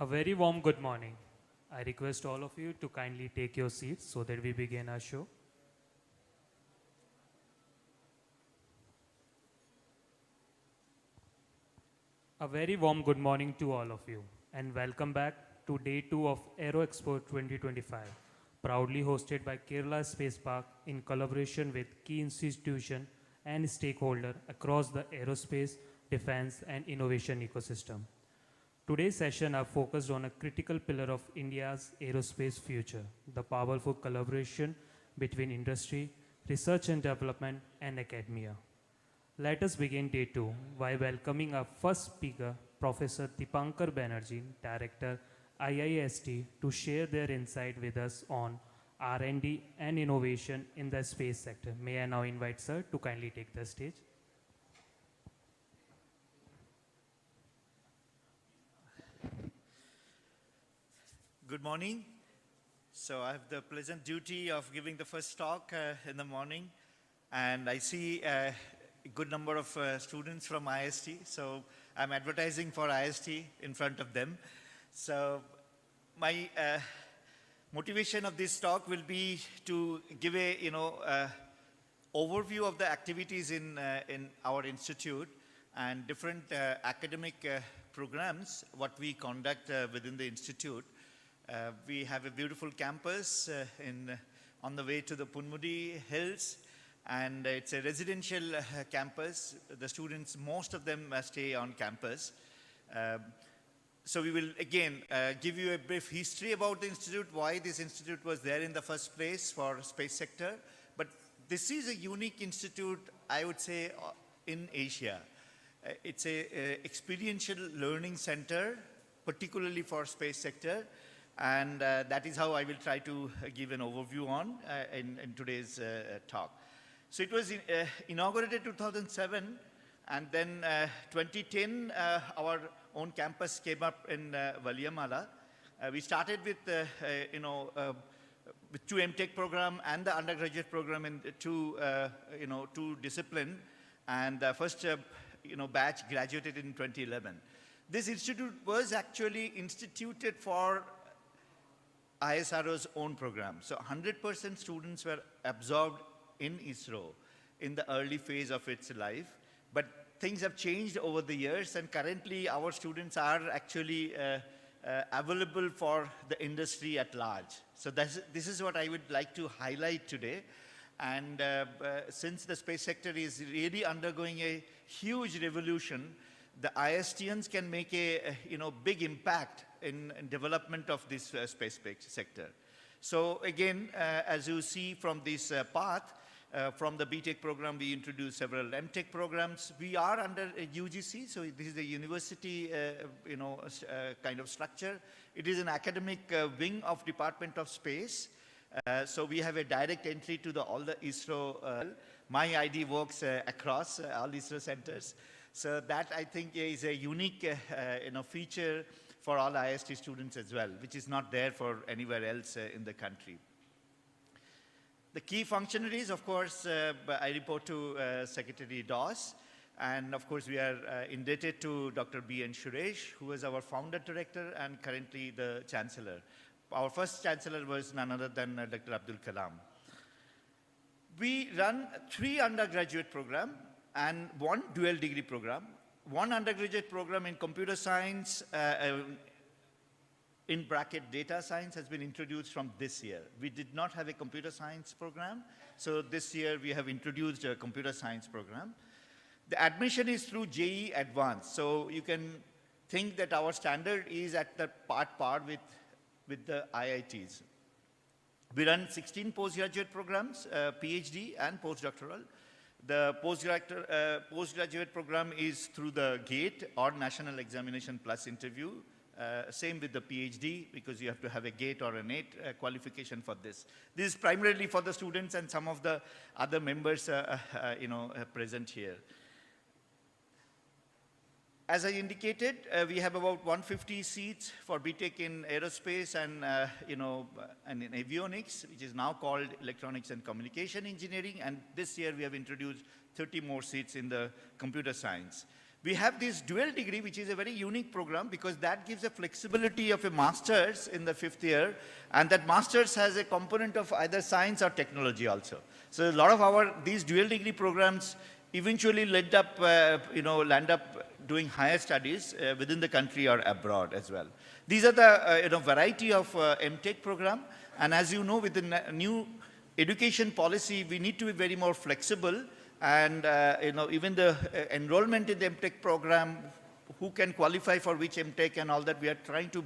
A very warm good morning. I request all of you to kindly take your seats so that we begin our show. A very warm good morning to all of you and welcome back to day 2 of AEROXPO 2025, proudly hosted by Kerala Spacepark in collaboration with key institutions and stakeholders across the aerospace, defense and innovation ecosystem. Today's session are focused on a critical pillar of India's aerospace future, the powerful collaboration between industry, research and development, and academia. Let us begin day 2 by welcoming our first speaker, Professor Dipankar Banerjee, Director, IIST, to share their insight with us on R&D and innovation in the space sector. May I now invite sir to kindly take the stage. Good morning. So I have the pleasant duty of giving the first talk in the morning, and I see a good number of students from IST, so I'm advertising for IST in front of them. So my motivation of this talk will be to give a overview of the activities in our institute and different academic programs what we conduct within the institute. We have a beautiful campus on the way to the Punmudi Hills, and it's a residential campus. The students, most of them stay on campus. So we will again give you a brief history about the institute, why this institute was there in the first place for space sector. But this is a unique institute, I would say, in Asia. It's a experiential learning center, particularly for space sector. And that is how I will try to give an overview on in today's talk. So it was inaugurated 2007, and then 2010, our own campus came up in Valiamala. We started with, with 2 MTech program and the undergraduate program in two discipline, and the first batch graduated in 2011. This institute was actually instituted for ISRO's own program. So 100% students were absorbed in ISRO in the early phase of its life. But things have changed over the years, and currently our students are actually available for the industry at large. So this is what I would like to highlight today. And since the space sector is really undergoing a huge revolution, the ISTians can make a big impact in development of this space sector. So again, as you see from this path, from the BTech program, we introduced several MTech programs. We are under a UGC, so this is a university, kind of structure. It is an academic wing of Department of Space. So we have a direct entry to all the ISRO. My ID works across all ISRO centers. So that, I think, is a unique feature for all IST students as well, which is not there for anywhere else in the country. The key functionaries, of course, I report to Secretary Doss, and of course we are indebted to Dr. B.N. Suresh, who is our founder director and currently the Chancellor. Our first Chancellor was none other than Dr. Abdul Kalam. We run 3 undergraduate programs and 1 dual degree program. 1 undergraduate program in computer science, in bracket data science, has been introduced from this year. We did not have a computer science program, so this year we have introduced a computer science program. The admission is through JEE Advanced, so you can think that our standard is at the par with the IITs. We run 16 postgraduate programs, PhD and postdoctoral. The postgraduate program is through the GATE or National Examination Plus interview. Same with the PhD, because you have to have a GATE or a NATE qualification for this. This is primarily for the students and some of the other members present here. As I indicated, we have about 150 seats for BTech in aerospace and and in avionics, which is now called electronics and communication engineering. And this year we have introduced 30 more seats in the computer science. We have this dual degree, which is a very unique program because that gives a flexibility of a master's in the 5th year, and that master's has a component of either science or technology also. So a lot of these dual degree programs eventually land up doing higher studies within the country or abroad as well. These are the variety of MTech program, and as you know, with the new education policy, we need to be very more flexible. And even the enrollment in the MTech program, who can qualify for which MTech and all that, we are trying to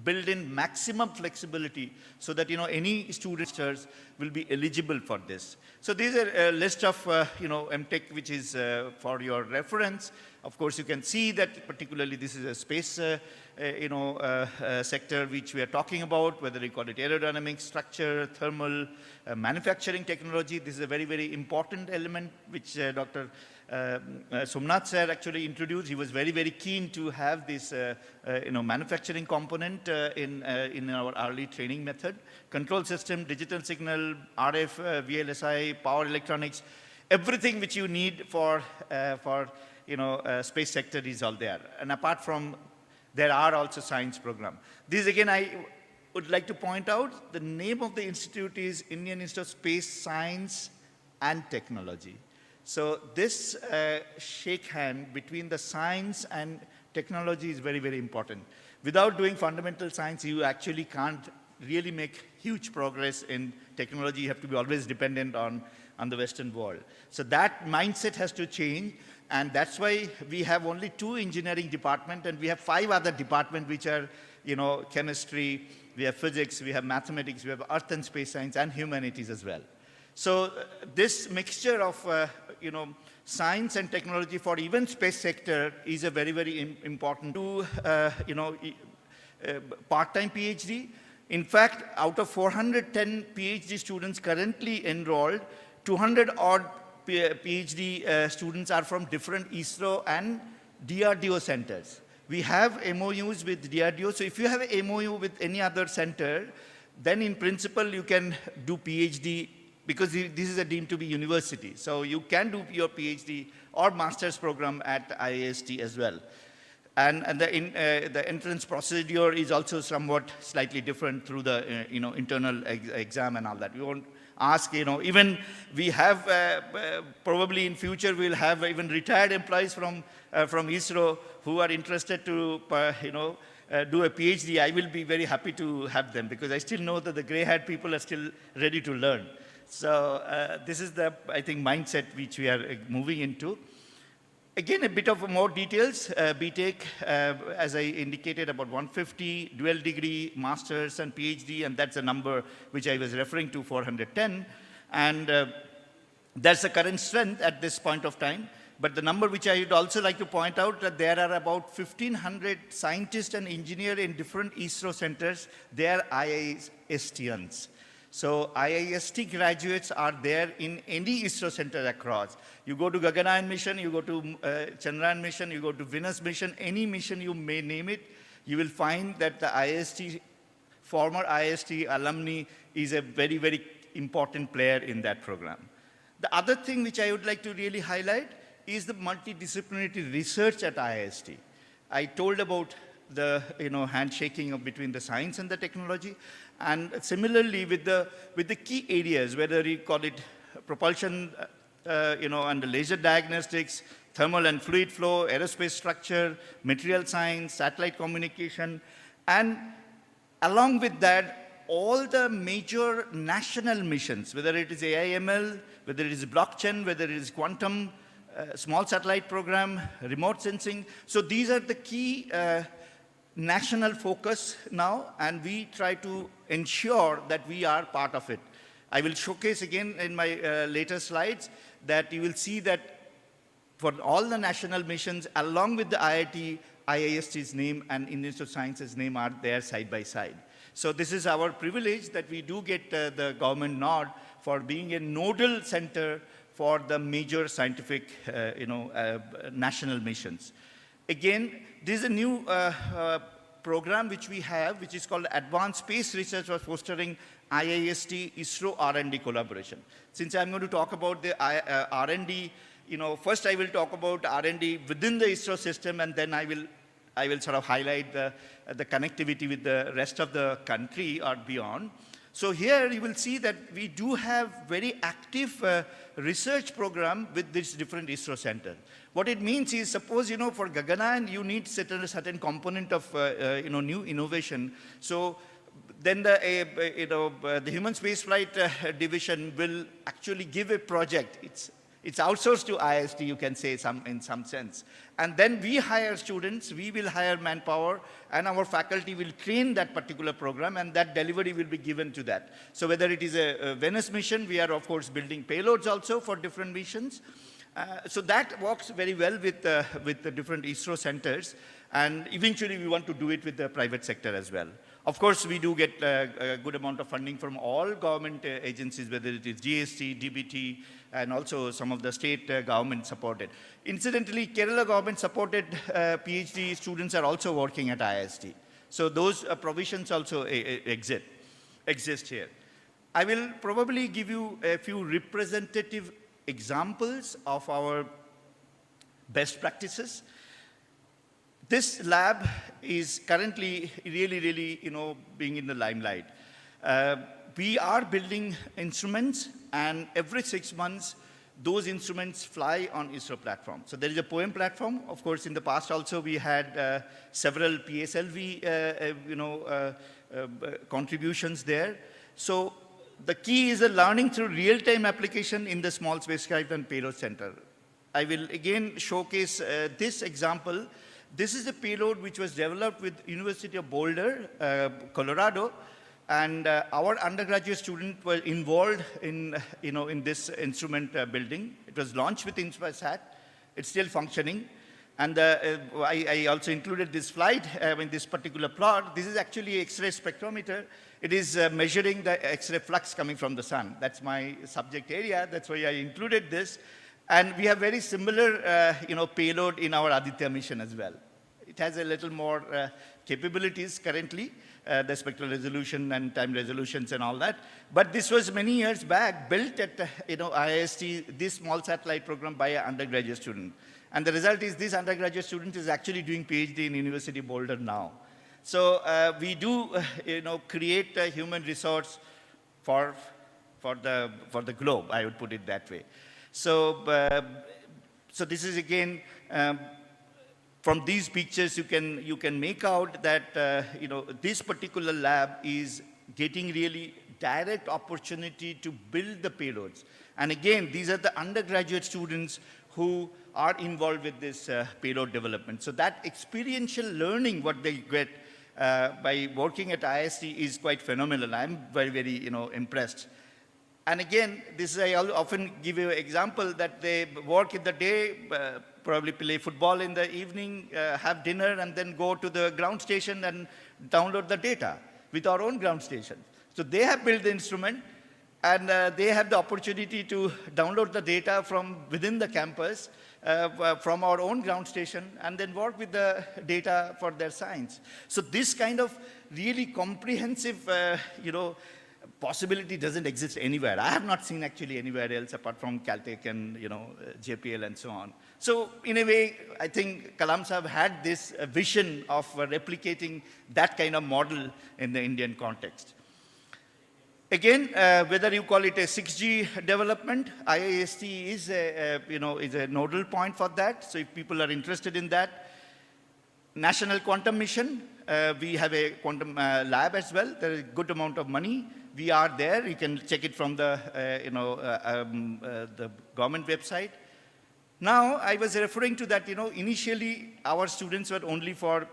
build in maximum flexibility so that any students will be eligible for this. So these are a list of MTech which is for your reference. Of course, you can see that particularly this is a space sector which we are talking about, whether you call it aerodynamics, structure, thermal, manufacturing technology. This is a very, very important element which Dr. Somnath sir actually introduced. He was very, very keen to have this manufacturing component in our early training method. Control system, digital signal, RF, VLSI, power electronics, everything which you need for space sector is all there. And apart from, there are also science program. This again, I would like to point out, the name of the institute is Indian Institute of Space Science and Technology. So this shake hand between the science and technology is very, very important. Without doing fundamental science, you actually can't really make huge progress in technology. You have to be always dependent on the Western world. So that mindset has to change. And that's why we have only 2 engineering departments, and we have 5 other departments which are, chemistry, we have physics, we have mathematics, we have earth and space science, and humanities as well. So this mixture of, science and technology for even space sector is a very, very important to, part-time PhD. In fact, out of 410 PhD students currently enrolled, 200 odd PhD students are from different ISRO and DRDO centers. We have MOUs with DRDO, so if you have a MOU with any other center, then in principle you can do PhD because this is deemed to be university. So you can do your PhD or master's program at IIST as well. And the entrance procedure is also somewhat slightly different through the internal exam and all that. We won't ask, even we have, probably in future we'll have even retired employees from ISRO who are interested to, do a PhD. I will be very happy to have them because I still know that the gray-haired people are still ready to learn. So this is the, I think, mindset which we are moving into. Again, a bit of more details. BTech, as I indicated, about 150, dual degree, master's and PhD, and that's a number which I was referring to, 410. And that's the current strength at this point of time. But the number which I would also like to point out, that there are about 1,500 scientists and engineers in different ISRO centers. They are IISTians. So IIST graduates are there in any ISRO center across. You go to Gaganyaan mission, you go to Chandrayaan mission, you go to Venus mission, any mission you may name it, you will find that the IIST, former IIST alumni is a very, very important player in that program. The other thing which I would like to really highlight is the multidisciplinary research at IIST. I told about the handshaking between the science and the technology, and similarly with the key areas, whether you call it propulsion, and the laser diagnostics, thermal and fluid flow, aerospace structure, material science, satellite communication, and along with that, all the major national missions, whether it is AI/ML, whether it is blockchain, whether it is quantum, small satellite program, remote sensing. So these are the key national focus now, and we try to ensure that we are part of it. I will showcase again in my later slides that you will see that for all the national missions, along with the IIT, IIST's name and Indian Institute of Science's name are there side by side. So this is our privilege that we do get the government nod for being a nodal center for the major scientific, national missions. Again, this is a new program which we have, which is called Advanced Space Research for Fostering IIST ISRO R&D Collaboration. Since I'm going to talk about the R&D first I will talk about R&D within the ISRO system, and then I will sort of highlight the connectivity with the rest of the country or beyond. So here you will see that we do have very active research program with these different ISRO centers. What it means is, suppose, for Gaganyaan, you need certain component of, new innovation. So then the Human Spaceflight Division will actually give a project. It's outsourced to IST, you can say, in some sense. And then we hire students, we will hire manpower, and our faculty will train that particular program, and that delivery will be given to that. So whether it is a Venus mission, we are, of course, building payloads also for different missions. So that works very well with the different ISRO centers, and eventually we want to do it with the private sector as well. Of course, we do get a good amount of funding from all government agencies, whether it is GST, DBT, and also some of the state government supported. Incidentally, Kerala government supported PhD students are also working at IST. So those provisions also exist here. I will probably give you a few representative examples of our best practices. This lab is currently really, being in the limelight. We are building instruments, and every 6 months, those instruments fly on ISRO platform. So there is a POEM platform. Of course, in the past also, we had several PSLV, contributions there. So the key is the learning through real-time application in the small spacecraft and payload center. I will again showcase this example. This is a payload which was developed with University of Boulder, Colorado, and our undergraduate students were involved in this instrument building. It was launched with InspireSat. It's still functioning. And I also included this flight in this particular plot. This is actually X-ray spectrometer. It is measuring the X-ray flux coming from the sun. That's my subject area. That's why I included this. And we have very similar, payload in our Aditya mission as well. It has a little more capabilities currently, the spectral resolution and time resolutions and all that. But this was many years back, built at, IST, this small satellite program by an undergraduate student. And the result is this undergraduate student is actually doing PhD in University of Boulder now. So we do, create a human resource for the globe, I would put it that way. So, so this is again, from these pictures you can make out that this particular lab is getting really direct opportunity to build the payloads. And again, these are the undergraduate students who are involved with this payload development. So that experiential learning, what they get by working at IST is quite phenomenal. I'm very, impressed. And again, this I often give you an example that they work in the day, probably play football in the evening, have dinner, and then go to the ground station and download the data with our own ground station. So they have built the instrument, and they have the opportunity to download the data from within the campus, from our own ground station, and then work with the data for their science. So this kind of really comprehensive, possibility doesn't exist anywhere. I have not seen actually anywhere else apart from Caltech and JPL and so on. So in a way, I think Kalam Sahab had this vision of replicating that kind of model in the Indian context. Again, whether you call it a 6G development, IIST is a nodal point for that. So if people are interested in that, National Quantum Mission, we have a quantum lab as well. There is a good amount of money. We are there. You can check it from the the government website. Now, I was referring to that. Initially our students were only for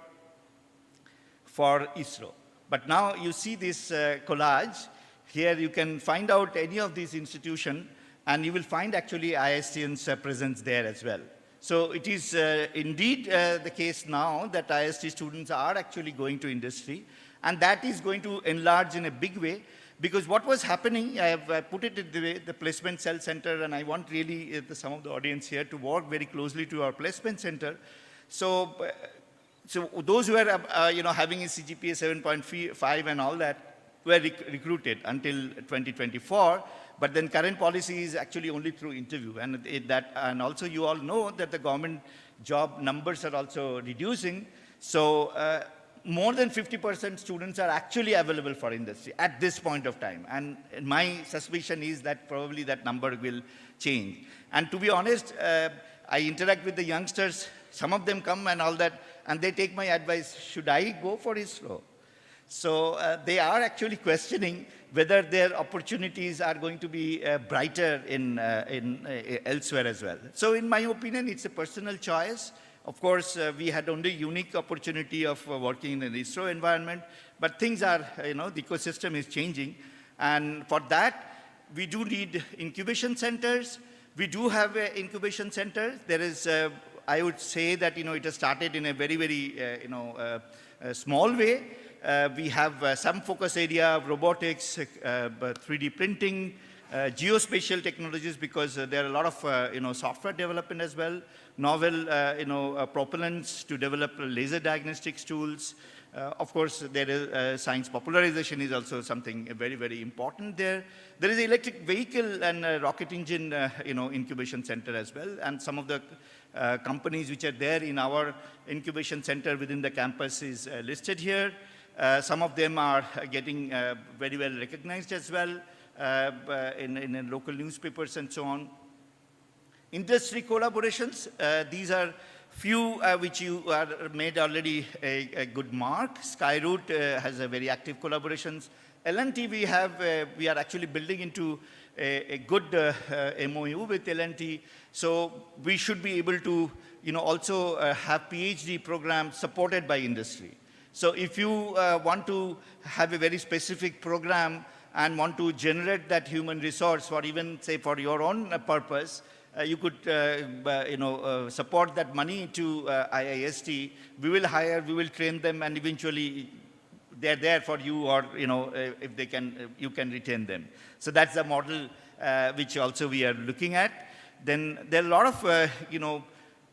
ISRO, but now you see this collage. Here you can find out any of these institutions, and you will find actually ISTN's presence there as well. So it is indeed the case now that IST students are actually going to industry, and that is going to enlarge in a big way, because what was happening, I have put it in the placement cell center, and I want really some of the audience here to work very closely to our placement center. So, those who are having a CGPA 7.5 and all that were recruited until 2024. But then current policy is actually only through interview. And also you all know that the government job numbers are also reducing. So more than 50% students are actually available for industry at this point of time. And my suspicion is that probably that number will change. And to be honest, I interact with the youngsters. Some of them come and all that, and they take my advice, should I go for ISRO? So they are actually questioning whether their opportunities are going to be brighter in elsewhere as well. So in my opinion, it's a personal choice. Of course, we had only unique opportunity of working in an ISRO environment, but things are, the ecosystem is changing. And for that, we do need incubation centers. We do have incubation centers. There is, I would say that, it has started in a very, very, small way. We have some focus area of robotics, 3D printing, geospatial technologies, because there are a lot of, software development as well, novel, propellants to develop laser diagnostics tools. Of course, there is science popularization is also something very, very important there. There is electric vehicle and rocket engine, incubation center as well. And some of the companies which are there in our incubation center within the campus is listed here. Some of them are getting very well recognized as well in local newspapers and so on. Industry collaborations, these are few which you are made already a good mark. Skyroot has a very active collaborations. L&T we are actually building into a good MOU with L&T. So we should be able to also have PhD programs supported by industry. So if you want to have a very specific program and want to generate that human resource for even, say, for your own purpose, you could, support that money to IIST. We will hire, we will train them, and eventually they're there for you, or, if they can, you can retain them. So that's the model which also we are looking at. Then there are a lot of,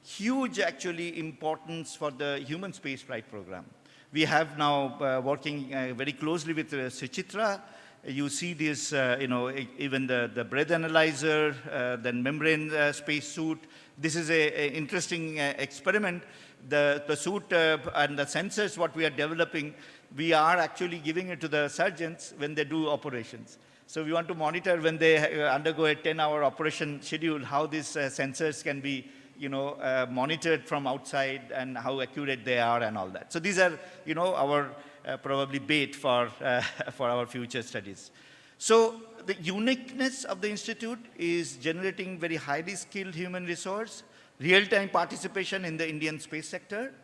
huge actually importance for the human spaceflight program. We have now working very closely with Suchitra. You see this, even the breath analyzer, then membrane space suit. This is an interesting experiment. The suit and the sensors, what we are developing, we are actually giving it to the surgeons when they do operations. So we want to monitor when they undergo a 10-hour operation schedule, how these sensors can be monitored from outside and how accurate they are and all that. So these are, our probably bait for our future studies. So the uniqueness of the institute is generating very highly skilled human resource, real-time participation in the Indian space sector,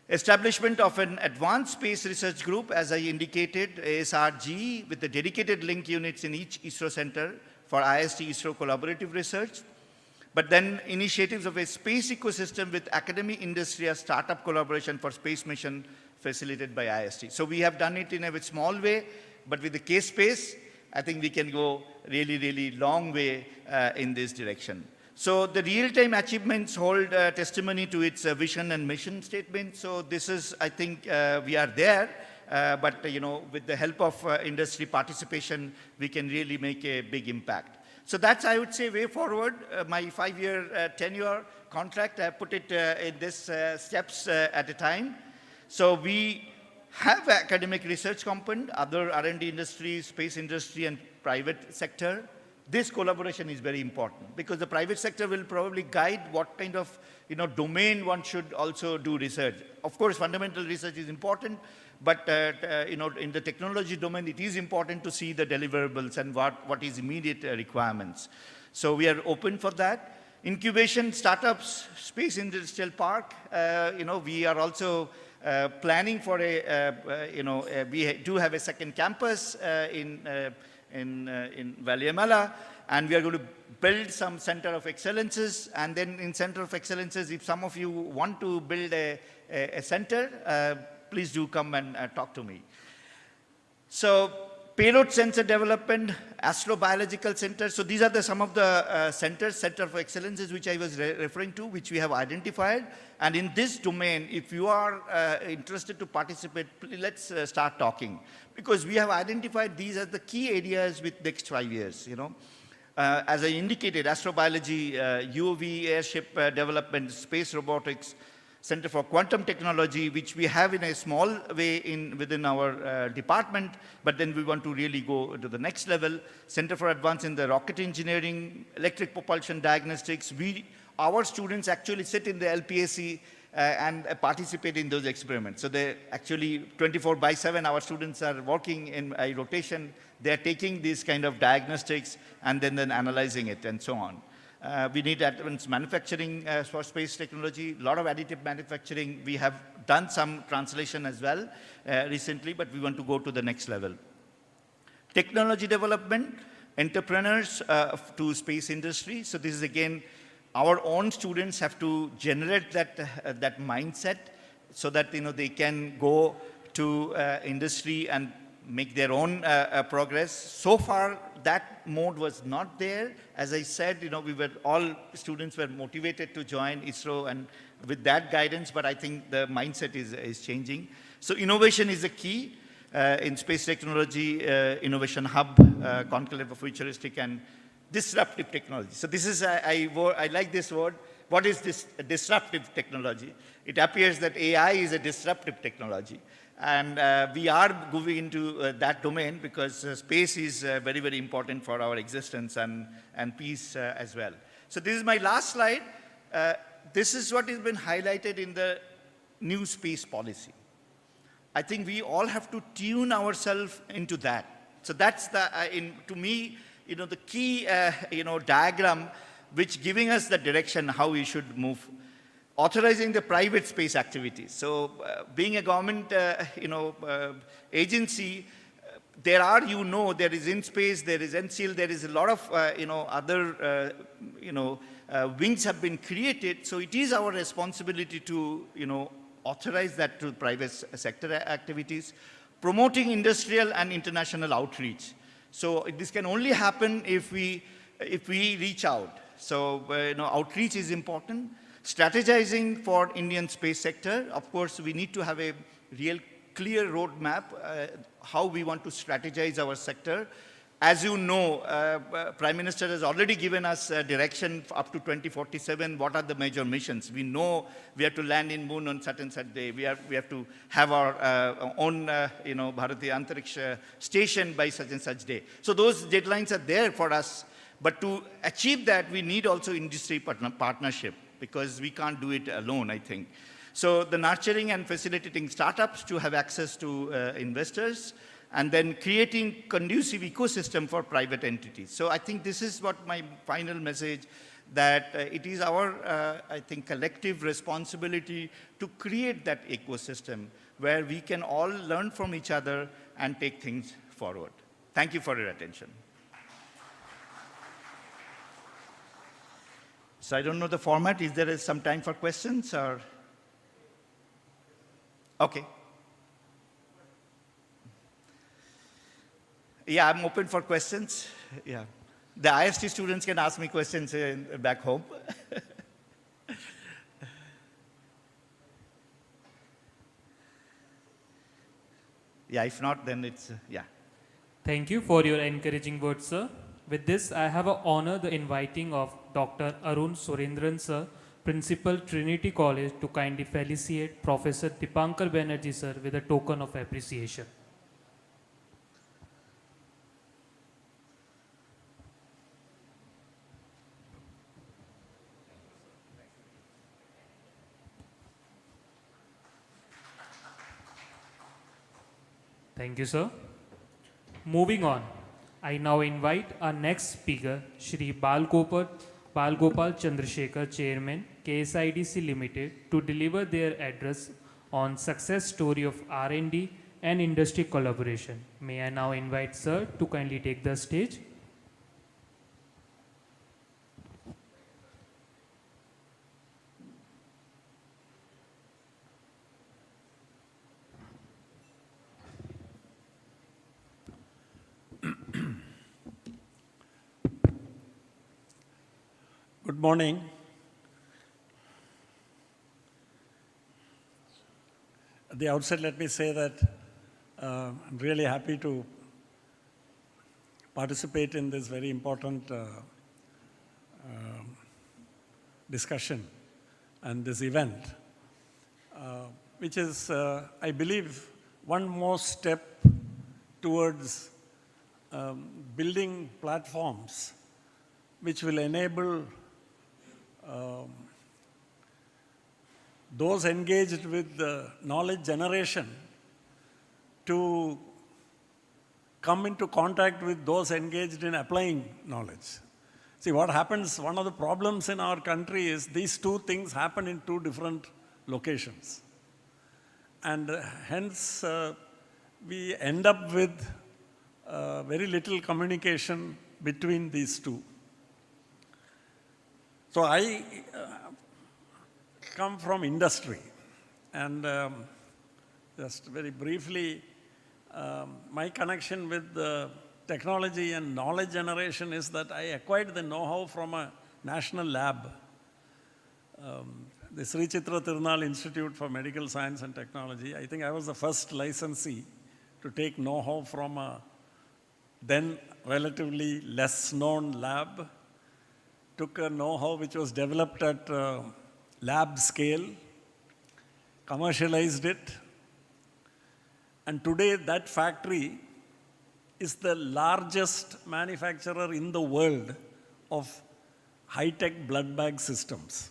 establishment of an advanced space research group, as I indicated, ASRG, with the dedicated link units in each ISRO center for IST-ISRO collaborative research, but then initiatives of a space ecosystem with academic, industry, as startup collaboration for space mission facilitated by IST. So we have done it in a small way, but with the KSPACE, I think we can go really, really long way in this direction. So the real-time achievements hold testimony to its vision and mission statement. So this is, I think, we are there, but with the help of industry participation, we can really make a big impact. So that's, I would say, way forward. My 5-year tenure contract, I put it in this steps at a time. So we have academic research component, other R&D industry, space industry, and private sector. This collaboration is very important because the private sector will probably guide what kind of domain one should also do research. Of course, fundamental research is important, but in the technology domain, it is important to see the deliverables and what is immediate requirements. So we are open for that. Incubation, startups, space industrial park. We are also planning for we do have a second campus in Valiamala, and we are going to build some center of excellences. And then in center of excellences, if some of you want to build a center, please do come and talk to me. So Payload sensor development, astrobiological centers. So these are some of the centers, center of excellences, which I was referring to, which we have identified. And in this domain, if you are interested to participate, let's start talking. Because we have identified these as the key areas with next 5 years, you know. As I indicated, astrobiology, UOV, airship development, space robotics, Center for Quantum Technology, which we have in a small way within our department, but then we want to really go to the next level. Center for Advanced in the Rocket Engineering, Electric Propulsion Diagnostics. Our students actually sit in the LPAC and participate in those experiments. So they actually 24/7, our students are working in a rotation. They're taking these kind of diagnostics and then analyzing it and so on. We need advanced manufacturing for space technology, a lot of additive manufacturing. We have done some translation as well recently, but we want to go to the next level. Technology development, entrepreneurs to space industry. So this is again, our own students have to generate that mindset so that they can go to industry and make their own progress. So far, that mode was not there. As I said, all students were motivated to join ISRO and with that guidance, but I think the mindset is changing. So innovation is the key in space technology, innovation hub, conclave of futuristic and disruptive technology. So this is, I like this word. What is this disruptive technology? It appears that AI is a disruptive technology. And we are moving into that domain because space is very, very important for our existence and peace as well. So this is my last slide. This is what has been highlighted in the new space policy. I think we all have to tune ourselves into that. So that's to me, the key, diagram which giving us the direction how we should move. Authorizing the private space activities. So being a government, agency, there is InSpace, there is NCL, there is a lot of, other, wings have been created. So it is our responsibility to, authorize that to private sector activities, promoting industrial and international outreach. So this can only happen if we reach out. So, outreach is important. Strategizing for Indian space sector, of course, we need to have a real clear roadmap how we want to strategize our sector. As you know, Prime Minister has already given us direction up to 2047. What are the major missions? We know we have to land in moon on such and such day. We have to have our own, Bharatiya Antariksha station by such and such day. So those deadlines are there for us. But to achieve that, we need also industry partnership, because we can't do it alone, I think. So the nurturing and facilitating startups to have access to investors, and then creating conducive ecosystem for private entities. So I think this is what my final message, that it is our, I think, collective responsibility to create that ecosystem where we can all learn from each other and take things forward. Thank you for your attention. So I don't know the format. Is there some time for questions or? Okay. Yeah, I'm open for questions. Yeah. The IST students can ask me questions back home. Yeah, if not, then it's, yeah. Thank you for your encouraging words, sir. With this, I have the honor the inviting of Dr. Arun Surendran, sir, Principal, Trinity College, to kindly felicitate Professor Dipankar Banerjee, sir, with a token of appreciation. Thank you, sir. Moving on, I now invite our next speaker, Shri Balgopal Chandrasekhar, Chairman, KSIDC Limited, to deliver their address on success story of R&D and industry collaboration. May I now invite sir to kindly take the stage. Good morning. At the outset, let me say that I'm really happy to participate in this very important discussion and this event, which is, I believe, one more step towards building platforms which will enable those engaged with the knowledge generation to come into contact with those engaged in applying knowledge. See, what happens, one of the problems in our country is these two things happen in two different locations. And hence, we end up with very little communication between these two. So I come from industry, and just very briefly, my connection with technology and knowledge generation is that I acquired the know-how from a national lab, the Sri Chitra Tirunal Institute for Medical Science and Technology. I think I was the first licensee to take know-how from a then relatively less known lab, took a know-how which was developed at lab scale, commercialized it, and today that factory is the largest manufacturer in the world of high-tech blood bag systems.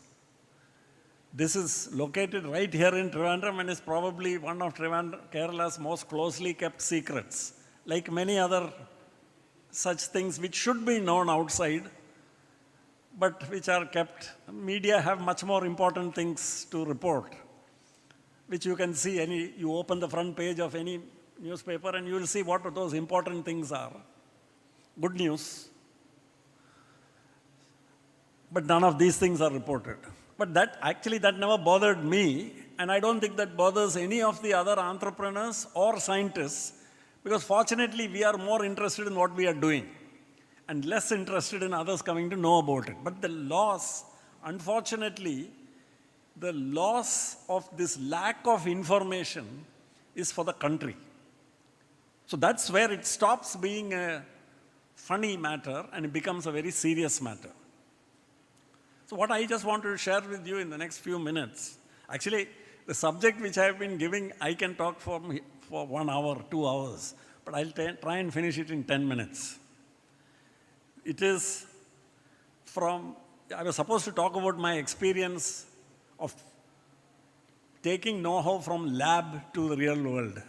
This is located right here in Trivandrum and is probably one of Kerala's most closely kept secrets, like many other such things which should be known outside, but which are kept. Media have much more important things to report, which you can see. You open the front page of any newspaper and you will see what those important things are. Good news. But none of these things are reported. But that never bothered me, and I don't think that bothers any of the other entrepreneurs or scientists, because fortunately we are more interested in what we are doing and less interested in others coming to know about it. But the loss, unfortunately, the loss of this lack of information is for the country. So that's where it stops being a funny matter and it becomes a very serious matter. So what I just want to share with you in the next few minutes, actually the subject which I have been giving, I can talk for 1 hour, 2 hours, but I'll try and finish it in 10 minutes. It is I was supposed to talk about my experience of taking know-how from lab to the real world,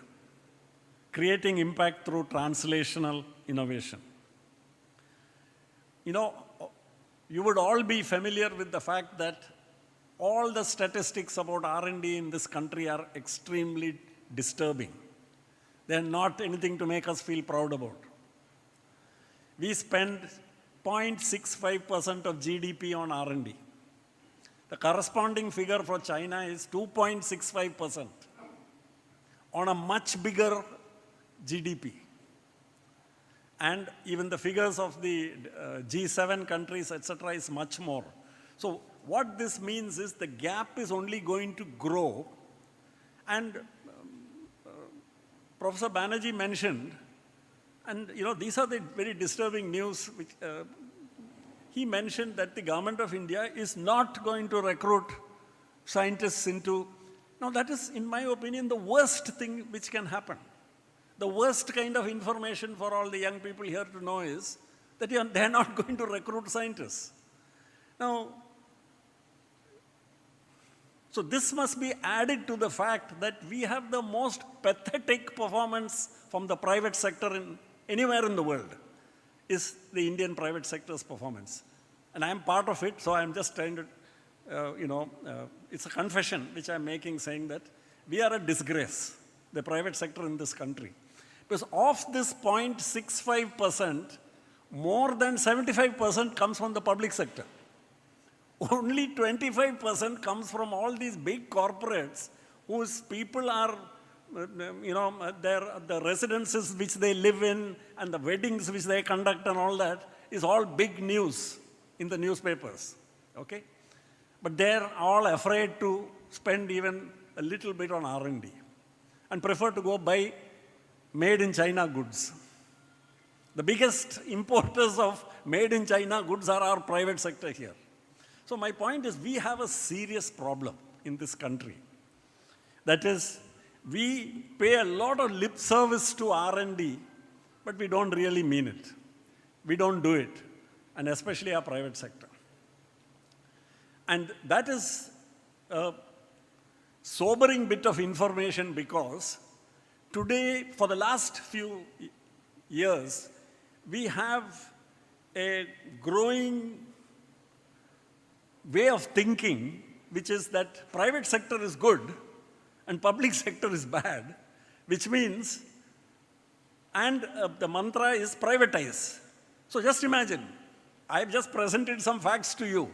creating impact through translational innovation. You would all be familiar with the fact that all the statistics about R&D in this country are extremely disturbing. They're not anything to make us feel proud about. We spend 0.65% of GDP on R&D. The corresponding figure for China is 2.65% on a much bigger GDP. And even the figures of the G7 countries, etc., is much more. So what this means is the gap is only going to grow. And Professor Banerjee mentioned, and these are the very disturbing news, which he mentioned that the government of India is not going to recruit scientists into. Now that is, in my opinion, the worst thing which can happen. The worst kind of information for all the young people here to know is that they're not going to recruit scientists. Now, so this must be added to the fact that we have the most pathetic performance from the private sector anywhere in the world, is the Indian private sector's performance. And I'm part of it, so I'm just trying to, it's a confession which I'm making, saying that we are a disgrace, the private sector in this country. Because of this 0.65%, more than 75% comes from the public sector. Only 25% comes from all these big corporates whose people are, the residences which they live in and the weddings which they conduct and all that is all big news in the newspapers. okay? But they're all afraid to spend even a little bit on R&D and prefer to go buy made in China goods. The biggest importers of made in China goods are our private sector here. So my point is, we have a serious problem in this country. That is, we pay a lot of lip service to R&D, but we don't really mean it. We don't do it, and especially our private sector. And that is a sobering bit of information, because today, for the last few years, we have a growing way of thinking, which is that private sector is good and public sector is bad, which means, and the mantra is privatize. So just imagine, I've just presented some facts to you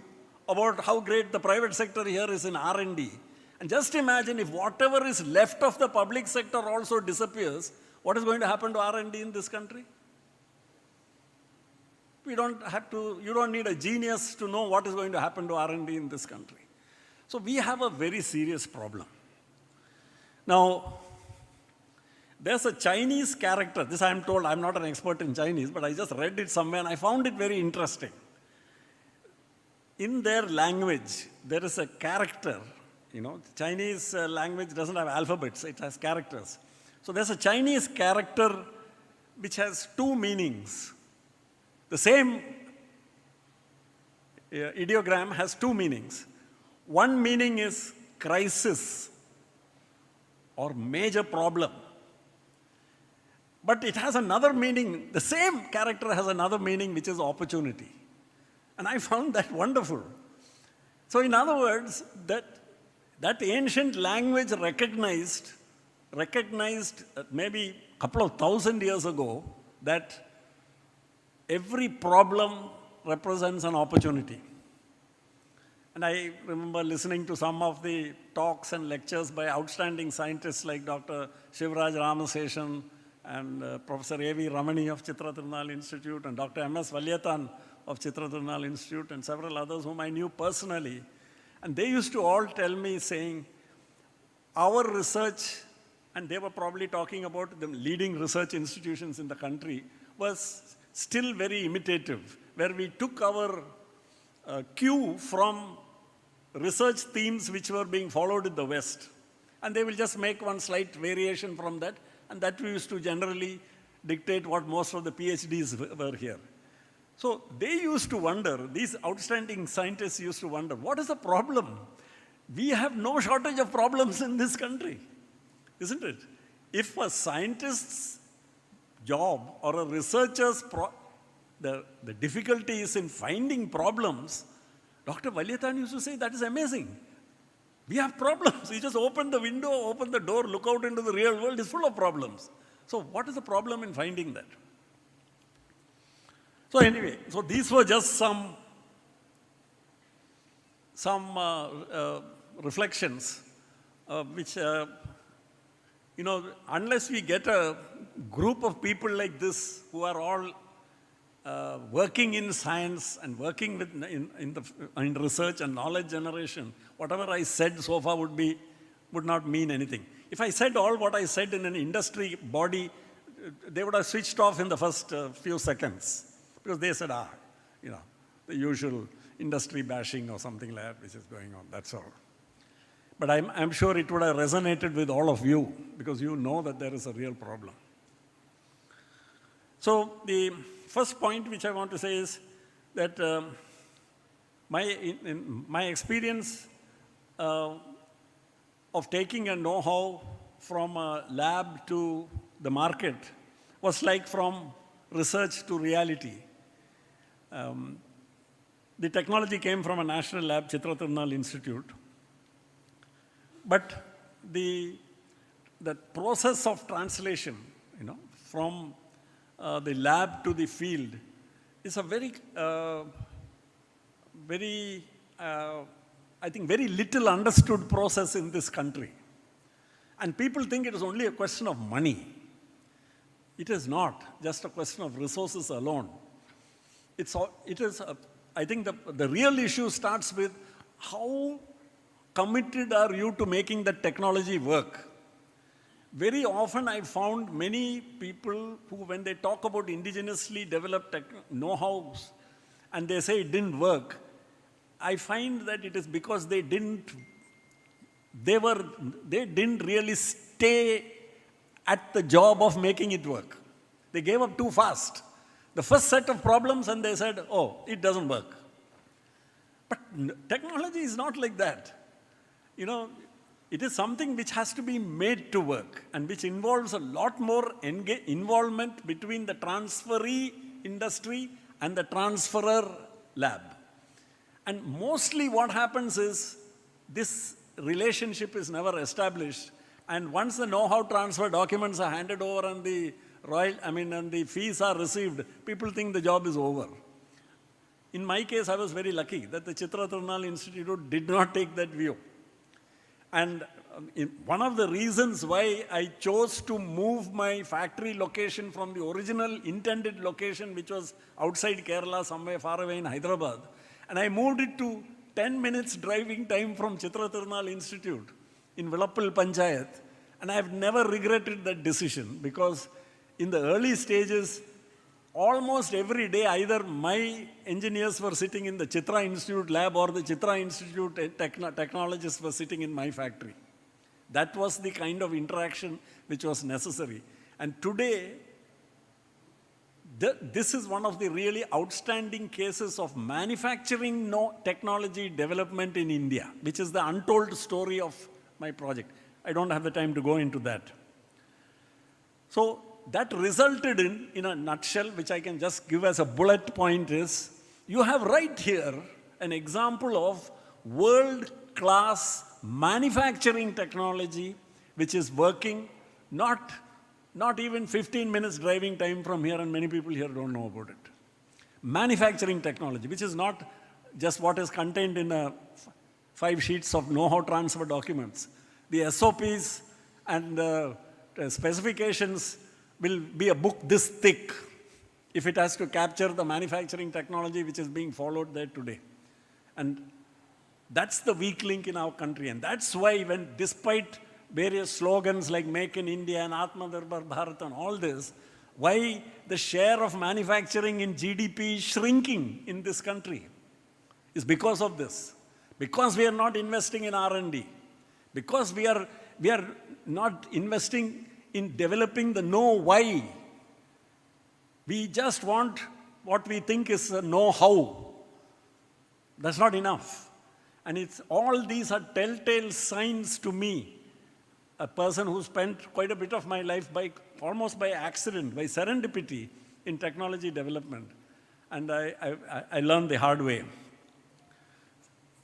about how great the private sector here is in R&D. And just imagine if whatever is left of the public sector also disappears, what is going to happen to R&D in this country? You don't need a genius to know what is going to happen to R&D in this country. So we have a very serious problem. Now, there's a Chinese character. This I'm told, I'm not an expert in Chinese, but I just read it somewhere and I found it very interesting. In their language, there is a character. Chinese language doesn't have alphabets, it has characters. So there's a Chinese character which has two meanings. The same ideogram has two meanings. One meaning is crisis or major problem. But it has another meaning, the same character has another meaning, which is opportunity. And I found that wonderful. So in other words, that ancient language recognized maybe a couple of thousand years ago that every problem represents an opportunity. And I remember listening to some of the talks and lectures by outstanding scientists like Dr. Shivraj Ramaseshan and Professor A.V. Ramani of Chitra Tirunal Institute and Dr. M.S. Valyathan of Chitra Tirunal Institute and several others whom I knew personally. And they used to all tell me, saying, our research, and they were probably talking about the leading research institutions in the country, was still very imitative, where we took our cue from research themes which were being followed in the West. And they will just make one slight variation from that, and that we used to generally dictate what most of the PhDs were here. So they used to wonder, these outstanding scientists used to wonder, what is the problem? We have no shortage of problems in this country, isn't it? If a scientist's job or a researcher's the difficulty is in finding problems, Dr. Valyathan used to say, that is amazing. We have problems. You just open the window, open the door, look out into the real world, it's full of problems. So what is the problem in finding that? So anyway, so these were just some reflections which, unless we get a group of people like this who are all working in science and working with in research and knowledge generation, whatever I said so far would not mean anything. If I said all what I said in an industry body, they would have switched off in the first few seconds, because they said, the usual industry bashing or something like that which is going on, that's all. But I'm sure it would have resonated with all of you, because you know that there is a real problem. So the first point which I want to say is that my experience of taking a know-how from a lab to the market was like from research to reality. The technology came from a national lab, Chitra Tirunal Institute. But the process of translation, from the lab to the field is a very, I think, very little understood process in this country. And people think it is only a question of money. It is not just a question of resources alone. It is I think the real issue starts with how committed are you to making the technology work? Very often I found many people who, when they talk about indigenously developed know-hows and they say it didn't work, I find that it is because they didn't really stay at the job of making it work. They gave up too fast. The first set of problems and they said, oh, it doesn't work. But technology is not like that. You know, it is something which has to be made to work and which involves a lot more involvement between the transferee industry and the transferer lab. And mostly what happens is this relationship is never established, and once the know-how transfer documents are handed over and the and the fees are received, people think the job is over. In my case, I was very lucky that the Chitra Tirunal Institute did not take that view. And one of the reasons why I chose to move my factory location from the original intended location, which was outside Kerala, somewhere far away in Hyderabad, and I moved it to 10 minutes driving time from Chitra Tirunal Institute in Vilappal Panchayat, and I have never regretted that decision, because in the early stages, almost every day, either my engineers were sitting in the Chitra Institute lab or the Chitra Institute technologists were sitting in my factory. That was the kind of interaction which was necessary. And today, this is one of the really outstanding cases of manufacturing technology development in India, which is the untold story of my project. I don't have the time to go into that. So that resulted in a nutshell, which I can just give as a bullet point, is you have right here an example of world-class manufacturing technology which is working, not even 15 minutes driving time from here, and many people here don't know about it. Manufacturing technology, which is not just what is contained in 5 sheets of know-how transfer documents. The SOPs and the specifications will be a book this thick if it has to capture the manufacturing technology which is being followed there today. And that's the weak link in our country. And that's why despite various slogans like Make in India and Atmanirbhar Bharat and all this, why the share of manufacturing in GDP is shrinking in this country is because of this. Because we are not investing in R&D. Because we are not investing in developing the know-why. We just want what we think is a know-how. That's not enough. And all these are telltale signs to me, a person who spent quite a bit of my life almost by accident, by serendipity in technology development. And I learned the hard way.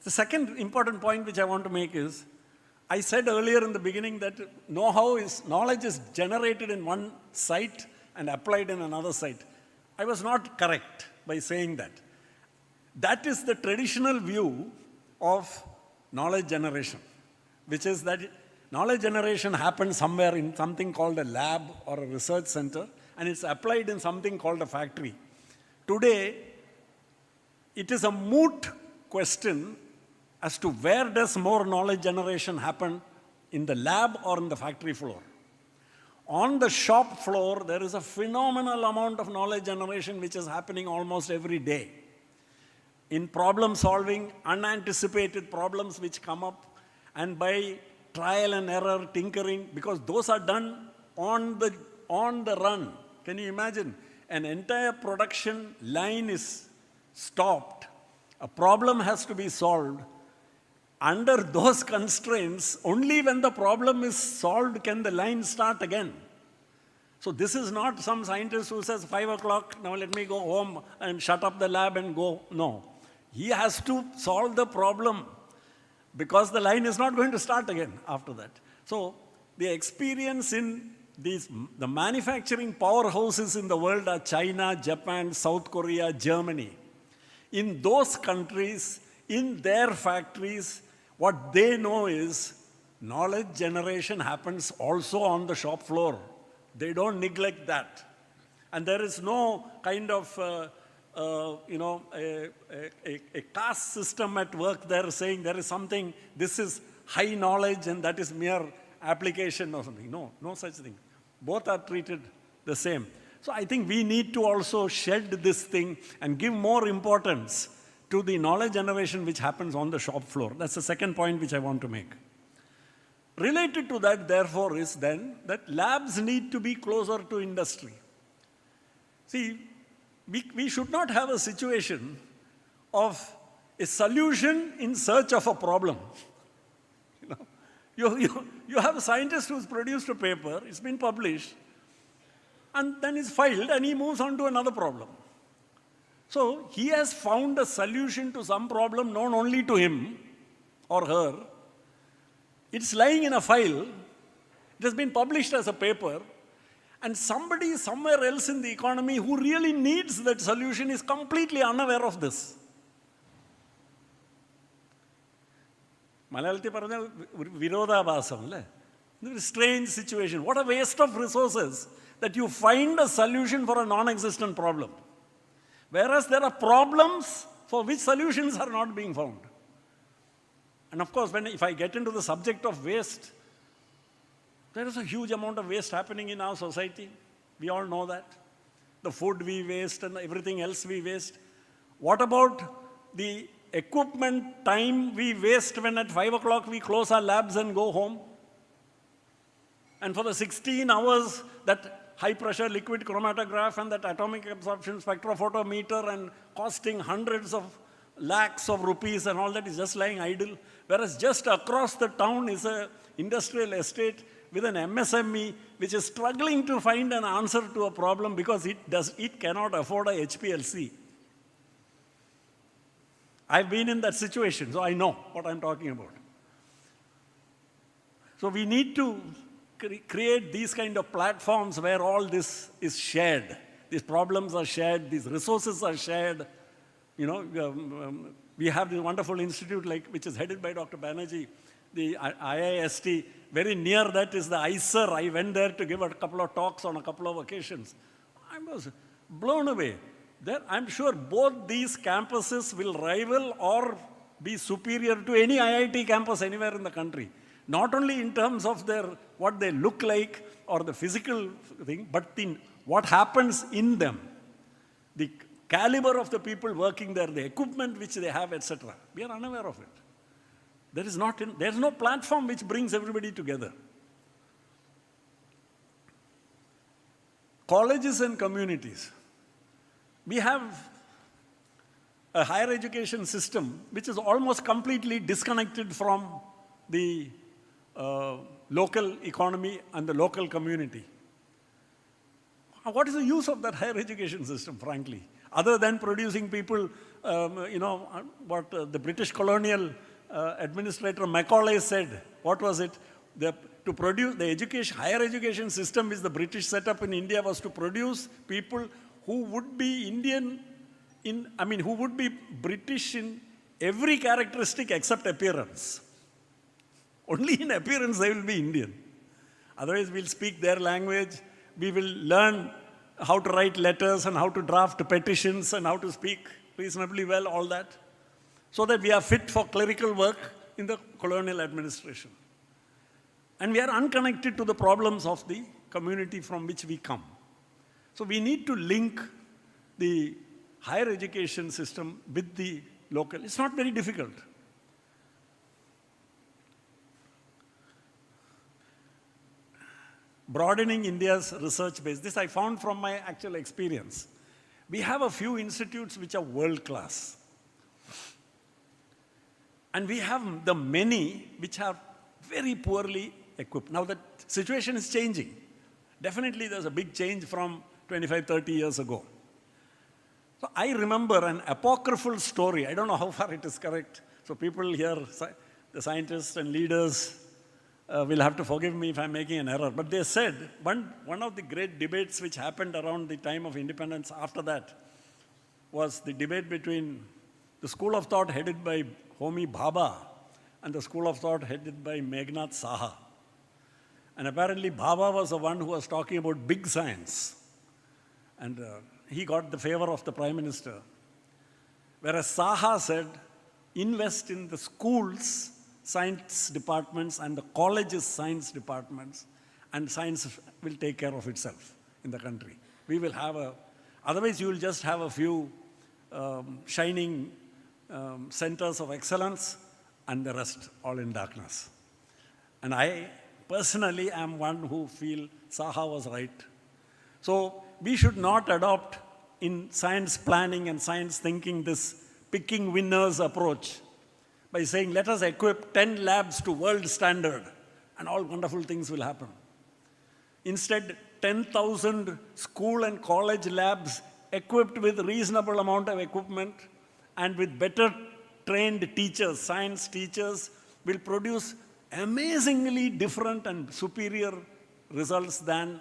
The second important point which I want to make is, I said earlier in the beginning that knowledge is generated in one site and applied in another site. I was not correct by saying that. That is the traditional view of knowledge generation, which is that knowledge generation happens somewhere in something called a lab or a research center, and it's applied in something called a factory. Today, it is a moot question as to where does more knowledge generation happen, in the lab or in the factory floor. On the shop floor, there is a phenomenal amount of knowledge generation which is happening almost every day. In problem solving, unanticipated problems which come up, and by trial and error, tinkering, because those are done on the run. Can you imagine? An entire production line is stopped. A problem has to be solved. Under those constraints, only when the problem is solved can the line start again. So this is not some scientist who says 5 o'clock, now let me go home and shut up the lab and go. No. He has to solve the problem because the line is not going to start again after that. So the experience in the manufacturing powerhouses in the world are China, Japan, South Korea, Germany. In those countries, in their factories, what they know is knowledge generation happens also on the shop floor. They don't neglect that. And there is no kind of a caste system at work there saying there is something, this is high knowledge and that is mere application or something. No, no such thing. Both are treated the same. So I think we need to also shed this thing and give more importance to the knowledge generation which happens on the shop floor. That's the second point which I want to make. Related to that, therefore, is then that labs need to be closer to industry. See, we should not have a situation of a solution in search of a problem. You have a scientist who's produced a paper, it's been published, and then it's filed, and he moves on to another problem. So he has found a solution to some problem known only to him or her. It's lying in a file, it has been published as a paper, and somebody somewhere else in the economy who really needs that solution is completely unaware of this. Malayalathi paranja virodhabasam, le? A strange situation. What a waste of resources that you find a solution for a non-existent problem. Whereas there are problems for which solutions are not being found. And of course, if I get into the subject of waste, there is a huge amount of waste happening in our society. We all know that. The food we waste and everything else we waste. What about the equipment time we waste when at 5 o'clock we close our labs and go home? And for the 16 hours, that high-pressure liquid chromatograph and that atomic absorption spectrophotometer and costing hundreds of lakhs of rupees and all that is just lying idle. Whereas just across the town is an industrial estate with an MSME which is struggling to find an answer to a problem because it cannot afford a HPLC. I've been in that situation, so I know what I'm talking about. So we need to create these kind of platforms where all this is shared. These problems are shared, these resources are shared. We have this wonderful institute which is headed by Dr. Banerjee, the IIST. Very near that is the ICER. I went there to give a couple of talks on a couple of occasions. I was blown away. I'm sure both these campuses will rival or be superior to any IIT campus anywhere in the country. Not only in terms of what they look like or the physical thing, but what happens in them. The caliber of the people working there, the equipment which they have, etc. We are unaware of it. There is no platform which brings everybody together. Colleges and communities. We have a higher education system which is almost completely disconnected from the local economy and the local community. What is the use of that higher education system, frankly? Other than producing people, what the British colonial administrator Macaulay said, what was it? To produce the higher education system which the British set up in India was to produce people who would be who would be British in every characteristic except appearance. Only in appearance they will be Indian. Otherwise we'll speak their language, we will learn how to write letters and how to draft petitions and how to speak reasonably well, all that, so that we are fit for clerical work in the colonial administration. And we are unconnected to the problems of the community from which we come. So we need to link the higher education system with the local. It's not very difficult. Broadening India's research base. This I found from my actual experience. We have a few institutes which are world-class. And we have the many which are very poorly equipped. Now the situation is changing. Definitely there's a big change from 25, 30 years ago. So I remember an apocryphal story. I don't know how far it is correct. So people here, the scientists and leaders, will have to forgive me if I'm making an error. But they said, one of the great debates which happened around the time of independence after that was the debate between the school of thought headed by Homi Bhabha and the school of thought headed by Meghnad Saha. And apparently Bhabha was the one who was talking about big science. And he got the favor of the Prime Minister. Whereas Saha said, invest in the schools, science departments, and the colleges' science departments, and science will take care of itself in the country. We will have otherwise you will just have a few shining centers of excellence, and the rest all in darkness. And I personally am one who feel Saha was right. So we should not adopt in science planning and science thinking this picking winners approach by saying, let us equip 10 labs to world standard and all wonderful things will happen. Instead, 10,000 school and college labs equipped with reasonable amount of equipment and with better trained teachers, science teachers, will produce amazingly different and superior results than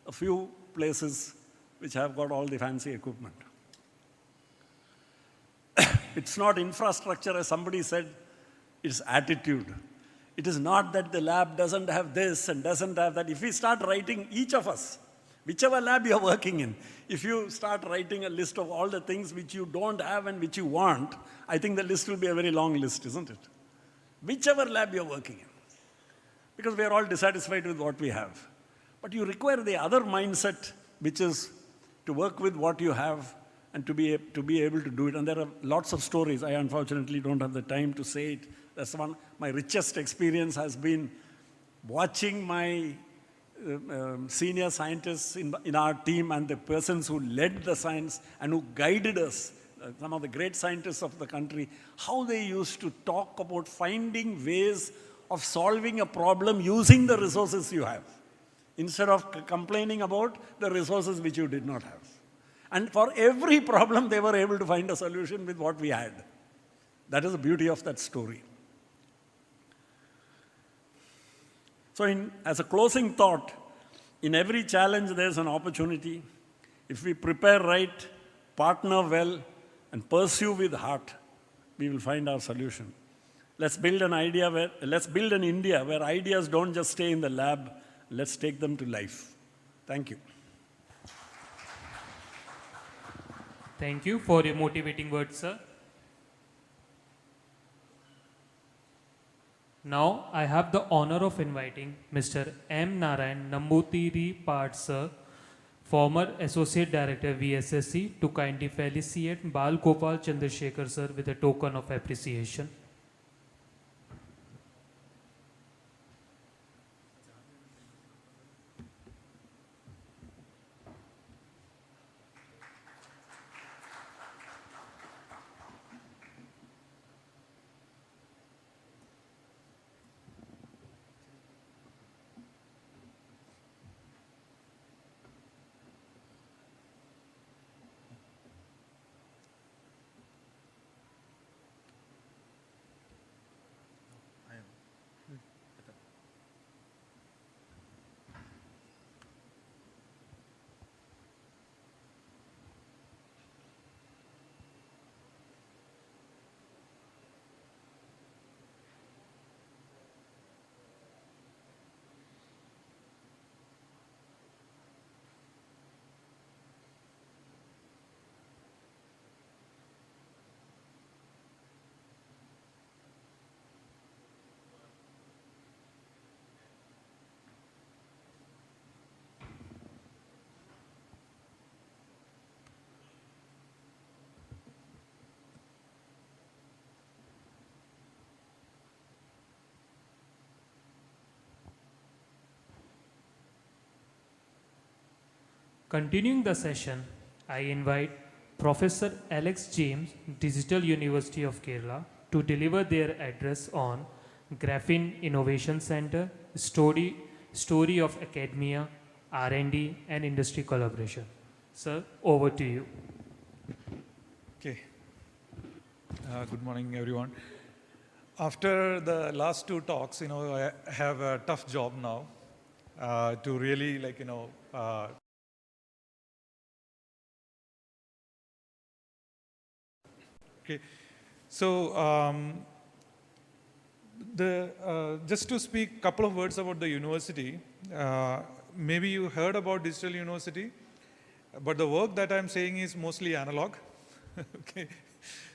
a few places which have got all the fancy equipment. It's not infrastructure, as somebody said, it's attitude. It is not that the lab doesn't have this and doesn't have that. If we start writing, each of us, whichever lab you're working in, if you start writing a list of all the things which you don't have and which you want, I think the list will be a very long list, isn't it? Whichever lab you're working in. Because we are all dissatisfied with what we have. But you require the other mindset, which is to work with what you have and to be able to do it. And there are lots of stories. I unfortunately don't have the time to say it. That's one. My richest experience has been watching my senior scientists in our team and the persons who led the science and who guided us, some of the great scientists of the country, how they used to talk about finding ways of solving a problem using the resources you have, instead of complaining about the resources which you did not have. And for every problem, they were able to find a solution with what we had. That is the beauty of that story. So as a closing thought, in every challenge there's an opportunity. If we prepare right, partner well, and pursue with heart, we will find our solution. Let's build an India where ideas don't just stay in the lab, let's take them to life. Thank you. Thank you for your motivating words, sir. Now, I have the honor of inviting Mr. M. Narayan Nambutiri Part, sir, former Associate Director VSSC, to kindly felicitate Bal Gopal Chandrasekhar, sir, with a token of appreciation. Continuing the session, I invite Professor Alex James, Digital University of Kerala, to deliver their address on Graphene Innovation Center, story of academia, R&D, and industry collaboration. Sir, over to you. Okay. Good morning, everyone. After the last two talks, I have a tough job now to really, Okay, so just to speak a couple of words about the university, maybe you heard about Digital University. But the work that I'm saying is mostly analog. Okay.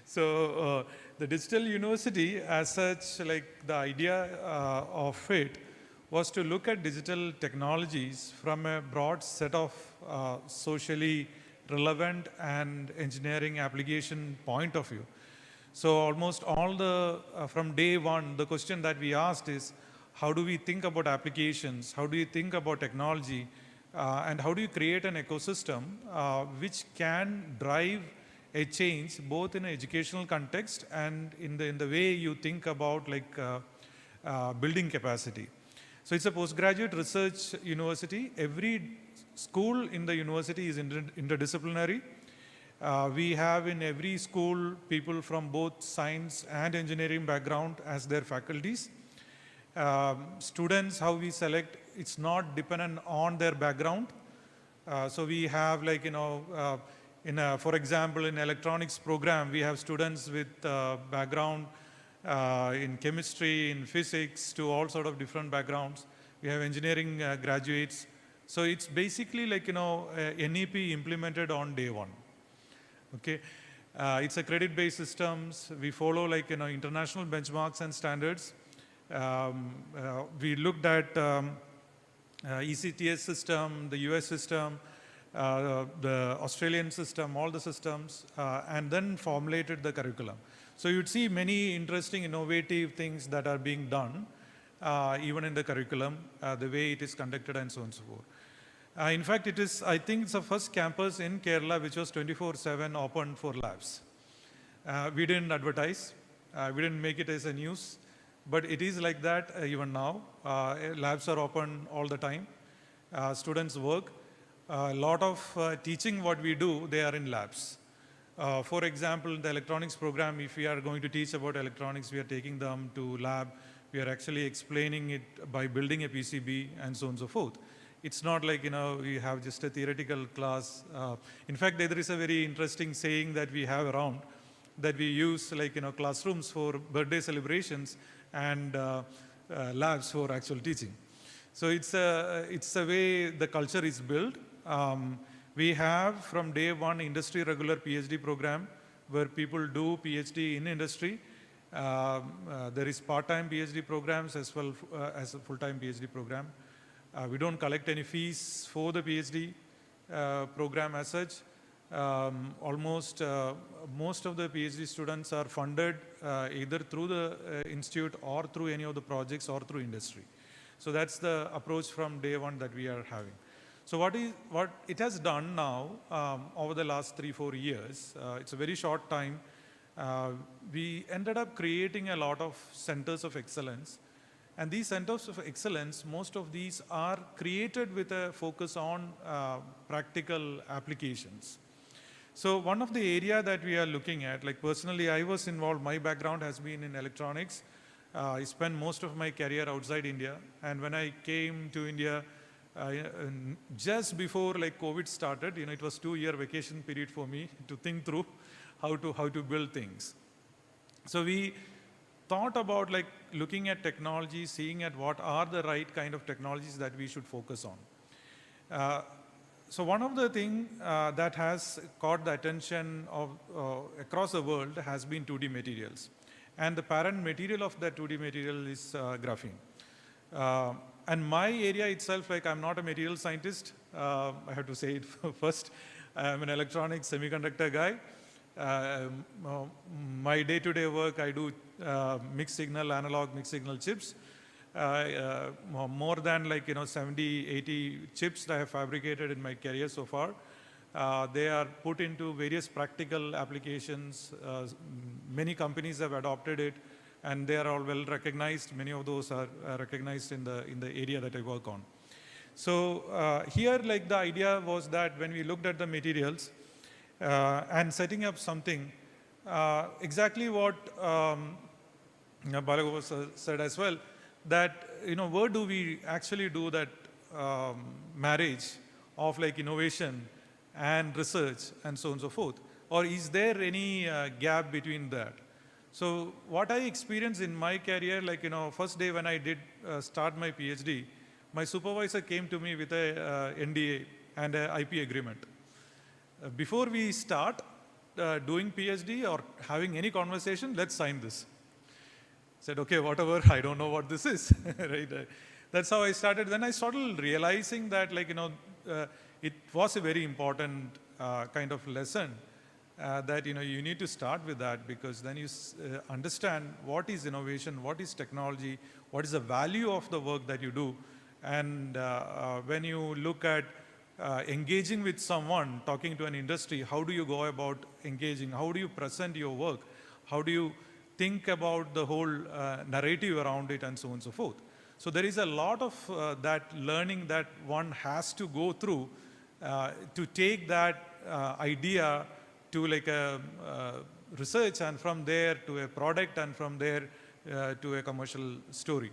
So the digital university as such, like the idea of it was to look at digital technologies from a broad set of socially relevant and engineering application point of view. So almost all the, from day one, the question that we asked is, how do we think about applications? How do you think about technology? And how do you create an ecosystem which can drive a change both in an educational context and in the way you think about like building capacity. So it's a postgraduate research university. Every school in the university is interdisciplinary. We have in every school people from both science and engineering background as their faculties. Students, how we select, it's not dependent on their background. So we have like, for example, in electronics program, we have students with background in chemistry, in physics, to all sort of different backgrounds. We have engineering graduates. So it's basically like, NEP implemented on day one. Okay. It's a credit-based systems. We follow like, international benchmarks and standards. We looked at ECTS system, the US system, the Australian system, all the systems, and then formulated the curriculum. So you'd see many interesting, innovative things that are being done, even in the curriculum, the way it is conducted and so on and so forth. In fact, it is, I think it's the first campus in Kerala which was 24/7 open for labs. We didn't advertise, we didn't make it as a news, but it is like that even now. Labs are open all the time. Students work. A lot of teaching what we do, they are in labs. For example, in the electronics program, if we are going to teach about electronics, we are taking them to lab. We are actually explaining it by building a PCB and so on and so forth. It's not like, we have just a theoretical class. In fact, there is a very interesting saying that we have around that we use like, classrooms for birthday celebrations and labs for actual teaching. So it's a way the culture is built. We have from day one industry regular PhD program where people do PhD in industry. There is part-time PhD programs as well as a full-time PhD program. We don't collect any fees for the PhD program as such. Almost most of the PhD students are funded either through the institute or through any of the projects or through industry. So that's the approach from day one that we are having. So what it has done now over the last 3-4 years, it's a very short time, we ended up creating a lot of centers of excellence. And these centers of excellence, most of these are created with a focus on practical applications. So one of the area that we are looking at, like personally I was involved, my background has been in electronics. I spent most of my career outside India. And when I came to India, just before like COVID started, it was 2-year vacation period for me to think through how to build things. So we thought about like looking at technology, seeing at what are the right kind of technologies that we should focus on. So one of the things that has caught the attention of across the world has been 2D materials. And the parent material of that 2D material is graphene. And my area itself, like I'm not a material scientist, I have to say it first. I'm an electronics semiconductor guy. My day-to-day work, I do mixed signal, analog mixed signal chips. More than like 70, 80 chips that I have fabricated in my career so far. They are put into various practical applications. Many companies have adopted it, and they are all well recognized. Many of those are recognized in the area that I work on. So here, like the idea was that when we looked at the materials and setting up something, exactly what Balago said as well, that where do we actually do that marriage of like innovation and research and so on and so forth, or is there any gap between that? So what I experienced in my career, like first day when I did start my PhD, my supervisor came to me with a NDA and a IP agreement. before we start doing PhD or having any conversation, let's sign this. Said, okay, whatever, I don't know what this is, right? That's how I started. Then I started realizing that, like, it was a very important kind of lesson that, you need to start with that, because then you understand what is innovation, what is technology, what is the value of the work that you do. And when you look at engaging with someone, talking to an industry, how do you go about engaging? How do you present your work? How do you think about the whole narrative around it, and so on and so forth? So there is a lot of that learning that one has to go through to take that idea to like a research, and from there to a product, and from there to a commercial story.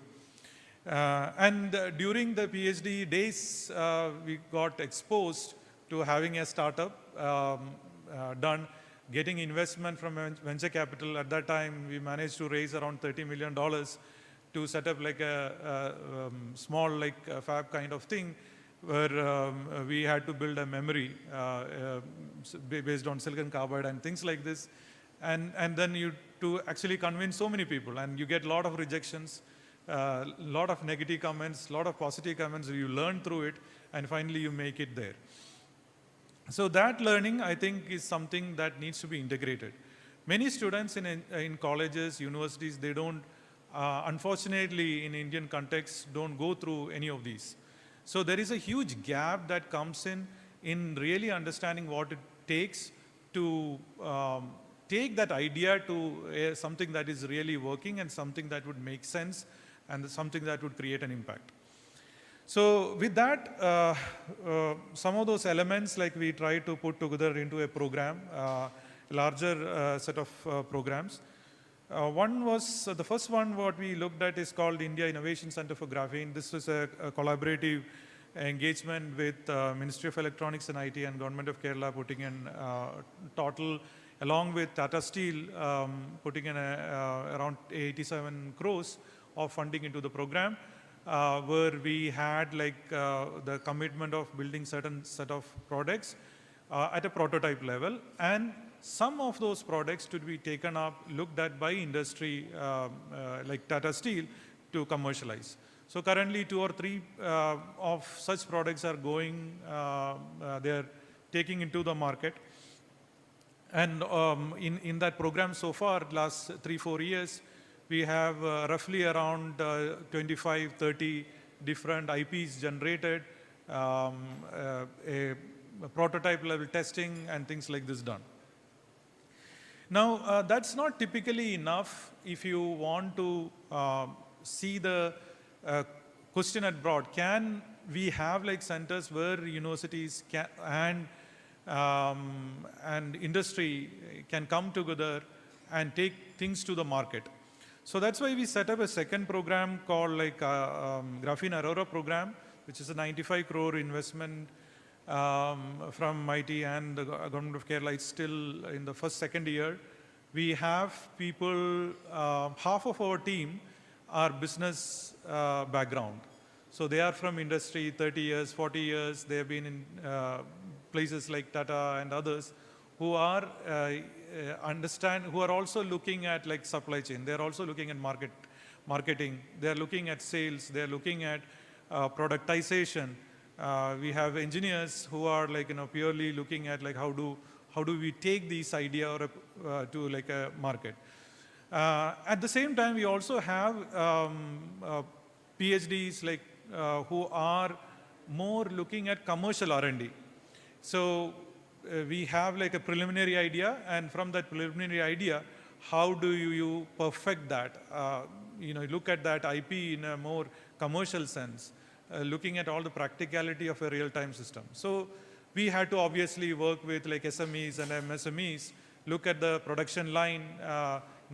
And during the PhD days, we got exposed to having a startup done, getting investment from venture capital. At that time, we managed to raise around $30 million to set up like a small like fab kind of thing, where we had to build a memory based on silicon carbide and things like this. And then you to actually convince so many people, and you get a lot of rejections, a lot of negative comments, a lot of positive comments. You learn through it, and finally you make it there. So that learning, I think, is something that needs to be integrated. Many students in colleges, universities, they don't, unfortunately, in Indian context, don't go through any of these. So there is a huge gap that comes in really understanding what it takes to take that idea to something that is really working, and something that would make sense, and something that would create an impact. So with that, some of those elements, like, we try to put together into a program, a larger set of programs. One was, the first one what we looked at is called India Innovation Center for Graphene. This was a collaborative engagement with Ministry of Electronics and IT and Government of Kerala, putting in total, along with Tata Steel, putting in around 87 crores of funding into the program, where we had like the commitment of building certain set of products at a prototype level, and some of those products to be taken up, looked at by industry like Tata Steel to commercialize. So currently 2 or 3 of such products are going, they're taking into the market. And in that program so far, last 3-4 years, we have roughly around 25-30 different IPs generated, a prototype level testing and things like this done. Now, that's not typically enough if you want to see the question at broad. Can we have like centers where universities and industry can come together and take things to the market? So that's why we set up a second program called like Graphene Aurora program, which is a 95 crore investment from MIT and the Government of Kerala. It's still in the second year. We have people, half of our team are business background. So they are from industry, 30 years, 40 years. They have been in places like Tata and others, who are who are also looking at like supply chain. They're also looking at marketing. They're looking at sales. They're looking at productization. We have engineers who are like, purely looking at like how do we take this idea or to like a market. At the same time, we also have PhDs like who are more looking at commercial R&D. So we have like a preliminary idea, and from that preliminary idea, how do you perfect that? Look at that IP in a more commercial sense, looking at all the practicality of a real-time system. So we had to obviously work with like SMEs and MSMEs, look at the production line.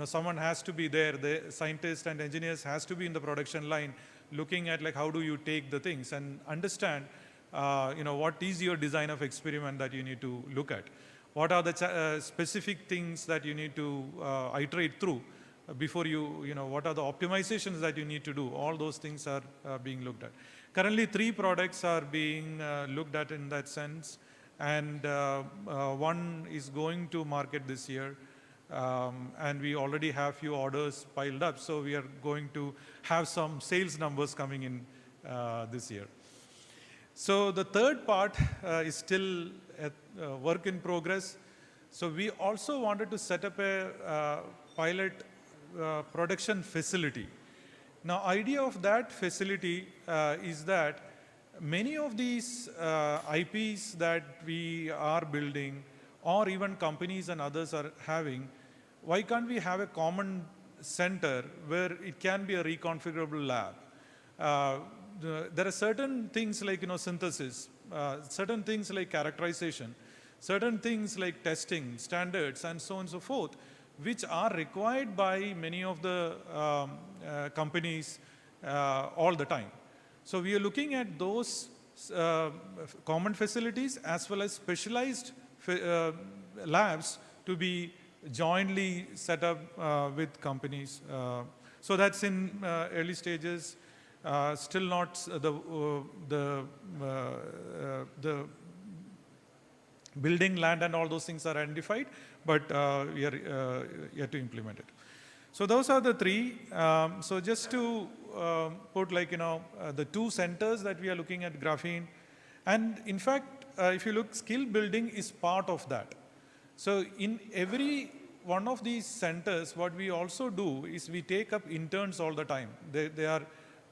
Someone has to be there. The scientists and engineers has to be in the production line, looking at like how do you take the things and understand what is your design of experiment that you need to look at? What are the specific things that you need to iterate through before what are the optimizations that you need to do? All those things are being looked at. Currently, 3 products are being looked at in that sense. and one is going to market this year. And we already have few orders piled up, so we are going to have some sales numbers coming in this year. So the third part is still a work in progress. So we also wanted to set up a pilot production facility. Now, idea of that facility is that many of these IPs that we are building, or even companies and others are having, why can't we have a common center where it can be a reconfigurable lab? There are certain things like synthesis, certain things like characterization, certain things like testing, standards, and so on and so forth, which are required by many of the companies all the time. So we are looking at those common facilities as well as specialized labs to be jointly set up with companies. So that's in early stages. Still not the building, land, and all those things are identified, but we are yet to implement it. So those are the three. So just to put the two centers that we are looking at graphene, and in fact, if you look, skill building is part of that. So in every one of these centers, what we also do is we take up interns all the time. They are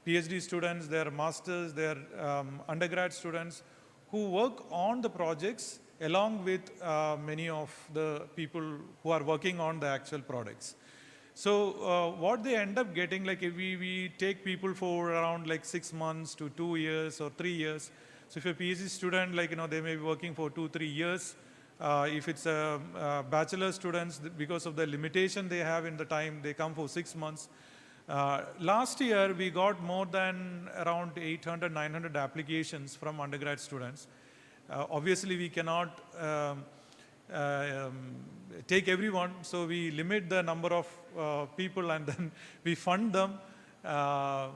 PhD students, they are masters, they are undergrad students who work on the projects along with many of the people who are working on the actual products. So what they end up getting, like if we take people for around 6 months to 2 years or 3 years. So if you're a PhD student, they may be working for 2-3 years. If it's a bachelor students, because of the limitation they have in the time, they come for 6 months. Last year, we got more than around 800, 900 applications from undergrad students. Obviously, we cannot take everyone, so we limit the number of people, and then we fund them. A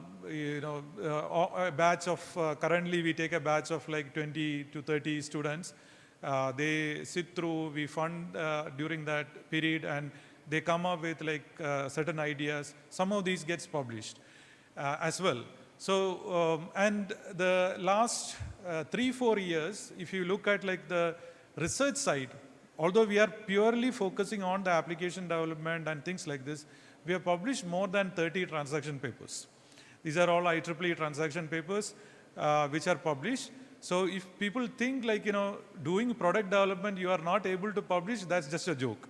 batch of, currently we take a batch of 20 to 30 students. They sit through, we fund during that period, and they come up with certain ideas. Some of these gets published as well. So, and the last 3-4 years, if you look at the research side, although we are purely focusing on the application development and things like this, we have published more than 30 transaction papers. These are all IEEE transaction papers which are published. So if people think doing product development, you are not able to publish, that's just a joke.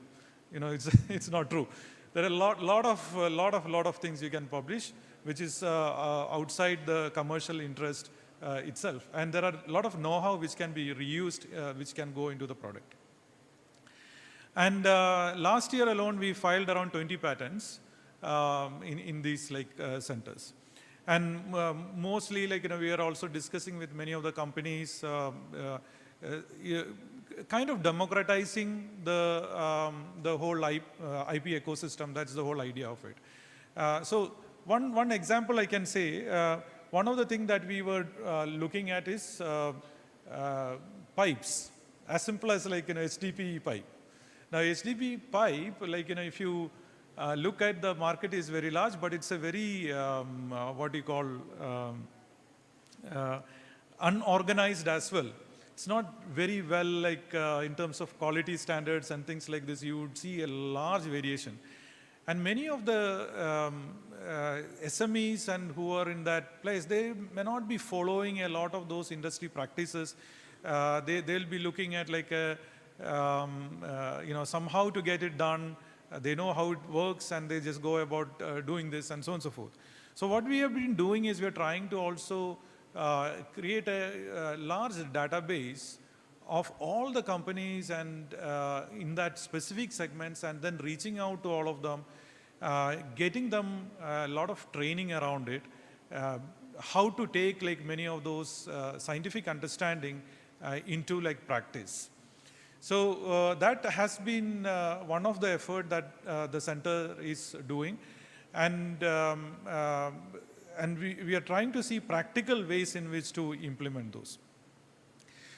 It's not true. There are a lot of things you can publish, which is outside the commercial interest itself. And there are a lot of know-how which can be reused, which can go into the product. And last year alone, we filed around 20 patents in these centers. And mostly, we are also discussing with many of the companies, kind of democratizing the whole IP ecosystem. That's the whole idea of it. So one example I can say, one of the things that we were looking at is pipes, as simple as HDPE pipe. Now HDPE pipe, if you look at the market is very large, but it's a very, what you call, unorganized as well. It's not very well in terms of quality standards and things like this. You would see a large variation. And many of the SMEs and who are in that place, they may not be following a lot of those industry practices. They'll be looking at somehow to get it done. They know how it works and they just go about doing this and so on and so forth. So what we have been doing is we are trying to also create a large database of all the companies and in that specific segments, and then reaching out to all of them, getting them a lot of training around it, how to take many of those scientific understanding into practice. So that has been one of the effort that the center is doing, and we are trying to see practical ways in which to implement those.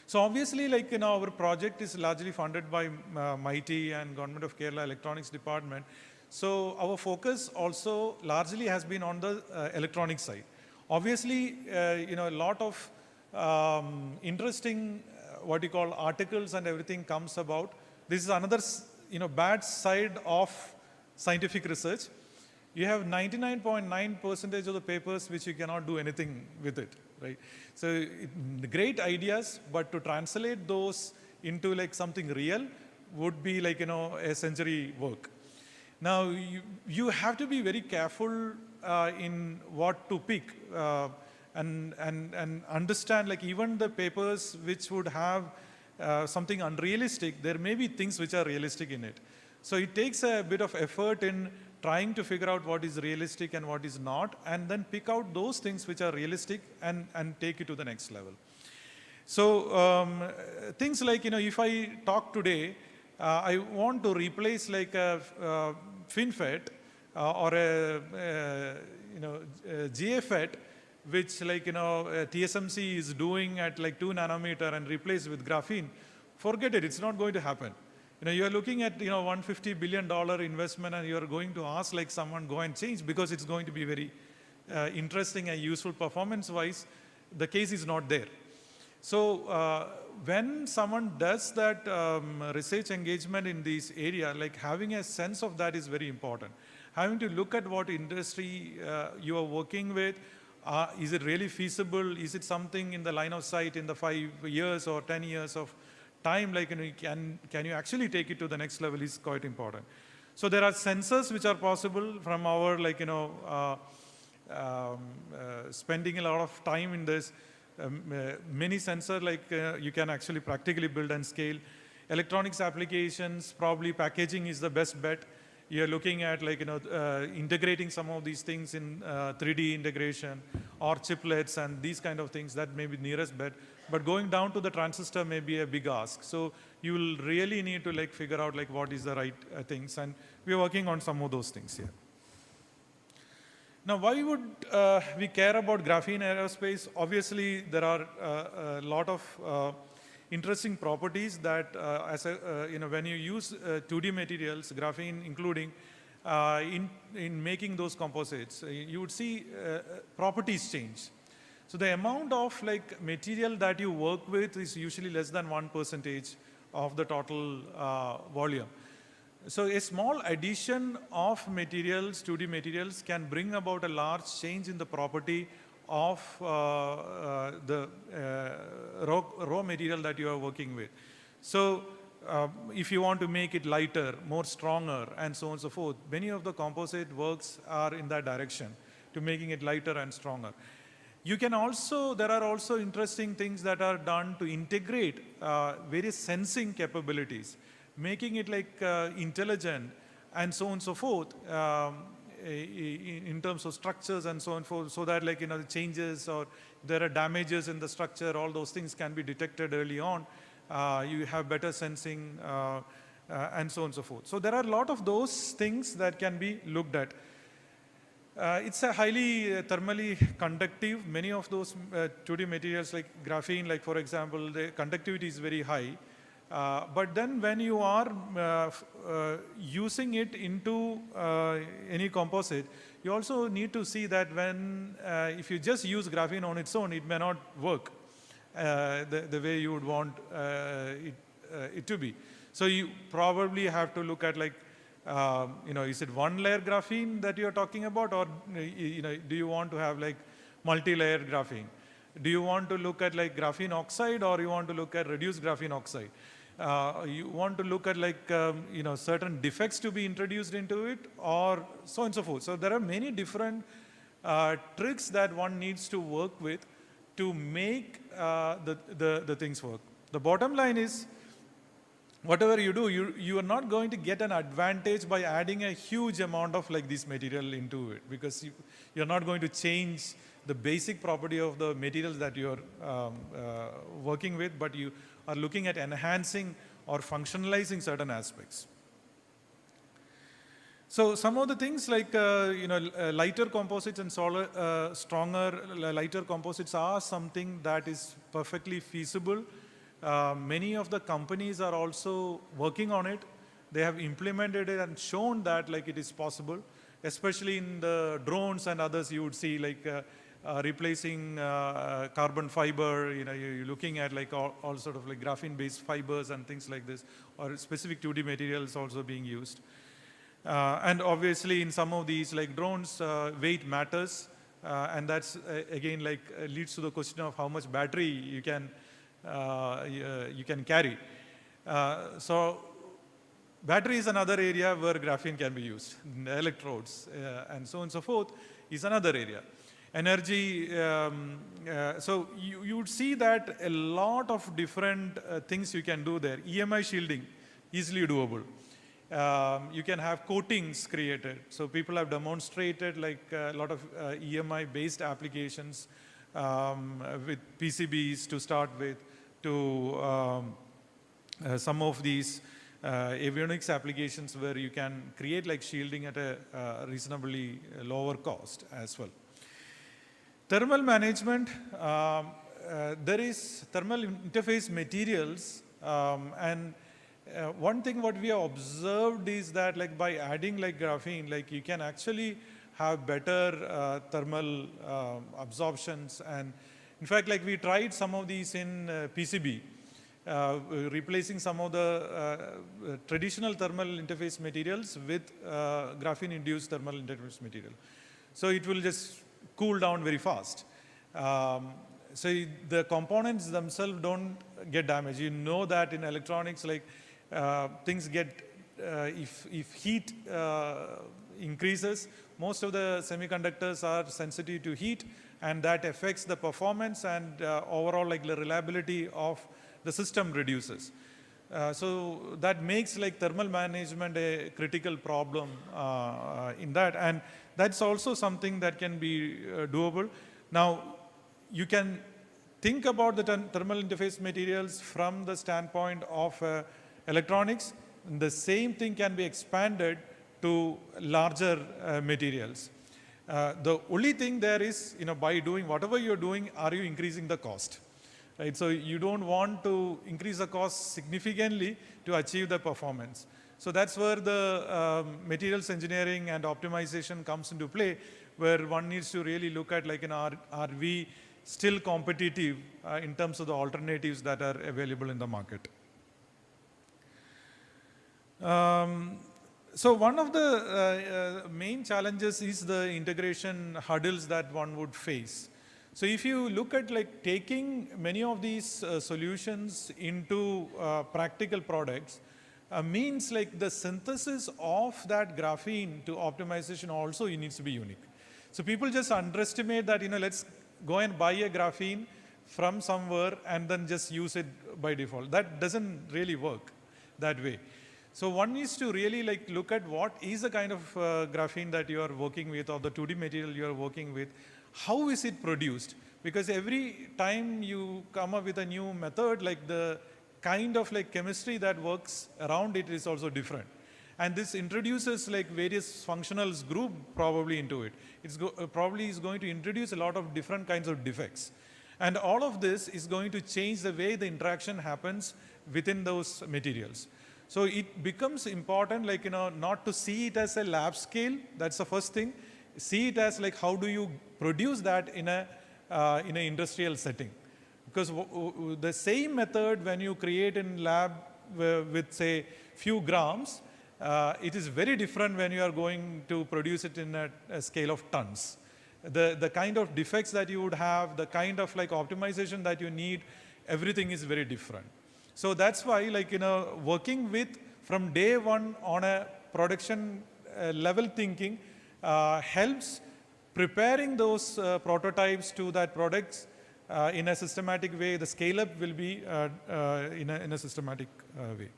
So obviously, like, our project is largely funded by MITI and Government of Kerala Electronics Department. So our focus also largely has been on the electronic side. Obviously, a lot of interesting, what you call articles and everything comes about. This is another, bad side of scientific research. You have 99.9% of the papers which you cannot do anything with it, right? So great ideas, but to translate those into like something real would be like, a century work. Now, you have to be very careful in what to pick and understand, like, even the papers which would have something unrealistic, there may be things which are realistic in it. So it takes a bit of effort in trying to figure out what is realistic and what is not, and then pick out those things which are realistic and take it to the next level. So things like, if I talk today, I want to replace like a FinFET or a GFET, which like, TSMC is doing at like 2 nanometer and replace with graphene. Forget it, it's not going to happen. You're looking at, $150 billion investment, and you're going to ask like someone go and change because it's going to be very interesting and useful performance-wise. The case is not there. So when someone does that research engagement in this area, like having a sense of that is very important. Having to look at what industry you are working with. Is it really feasible? Is it something in the line of sight in the 5 years or 10 years of time? Like, can you actually take it to the next level is quite important. So there are sensors which are possible from our, like, spending a lot of time in this. Many sensors, like, you can actually practically build and scale. Electronics applications, probably packaging is the best bet. You're looking at, like, integrating some of these things in 3D integration or chiplets and these kind of things. That may be nearest bet. But going down to the transistor may be a big ask. So you will really need to like figure out like what is the right things. And we're working on some of those things here. Now, why would we care about graphene aerospace? Obviously, there are a lot of interesting properties that, when you use 2D materials, graphene including, in making those composites, you would see properties change. So the amount of like material that you work with is usually less than 1% of the total volume. So a small addition of materials, 2D materials, can bring about a large change in the property of the raw material that you are working with. So if you want to make it lighter, more stronger, and so on and so forth, many of the composite works are in that direction to making it lighter and stronger. You can also, there are also interesting things that are done to integrate various sensing capabilities, making it like intelligent and so on and so forth in terms of structures and so on and forth, so that like, the changes or there are damages in the structure, all those things can be detected early on. You have better sensing and so on and so forth. So there are a lot of those things that can be looked at. It's a highly thermally conductive. Many of those 2D materials like graphene, like for example, the conductivity is very high. But then when you are using it into any composite, you also need to see that when, if you just use graphene on its own, it may not work the way you would want it to be. So you probably have to look at like, is it one layer graphene that you're talking about, or do you want to have like multi-layer graphene? Do you want to look at like graphene oxide, or you want to look at reduced graphene oxide? You want to look at like, certain defects to be introduced into it, or so on and so forth. So there are many different tricks that one needs to work with to make the things work. The bottom line is, whatever you do, you are not going to get an advantage by adding a huge amount of like this material into it, because you're not going to change the basic property of the materials that you're working with, but you are looking at enhancing or functionalizing certain aspects. So some of the things like, lighter composites and stronger, lighter composites are something that is perfectly feasible Many of the companies are also working on it. They have implemented it and shown that like it is possible, especially in the drones and others. You would see like replacing carbon fiber. You're looking at like all sort of like graphene-based fibers and things like this, or specific 2D materials also being used. And obviously, in some of these like drones, weight matters, and that's again like leads to the question of how much battery you can carry. So battery is another area where graphene can be used. Electrodes and so on and so forth is another area. Energy, so you would see that a lot of different things you can do there. EMI shielding, easily doable. You can have coatings created. So people have demonstrated like a lot of EMI-based applications with PCBs to start with, to some of these avionics applications where you can create like shielding at a reasonably lower cost as well. Thermal management, there is thermal interface materials, and one thing what we have observed is that like by adding like graphene, like you can actually have better thermal absorptions. And in fact, like we tried some of these in PCB, replacing some of the traditional thermal interface materials with graphene-induced thermal interface material. So it will just cool down very fast. So the components themselves don't get damaged. You know that in electronics, like things get, if heat increases, most of the semiconductors are sensitive to heat, and that affects the performance, and overall like the reliability of the system reduces. So that makes like thermal management a critical problem in that, and that's also something that can be doable. Now, you can think about the thermal interface materials from the standpoint of electronics. The same thing can be expanded to larger materials. The only thing there is, by doing whatever you're doing, are you increasing the cost? Right? So you don't want to increase the cost significantly to achieve the performance. So that's where the materials engineering and optimization comes into play, where one needs to really look at like, are we still competitive in terms of the alternatives that are available in the market. So one of the main challenges is the integration hurdles that one would face. So if you look at like taking many of these solutions into practical products, means like the synthesis of that graphene to optimization also needs to be unique. So people just underestimate that, let's go and buy a graphene from somewhere and then just use it by default. That doesn't really work that way. So one needs to really like look at what is the kind of graphene that you are working with, or the 2D material you are working with. How is it produced? Because every time you come up with a new method, like the kind of like chemistry that works around it is also different. And this introduces like various functionals group probably into it. It's probably is going to introduce a lot of different kinds of defects. And all of this is going to change the way the interaction happens within those materials. So it becomes important, like, not to see it as a lab scale. That's the first thing. See it as like, how do you produce that in an industrial setting? Because the same method when you create in lab with say few grams, it is very different when you are going to produce it in a scale of tons. The kind of defects that you would have, the kind of like optimization that you need, everything is very different. So that's why, like, working with from day one on a production level thinking helps preparing those prototypes to that products in a systematic way. The scale up will be in a systematic way.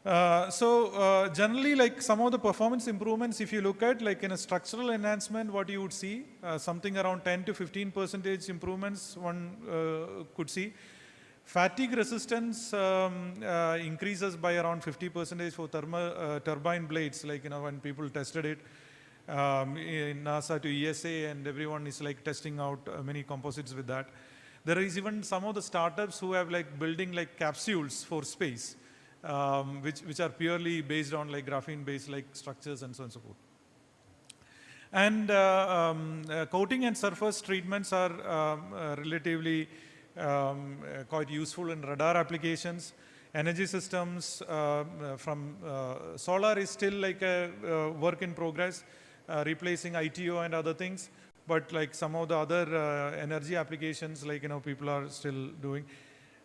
Generally, like some of the performance improvements, if you look at like in a structural enhancement, what you would see, something around 10 to 15% improvements one could see. Fatigue resistance increases by around 50% for turbine blades, like, when people tested it in NASA to ESA, and everyone is like testing out many composites with that. There is even some of the startups who have like building like capsules for space, which are purely based on like graphene-based like structures and so on and so forth. And coating and surface treatments are relatively quite useful in radar applications. Energy systems from solar is still like a work in progress, replacing ITO and other things. But like some of the other energy applications, like, people are still doing.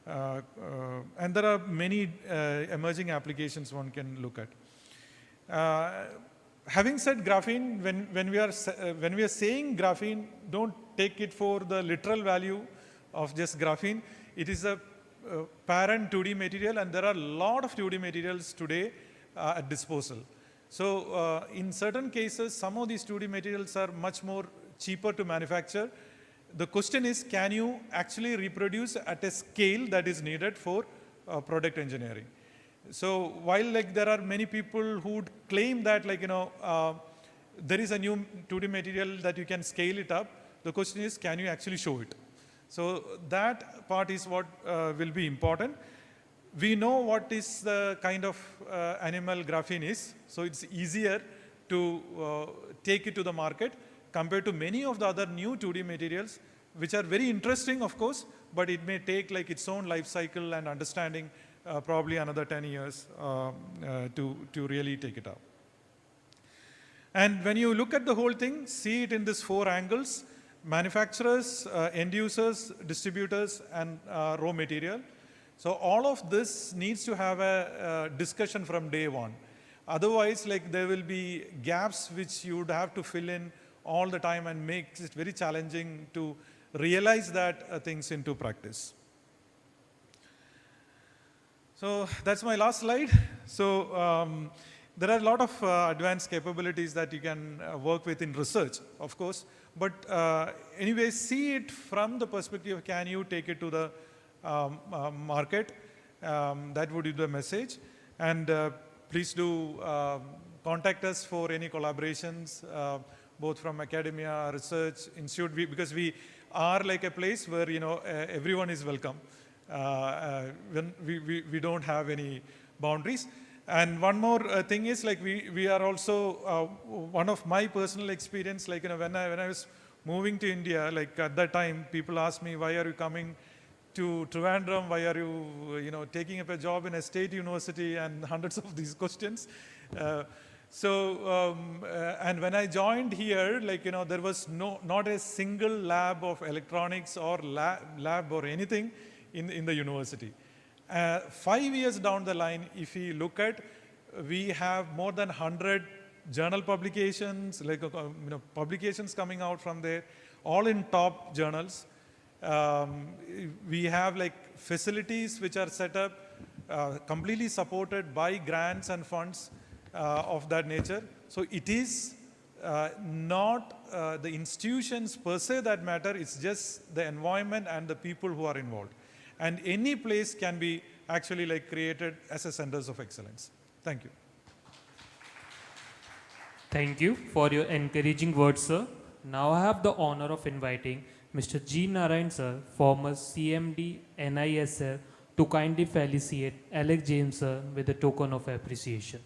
And there are many emerging applications one can look at. Having said graphene, when we are saying graphene, don't take it for the literal value of just graphene. It is a parent 2D material, and there are a lot of 2D materials today at disposal. So in certain cases, some of these 2D materials are much more cheaper to manufacture. The question is, can you actually reproduce at a scale that is needed for product engineering? So while like there are many people who would claim that there is a new 2D material that you can scale it up, the question is, can you actually show it? So that part is what will be important. We know what is the kind of animal graphene is, so it's easier to take it to the market compared to many of the other new 2D materials, which are very interesting, of course, but it may take like its own life cycle and understanding probably another 10 years to really take it up. And when you look at the whole thing, see it in these 4 angles: manufacturers, end users, distributors, and raw material. So all of this needs to have a discussion from day one. Otherwise, like there will be gaps which you would have to fill in all the time and makes it very challenging to realize that things into practice. So that's my last slide. So there are a lot of advanced capabilities that you can work with in research, of course. But anyway, see it from the perspective of, can you take it to the market? That would be the message. And please do contact us for any collaborations, both from academia, research, institute, because we are like a place where everyone is welcome. When we don't have any boundaries. And one more thing is, like we are also one of my personal experience, like when I was moving to India, like at that time people asked me, why are you coming to Trivandrum, why are you taking up a job in a state university, and hundreds of these questions. And when I joined here, like there was not a single lab of electronics or lab or anything in the university. 5 years down the line, if we look at, we have more than 100 journal publications, like publications coming out from there, all in top journals. We have like facilities which are set up, completely supported by grants and funds of that nature. So it is not the institutions per se that matter, it's just the environment and the people who are involved. And any place can be actually like created as a centers of excellence. Thank you. Thank you for your encouraging words, sir. Now I have the honor of inviting Mr. G. Narayan, sir, former CMD NISL, to kindly felicitate Alex James, sir, with a token of appreciation.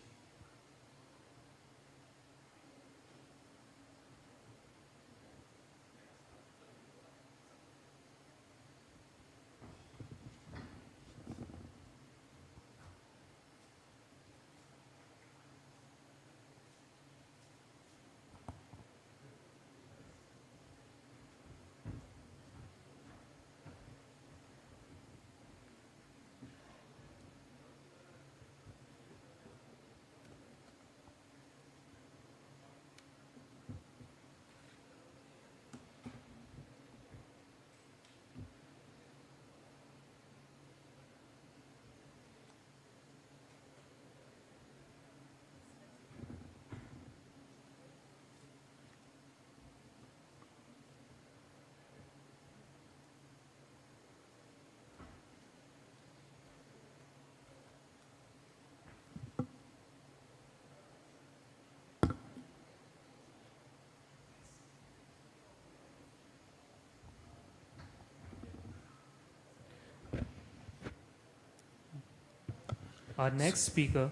Our next speaker,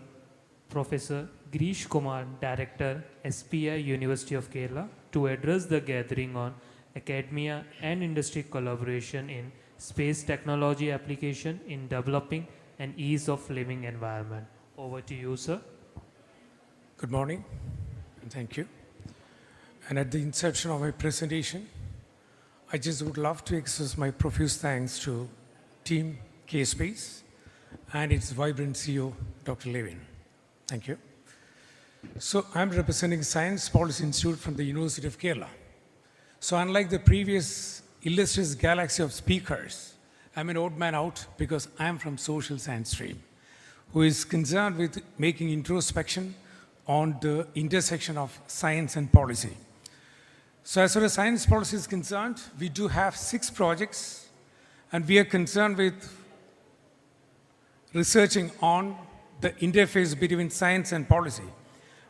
Professor Grish Kumar, Director, SPI University of Kerala, to address the gathering on academia and industry collaboration in space technology application in developing an ease of living environment. Over to you, sir. Good morning, and thank you. And at the inception of my presentation, I just would love to express my profuse thanks to Team KSPACE and its vibrant CEO, Dr. Levin. Thank you. So I'm representing Science Policy Institute from the University of Kerala. So unlike the previous illustrious galaxy of speakers, I'm an odd man out because I'm from social science stream, who is concerned with making introspection on the intersection of science and policy. So as far as science policy is concerned, we do have 6 projects, and we are concerned with researching on the interface between science and policy.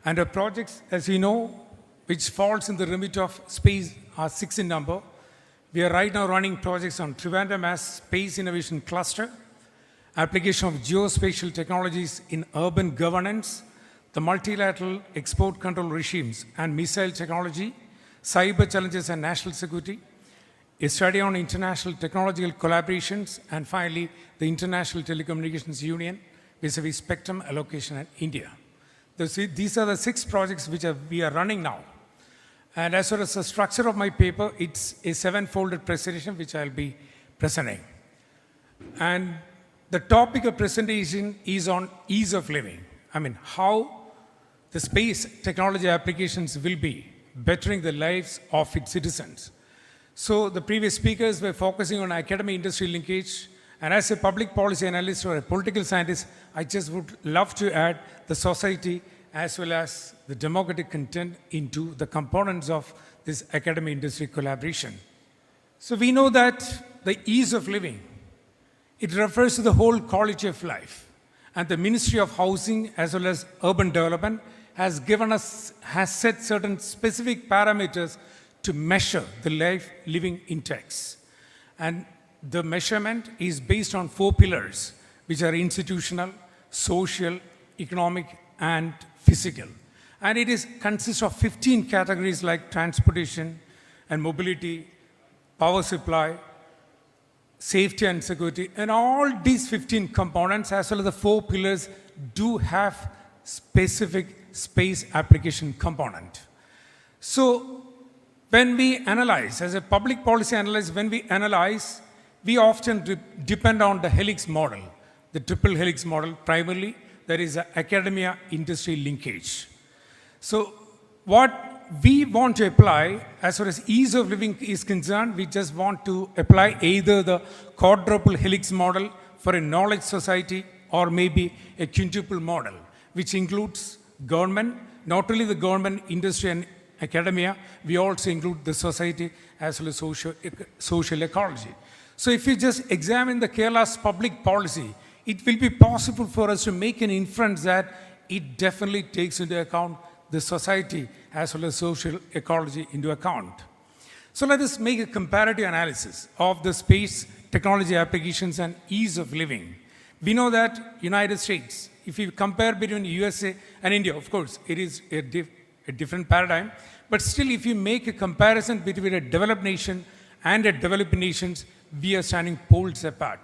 And our projects, as you know, which falls in the remit of space, are 6 in number. We are right now running projects on Trivandrum as Space Innovation Cluster, application of geospatial technologies in urban governance, the multilateral export control regimes and missile technology, cyber challenges and national security, a study on international technological collaborations, and finally, the International Telecommunications Union vis-a-vis spectrum allocation in India. These are the 6 projects which we are running now. And as far as the structure of my paper, it's a 7-folded presentation which I'll be presenting. And the topic of presentation is on ease of living. I mean, how the space technology applications will be bettering the lives of its citizens. So the previous speakers were focusing on academic-industry linkage, and as a public policy analyst or a political scientist, I just would love to add the society as well as the democratic content into the components of this academic-industry collaboration. So we know that the ease of living, it refers to the whole quality of life. And the Ministry of Housing as well as Urban Development has set certain specific parameters to measure the life living index. And the measurement is based on 4 pillars, which are institutional, social, economic, and physical. And it consists of 15 categories like transportation and mobility, power supply, safety and security, and all these 15 components as well as the 4 pillars do have specific space application component. So when we analyze, as a public policy analyst, when we analyze, we often depend on the helix model, the triple helix model. Primarily, there is an academia-industry linkage. So what we want to apply, as far as ease of living is concerned, we just want to apply either the quadruple helix model for a knowledge society or maybe a quintuple model, which includes government, not only the government, industry, and academia, we also include the society as well as social ecology. So if you just examine the Kerala's public policy, it will be possible for us to make an inference that it definitely takes into account the society as well as social ecology into account. So let us make a comparative analysis of the space technology applications and ease of living. We know that United States, if you compare between USA and India, of course, it is a different paradigm, but still if you make a comparison between a developed nation and a developing nations, we are standing poles apart.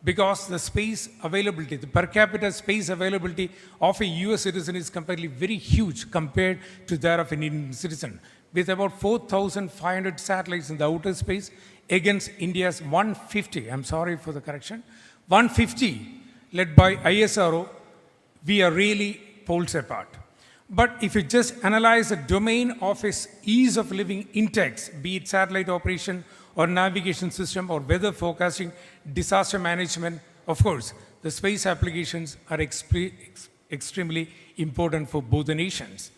Because the space availability, the per capita space availability of a US citizen is comparatively very huge compared to that of an Indian citizen, with about 4,500 satellites in the outer space against India's 150, I'm sorry for the correction, 150 led by ISRO, we are really poles apart. But if you just analyze the domain of its ease of living index, be it satellite operation or navigation system or weather forecasting, disaster management, of course, the space applications are extremely important for both the nations.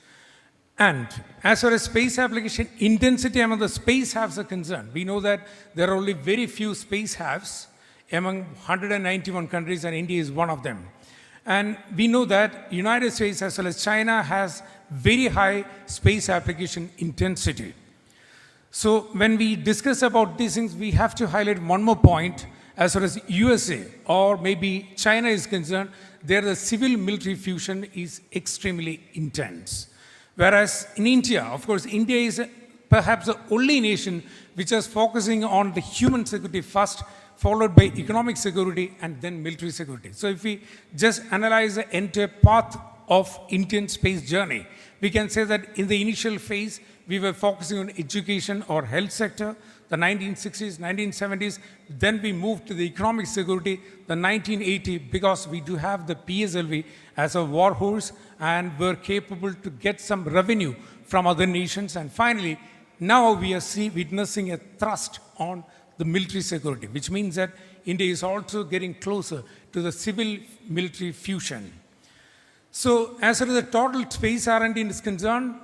And as far as space application intensity among the space haves are concerned, we know that there are only very few space haves among 191 countries, and India is one of them. And we know that United States as well as China has very high space application intensity. So when we discuss about these things, we have to highlight one more point, as far as USA or maybe China is concerned, there the civil-military fusion is extremely intense. Whereas in India, of course, India is perhaps the only nation which is focusing on the human security first, followed by economic security and then military security. So if we just analyze the entire path of Indian space journey, we can say that in the initial phase, we were focusing on education or health sector, the 1960s, 1970s, then we moved to the economic security, the 1980, because we do have the PSLV as a war horse and were capable to get some revenue from other nations. And finally, now we are witnessing a thrust on the military security, which means that India is also getting closer to the civil-military fusion. So as far as the total space R&D is concerned,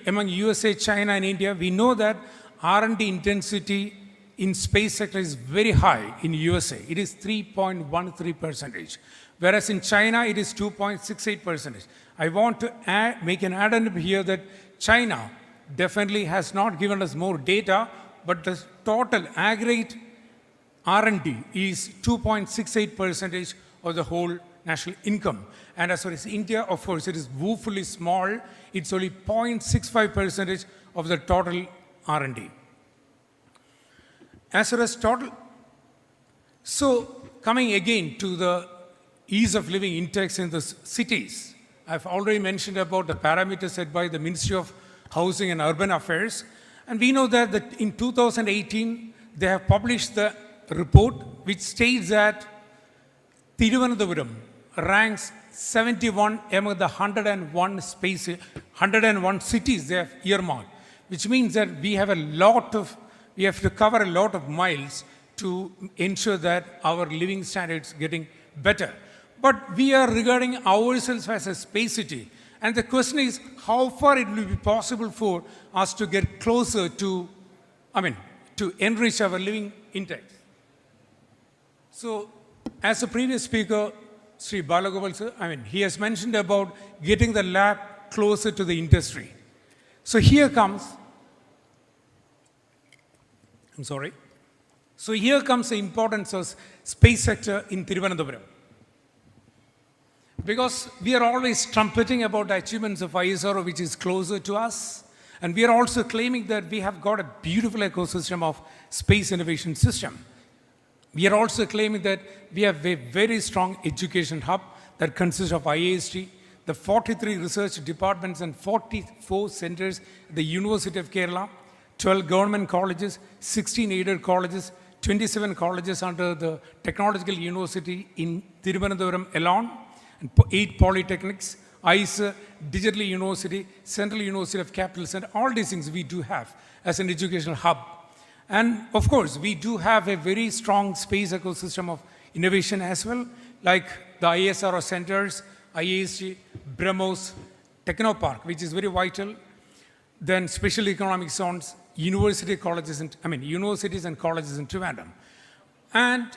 among USA, China, and India, we know that R&D intensity in space sector is very high in USA. It is 3.13%, whereas in China, it is 2.68%. I want to make an addendum here that China definitely has not given us more data, but the total aggregate R&D is 2.68% of the whole national income. And as far as India, of course, it is woefully small. It's only 0.65% of the total R&D. As far as total, so coming again to the ease of living index in the cities, I've already mentioned about the parameters set by the Ministry of Housing and Urban Affairs. And we know that in 2018, they have published the report which states that Thiruvananthapuram ranks 71 among the 101 cities they have earmarked, which means that we have to cover a lot of miles to ensure that our living standards getting better. But we are regarding ourselves as a space city. And the question is how far it will be possible for us to get closer to enrich our living index. So as the previous speaker, Sri Balagopal sir, he has mentioned about getting the lab closer to the industry. So here comes the importance of space sector in Thiruvananthapuram. Because we are always trumpeting about the achievements of ISRO, which is closer to us. And we are also claiming that we have got a beautiful ecosystem of space innovation system. We are also claiming that we have a very strong education hub that consists of IIST, the 43 research departments and 44 centers at the University of Kerala, 12 government colleges, 16 aided colleges, 27 colleges under the Technological University in Thiruvananthapuram alone, and 8 polytechnics, ICE, Digital University, Central University of Capital Center, all these things we do have as an educational hub. And of course, we do have a very strong space ecosystem of innovation as well, like the ISRO centers, IIST, BrahMos, Technopark, which is very vital, then special economic zones, universities and colleges in Trivandrum. And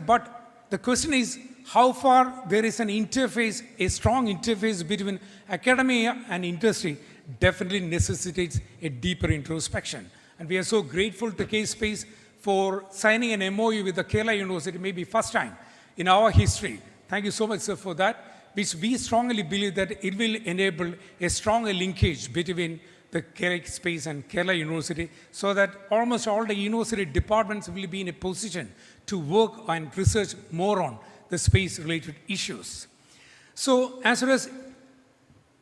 but the question is how far there is an interface, a strong interface between academia and industry definitely necessitates a deeper introspection. And we are so grateful to KSPACE for signing an MOU with the Kerala University, maybe first time in our history. Thank you so much, sir, for that, which we strongly believe that it will enable a stronger linkage between the KSPACE and Kerala University so that almost all the university departments will be in a position to work and research more on the space-related issues. So as far as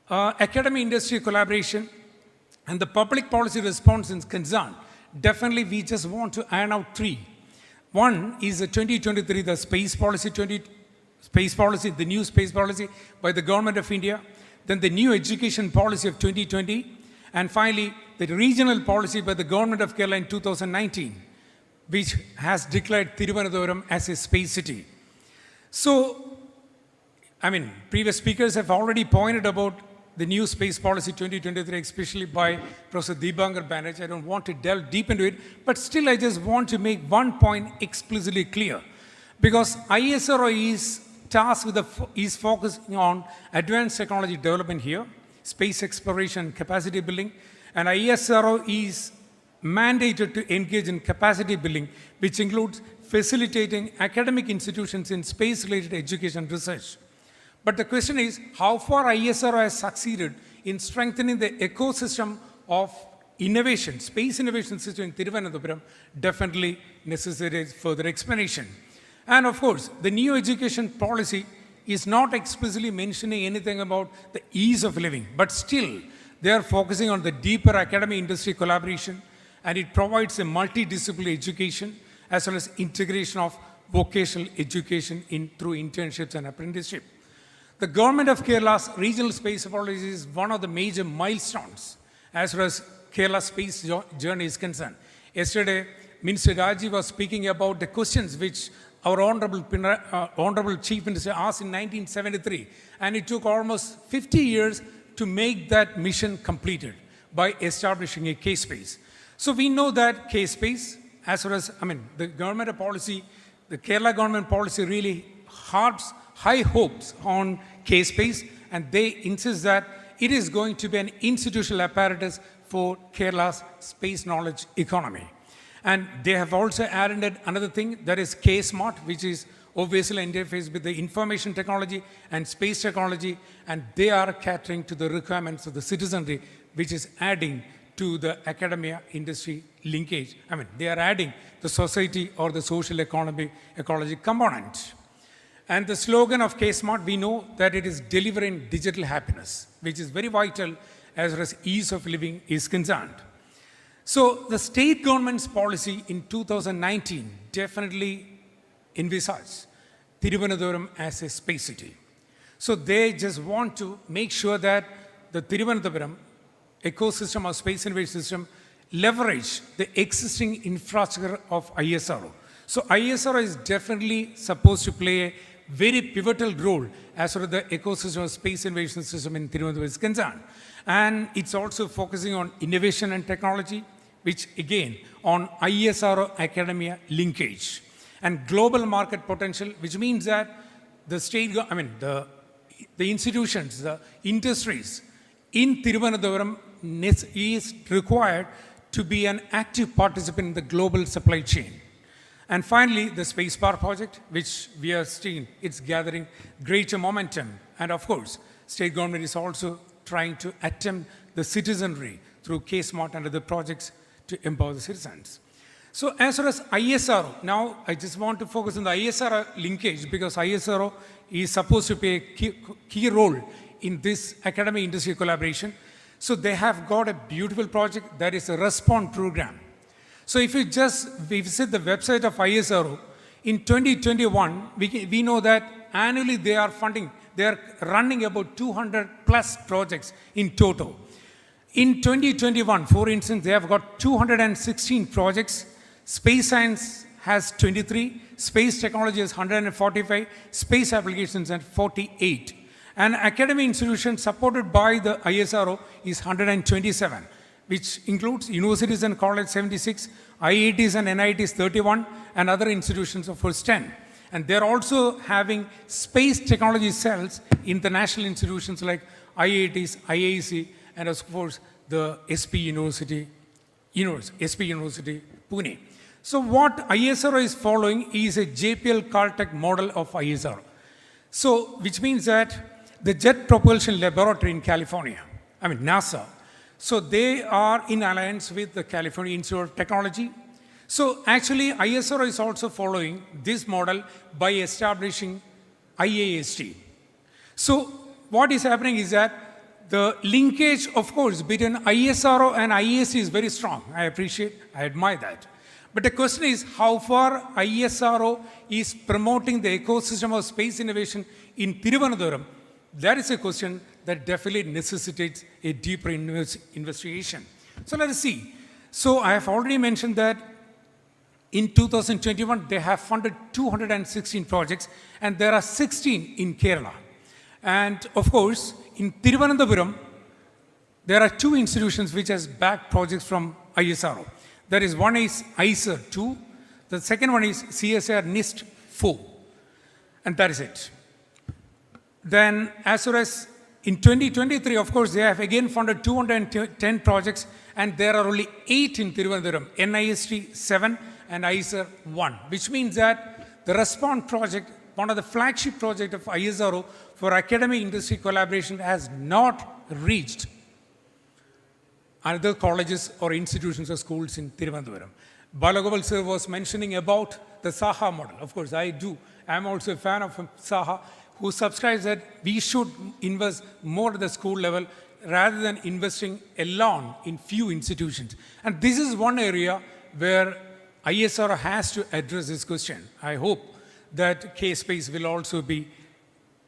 academy-industry collaboration and the public policy response is concerned, definitely we just want to iron out 3. One is the 2023, the space policy, the new space policy by the Government of India, then the new education policy of 2020, and finally, the regional policy by the Government of Kerala in 2019, which has declared Thiruvananthapuram as a space city. So, previous speakers have already pointed about the new space policy 2023, especially by Professor Deepankar Banerjee. I don't want to delve deep into it, but still I just want to make one point explicitly clear. Because ISRO is tasked with is focusing on advanced technology development here, space exploration, capacity building, and ISRO is mandated to engage in capacity building, which includes facilitating academic institutions in space-related education and research. But the question is, how far ISRO has succeeded in strengthening the ecosystem of innovation, space innovation system in Thiruvananthapuram definitely necessitates further explanation. And of course, the new education policy is not explicitly mentioning anything about the ease of living, but still they are focusing on the deeper academic industry collaboration, and it provides a multidisciplinary education as well as integration of vocational education through internships and apprenticeship. The government of Kerala's regional space policy is one of the major milestones as far as Kerala's space journey is concerned. Yesterday, Minister Raji was speaking about the questions which our Honorable Chief Minister asked in 1973, and it took almost 50 years to make that mission completed by establishing a KSPACE. So we know that KSPACE, as far as, the government policy, the Kerala government policy really harps high hopes on KSPACE, and they insist that it is going to be an institutional apparatus for Kerala's space knowledge economy. And they have also added another thing, that is K-Smart, which is obviously interface with the information technology and space technology, and they are catering to the requirements of the citizenry, which is adding to the academia industry linkage. They are adding the society or the social ecology component. And the slogan of K-Smart, we know that it is delivering digital happiness, which is very vital as far as ease of living is concerned. So the state government's policy in 2019 definitely envisaged Thiruvananthapuram as a space city. So they just want to make sure that the Thiruvananthapuram ecosystem or space innovation system leverage the existing infrastructure of ISRO. So ISRO is definitely supposed to play a very pivotal role as far as the ecosystem of space innovation system in Thiruvananthapuram is concerned. And it's also focusing on innovation and technology, which again, on ISRO academia linkage. And global market potential, which means that the state, the institutions, the industries in Thiruvananthapuram is required to be an active participant in the global supply chain. And finally, the Spacepark project, which we are seeing, it's gathering greater momentum. And of course, state government is also trying to attempt the citizenry through K-Smart and other projects to empower the citizens. So as far as ISRO, now I just want to focus on the ISRO linkage, because ISRO is supposed to play a key role in this academic industry collaboration. So they have got a beautiful project that is a Respond program. So if you just visit the website of ISRO, in 2021, we know that annually they are running about 200 plus projects in total. In 2021, for instance, they have got 216 projects. Space science has 23, space technology has 145, space applications at 48. And academic institutions supported by the ISRO is 127, which includes universities and colleges 76, IITs and NITs 31, and other institutions of course 10. And they're also having space technology cells in the national institutions like IITs, IIC, and of course the SP University, Pune. So what ISRO is following is a JPL Caltech model of ISRO. So, which means that the Jet Propulsion Laboratory in California, NASA, so they are in alliance with the California Institute of Technology. So actually ISRO is also following this model by establishing IAST. So what is happening is that the linkage, of course, between ISRO and IAST is very strong. I admire that. But the question is how far ISRO is promoting the ecosystem of space innovation in Thiruvananthapuram. That is a question that definitely necessitates a deeper investigation. So let us see. So I have already mentioned that in 2021, they have funded 216 projects, and there are 16 in Kerala. And of course, in Thiruvananthapuram, there are two institutions which has backed projects from ISRO. That is, one is ICER 2, the second one is CSIR NIST 4, and that is it. Then as far as in 2023, of course, they have again funded 210 projects, and there are only 8 in Thiruvananthapuram, NIST 7, and ISR 1, which means that the Respond project, one of the flagship projects of ISRO for academic industry collaboration, has not reached other colleges or institutions or schools in Thiruvananthapuram. Balagopal sir was mentioning about the SAHA model. Of course, I do. I'm also a fan of SAHA, who subscribes that we should invest more at the school level rather than investing alone in few institutions. And this is one area where ISRO has to address this question. I hope that KSPACE will also be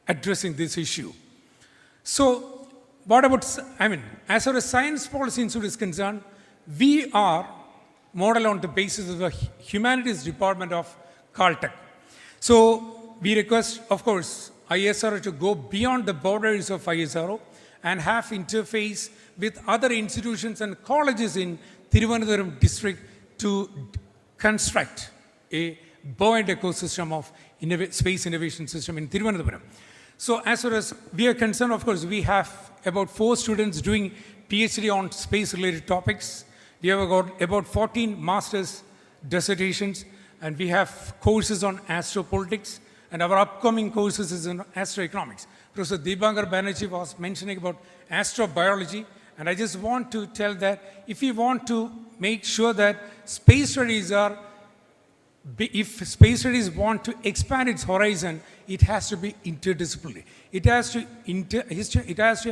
addressing this issue. So, what about, as far as Science Policy Institute is concerned, we are modeled on the basis of the Humanities Department of Caltech. So, we request, of course, ISRO to go beyond the borders of ISRO and have interface with other institutions and colleges in Thiruvananthapuram district to construct a buoyant ecosystem of space innovation system in Thiruvananthapuram. So as far as we are concerned, of course, we have about 4 students doing PhD on space-related topics. We have about 14 master's dissertations, and we have courses on astropolitics, and our upcoming courses is in astroeconomics. Professor Deepankar Banerjee was mentioning about astrobiology, and I just want to tell that if we want to make sure that space studies are, if space studies want to expand its horizon, it has to be interdisciplinary. It has to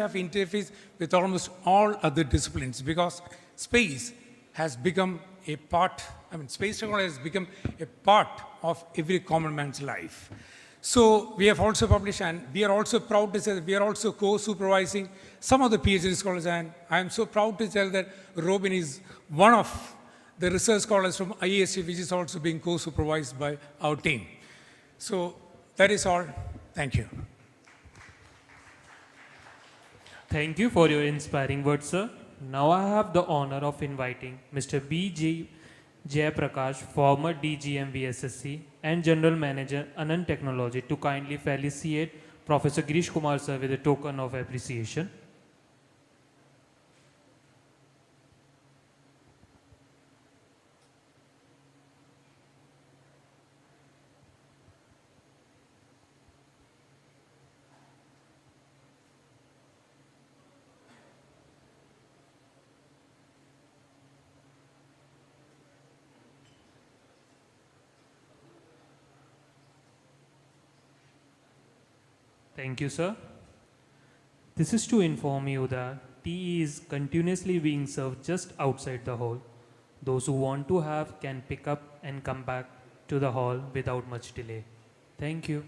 have interface with almost all other disciplines, because space has become a part, space technology has become a part of every common man's life. So we have also published, and we are also proud to say that we are also co-supervising some of the PhD scholars, and I am so proud to tell that Robin is one of the research scholars from IASC, which is also being co-supervised by our team. So that is all. Thank you. Thank you for your inspiring words, sir. Now I have the honor of inviting Mr. B.J. Jayaprakash, former DGM VSSC and General Manager Anand Technology, to kindly felicitate Professor Girish Kumar sir with a token of appreciation. Thank you, sir. This is to inform you that tea is continuously being served just outside the hall. Those who want to have can pick up and come back to the hall without much delay. Thank you.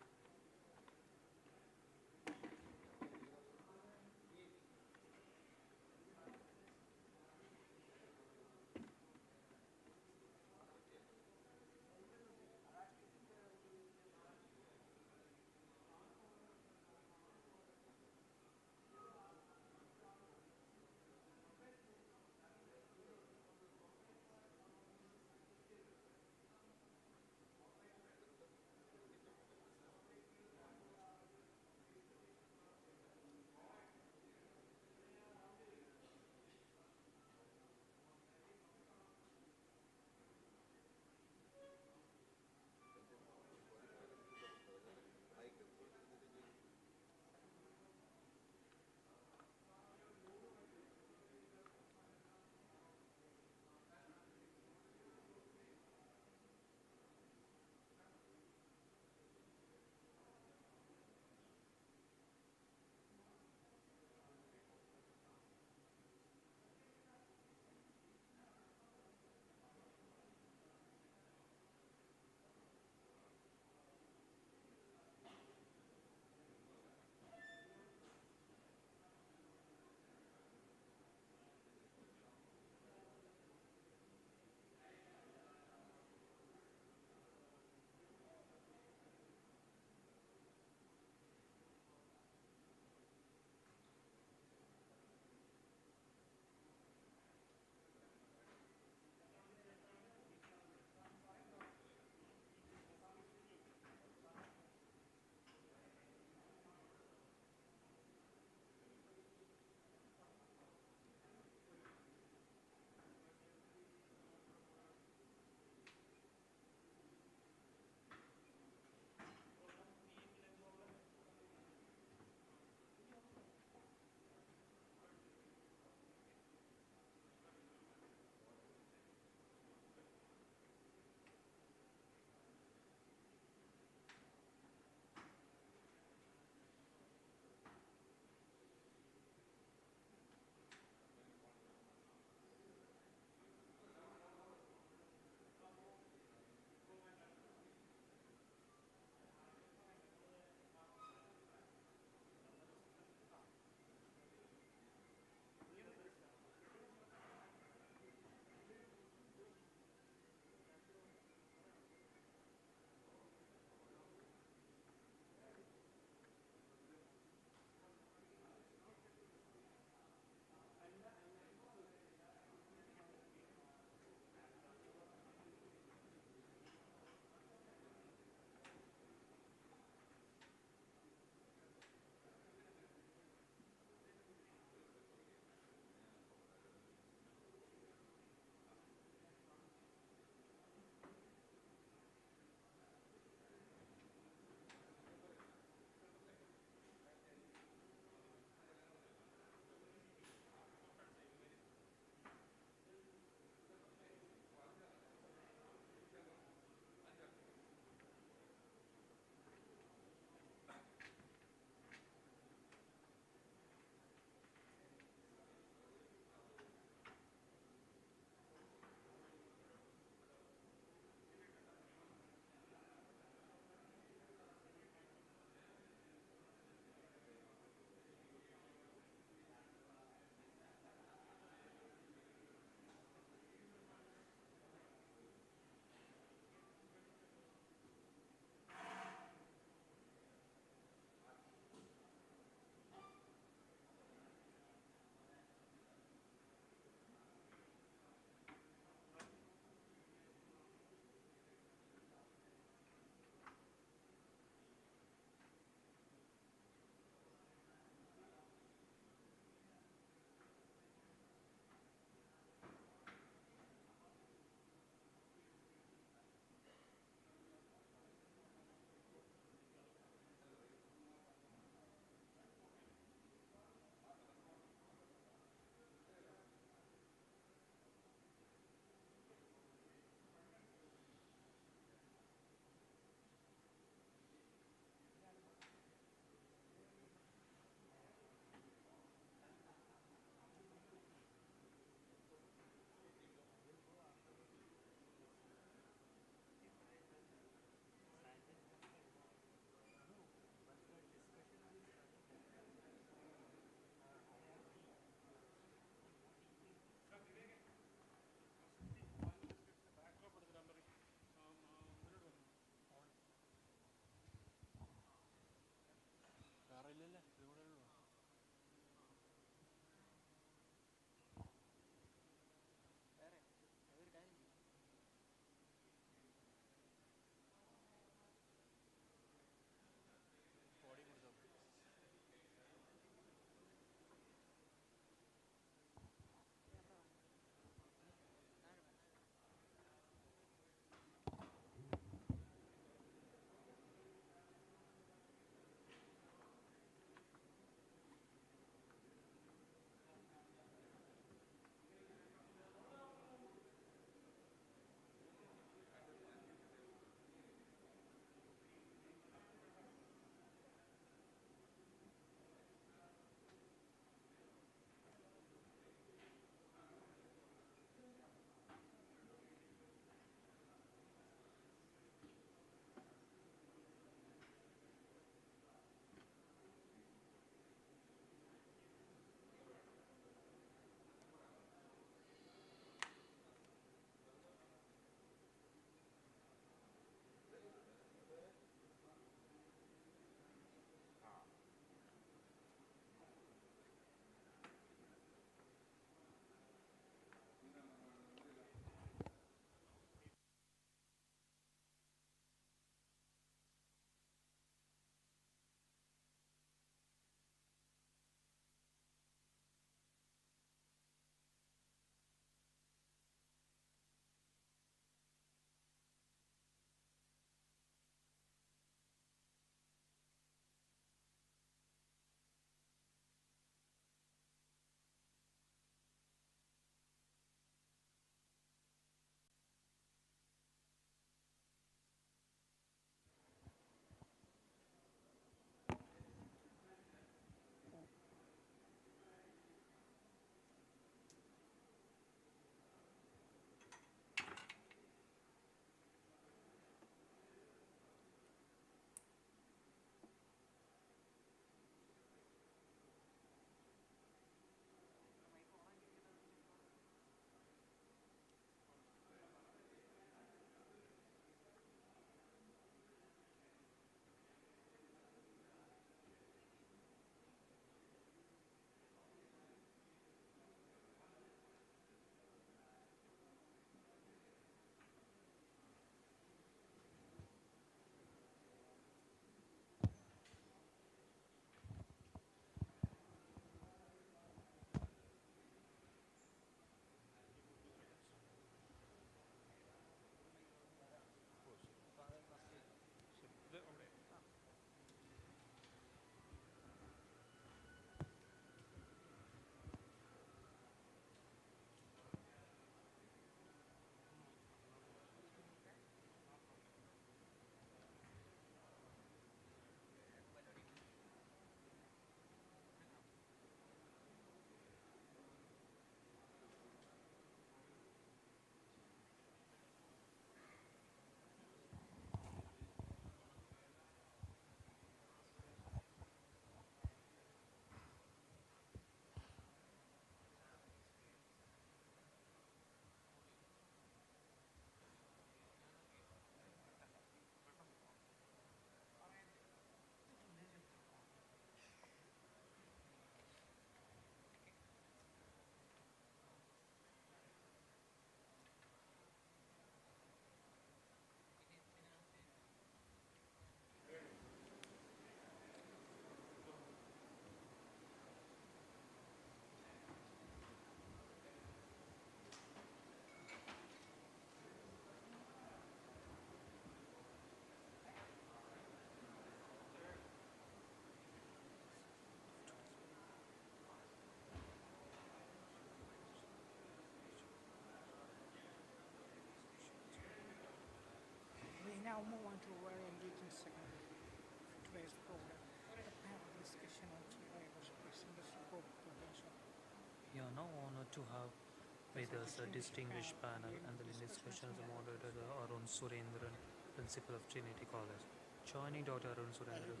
with us a distinguished panel and the discussion is moderated Arun Surendran, Principal of Trinity College. Joining Dr. Arun Surendran.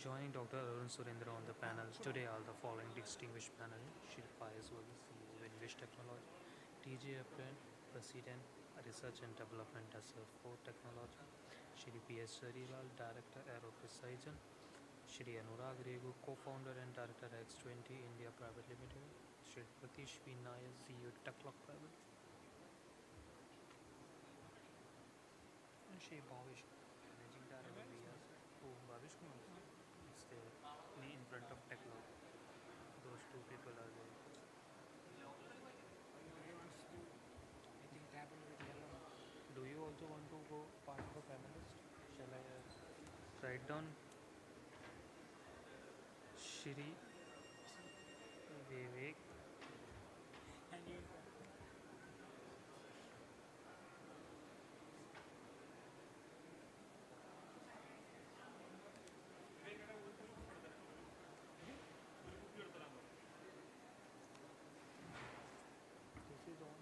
Joining Dr. Arun Surendra on the panel today are the following distinguished panelists: Shilpa Iswal, CEO of English Technology; TJ Apren, President, Research and Development SF4 Technology; Shri P.S. Sarilal, Director, Aero Precision; Shri Anurag Regu, Co-founder and Director, X20 India Private Limited; Shri Pratish P. Nair, CEO, Techlock Private; and Shri Bhavish, Managing Director, VS. Oh, Bhavish Kumar. It's there in front of Techlock. Those two people are there. Do you also want to go part of the panelist? Shall I write down Shri Vivek? This is on.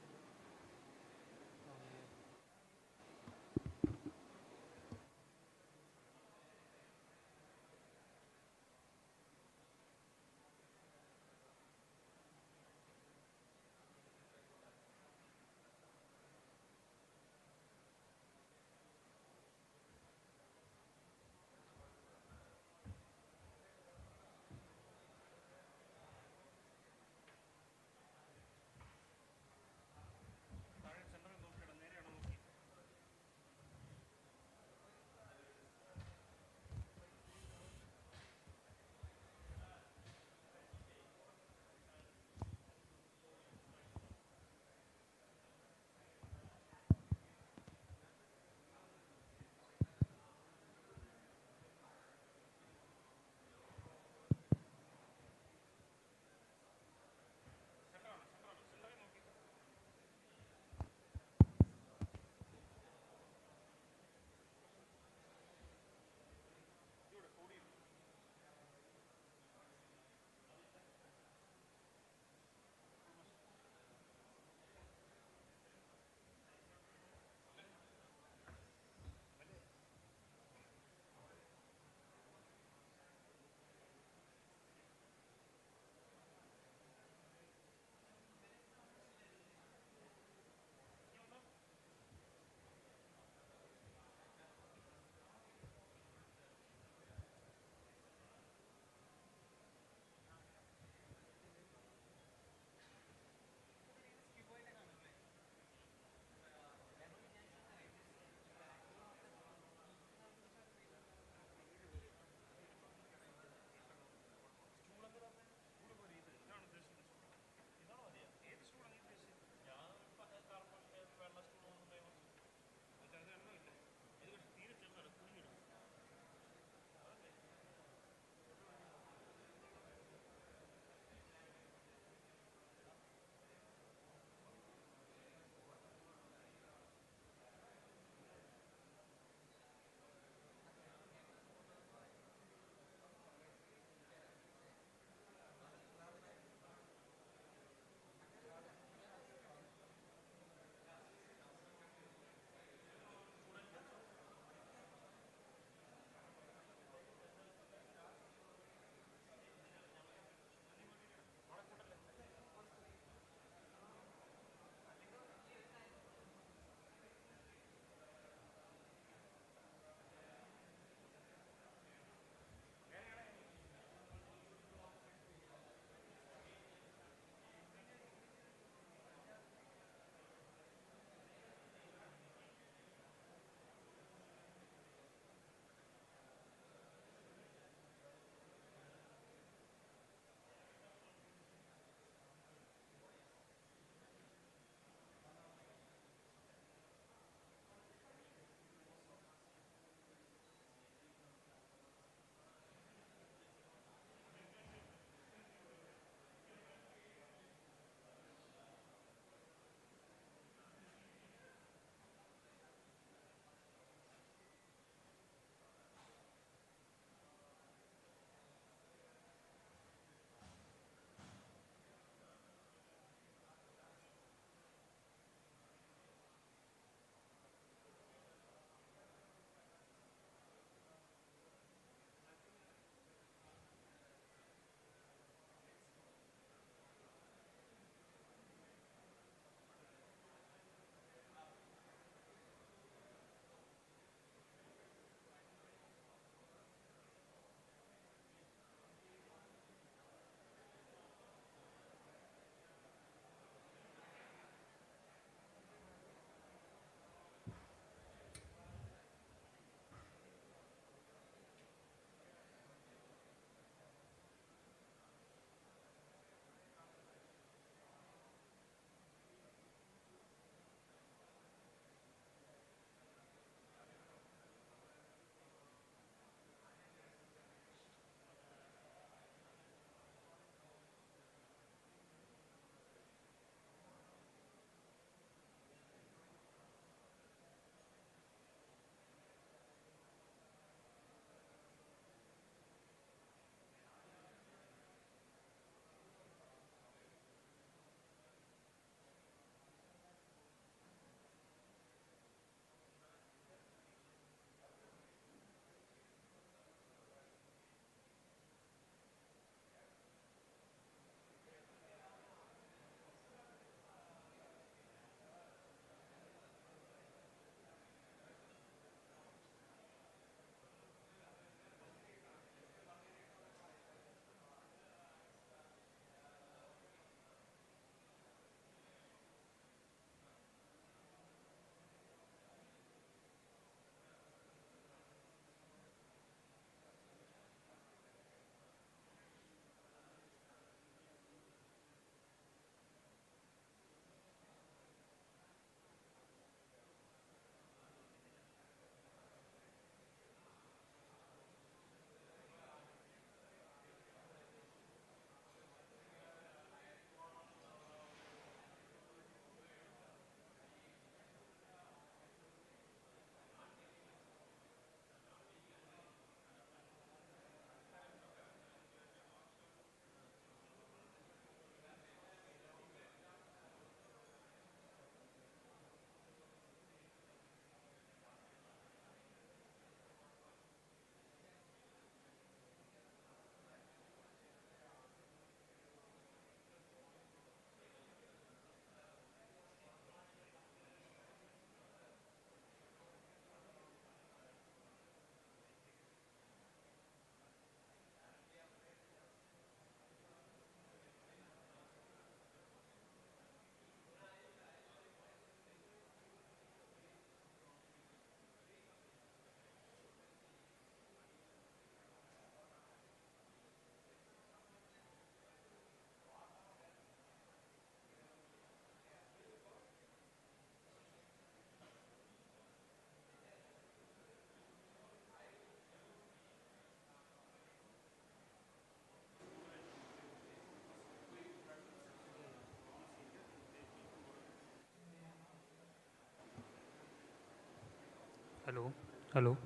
Hello. Hello.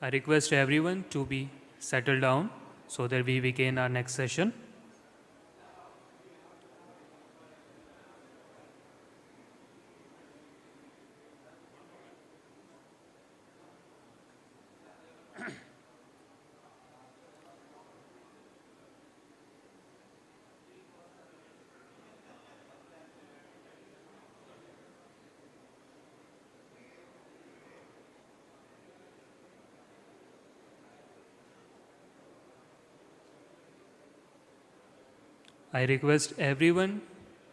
I request everyone to be settled down so that we begin our next session. I request everyone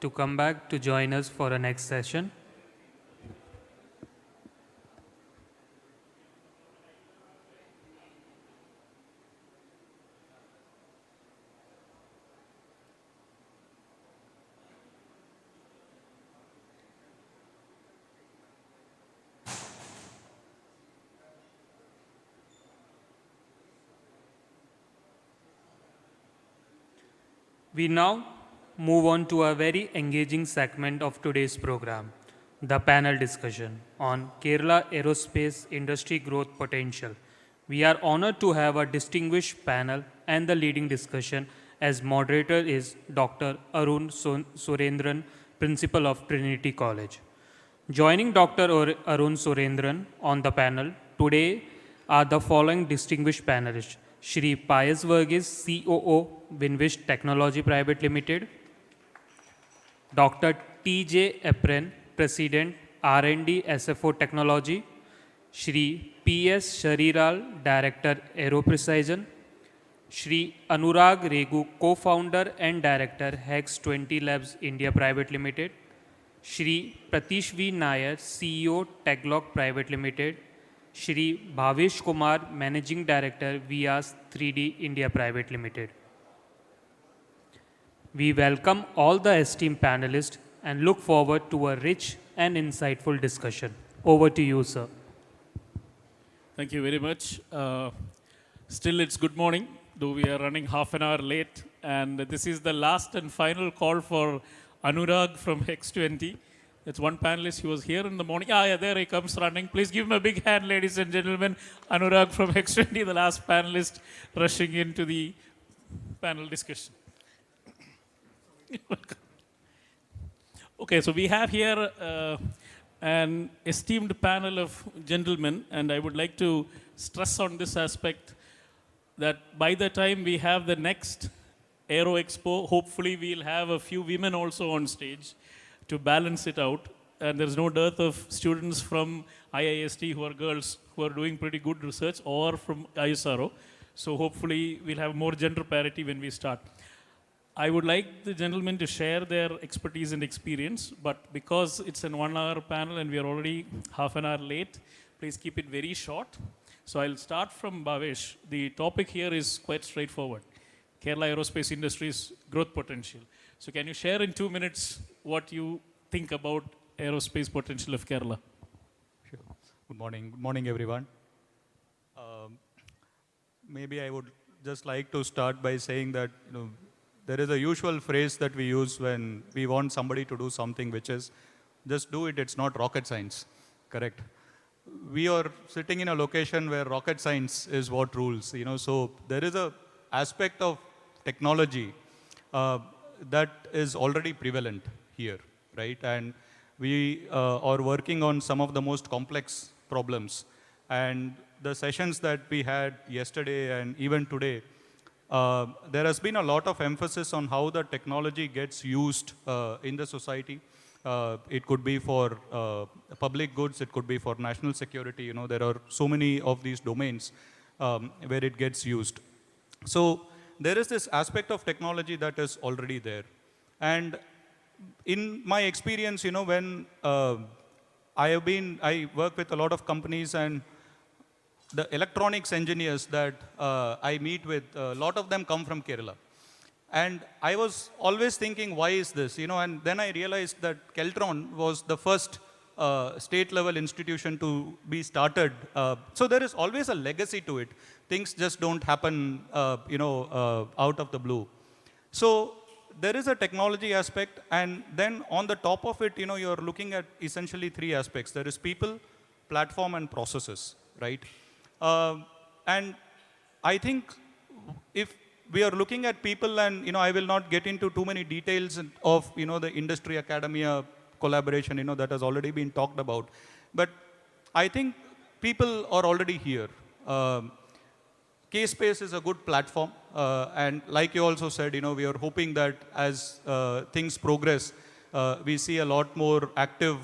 to come back to join us for our next session. We now move on to a very engaging segment of today's program, the panel discussion on Kerala aerospace industry growth potential. We are honored to have a distinguished panel, and the leading discussion as moderator is Dr. Surendran, Principal of Trinity College. Joining Dr. Arun Surendran on the panel today are the following distinguished panelists. Shri Payas Verghese, COO, Winwish Technology Private Limited. Dr. T.J. Epren, President, R&D SFO Technology. Shri P.S. Shariral, Director, Aero Precision. Shri Anurag Regu, Co-founder and Director, Hex 20 Labs India Private Limited. Shri Pratish V. Nair, CEO, Techlog Private Limited. Shri Bhavesh Kumar, Managing Director, Vias 3D India Private Limited. We welcome all the esteemed panelists and look forward to a rich and insightful discussion. Over to you, sir. Thank you very much. Still, it's good morning, though we are running half an hour late. And this is the last and final call for Anurag from X20. That's one panelist. He was here in the morning. Yeah, there he comes running. Please give him a big hand, ladies and gentlemen. Anurag from X20, the last panelist, rushing into the panel discussion. Okay, so we have here an esteemed panel of gentlemen, and I would like to stress on this aspect that by the time we have the next AEROXPO, hopefully we'll have a few women also on stage to balance it out. And there's no dearth of students from IIST who are girls who are doing pretty good research, or from ISRO. So hopefully we'll have more gender parity when we start. I would like the gentlemen to share their expertise and experience, but because it's an 1 hour panel and we are already half an hour late, please keep it very short. So I'll start from Bhavesh. The topic here is quite straightforward. Kerala aerospace industry's growth potential. So can you share in 2 minutes what you think about aerospace potential of Kerala? Sure. Good morning everyone. Maybe I would just like to start by saying that there is a usual phrase that we use when we want somebody to do something, which is just do it. It's not rocket science, correct? We are sitting in a location where rocket science is what rules. So there is a aspect of technology that is already prevalent here, right? And we are working on some of the most complex problems. And the sessions that we had yesterday and even today, there has been a lot of emphasis on how the technology gets used in the society. It could be for public goods, it could be for national security. There are so many of these domains where it gets used. So there is this aspect of technology that is already there. And in my experience, when I work with a lot of companies, and the electronics engineers that I meet with, a lot of them come from Kerala. And I was always thinking, why is this? And then I realized that Keltron was the first state-level institution to be started. So there is always a legacy to it. Things just don't happen, out of the blue. So there is a technology aspect, and then on the top of it, you're looking at essentially 3 aspects. There is people, platform and processes, right? And I think if we are looking at people, and I will not get into too many details of the industry academia collaboration that has already been talked about, but I think people are already here. KSPACE is a good platform, and like you also said, we are hoping that as things progress, we see a lot more active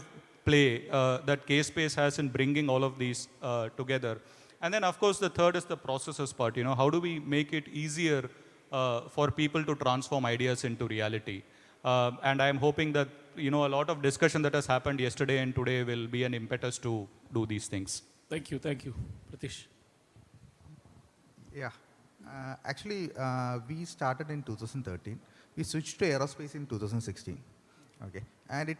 play that KSPACE has in bringing all of these together. And then, of course, the third is the processes part. How do we make it easier for people to transform ideas into reality? And I'm hoping that a lot of discussion that has happened yesterday and today will be an impetus to do these things. Thank you, Pratish. Yeah. Actually, we started in 2013. We switched to aerospace in 2016. Okay. And it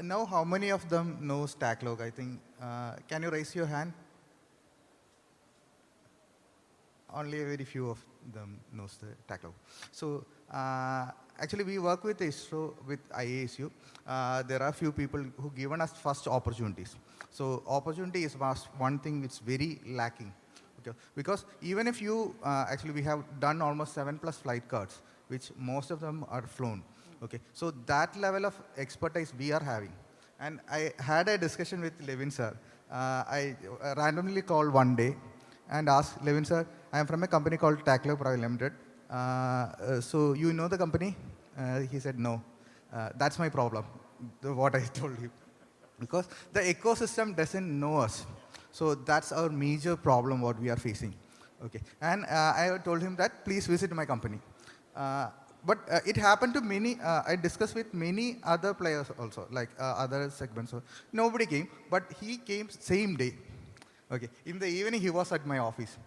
now how many of them know Stacklog? I think, can you raise your hand? Only a very few of them knows the Stacklog. So actually we work with ISRO, with IASU. There are few people who given us first opportunities. So opportunity is one thing which is very lacking. Okay. Because even if you, actually we have done almost 7+ flight cards, which most of them are flown. Okay. So that level of expertise we are having. And I had a discussion with Levin sir. I randomly called one day and asked Levin sir, I am from a company called Stacklog Private Limited. So you know the company? He said, no. That's my problem, what I told you. Because the ecosystem doesn't know us. So that's our major problem what we are facing. Okay. And I told him that please visit my company. But it happened to many, I discussed with many other players also, like other segments. So nobody came, but he came same day. Okay. In the evening, he was at my office.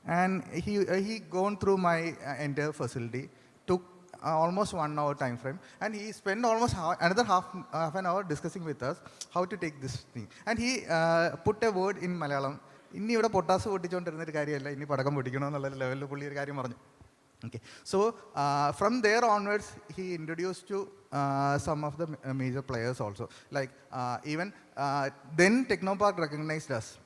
And he gone through my entire facility, took almost 1 hour time frame, and he spent almost another half an hour discussing with us how to take this thing. And he put a word in Malayalam. Inni ivada pottasu pottichondirunna kariyalla, inni padakam pottikano ennulla level pulli oru karyam paranju. Okay. So from there onwards, he introduced to some of the major players also. Like even then Technopark recognized us.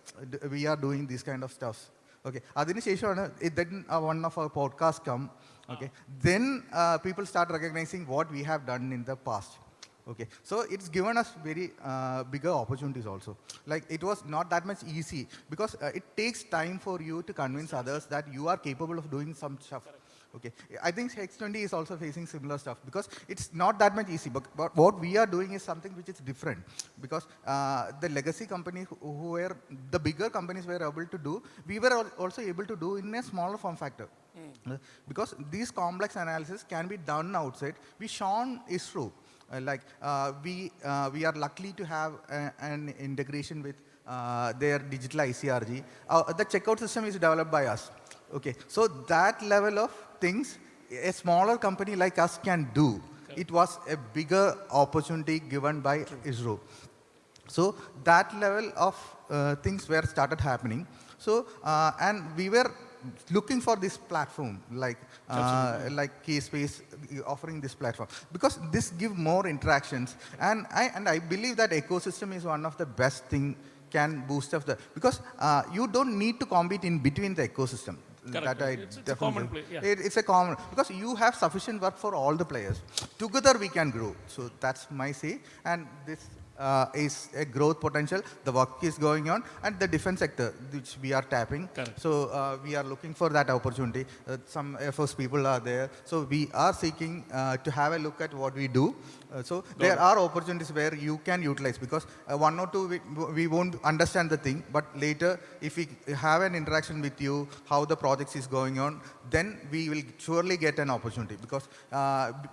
We are doing these kind of stuff. Okay. Then one of our podcasts come. Okay. Then people start recognizing what we have done in the past. Okay. So it's given us very bigger opportunities also. Like it was not that much easy because it takes time for you to convince others that you are capable of doing some stuff. Okay. I think X20 is also facing similar stuff because it's not that much easy. But what we are doing is something which is different because the legacy companies who were, the bigger companies were able to do, we were also able to do in a smaller form factor. Because these complex analysis can be done outside. We shown ISRO. We are lucky to have an integration with their digital ICRG. The checkout system is developed by us. Okay, so that level of things a smaller company like us can do. Okay. It was a bigger opportunity given by ISRO. So that level of things were started happening. So and we were looking for this platform like KSPACE offering this platform because this give more interactions, and I believe that ecosystem is one of the best thing can boost up the, because you don't need to compete in between the ecosystem. Correct. It's a common play. Yeah. It's a common, because you have sufficient work for all the players. Together we can grow. So that's my say. And this is a growth potential. The work is going on, and the defense sector, which we are tapping. Correct. So we are looking for that opportunity. Some Air Force people are there. So we are seeking to have a look at what we do. So there are opportunities where you can utilize, because one or two we won't understand the thing, but later if we have an interaction with you, how the project is going on, then we will surely get an opportunity, because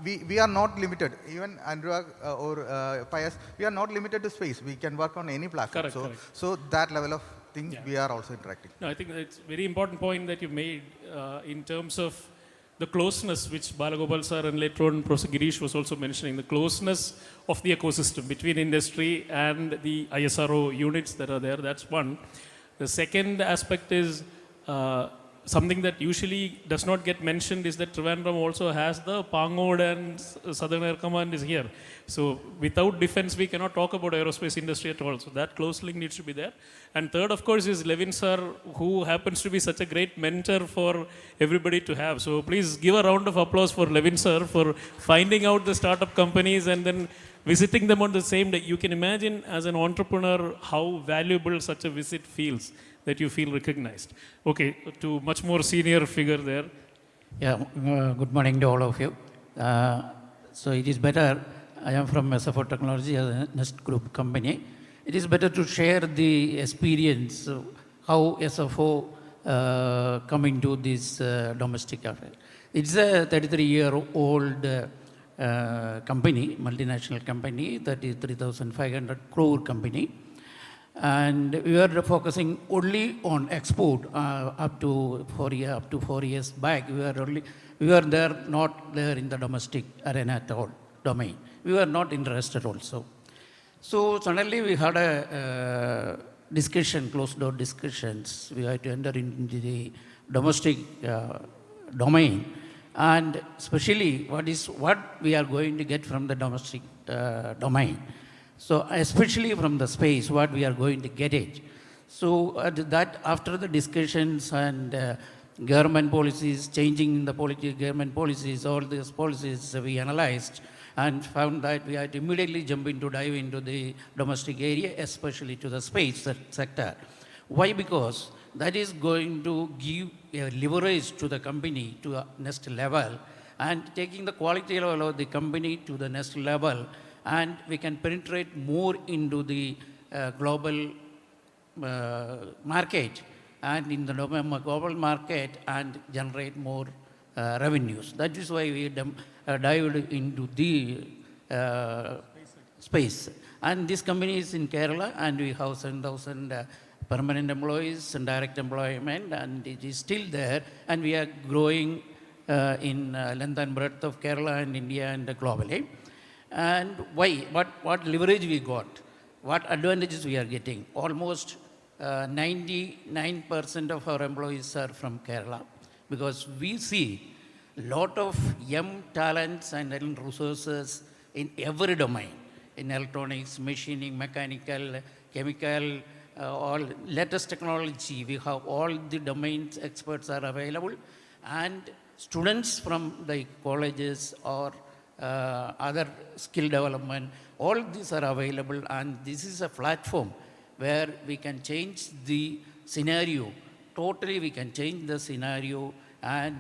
we are not limited. Even Anurag or Pius, we are not limited to space. We can work on any platform. Correct, so, correct. so that level of things we are also interacting. No, I think it's a very important point that you made in terms of the closeness, which Balagopal sir and later on Professor Girish was also mentioning, the closeness of the ecosystem between industry and the ISRO units that are there. That's one. The second aspect is something that usually does not get mentioned is that Trivandrum also has the Pangod and Southern Air Command is here. So without defense, we cannot talk about aerospace industry at all. So that close link needs to be there. And third, of course, is Levin sir, who happens to be such a great mentor for everybody to have. So please give a round of applause for Levin sir for finding out the startup companies and then visiting them on the same day. You can imagine as an entrepreneur how valuable such a visit feels, that you feel recognized. Okay, to much more senior figure there. Yeah, good morning to all of you. So it is better, I am from SFO Technology, a Nest Group company. It is better to share the experience of how SFO come into this domestic affair. It's a 33-year-old company, multinational company, that is 3,500 crore company. And we were focusing only on export up to 4 years back. We were there, not there in the domestic arena at all, domain. We were not interested also. So suddenly we had a discussion, closed door discussions. We had to enter into the domestic domain, and especially what we are going to get from the domestic domain. So especially from the space, what we are going to get it. So that after the discussions and government policies, changing the government policies, all these policies we analyzed and found that we had to immediately dive into the domestic area, especially to the space sector. Why? Because that is going to give a leverage to the company to a next level, and taking the quality level of the company to the next level, and we can penetrate more into the global market and in the global market and generate more revenues. That is why we dived into the space. And this company is in Kerala, and we have 7,000 permanent employees and direct employment, and it is still there, and we are growing in length and breadth of Kerala and India and globally. And why? What leverage we got? What advantages we are getting? Almost 99% of our employees are from Kerala, because we see a lot of young talents and resources in every domain, in electronics, machining, mechanical, chemical, all latest technology. We have all the domains experts are available, and students from the colleges or other skill development, all these are available, and this is a platform where we can change the scenario. Totally we can change the scenario and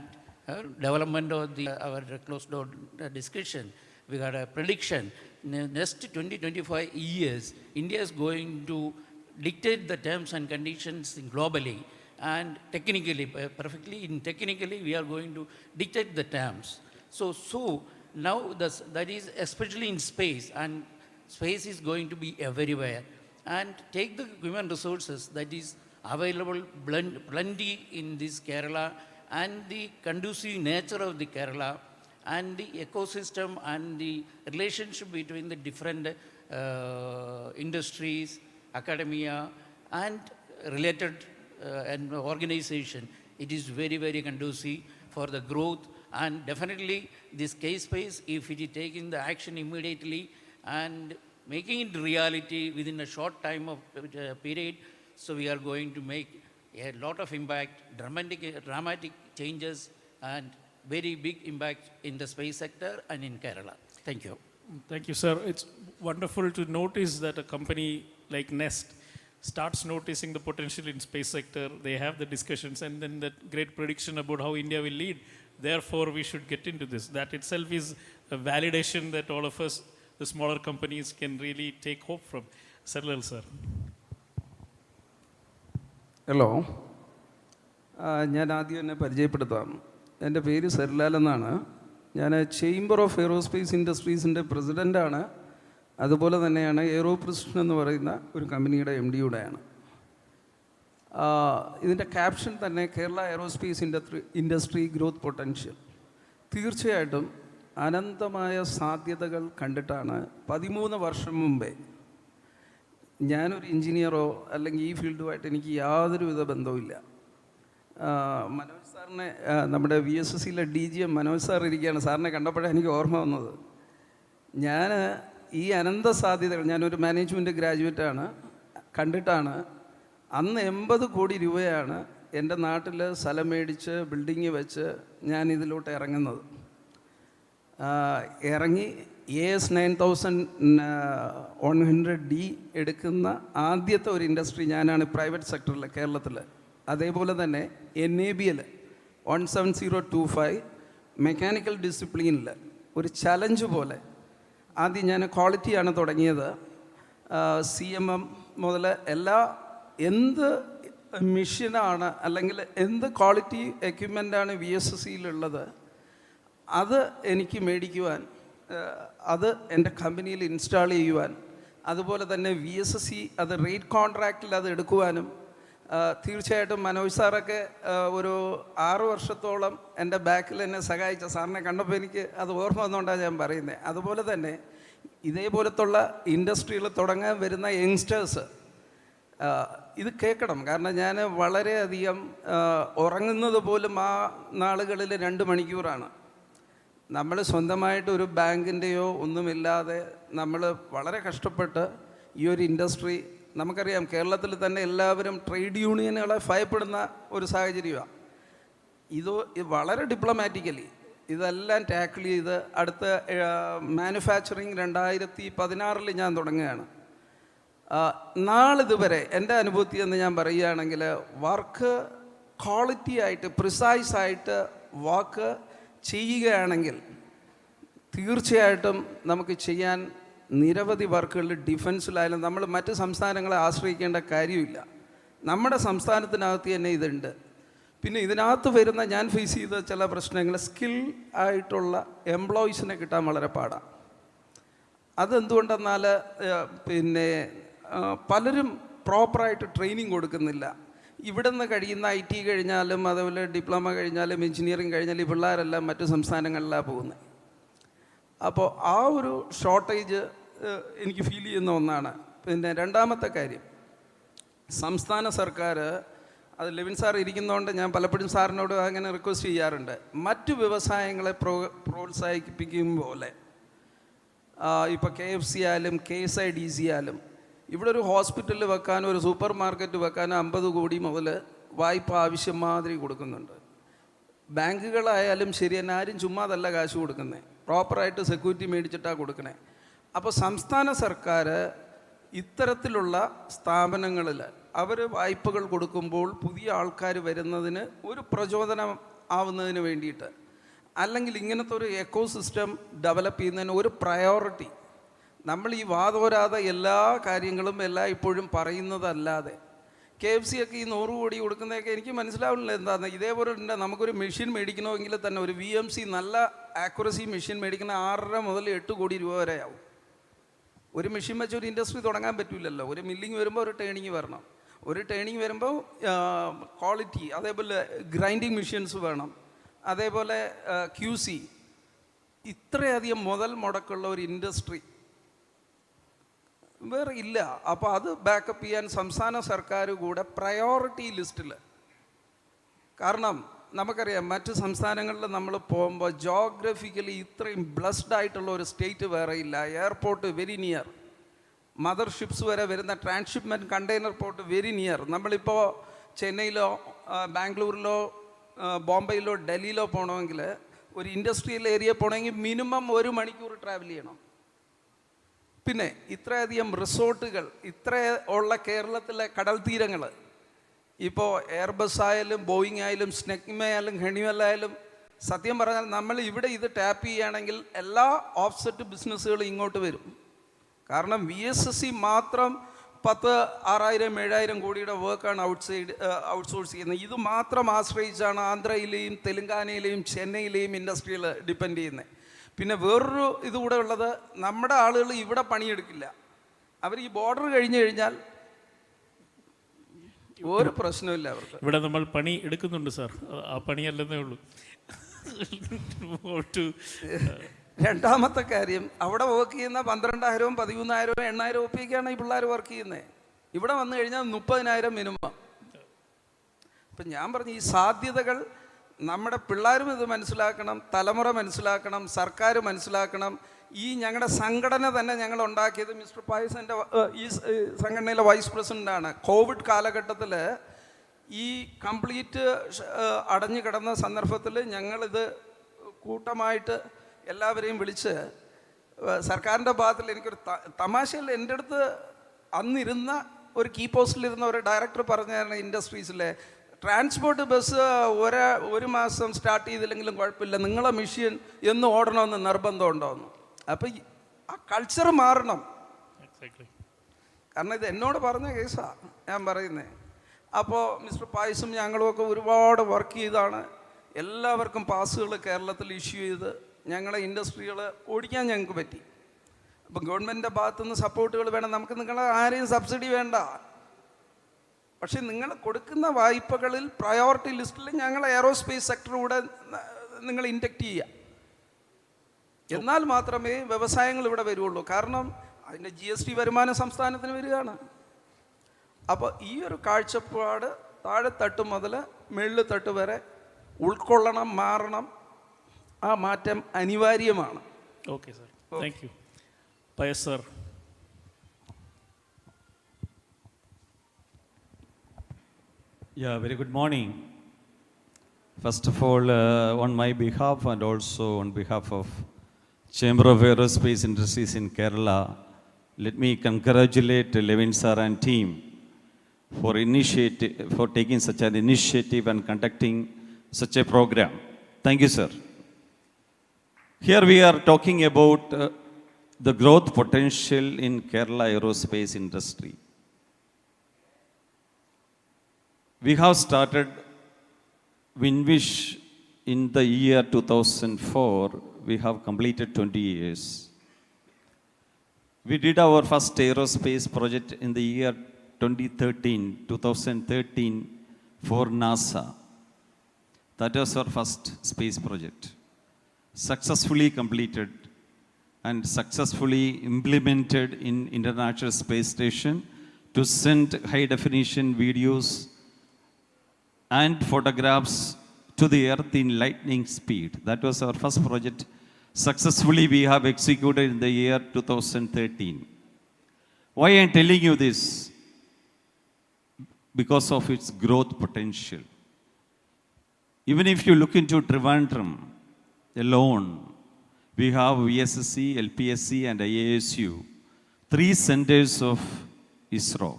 development of our closed door discussion. We got a prediction. In the next 20-25 years, India is going to dictate the terms and conditions globally, and technically, technically we are going to dictate the terms. So now that is especially in space, and space is going to be everywhere. And take the human resources that is available plenty in this Kerala, and the conducive nature of the Kerala, and the ecosystem and the relationship between the different industries, academia, and related and organization. It is very, very conducive for the growth, and definitely this KSPACE, if it is taking the action immediately and making it reality within a short time of period, so we are going to make a lot of impact, dramatic changes, and very big impact in the space sector and in Kerala. Thank you. Thank you, sir. It's wonderful to notice that a company like Nest starts noticing the potential in space sector. They have the discussions, and then that great prediction about how India will lead. Therefore, we should get into this. That itself is a validation that all of us, the smaller companies, can really take hope from. Sarlal, sir. Hello, ഞാൻ ആദ്യം എന്നെ പരിചയപ്പെടുത്താം. എൻ്റെ പേര് സർലാൽ എന്നാണ്. ഞാൻ chamber of aerospace ഇൻഡസ്ട്രീസിൻ്റെ പ്രസിഡൻ്റാണ്. അതുപോലെ തന്നെയാണ് എയ്റോപ്രിസിഷൻ എന്ന് പറയുന്ന ഒരു കമ്പനിയുടെ MD-യുടെയാണ്. ഇതിൻ്റെ ക്യാപ്ഷൻ തന്നെ Kerala aerospace industry growth potential. തീർച്ചയായിട്ടും അനന്തമായ സാധ്യതകൾ കണ്ടിട്ടാണ് 13 വർഷം മുമ്പേ, ഞാനൊരു എഞ്ചിനീയറോ അല്ലെങ്കിൽ ഈ ഫീൽഡുമായിട്ട് എനിക്ക് യാതൊരുവിധ ബന്ധവുമില്ല, മനോജ് സാറിനെ നമ്മുടെ VSSCയിലെ DGM മനോജ് സാർ ഇരിക്കുകയാണ്. സാറിനെ കണ്ടപ്പോഴാണ് എനിക്ക് ഓർമ്മ വന്നത്. ഞാൻ ഈ അനന്ത സാധ്യതകൾ, ഞാനൊരു മാനേജ്മെൻറ്റ് ഗ്രാജുവേറ്റാണ്, കണ്ടിട്ടാണ് അന്ന് 80 കോടി രൂപയാണ് എൻ്റെ നാട്ടിൽ സ്ഥലം മേടിച്ച് ബിൽഡിങ് വെച്ച് ഞാൻ ഇതിലോട്ട് ഇറങ്ങുന്നത്. ഇറങ്ങി AS 9100D എടുക്കുന്ന ആദ്യത്തെ ഒരു ഇൻഡസ്ട്രി ഞാനാണ് പ്രൈവറ്റ് സെക്ടറിൽ കേരളത്തിൽ. അതേപോലെ തന്നെ NABL 17025 മെക്കാനിക്കൽ ഡിസിപ്ലിനിൽ ഒരു ചലഞ്ച് പോലെ ആദ്യം ഞാൻ ക്വാളിറ്റിയാണ് തുടങ്ങിയത്. CMM മുതൽ എന്ത് മെഷീനാണ് അല്ലെങ്കിൽ എന്ത് ക്വാളിറ്റി എക്യുപ്മെൻ്റാണ് VSSCയിലുള്ളത് അത് എനിക്ക് മേടിക്കുവാൻ, അത് എൻ്റെ കമ്പനിയിൽ ഇൻസ്റ്റാൾ ചെയ്യുവാൻ, അതുപോലെ തന്നെ VSSC അത് റേറ്റ് കോൺട്രാക്റ്റിൽ അത് എടുക്കുവാനും തീർച്ചയായിട്ടും മനോജ് സാറൊക്കെ ഒരു 6 വർഷത്തോളം എൻ്റെ ബാക്കിൽ എന്നെ സഹായിച്ച, സാറിനെ കണ്ടപ്പോൾ എനിക്ക് അത് ഓർമ്മ വന്നുകൊണ്ടാണ് ഞാൻ പറയുന്നത്. അതുപോലെ തന്നെ ഇതേപോലത്തുള്ള ഇൻഡസ്ട്രിയിൽ തുടങ്ങാൻ വരുന്ന യങ്സ്റ്റേഴ്സ് ഇത് കേൾക്കണം. കാരണം ഞാൻ വളരെയധികം ഉറങ്ങുന്നത് പോലും ആ നാളുകളിൽ 2 മണിക്കൂറാണ്. നമ്മൾ സ്വന്തമായിട്ട് ഒരു ബാങ്കിൻ്റെയോ ഒന്നുമില്ലാതെ നമ്മൾ വളരെ കഷ്ടപ്പെട്ട് ഈ ഒരു ഇൻഡസ്ട്രി, നമുക്കറിയാം കേരളത്തിൽ തന്നെ എല്ലാവരും ട്രേഡ് യൂണിയനുകളെ ഭയപ്പെടുന്ന ഒരു സാഹചര്യമാണ്. ഇത് വളരെ ഡിപ്ലോമാറ്റിക്കലി ഇതെല്ലാം ടാക്കിൾ ചെയ്ത് അടുത്ത മാനുഫാക്ചറിങ് 2016 ഞാൻ തുടങ്ങുകയാണ്. നാളിതുവരെ എൻ്റെ അനുഭൂതി എന്ന് ഞാൻ പറയുകയാണെങ്കിൽ വർക്ക് ക്വാളിറ്റി ആയിട്ട് പ്രിസൈസായിട്ട് വർക്ക് ചെയ്യുകയാണെങ്കിൽ തീർച്ചയായിട്ടും നമുക്ക് ചെയ്യാൻ നിരവധി വർക്കുകളിൽ ഡിഫൻസിലായാലും നമ്മൾ മറ്റ് സംസ്ഥാനങ്ങളെ ആശ്രയിക്കേണ്ട കാര്യമില്ല. നമ്മുടെ സംസ്ഥാനത്തിനകത്ത് തന്നെ ഇതുണ്ട്. പിന്നെ ഇതിനകത്ത് വരുന്ന ഞാൻ ഫേസ് ചെയ്ത ചില പ്രശ്നങ്ങൾ, സ്കിൽ ആയിട്ടുള്ള എംപ്ലോയീസിനെ കിട്ടാൻ വളരെ പാടാണ്. അതെന്തുകൊണ്ടെന്നാൽ പിന്നെ പലരും പ്രോപ്പറായിട്ട് ട്രെയിനിങ് കൊടുക്കുന്നില്ല. ഇവിടെ നിന്ന് കഴിയുന്ന IT കഴിഞ്ഞാലും അതുപോലെ ഡിപ്ലോമ കഴിഞ്ഞാലും എഞ്ചിനീയറിങ് കഴിഞ്ഞാലും ഈ പിള്ളേരെല്ലാം മറ്റു സംസ്ഥാനങ്ങളിലാണ് പോകുന്നത്. അപ്പോൾ ആ ഒരു ഷോർട്ടേജ് എനിക്ക് ഫീൽ ചെയ്യുന്ന ഒന്നാണ്. പിന്നെ രണ്ടാമത്തെ കാര്യം, സംസ്ഥാന സർക്കാർ, അത് ലെവിൻ സാർ ഇരിക്കുന്നതുകൊണ്ട് ഞാൻ പലപ്പോഴും സാറിനോട് അങ്ങനെ റിക്വസ്റ്റ് ചെയ്യാറുണ്ട്, മറ്റു വ്യവസായങ്ങളെ പ്രോത്സാഹിപ്പിക്കും പോലെ ഇപ്പോൾ KFC ആയാലും KSIDC ആയാലും ഇവിടെ ഒരു ഹോസ്പിറ്റൽ വെക്കാനോ ഒരു സൂപ്പർ മാർക്കറ്റ് വെക്കാനോ 50 കോടി മുതൽ വായ്പ ആവശ്യം മാതിരി കൊടുക്കുന്നുണ്ട്. ബാങ്കുകളായാലും ശരി തന്നെ ആരും ചുമ്മാതല്ല കാശ് കൊടുക്കുന്നത്, പ്രോപ്പറായിട്ട് സെക്യൂരിറ്റി മേടിച്ചിട്ടാണ് കൊടുക്കണേ. അപ്പോൾ സംസ്ഥാന സർക്കാർ ഇത്തരത്തിലുള്ള സ്ഥാപനങ്ങളിൽ അവർ വായ്പകൾ കൊടുക്കുമ്പോൾ പുതിയ ആൾക്കാർ വരുന്നതിന് ഒരു പ്രചോദനം ആവുന്നതിന് വേണ്ടിയിട്ട്, അല്ലെങ്കിൽ ഇങ്ങനത്തെ ഒരു എക്കോ സിസ്റ്റം ഡെവലപ്പ് ചെയ്യുന്നതിന് ഒരു പ്രയോറിറ്റി, നമ്മൾ ഈ വാതോരാതെ എല്ലാ കാര്യങ്ങളും ഇപ്പോഴും പറയുന്നതല്ലാതെ KFC ഒക്കെ ഈ 100 കോടി കൊടുക്കുന്നതൊക്കെ എനിക്ക് മനസ്സിലാവുന്നില്ല എന്താണെന്ന്. ഇതേപോലെ ഉണ്ട്, നമുക്കൊരു മെഷീൻ മേടിക്കണമെങ്കിൽ തന്നെ ഒരു VMC നല്ല ആക്യുറസി മെഷീൻ മേടിക്കുന്ന 6.5 മുതൽ 8 കോടി രൂപ വരെ ആവും. ഒരു മെഷീൻ വെച്ച് ഒരു ഇൻഡസ്ട്രി തുടങ്ങാൻ പറ്റില്ലല്ലോ. ഒരു മില്ലിങ് വരുമ്പോൾ ഒരു ടേണിങ് വരണം, ഒരു ടേണിങ് വരുമ്പോൾ ക്വാളിറ്റി, അതേപോലെ ഗ്രൈൻഡിങ് മെഷീൻസ് വേണം, അതേപോലെ QC. ഇത്രയധികം മുതൽ മുടക്കുള്ള ഒരു ഇൻഡസ്ട്രി വേറെ ഇല്ല. അപ്പോൾ അത് ബാക്കപ്പ് ചെയ്യാൻ സംസ്ഥാന സർക്കാർ കൂടെ പ്രയോറിറ്റി ലിസ്റ്റിൽ, കാരണം നമുക്കറിയാം മറ്റ് സംസ്ഥാനങ്ങളിൽ നമ്മൾ പോകുമ്പോൾ ജോഗ്രഫിക്കലി ഇത്രയും ബ്ലസ്ഡ് ആയിട്ടുള്ള ഒരു സ്റ്റേറ്റ് വേറെ ഇല്ല. എയർപോർട്ട് വെരി നിയർ, മദർഷിപ്സ് വരെ വരുന്ന transhipment container port very near. നമ്മളിപ്പോൾ ചെന്നൈയിലോ ബാംഗ്ലൂരിലോ ബോംബെയിലോ ഡൽഹിയിലോ പോകണമെങ്കിൽ ഒരു ഇൻഡസ്ട്രിയൽ ഏരിയ പോകണമെങ്കിൽ മിനിമം 1 മണിക്കൂർ ട്രാവൽ ചെയ്യണം. പിന്നെ ഇത്രയധികം റിസോർട്ടുകൾ, ഇത്ര ഉള്ള കേരളത്തിലെ കടൽ തീരങ്ങൾ, ഇപ്പോൾ എയർബസ് ആയാലും ബോയിങ് ആയാലും സ്നെക്മ ആയാലും ഹണിവെൽ ആയാലും, സത്യം പറഞ്ഞാൽ നമ്മൾ ഇവിടെ ഇത് ടാപ്പ് ചെയ്യുകയാണെങ്കിൽ എല്ലാ ഓഫ്സെറ്റ് ബിസിനസ്സുകളും ഇങ്ങോട്ട് വരും. കാരണം VSSC മാത്രം 10,000-6,000-7,000 കോടിയുടെ വർക്കാണ് ഔട്ട്സോഴ്സ് ചെയ്യുന്നത്. ഇത് മാത്രം ആശ്രയിച്ചാണ് ആന്ധ്രയിലെയും തെലുങ്കാനയിലെയും ചെന്നൈയിലെയും ഇൻഡസ്ട്രിയിൽ ഡിപ്പെൻഡ് ചെയ്യുന്നത്. പിന്നെ വേറൊരു ഇതുകൂടെ ഉള്ളത്, നമ്മുടെ ആളുകൾ ഇവിടെ പണിയെടുക്കില്ല. അവർ ഈ ബോർഡർ കഴിഞ്ഞു കഴിഞ്ഞാൽ ഒരു പ്രശ്നമില്ല അവർക്ക്. ഇവിടെ നമ്മൾ പണി എടുക്കുന്നുണ്ട് സാർ, ആ പണിയല്ലെന്നേ ഉള്ളൂ. രണ്ടാമത്തെ കാര്യം, അവിടെ വർക്ക് ചെയ്യുന്ന 12,000, 13,000, 8,000 രൂപയ്ക്കാണ് ഈ പിള്ളേർ വർക്ക് ചെയ്യുന്നത്. ഇവിടെ വന്നു കഴിഞ്ഞാൽ 30,000 മിനിമം. അപ്പം ഞാൻ പറഞ്ഞു ഈ സാധ്യതകൾ നമ്മുടെ പിള്ളേരും ഇത് മനസ്സിലാക്കണം, തലമുറ മനസ്സിലാക്കണം, സർക്കാർ മനസ്സിലാക്കണം. ഈ ഞങ്ങളുടെ സംഘടന തന്നെ ഞങ്ങൾ ഉണ്ടാക്കിയത് മിസ്റ്റർ പായസൻ്റെ ഈ സംഘടനയിലെ വൈസ് പ്രസിഡൻ്റാണ്. കോവിഡ് കാലഘട്ടത്തിൽ ഈ കംപ്ലീറ്റ് അടഞ്ഞു കിടന്ന സന്ദർഭത്തിൽ ഞങ്ങളിത് കൂട്ടമായിട്ട് എല്ലാവരെയും വിളിച്ച് സർക്കാരിൻ്റെ ഭാഗത്തിൽ എനിക്കൊരു തമാശയിൽ എൻ്റെ അടുത്ത് അന്നിരുന്ന ഒരു കീ പോസ്റ്റിലിരുന്ന ഒരു ഡയറക്ടർ പറഞ്ഞായിരുന്നു ഇൻഡസ്ട്രീസിലെ ട്രാൻസ്പോർട്ട് ബസ് ഒരു മാസം സ്റ്റാർട്ട് ചെയ്തില്ലെങ്കിലും കുഴപ്പമില്ല, നിങ്ങളെ മെഷീൻ എന്ന് ഓടണമെന്ന് നിർബന്ധമുണ്ടോയെന്ന്. അപ്പോൾ ആ കൾച്ചർ മാറണം. കാരണം ഇത് എന്നോട് പറഞ്ഞ കേസാണ് ഞാൻ പറയുന്നത്. അപ്പോൾ മിസ്റ്റർ പായസും ഞങ്ങളുമൊക്കെ ഒരുപാട് വർക്ക് ചെയ്താണ് എല്ലാവർക്കും പാസ്സുകൾ കേരളത്തിൽ ഇഷ്യൂ ചെയ്ത് ഞങ്ങളെ ഇൻഡസ്ട്രികൾ ഓടിക്കാൻ ഞങ്ങൾക്ക് പറ്റി. അപ്പം ഗവൺമെൻറ്റിൻ്റെ ഭാഗത്തുനിന്ന് സപ്പോർട്ടുകൾ വേണം. നമുക്ക് നിങ്ങളെ ആരെയും സബ്സിഡി വേണ്ട, പക്ഷേ നിങ്ങൾ കൊടുക്കുന്ന വായ്പകളിൽ പ്രയോറിറ്റി ലിസ്റ്റിൽ ഞങ്ങൾ എയറോസ്പേസ് സെക്ടർ കൂടെ നിങ്ങൾ ഇൻഡക്റ്റ് ചെയ്യുക. എന്നാൽ മാത്രമേ വ്യവസായങ്ങൾ ഇവിടെ വരുള്ളൂ. കാരണം അതിൻ്റെ GST വരുമാനം സംസ്ഥാനത്തിന് വരികയാണ്. അപ്പോൾ ഈ ഒരു കാഴ്ചപ്പാട് താഴെത്തട്ട് മുതൽ മേളിത്തട്ട് വരെ ഉൾക്കൊള്ളണം, മാറണം. ആ മാറ്റം അനിവാര്യമാണ്. Okay sir, thank you. Pius sir. Yeah, very good morning. First of all, on my behalf and also on behalf of Chamber of Aerospace Industries in Kerala, let me congratulate Levin sir and team for taking such an initiative and conducting such a program. Thank you, sir. Here we are talking about the growth potential in Kerala aerospace industry. We have started Winwish in the year 2004. We have completed 20 years. We did our first aerospace project in the year 2013 for NASA. That was our first space project. Successfully completed and successfully implemented in International Space Station to send high definition videos and photographs to the Earth in lightning speed. That was our first project. Successfully we have executed in the year 2013. Why I am telling you this? Because of its growth potential. Even if you look into Trivandrum alone, we have VSSC, LPSC and IASU, 3 centers of ISRO.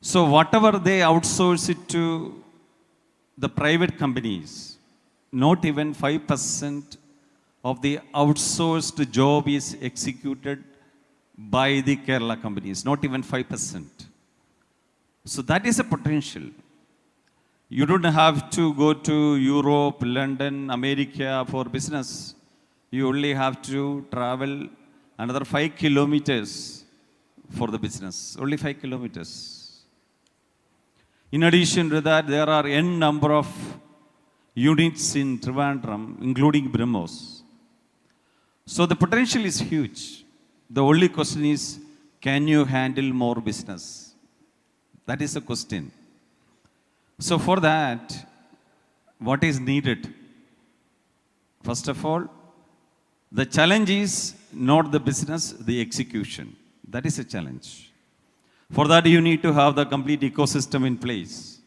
So whatever they outsource it to the private companies, not even 5% of the outsourced job is executed by the Kerala companies, not even 5%. So that is a potential. You don't have to go to Europe, London, America for business. You only have to travel another 5 kilometers for the business, only 5 kilometers. In addition to that, there are n number of units in Trivandrum, including BrahMos. So the potential is huge. The only question is, can you handle more business? That is the question. So for that, what is needed? First of all, the challenge is not the business, the execution. That is a challenge. For that, you need to have the complete ecosystem in place.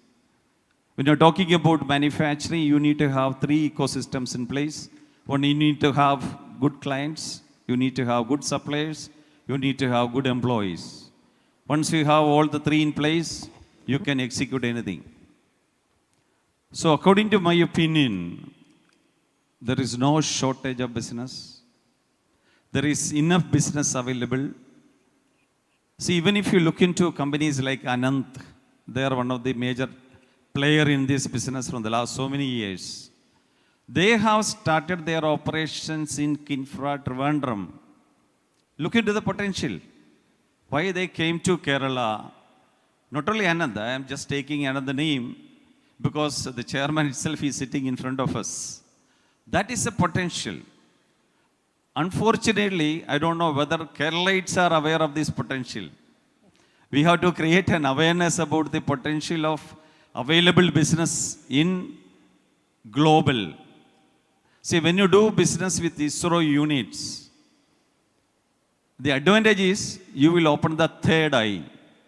When you're talking about manufacturing, you need to have 3 ecosystems in place. One, you need to have good clients, you need to have good suppliers, you need to have good employees. Once you have all the 3 in place, you can execute anything. So according to my opinion, there is no shortage of business. There is enough business available. See, even if you look into companies like Anant, they are one of the major player in this business from the last so many years. They have started their operations in Kinfra, Trivandrum. Look into the potential. Why they came to Kerala? Not only Anand, I am just taking another name because the chairman itself is sitting in front of us. That is a potential. Unfortunately, I don't know whether Keralites are aware of this potential. We have to create an awareness about the potential of available business in global. See, when you do business with ISRO units, the advantage is you will open the third eye,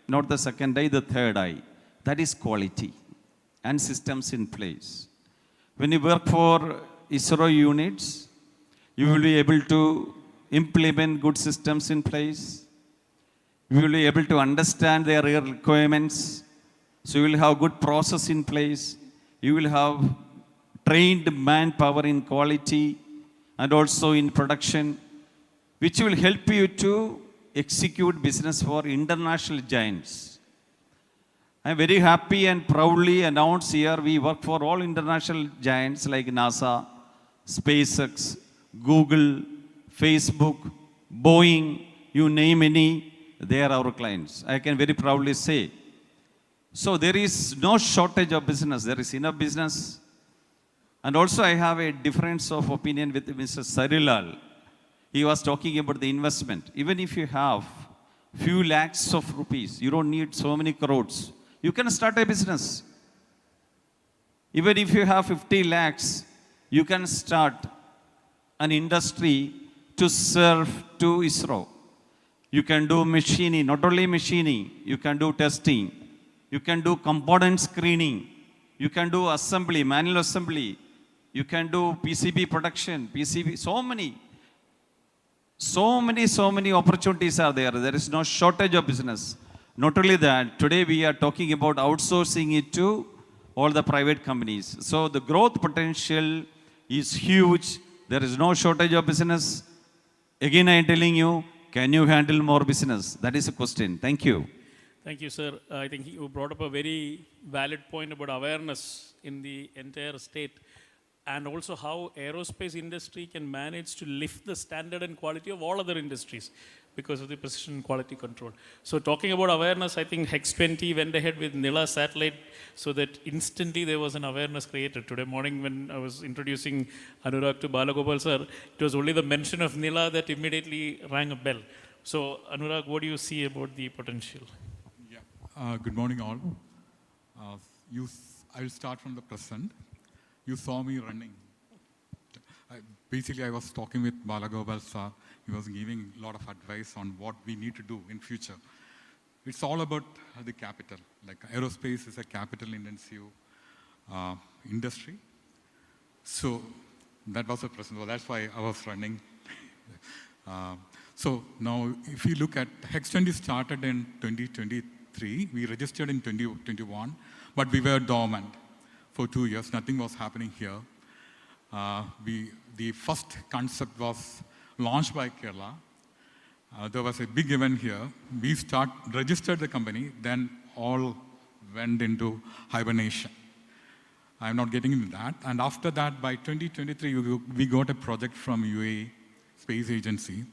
not the second eye, the third eye. That is quality and systems in place. When you work for ISRO units, you will be able to implement good systems in place. You will be able to understand their requirements. So you will have good process in place. You will have trained manpower in quality and also in production, which will help you to execute business for international giants. I am very happy and proudly announce here we work for all international giants like NASA, SpaceX, Google, Facebook, Boeing, you name any, they are our clients. I can very proudly say. So there is no shortage of business, there is enough business. And also I have a difference of opinion with Mr. Sarilal. He was talking about the investment. Even if you have few lakhs of rupees, you don't need so many crores. You can start a business. Even if you have 50 lakhs, you can start an industry to serve to ISRO. You can do machining, not only machining, you can do testing. You can do component screening. You can do assembly, manual assembly. You can do PCB production, PCB, so many opportunities are there. There is no shortage of business. Not only that, today we are talking about outsourcing it to all the private companies. So the growth potential is huge. There is no shortage of business. Again, I am telling you, can you handle more business? That is a question. Thank you. Thank you, sir. I think you brought up a very valid point about awareness in the entire state, and also how aerospace industry can manage to lift the standard and quality of all other industries because of the precision quality control. So talking about awareness, I think Hex-20 went ahead with Nila satellite so that instantly there was an awareness created. Today morning when I was introducing Anurag to Balagopal sir, it was only the mention of Nila that immediately rang a bell. So Anurag, what do you see about the potential? Good morning all. I will start from the present. You saw me running. Basically, I was talking with Balagopal sir. He was giving a lot of advice on what we need to do in future. It's all about the capital. Like aerospace is a capital-intensive industry. So that was the present. So that's why I was running. So now, if you look at Hex-20 started in 2023. We registered in 2021, but we were dormant for 2 years. Nothing was happening here. The first concept was launched by Kerala. There was a big event here. We registered the company, then all went into hibernation. I'm not getting into that. And after that, by 2023, we got a project from UAE Space Agency.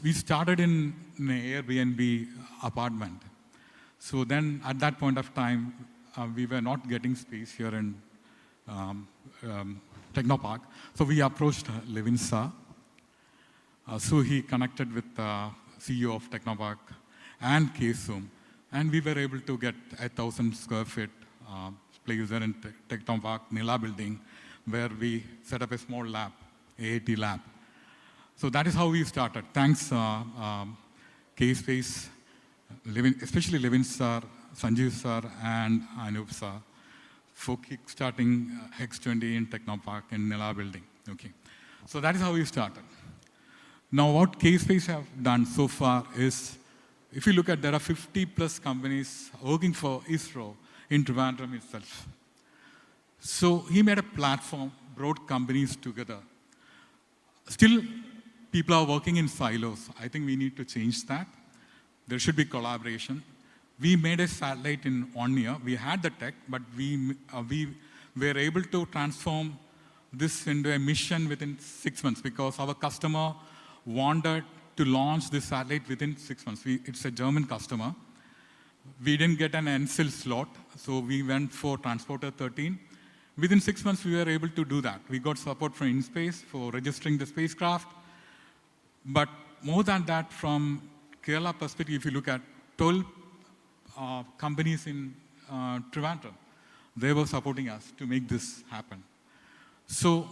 We started in an Airbnb apartment. So then, at that point of time, we were not getting space here in Technopark. So we approached Levin sir. So he connected with the CEO of Technopark and KSOM. And we were able to get 1,000 square feet place there in Technopark, Nila building, where we set up a small lab, AAT lab. So that is how we started. Thanks KSPACE, especially Levin sir, Sanjeev sir, and Anup sir, for kickstarting Hex-20 in Technopark in Nila building. Okay. So that is how we started. Now what KSPACE have done so far is, if you look at, there are 50 plus companies working for ISRO in Trivandrum itself. So he made a platform, brought companies together. Still, people are working in silos. I think we need to change that. There should be collaboration. We made a satellite in 1 year. We had the tech, but we were able to transform this into a mission within 6 months because our customer wanted to launch this satellite within 6 months. It's a German customer. We didn't get an NSIL slot, so we went for Transporter 13. Within 6 months, we were able to do that. We got support from InSpace for registering the spacecraft. But more than that, from Kerala perspective, if you look at 12 companies in Trivandrum. They were supporting us to make this happen. So,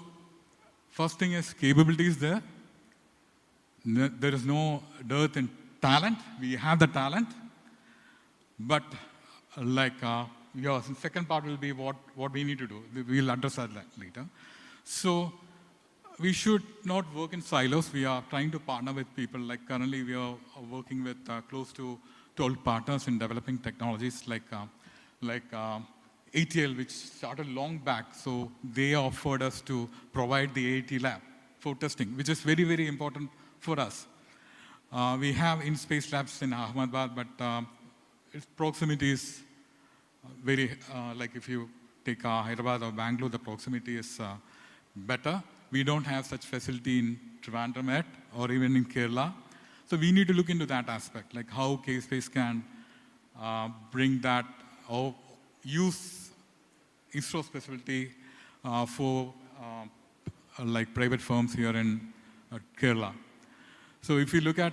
first thing is capabilities there. There is no dearth in talent. We have the talent. But your second part will be what we need to do. We'll address that later. So we should not work in silos. We are trying to partner with people. Like currently we are working with close to 12 partners in developing technologies like ATL, which started long back. So they offered us to provide the AAT lab for testing, which is very, very important for us. We have in-space labs in Ahmedabad, but its proximity is very, like if you take Hyderabad or Bangalore, the proximity is better. We don't have such facility in Trivandrum yet, or even in Kerala. So we need to look into that aspect, like how KSPACE can bring that, or use ISRO's facility for like private firms here in Kerala. So if you look at,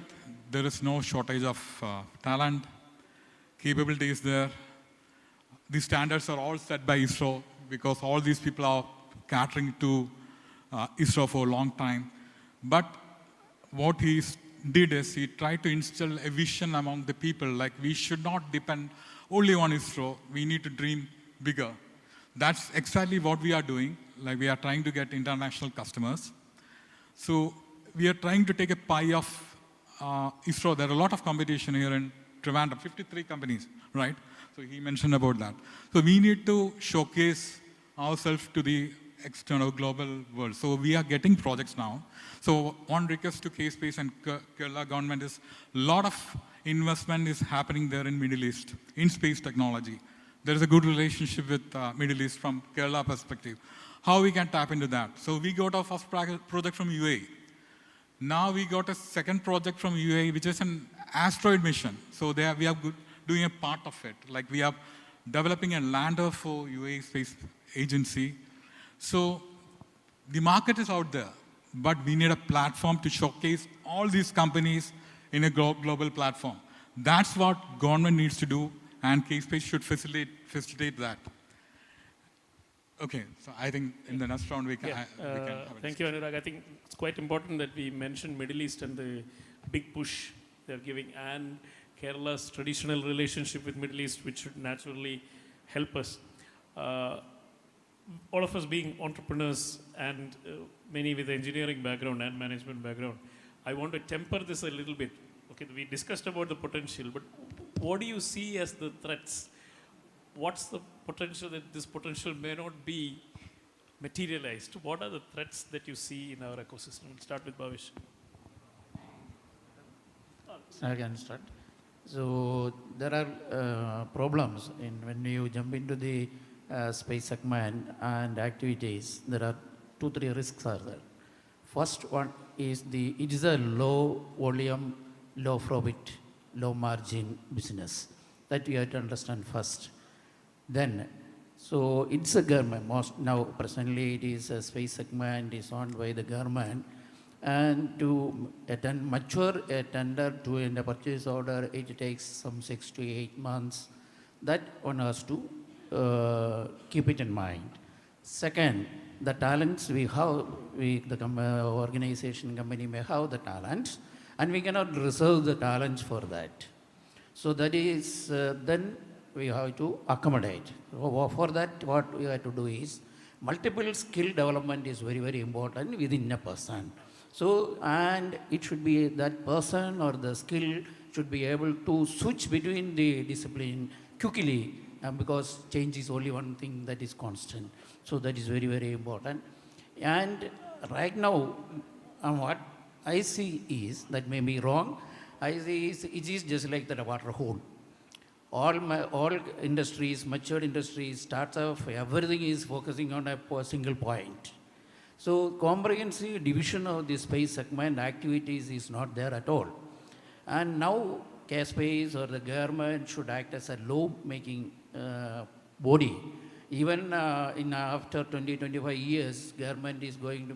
there is no shortage of talent, capability is there. The standards are all set by ISRO because all these people are catering to ISRO for a long time. But what he did is he tried to instill a vision among the people, like we should not depend only on ISRO, we need to dream bigger. That's exactly what we are doing, like we are trying to get international customers. So we are trying to take a pie of ISRO. There are a lot of competition here in Trivandrum, 53 companies, right? So he mentioned about that. So we need to showcase ourselves to the external global world. So we are getting projects now. So one request to KSPACE and Kerala government is a lot of investment is happening there in Middle East, in space technology. There is a good relationship with Middle East from Kerala perspective. How we can tap into that? So we got our first project from UAE. Now we got a second project from UAE, which is an asteroid mission. So we are doing a part of it. Like we are developing a lander for UAE Space Agency. So the market is out there, but we need a platform to showcase all these companies in a global platform. That's what government needs to do, and KSPACE should facilitate that. Okay, so I think in the next round we can, have a thank you, Anurag. I think it's quite important that we mention Middle East and the big push they're giving, and Kerala's traditional relationship with Middle East, which should naturally help us. All of us being entrepreneurs and many with engineering background and management background, I want to temper this a little bit. Okay, we discussed about the potential, but what do you see as the threats? What's the potential that this potential may not be materialized? What are the threats that you see in our ecosystem? We'll start with Bhavish. I can start. So there are problems when you jump into the space segment and activities. There are 2-3 risks are there. First one is it is a low volume, low profit, low margin business. That you have to understand first. Then, so it's a government. Now presently it is a space segment is owned by the government. And to mature a tender to a purchase order, it takes some 6 to 8 months. That one has to keep it in mind. Second, the talents we have, the organization company may have the talents, and we cannot reserve the talents for that. So that is, then we have to accommodate. For that, what we have to do is, multiple skill development is very, very important within a person. So, and it should be that person or the skill should be able to switch between the discipline quickly, because change is only one thing that is constant. So that is very, very important. And right now, what I see is, that may be wrong, I see it is just like the water hole. All industries, mature industries, starts off, everything is focusing on a single point. So comprehensive division of the space segment activities is not there at all. And now KSPACE or the government should act as a law-making body. Even after 20-25 years, government is going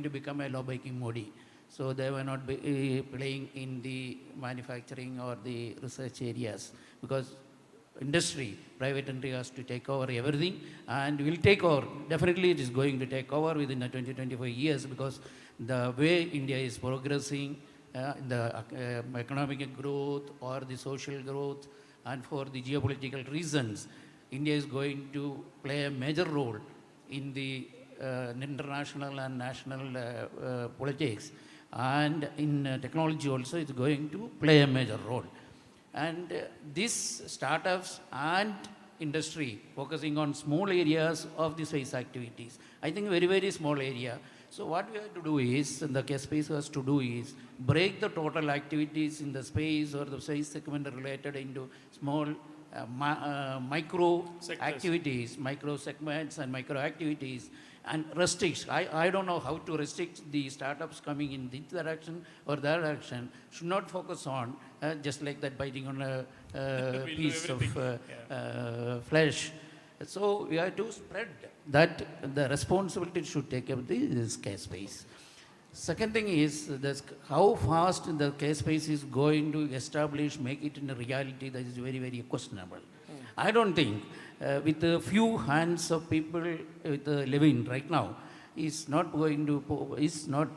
to become a law-making body. So they will not be playing in the manufacturing or the research areas, because industry. Private entry has to take over everything and will take over. Definitely it is going to take over within the 20-25 years because the way India is progressing, the economic growth or the social growth and for the geopolitical reasons, India is going to play a major role in the international and national politics, and in technology also it's going to play a major role. And these startups and industry focusing on small areas of the space activities, I think very, very small area. So what we have to do is, the KSPACE has to do is, break the total activities in the space or the space segment related into small micro activities, micro segments and micro activities, and restrict. I don't know how to restrict the startups coming in this direction or that direction. Should not focus on just like that biting on a piece of flesh. So we have to spread that the responsibility should take up this KSPACE. Second thing is this, how fast the KSPACE is going to establish, make it in a reality, that is very, very questionable. I don't think with a few hands of people living right now, is not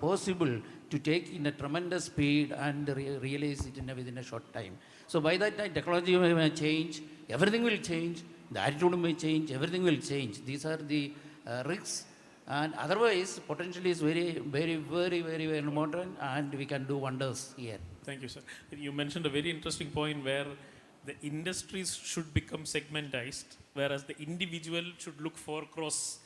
possible to take in a tremendous speed and realize it within a short time. So by that time, technology may change, everything will change, the attitude may change, everything will change. These are the risks. And otherwise, potentially is very, very, very, very, very important, and we can do wonders here. Thank you, sir. You mentioned a very interesting point where the industries should become segmentized, whereas the individual should look for cross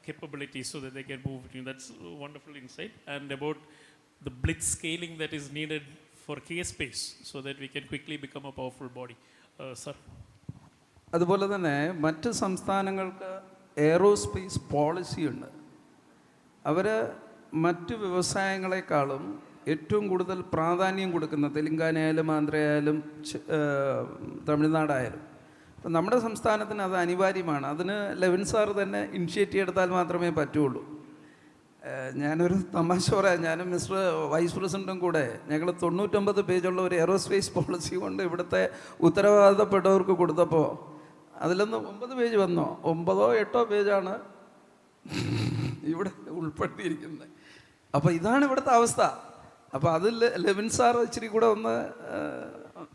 capabilities so that they can move. That's a wonderful insight. And about the blitz scaling that is needed for KSPACE so that we can quickly become a powerful body. Sir. അതുപോലെ തന്നെ മറ്റ് സംസ്ഥാനങ്ങൾക്ക് aerospace policy ഉണ്ട്. അവർ മറ്റ് വ്യവസായങ്ങളെക്കാളും ഏറ്റവും കൂടുതൽ പ്രാധാന്യം കൊടുക്കുന്ന തെലുങ്കാനയായാലും ആന്ധ്രയായാലും തമിഴ്നാടായാലും. അപ്പം നമ്മുടെ സംസ്ഥാനത്തിന് അത് അനിവാര്യമാണ്. അതിന് ലെവിൻ സാർ തന്നെ ഇനിഷ്യേറ്റീവ് എടുത്താൽ മാത്രമേ പറ്റുള്ളൂ. ഞാനൊരു തമാശ പറയാം, ഞാനും മിസ്റ്റർ വൈസ് പ്രസിഡൻറ്റും കൂടെ ഞങ്ങൾ 99 പേജുള്ള ഒരു എയറോസ്പേസ് പോളിസി കൊണ്ട് ഇവിടുത്തെ ഉത്തരവാദിത്തപ്പെട്ടവർക്ക് കൊടുത്തപ്പോൾ അതിലൊന്ന് 9 പേജ് വന്നോ, 9ഓ 8ഓ പേജാണ് ഇവിടെ ഉൾപ്പെടുത്തിയിരിക്കുന്നത്. അപ്പോൾ ഇതാണ് ഇവിടുത്തെ അവസ്ഥ. അപ്പോൾ അതിൽ ലെവിൻ സാർ ഇച്ചിരി കൂടെ ഒന്ന്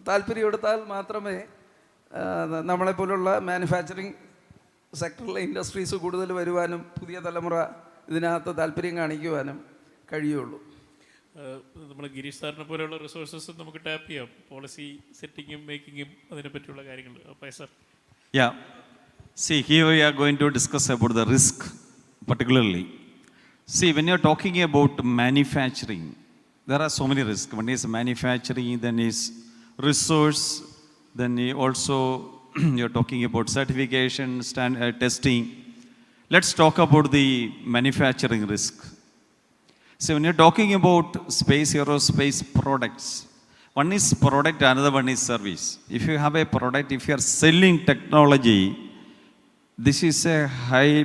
താല്പര്യം എടുത്താൽ മാത്രമേ നമ്മളെപ്പോലുള്ള മാനുഫാക്ചറിങ് സെക്ടറിലെ ഇൻഡസ്ട്രീസ് കൂടുതൽ വരുവാനും പുതിയ തലമുറ ഇതിനകത്ത് താല്പര്യം കാണിക്കുവാനും കഴിയുള്ളൂ. നമ്മൾ ഗിരീഷ് സാറിനെ പോലെയുള്ള റിസോഴ്സസ് നമുക്ക് ടാപ്പ് ചെയ്യാം, പോളിസി സെറ്റിങ്ങും മേക്കിങ്ങും അതിനെ പറ്റിയുള്ള കാര്യങ്ങൾ. അപ്പോൾ sir. Yeah. See, here we are going to discuss about the risk particularly. See, when you're talking about manufacturing, there are so many risks. One is manufacturing, then is resource, then also you're talking about certification, testing. Let's talk about the manufacturing risk. So when you're talking about space, aerospace products, one is product, another one is service. If you have a product, if you are selling technology, this is a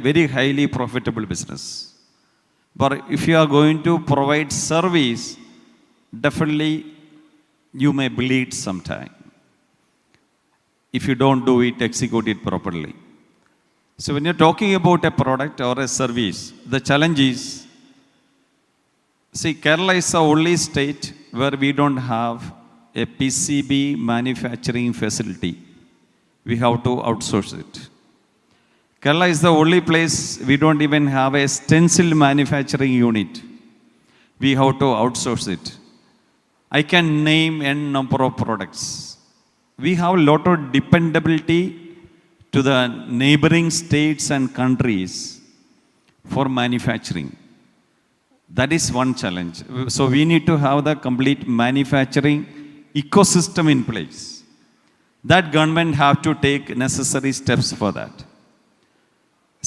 very highly profitable business. But if you are going to provide service, definitely you may bleed sometime if you don't do it, execute it properly. So when you're talking about a product or a service, the challenge is, see, Kerala is the only state where we don't have a PCB manufacturing facility. We have to outsource it. Kerala is the only place we don't even have a stencil manufacturing unit. We have to outsource it. I can name n number of products. We have a lot of dependability to the neighboring states and countries for manufacturing. That is one challenge. So we need to have the complete manufacturing ecosystem in place. That government have to take necessary steps for that.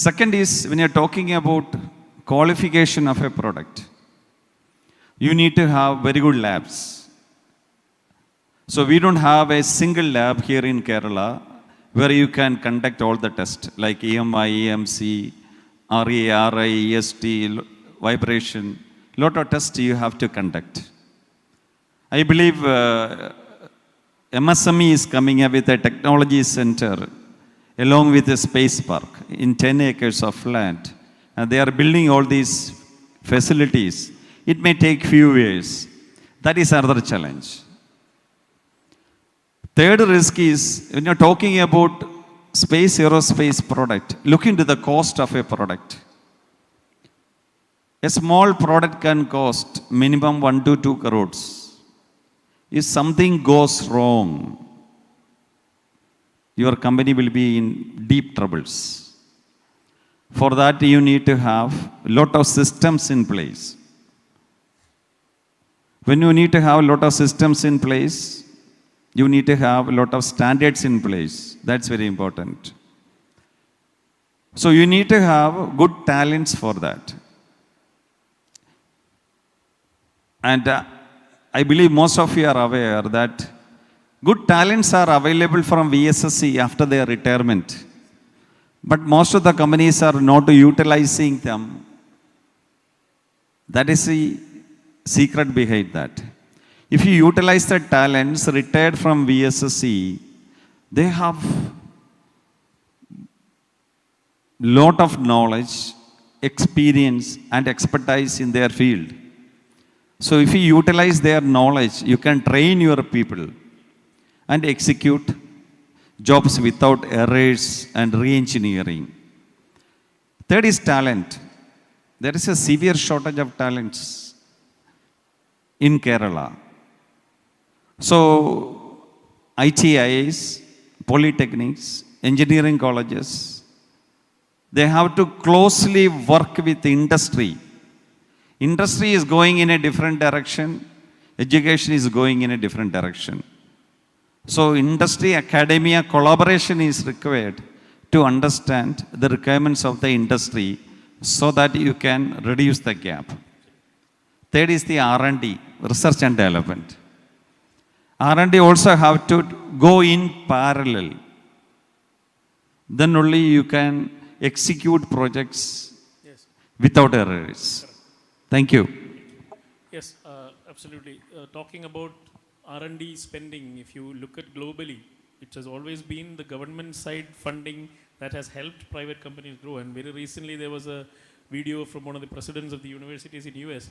Second is, when you're talking about qualification of a product, you need to have very good labs. So we don't have a single lab here in Kerala where you can conduct all the tests like EMI, EMC, RA, RI, EST, vibration. Lot of tests you have to conduct. I believe MSME is coming up with a technology center along with a Spacepark in 10 acres of land. And they are building all these facilities. It may take few years. That is another challenge. Third risk is, when you're talking about space aerospace product, look into the cost of a product. A small product can cost minimum 1 to 2 crores. If something goes wrong, your company will be in deep troubles. For that, you need to have a lot of systems in place. When you need to have a lot of systems in place, you need to have a lot of standards in place. That's very important. So you need to have good talents for that. And I believe most of you are aware that good talents are available from VSSC after their retirement. But most of the companies are not utilizing them. That is the secret behind that. If you utilize the talents retired from VSSC, they have lot of knowledge, experience and expertise in their field. So if you utilize their knowledge, you can train your people and execute jobs without errors and re-engineering. Third is talent. There is a severe shortage of talents in Kerala. So ITIs, polytechnics, engineering colleges, they have to closely work with the industry. Industry is going in a different direction. Education is going in a different direction. So industry, academia collaboration is required to understand the requirements of the industry so that you can reduce the gap. Third is the R&D, research and development. R&D also have to go in parallel. Then only you can execute projects without errors. Thank you. Yes, absolutely. Talking about R&D spending, if you look at globally, it has always been the government side funding that has helped private companies grow. And very recently there was a video from one of the presidents of the universities in US.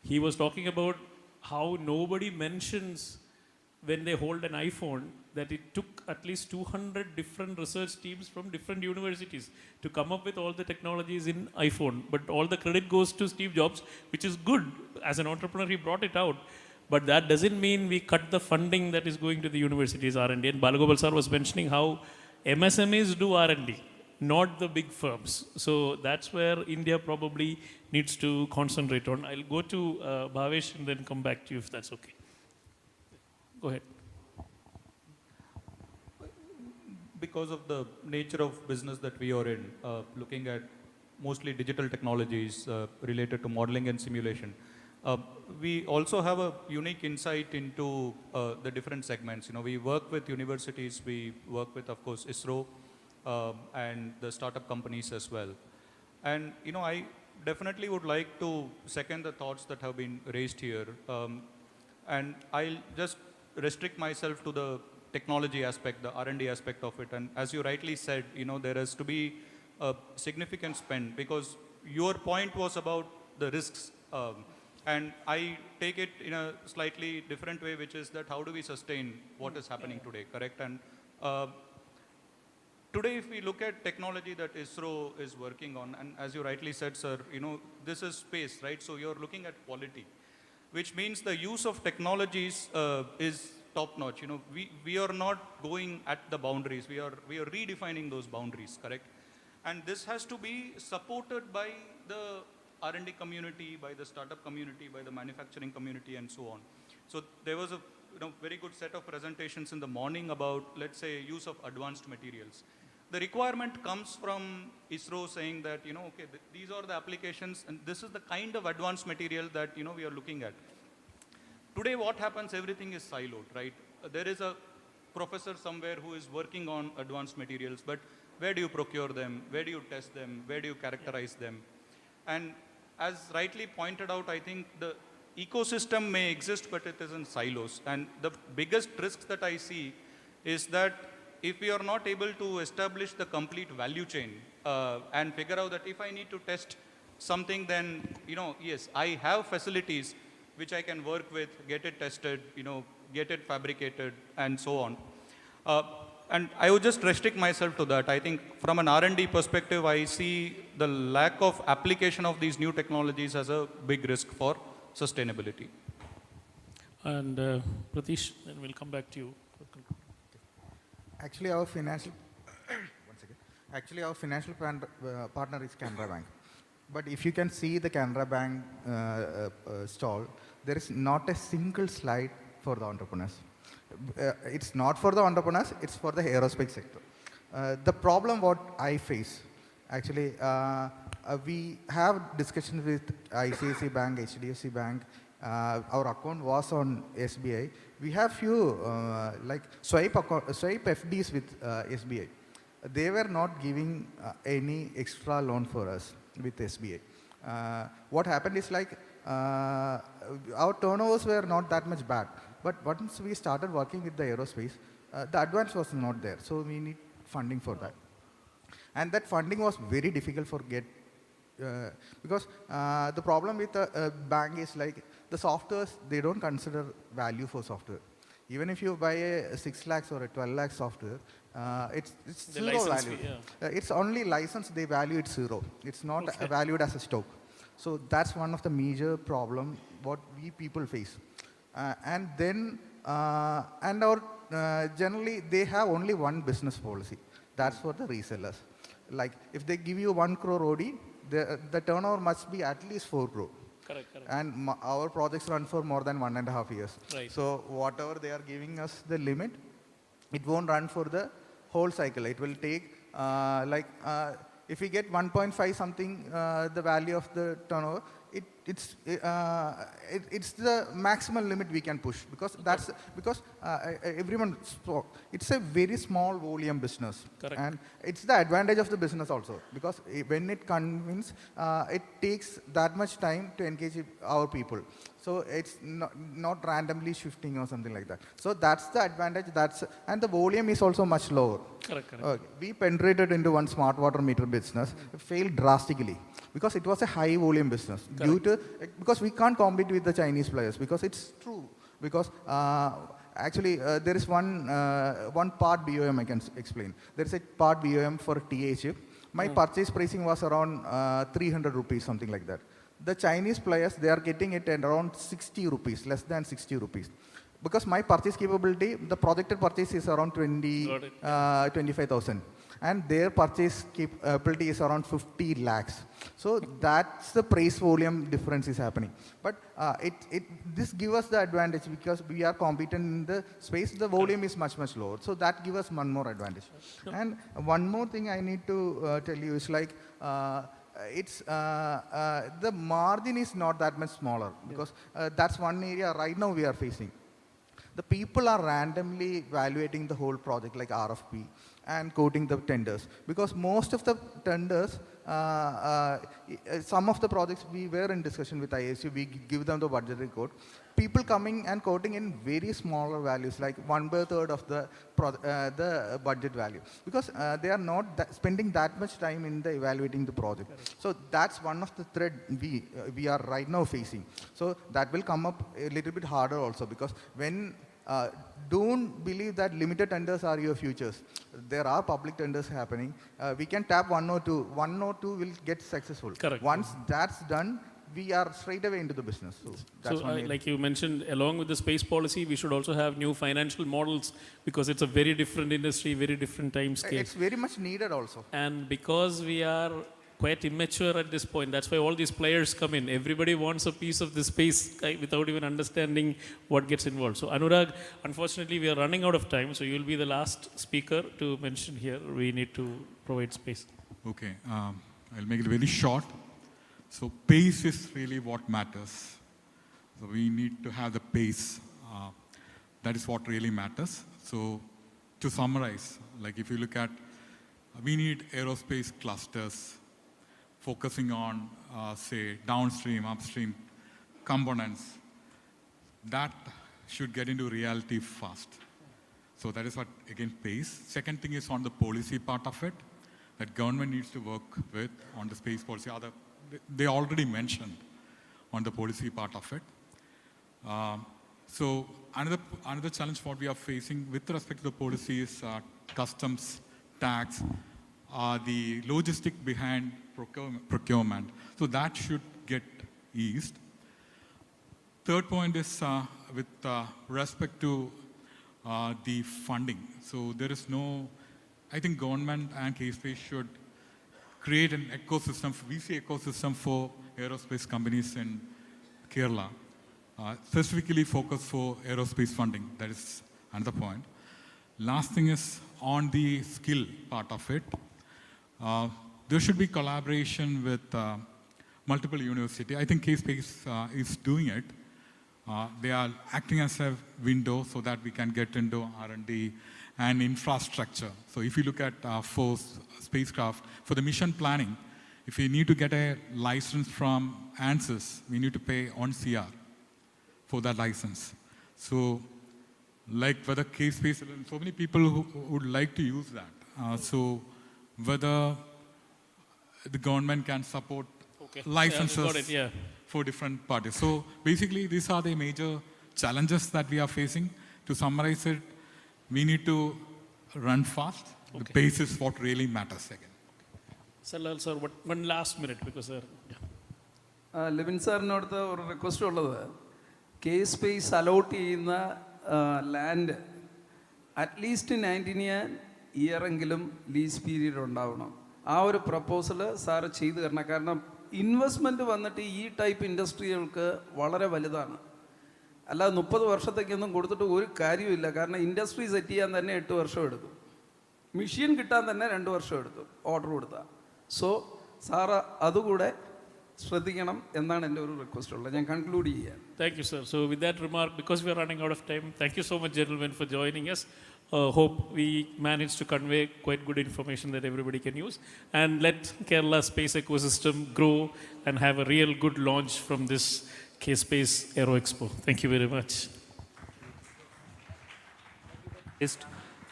He was talking about how nobody mentions when they hold an iPhone that it took at least 200 different research teams from different universities to come up with all the technologies in iPhone. But all the credit goes to Steve Jobs, which is good. As an entrepreneur, he brought it out. But that doesn't mean we cut the funding that is going to the universities R&D. And Balagopal sir was mentioning how MSMEs do R&D, not the big firms. So that's where India probably needs to concentrate on. I'll go to Bhavesh and then come back to you if that's okay. Go ahead. Because of the nature of business that we are in, looking at mostly digital technologies related to modeling and simulation, we also have a unique insight into the different segments. You know, we work with universities, we work with, of course, ISRO and the startup companies as well. And, you know, I definitely would like to second the thoughts that have been raised here. And I'll just restrict myself to the technology aspect, the R&D aspect of it. And as you rightly said, you know, there has to be a significant spend because your point was about the risks. And I take it in a slightly different way, which is that how do we sustain what is happening today, correct? And today, if we look at technology that ISRO is working on, and as you rightly said, sir, you know, this is space, right? So you're looking at quality, which means the use of technologies is top-notch. You know, we are not going at the boundaries. We are redefining those boundaries, correct? And this has to be supported by the R&D community, by the startup community, by the manufacturing community, and so on. So there was a very good set of presentations in the morning about, let's say, use of advanced materials. The requirement comes from ISRO saying that, you know, okay, these are the applications, and this is the kind of advanced material that, you know, we are looking at. Today, what happens, everything is siloed, right? There is a professor somewhere who is working on advanced materials, but where do you procure them? Where do you test them? Where do you characterize them? And as rightly pointed out, I think the ecosystem may exist, but it is in silos. And the biggest risks that I see is that if we are not able to establish the complete value chain and figure out that if I need to test something, then, yes, I have facilities which I can work with, get it tested, get it fabricated, and so on. And I would just restrict myself to that. I think from an R&D perspective, I see the lack of application of these new technologies as a big risk for sustainability. And Pratish, then we'll come back to you. Actually, our financial partner is Canara Bank. But if you can see the Canara Bank stall, there is not a single slide for the entrepreneurs. It's not for the entrepreneurs, it's for the aerospace sector. The problem what I face, actually, we have discussions with ICICI Bank, HDFC Bank. Our account was on SBI. We have few like swipe FDs with SBI. They were not giving any extra loan for us with SBI. What happened is like our turnovers were not that much bad. But once we started working with the aerospace, the advance was not there. So we need funding for that. And that funding was very difficult for get, because the problem with a bank is like the softwares, they don't consider value for software. Even if you buy a 6 lakhs or a 12 lakhs software, it's zero value. It's only license, they value it zero. It's not valued as a stock. So that's one of the major problem what we people face. And then, generally, they have only one business policy. That's for the resellers. Like, if they give you 1 crore OD, the turnover must be at least 4 crore. Correct. And our projects run for more than 1.5 years. Right. So, whatever they are giving us the limit, it won't run for the whole cycle. It will take, if we get 1.5 something, the value of the turnover, it's the maximum limit we can push, because everyone spoke. It's a very small volume business. Correct. And it's the advantage of the business also, because when it convinces, it takes that much time to engage our people. So it's not randomly shifting or something like that. So that's the advantage. And the volume is also much lower. Correct. We penetrated into one smart water meter business, failed drastically because it was a high volume business. Because we can't compete with the Chinese players, because it's true. Because actually there is one part BOM I can explain. There is a part BOM for TA chip. My purchase pricing was around 300 rupees, something like that. The Chinese players, they are getting it at around 60 rupees, less than 60 rupees. Because my purchase capability, the projected purchase is around 25,000. And their purchase capability is around 50 lakhs. So that's the price volume difference is happening. But this gives us the advantage, because we are competent in the space, the volume is much, much lower. So that gives us one more advantage. And one more thing I need to tell you is like, the margin is not that much smaller, because that's one area right now we are facing. The people are randomly evaluating the whole project like RFP and quoting the tenders, because most of the tenders, some of the projects we were in discussion with ISU, we give them the budgetary quote. People coming and quoting in very smaller values, like 1/3 of the budget value, because they are not spending that much time in the evaluating the project. So that's one of the thread we are right now facing. So that will come up a little bit harder also, because when don't believe that limited tenders are your futures. There are public tenders happening. We can tap 1 or 2. 1 or 2 will get successful. Correct. Once that's done, we are straight away into the business. So, that's like you mentioned, along with the space policy, we should also have new financial models, because it's a very different industry, very different time scale. It's very much needed also. And because we are quite immature at this point, that's why all these players come in. Everybody wants a piece of the space without even understanding what gets involved. So Anurag, unfortunately, we are running out of time, so you'll be the last speaker to mention here. We need to provide space. Okay, I'll make it very short. So pace is really what matters. So we need to have the pace. That is what really matters. So to summarize, like if you look at, we need aerospace clusters focusing on, say, downstream, upstream components, that should get into reality fast. So that is what, again, PACE. Second thing is on the policy part of it, that government needs to work with on the space policy. They already mentioned on the policy part of it. So another challenge what we are facing with respect to the policy is customs, tax, the logistic behind procurement. So that should get eased. Third point is with respect to the funding. So there is no, I think government and KSPACE should create an ecosystem, VC ecosystem for aerospace companies in Kerala, specifically focused for aerospace funding. That is another point. Last thing is on the skill part of it. There should be collaboration with multiple universities. I think KSPACE is doing it. They are acting as a window so that we can get into R&D and infrastructure. So if you look at for spacecraft, for the mission planning, if we need to get a license from ANSYS, we need to pay on CR for that license. So like whether KSPACE, so many people who would like to use that. So whether the government can support licenses got it, yeah. for different parties. So basically, these are the major challenges that we are facing. To summarize it, we need to run fast. The pace is what really matters again. Sir, one last minute because sir. Levin സാറിനടുത്ത് ഒരു request ഉള്ളത് KSPACE allot ചെയ്യുന്ന land at least 19 ഇയറെങ്കിലും lease period ഉണ്ടാവണം. ആ ഒരു proposal sir ചെയ്തു തരണം. കാരണം ഇൻവെസ്റ്റ്മെൻറ്റ് വന്നിട്ട് ഈ ടൈപ്പ് ഇൻഡസ്ട്രികൾക്ക് വളരെ വലുതാണ്. അല്ലാതെ 30 വർഷത്തേക്കൊന്നും കൊടുത്തിട്ട് ഒരു കാര്യമില്ല. കാരണം ഇൻഡസ്ട്രി സെറ്റ് ചെയ്യാൻ തന്നെ 8 വർഷം എടുക്കും. മെഷീൻ കിട്ടാൻ തന്നെ 2 വർഷം എടുത്തു ഓർഡർ കൊടുത്താൽ. സോ സാറ് അതുകൂടെ ശ്രദ്ധിക്കണം എന്നാണ് എൻ്റെ ഒരു റിക്വസ്റ്റ് ഉള്ളത്. ഞാൻ കൺക്ലൂഡ് ചെയ്യാം. Thank you, sir. So with that remark, because we are running out of time, thank you so much, gentlemen, for joining us. Hope we managed to convey quite good information that everybody can use. And let Kerala space ecosystem grow and have a real good launch from this KSPACE AEROXPO. Thank you very much.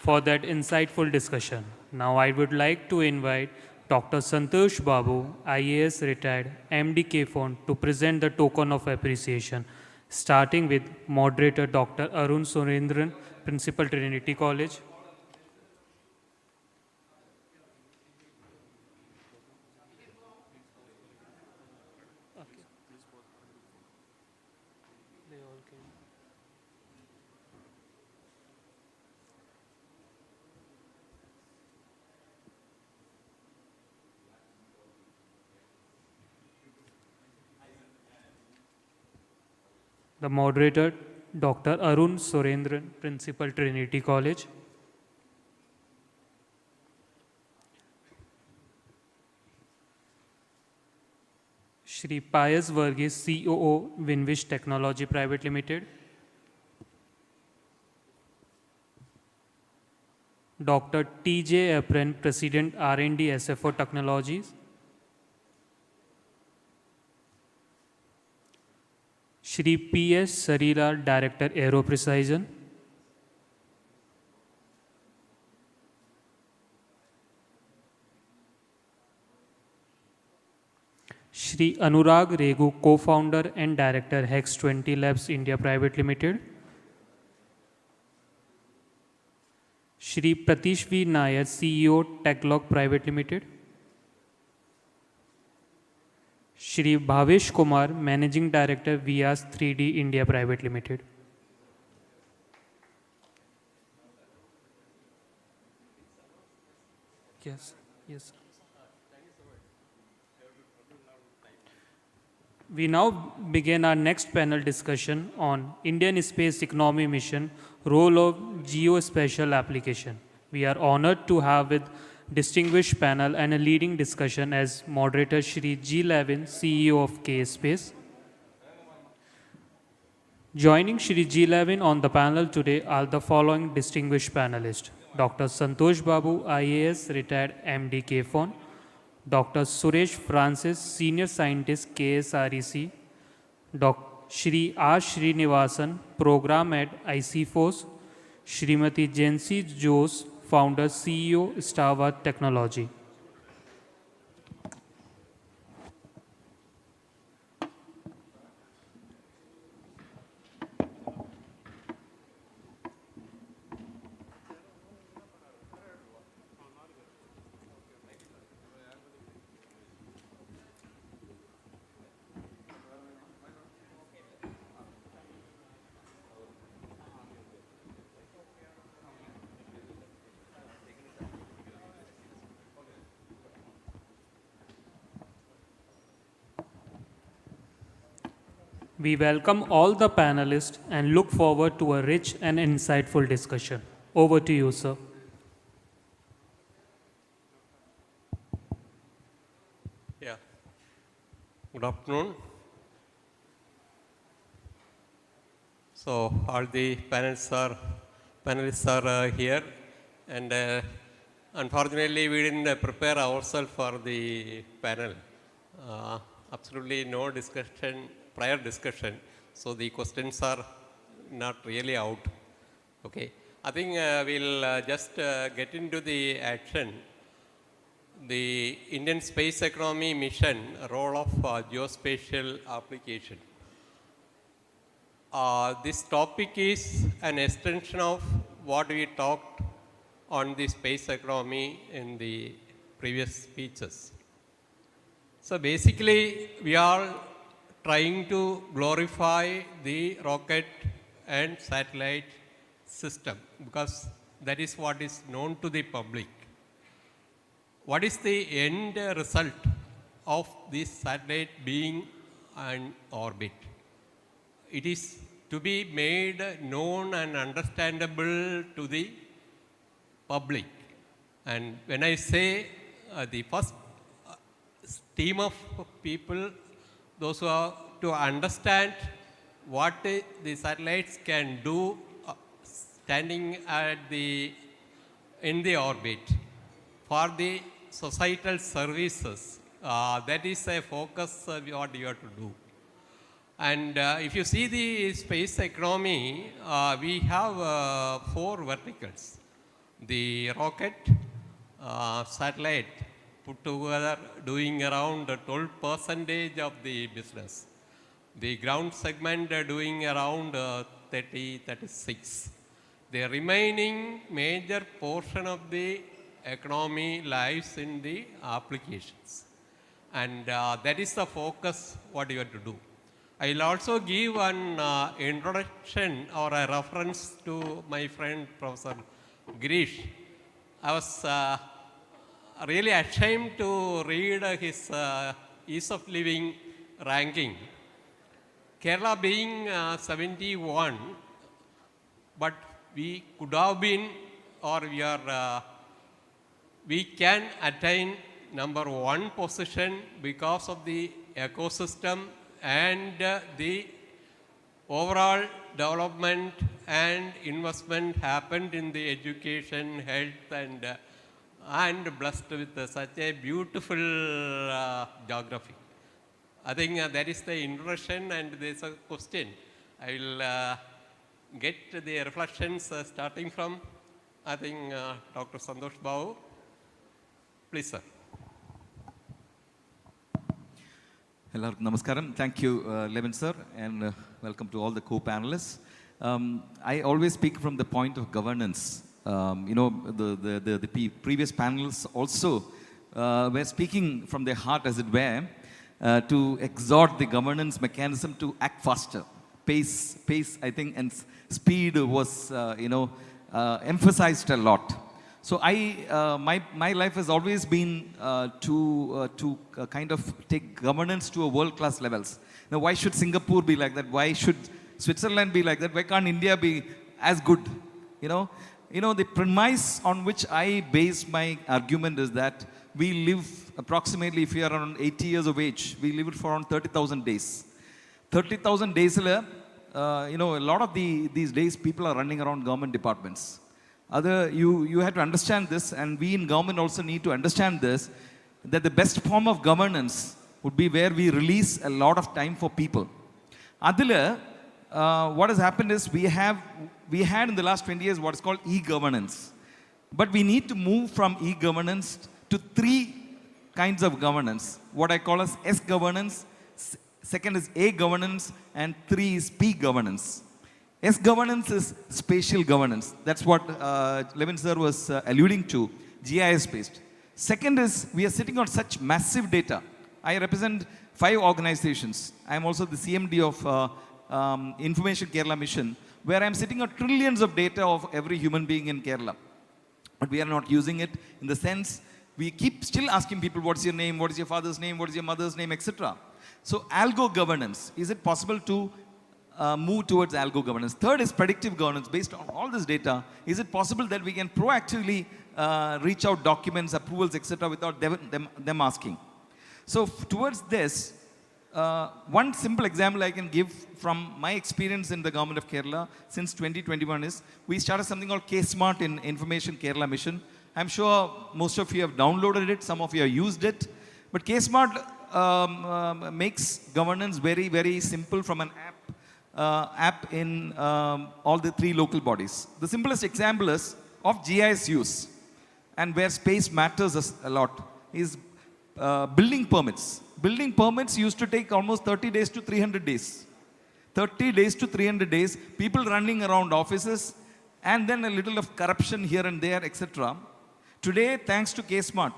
For that insightful discussion. Now I would like to invite Dr. Santosh Babu, IAS retired, MD K-Phone, to present the token of appreciation, starting with moderator Dr. Arun Surendran, Principal, Trinity College. The moderator, Dr. Arun Surendran, Principal, Trinity College. Shri Pius Varghese, COO, Winwish Technology Private Limited. Dr. T.J. Apren, President, R&D, SFO Technologies. Shri P.S. Sarila, Director, Aero Precision. Shri Anurag Regu, Co-Founder and Director, Hex 20 Labs India Private Limited. Shri Pratish V. Nair, CEO, Techlog Private Limited. Shri Bhavesh Kumar, Managing Director, Vias 3D India Private Limited. Yes, yes. We now begin our next panel discussion on Indian Space Economy Mission, role of geospatial application. We are honored to have with distinguished panel and a leading discussion as moderator Shri G. Levin, CEO of KSPACE. Joining Shri G. Levin on the panel today are the following distinguished panelists. Dr. Santosh Babu, IAS, retired MD K-Phone. Dr. Suresh Francis, Senior Scientist, KSREC. Shri R. Srinivasan, Program Head, IC4, Srimati Jency Jose, Founder, CEO, Starwatt Technology. We welcome all the panelists and look forward to a rich and insightful discussion. Over to you, sir. Yeah. Good afternoon. So all the panelists are here, and unfortunately we didn't prepare ourselves for the panel. Absolutely no discussion, prior discussion, so the questions are not really out. Okay, I think we'll just get into the action. The Indian space economy mission, role of geospatial application. This topic is an extension of what we talked on the space economy in the previous speeches. So basically, we are trying to glorify the rocket and satellite system because that is what is known to the public. What is the end result of this satellite being in orbit? It is to be made known and understandable to the public. And when I say the first team of people, those who are to understand what the satellites can do standing at in the orbit for the societal services. That is a focus of what you have to do. And if you see the space economy, we have 4 verticals. The rocket, satellite, put together doing around 12% of the business. The ground segment doing around 36. The remaining major portion of the economy lies in the applications. And that is the focus what you have to do. I will also give an introduction or a reference to my friend Professor Girish. I was really ashamed to read his ease of living ranking. Kerala being 71, but we could have been, or we can attain number 1 position because of the ecosystem and the overall development and investment happened in the education, health, and blessed with such a beautiful geography. I think that is the introduction, and there is a question. I will get the reflections starting from, I think, Dr. Santosh Babu. Please, sir. Hello, namaskaram. Thank you, Levin sir, and welcome to all the co-panelists. I always speak from the point of governance. The previous panels also were speaking from their heart, as it were, to exhort the governance mechanism to act faster. Pace, I think, and speed was, emphasized a lot. So my life has always been to kind of take governance to a world-class levels. Now, why should Singapore be like that? Why should Switzerland be like that? Why can't India be as good? The premise on which I base my argument is that we live approximately, if we are around 80 years of age, we live it for around 30,000 days. 30,000 days, a lot of these days people are running around government departments. You have to understand this, and we in government also need to understand this, that the best form of governance would be where we release a lot of time for people. Adila, what has happened is we had in the last 20 years what is called e-governance. But we need to move from e-governance to 3 kinds of governance. What I call as S governance, second is A governance, and 3 is P governance. S governance is spatial governance. That's what Levin sir was alluding to, GIS based. Second is we are sitting on such massive data. I represent 5 organizations. I am also the CMD of Information Kerala Mission, where I am sitting on trillions of data of every human being in Kerala. But we are not using it in the sense we keep still asking people, what's your name, what is your father's name, what is your mother's name, etc. So algo governance, is it possible to move towards algo governance? Third is predictive governance. Based on all this data, is it possible that we can proactively reach out documents, approvals, etc. without them asking? So towards this, one simple example I can give from my experience in the government of Kerala since 2021 is we started something called KSmart in Information Kerala Mission. I'm sure most of you have downloaded it, some of you have used it. But KSmart makes governance very, very simple from an app in all the 3 local bodies. The simplest example is of GIS use and where space matters a lot is building permits. Building permits used to take almost 30 days to 300 days. 30 days to 300 days, people running around offices and then a little of corruption here and there, etc. Today, thanks to KSmart,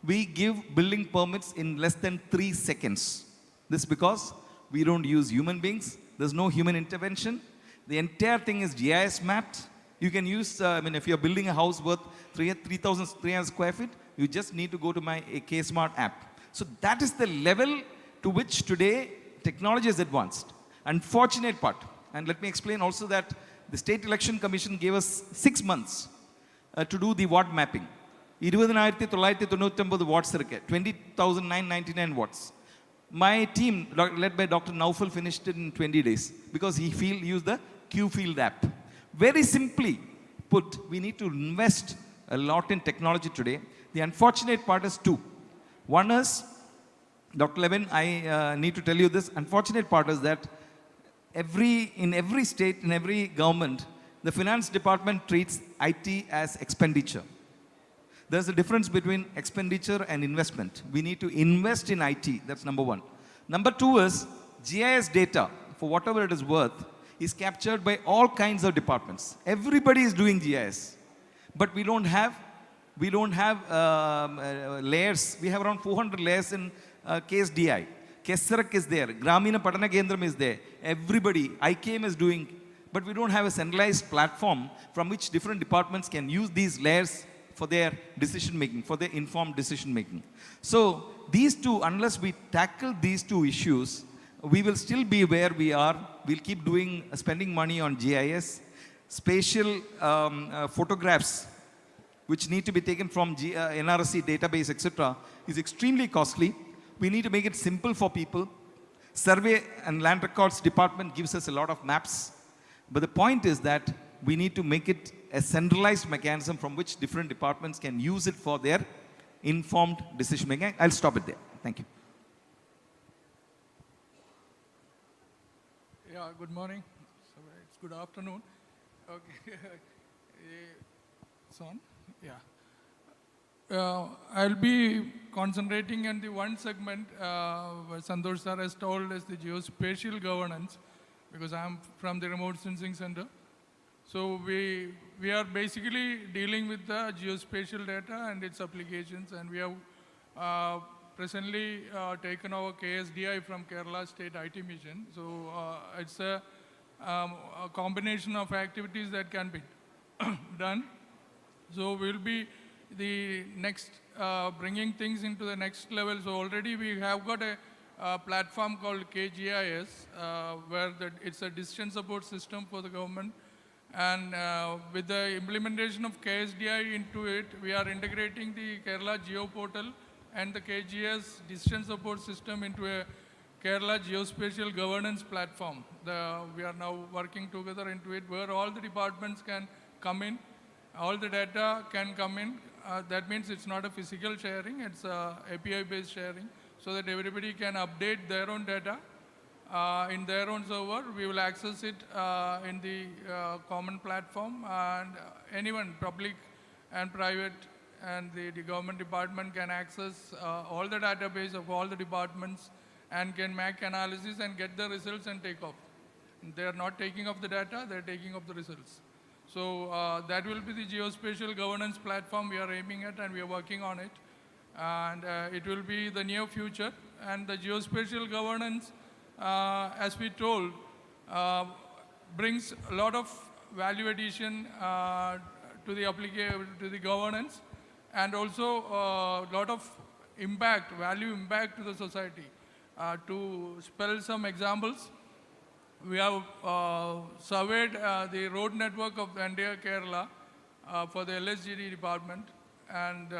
we give building permits in less than 3 seconds. This because we don't use human beings. There's no human intervention. The entire thing is GIS mapped. You can use, if you're building a house worth 3,300 square feet, you just need to go to my KSmart app. So that is the level to which today technology is advanced. Unfortunate part, and let me explain also that the State Election Commission gave us 6 months to do the watt mapping. 20,999 watts, 20,999 watts. My team, led by Dr. Naufal, finished it in 20 days because he used the Q-Field app. Very simply put, we need to invest a lot in technology today. The unfortunate part is 2. One is, Dr. Levin, I need to tell you this, unfortunate part is that in every state, in every government, the finance department treats IT as expenditure. There's a difference between expenditure and investment. We need to invest in IT, that's number 1. Number 2 is GIS data, for whatever it is worth, is captured by all kinds of departments. Everybody is doing GIS, but we don't have layers. We have around 400 layers in KSDI. KSRAK is there. Gramina Padana Kendram is there. Everybody, IKM is doing, but we don't have a centralized platform from which different departments can use these layers for their decision making, for their informed decision making. So these 2, unless we tackle these 2 issues, we will still be where we are. We'll keep spending money on GIS, spatial photographs, which need to be taken from NRC database, etc., is extremely costly. We need to make it simple for people. Survey and Land Records Department gives us a lot of maps. But the point is that we need to make it a centralized mechanism from which different departments can use it for their informed decision making. I'll stop it there. Thank you. Yeah, good morning. It's good afternoon. Okay. Son? Yeah. I'll be concentrating on the one segment where Santosh sir has told us the geospatial governance, because I'm from the remote sensing center. So we are basically dealing with the geospatial data and its applications, and we have presently taken our KSDI from Kerala State IT Mission. So it's a combination of activities that can be done. So we'll be the next, bringing things into the next level. So already we have got a platform called KGIS, where it's a decision support system for the government. And with the implementation of KSDI into it, we are integrating the Kerala Geo Portal and the KGS decision support system into a Kerala Geospatial Governance platform. We are now working together into it, where all the departments can come in, all the data can come in. That means it's not a physical sharing, it's API-based sharing, so that everybody can update their own data in their own server. We will access it in the common platform, and anyone, public and private, and the government department can access all the database of all the departments and can make analysis and get the results and take off. They are not taking off the data, they are taking off the results. So that will be the geospatial governance platform we are aiming at, and we are working on it. And it will be the near future. And the geospatial governance, as we told, brings a lot of value addition to the governance, and also a lot of impact, value impact to the society. To spell some examples, we have surveyed the road network of the entire Kerala for the LSGD department, and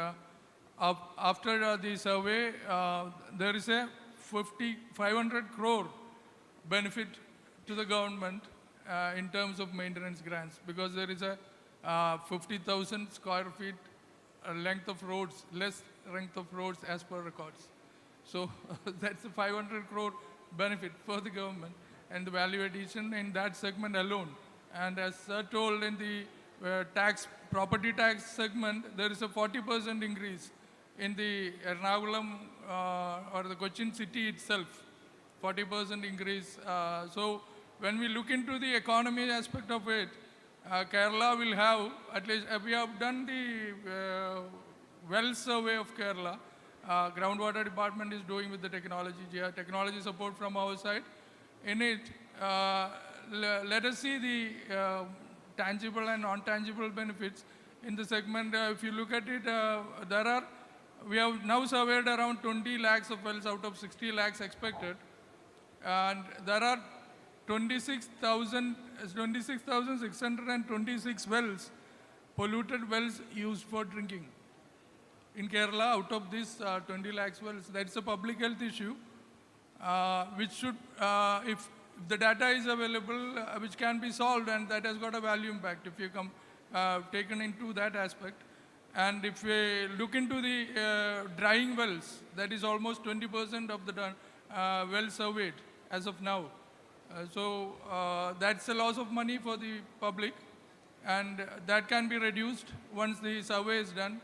after the survey, there is a 500 crore benefit to the government in terms of maintenance grants, because there is a 50,000 square feet length of roads, less length of roads as per records. So that's a 500 crore benefit for the government and the value addition in that segment alone. And as Sir told, in the property tax segment, there is a 40% increase in the Ernakulam or the Cochin city itself, 40% increase. So when we look into the economy aspect of it, Kerala will have, at least we have done the well survey of Kerala. Groundwater department is doing with the technology support from our side. In it, let us see the tangible and non-tangible benefits in the segment. If you look at it, we have now surveyed around 20 lakhs of wells out of 60 lakhs expected. And there are 26,626 wells, polluted wells used for drinking in Kerala out of these 20 lakhs wells. That's a public health issue, which should, if the data is available, which can be solved, and that has got a value impact if you come taken into that aspect. And if we look into the drying wells, that is almost 20% of the wells surveyed as of now. So that's a loss of money for the public, and that can be reduced once the survey is done.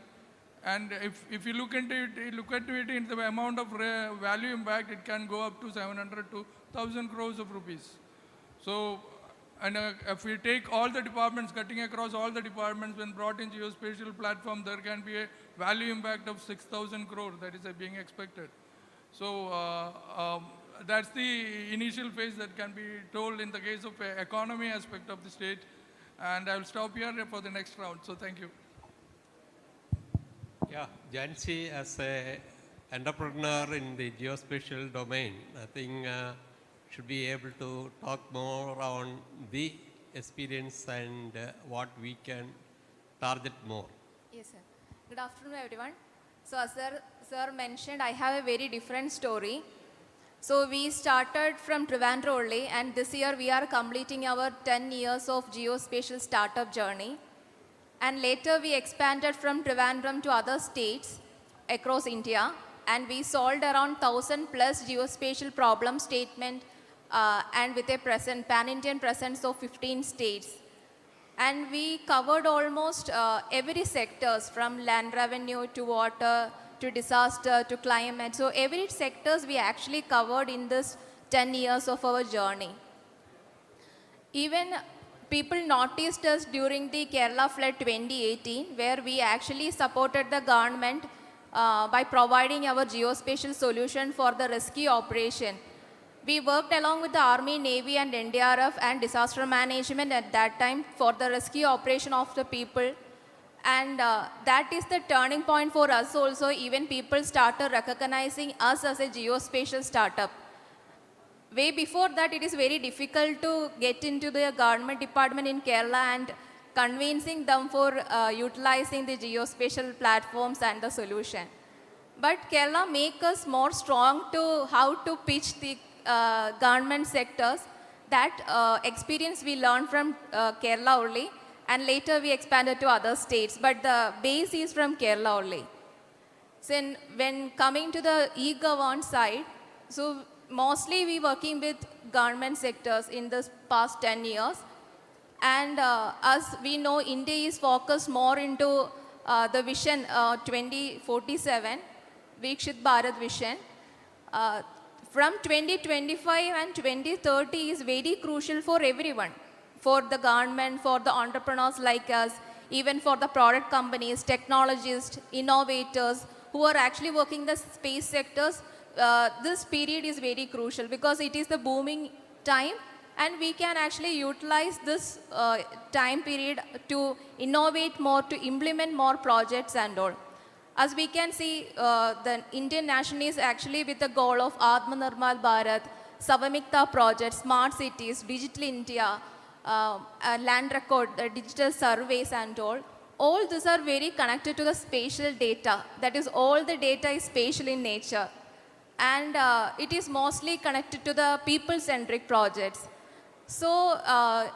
And if you look into it in the amount of value impact, it can go up to 700 to 1,000 crores of rupees. So, and if we take all the departments, cutting across all the departments, when brought in geospatial platform, there can be a value impact of 6,000 crore that is being expected. So that's the initial phase that can be told in the case of economy aspect of the state. And I will stop here for the next round. So thank you. Yeah, Jansi, as an entrepreneur in the geospatial domain, I think should be able to talk more on the experience and what we can target more. Yes, sir. Good afternoon, everyone. So as sir mentioned, I have a very different story. So we started from Trivandrum only, and this year we are completing our 10 years of geospatial startup journey. And later we expanded from Trivandrum to other states across India, and we solved around 1,000 plus geospatial problem statement and with a pan-Indian presence of 15 states. And we covered almost every sectors, from land revenue to water to disaster to climate. So every sectors we actually covered in this 10 years of our journey. Even people noticed us during the Kerala flood 2018, where we actually supported the government by providing our geospatial solution for the rescue operation. We worked along with the Army, Navy and NDRF and disaster management at that time for the rescue operation of the people. And that is the turning point for us also. Even people started recognizing us as a geospatial startup. Way before that, it is very difficult to get into the government department in Kerala and convincing them for utilizing the geospatial platforms and the solution. But Kerala make us more strong to how to pitch the government sectors. That experience we learned from Kerala only, and later we expanded to other states. But the base is from Kerala only. So when coming to the e-govern side, so mostly we working with government sectors in the past 10 years. And as we know, India is focused more into the vision 2047, Vikshit Bharat vision. From 2025 and 2030 is very crucial for everyone, for the government, for the entrepreneurs like us, even for the product companies, technologists, innovators who are actually working in the space sectors. This period is very crucial because it is the booming time, and we can actually utilize this time period to innovate more, to implement more projects and all. As we can see, the Indian nation is actually with the goal of Atmanirbhar Bharat, Savamikta project, smart cities, digital India, land record, digital surveys and all. All these are very connected to the spatial data. That is, all the data is spatial in nature. And it is mostly connected to the people-centric projects. So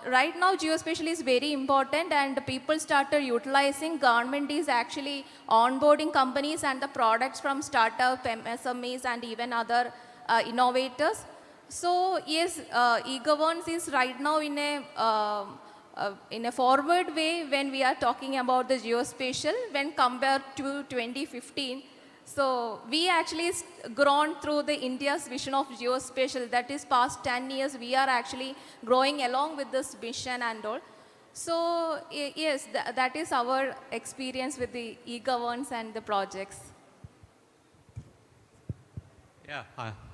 right now geospatial is very important, and people started utilizing. Government is actually onboarding companies and the products from startup, MSMEs and even other innovators. So yes, e-governance is right now in a forward way when we are talking about the geospatial when compared to 2015. So we actually grown through the India's vision of geospatial. That is, past 10 years we are actually growing along with this vision and all. So yes, that is our experience with the e-governance and the projects. Yeah,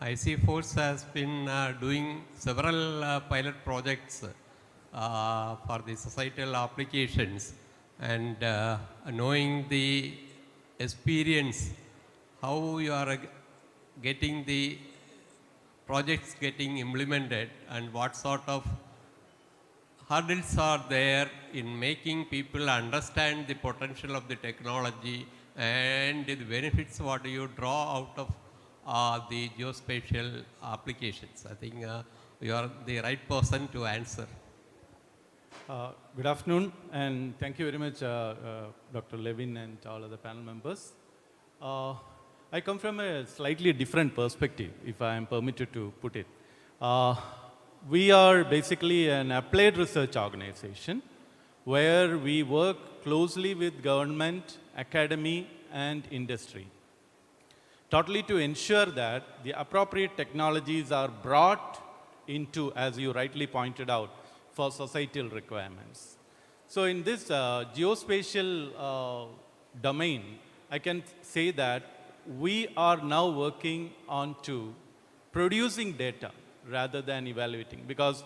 IC Force has been doing several pilot projects for the societal applications, and knowing the experience, how you are getting the projects getting implemented and what sort of hurdles are there in making people understand the potential of the technology and the benefits what you draw out of the geospatial applications. I think you are the right person to answer. Good afternoon, and thank you very much, Dr. Levin and all other panel members. I come from a slightly different perspective, if I am permitted to put it. We are basically an applied research organization where we work closely with government, academy, and industry, totally to ensure that the appropriate technologies are brought into, as you rightly pointed out, for societal requirements. So in this geospatial domain, I can say that we are now working on to producing data rather than evaluating, because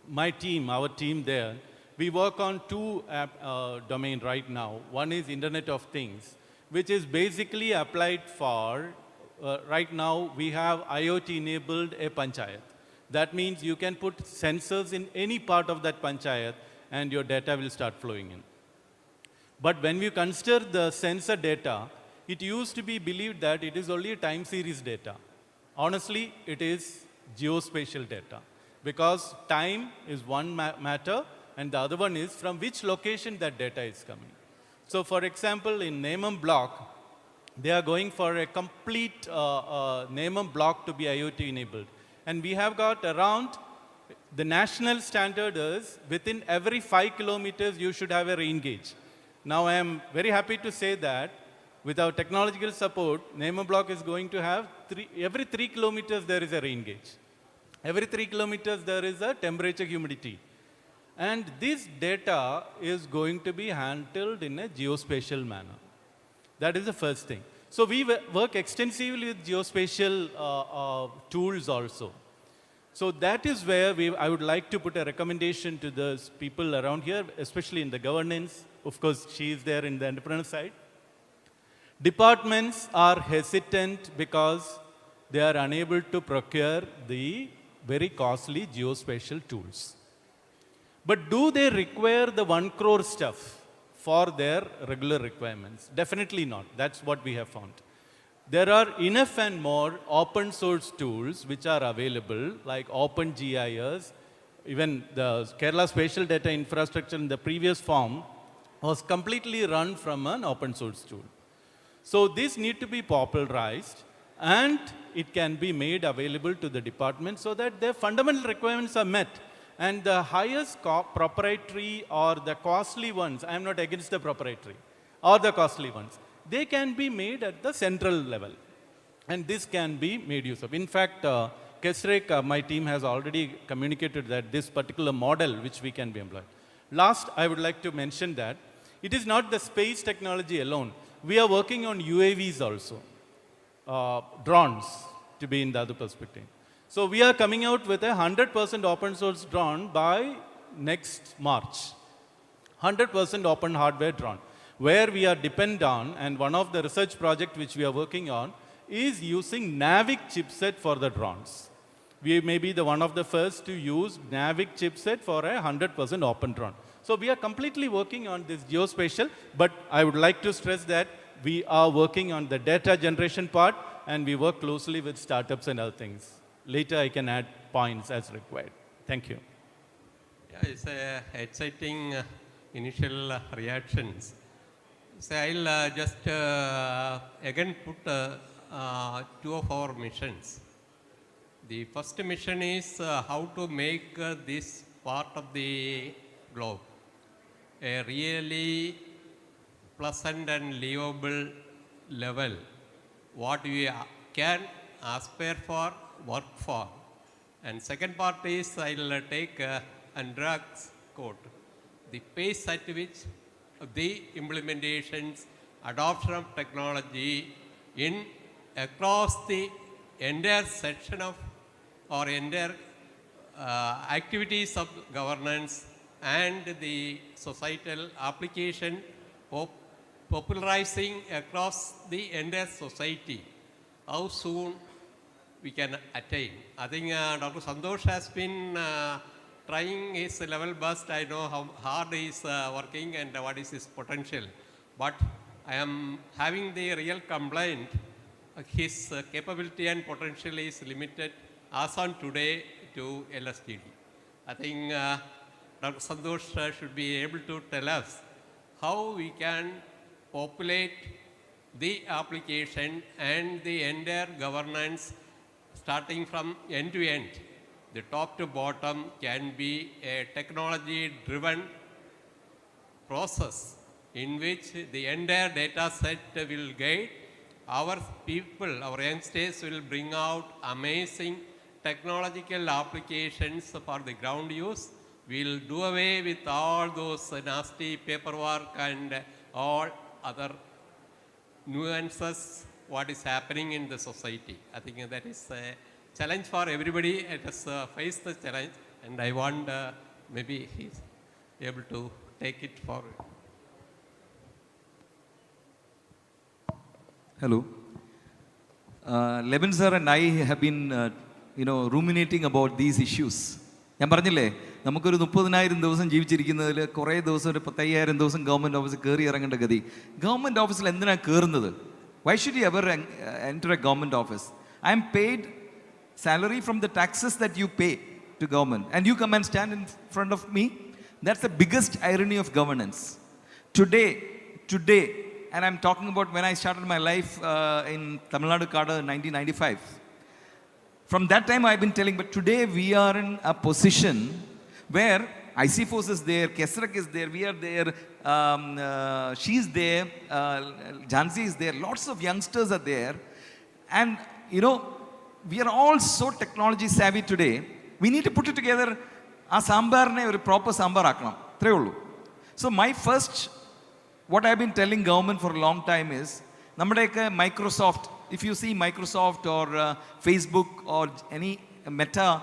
my team, our team there, we work on two domains right now. One is Internet of Things, which is basically applied for, right now we have IoT enabled a panchayat. That means you can put sensors in any part of that panchayat and your data will start flowing in. But when we consider the sensor data, it used to be believed that it is only time series data. Honestly, it is geospatial data, because time is one matter and the other one is from which location that data is coming. So for example, in Neman block, they are going for a complete Neman block to be IoT enabled. And we have got around, the national standard is within every 5 kilometers you should have a rain gauge. Now I am very happy to say that with our technological support, Neman block is going to have every 3 kilometers there is a rain gauge. Every 3 kilometers there is a temperature humidity. And this data is going to be handled in a geospatial manner. That is the first thing. So we work extensively with geospatial tools also. So that is where I would like to put a recommendation to the people around here, especially in the governance. Of course, she is there in the entrepreneur side. Departments are hesitant because they are unable to procure the very costly geospatial tools. But do they require the 1 crore stuff for their regular requirements? Definitely not. That's what we have found. There are enough and more open source tools which are available, like OpenGIS. Even the Kerala Spatial Data Infrastructure in the previous form was completely run from an open source tool. So these need to be popularized, and it can be made available to the department so that their fundamental requirements are met. And the highest proprietary or the costly ones, I am not against the proprietary, or the costly ones, they can be made at the central level. And this can be made use of. In fact, KSPACE, my team has already communicated that this particular model which we can be employed. Last, I would like to mention that it is not the space technology alone. We are working on UAVs also, drones to be in the other perspective. So we are coming out with a 100% open source drone by next March. 100% open hardware drone, where we are dependent on, and one of the research projects which we are working on is using NAVIC chipset for the drones. We may be the one of the first to use NAVIC chipset for a 100% open drone. So we are completely working on this geospatial, but I would like to stress that we are working on the data generation part, and we work closely with startups and other things. Later I can add points as required. Thank you. Yeah, it's exciting initial reactions. So I'll just again put two of our missions. The first mission is how to make this part of the globe a really pleasant and livable level, what we can aspire for, work for. And second part is I'll take Anurag's quote, the pace at which the implementations, adoption of technology in across the entire section of or entire activities of governance and the societal application popularizing across the entire society, how soon we can attain. I think Dr. Santosh has been trying his level best. I know how hard he is working and what is his potential. But I am having the real complaint. His capability and potential is limited as on today to LSTD. I think Dr. Santosh should be able to tell us how we can populate the application and the entire governance starting from end to end. The top to bottom can be a technology-driven process in which the entire data set will guide our people, our youngsters will bring out amazing technological applications for the ground use. We'll do away with all those nasty paperwork and all other nuances, what is happening in the society. I think that is a challenge for everybody. Let us face the challenge, and I want maybe he's able to take it forward. Hello. Levin sir and I have been, ruminating about these issues. ഞാൻ പറഞ്ഞില്ലേ നമുക്കൊരു 30,000 ദിവസം ജീവിച്ചിരിക്കുന്നതിൽ കുറേ ദിവസം ഒരു 10,000 ദിവസം government ഓഫീസിൽ കയറി ഇറങ്ങേണ്ട ഗതി. ഗവൺമെൻറ് ഓഫീസിൽ എന്തിനാണ് കയറുന്നത്? Why should you ever enter a government office? I am paid salary from the taxes that you pay to government, and you come and stand in front of me. That's the biggest irony of governance. Today, and I'm talking about when I started my life in Tamil Nadu Kada in 1995. From that time I've been telling, but today we are in a position where IC Force is there, KSPACE is there, we are there, she's there, Jansi is there, lots of youngsters are there. And we are all so technology savvy today. We need to put it together. A sambarne or proper sambar akram. So my first, what I've been telling government for a long time is, Microsoft, if you see Microsoft or Facebook or any Meta,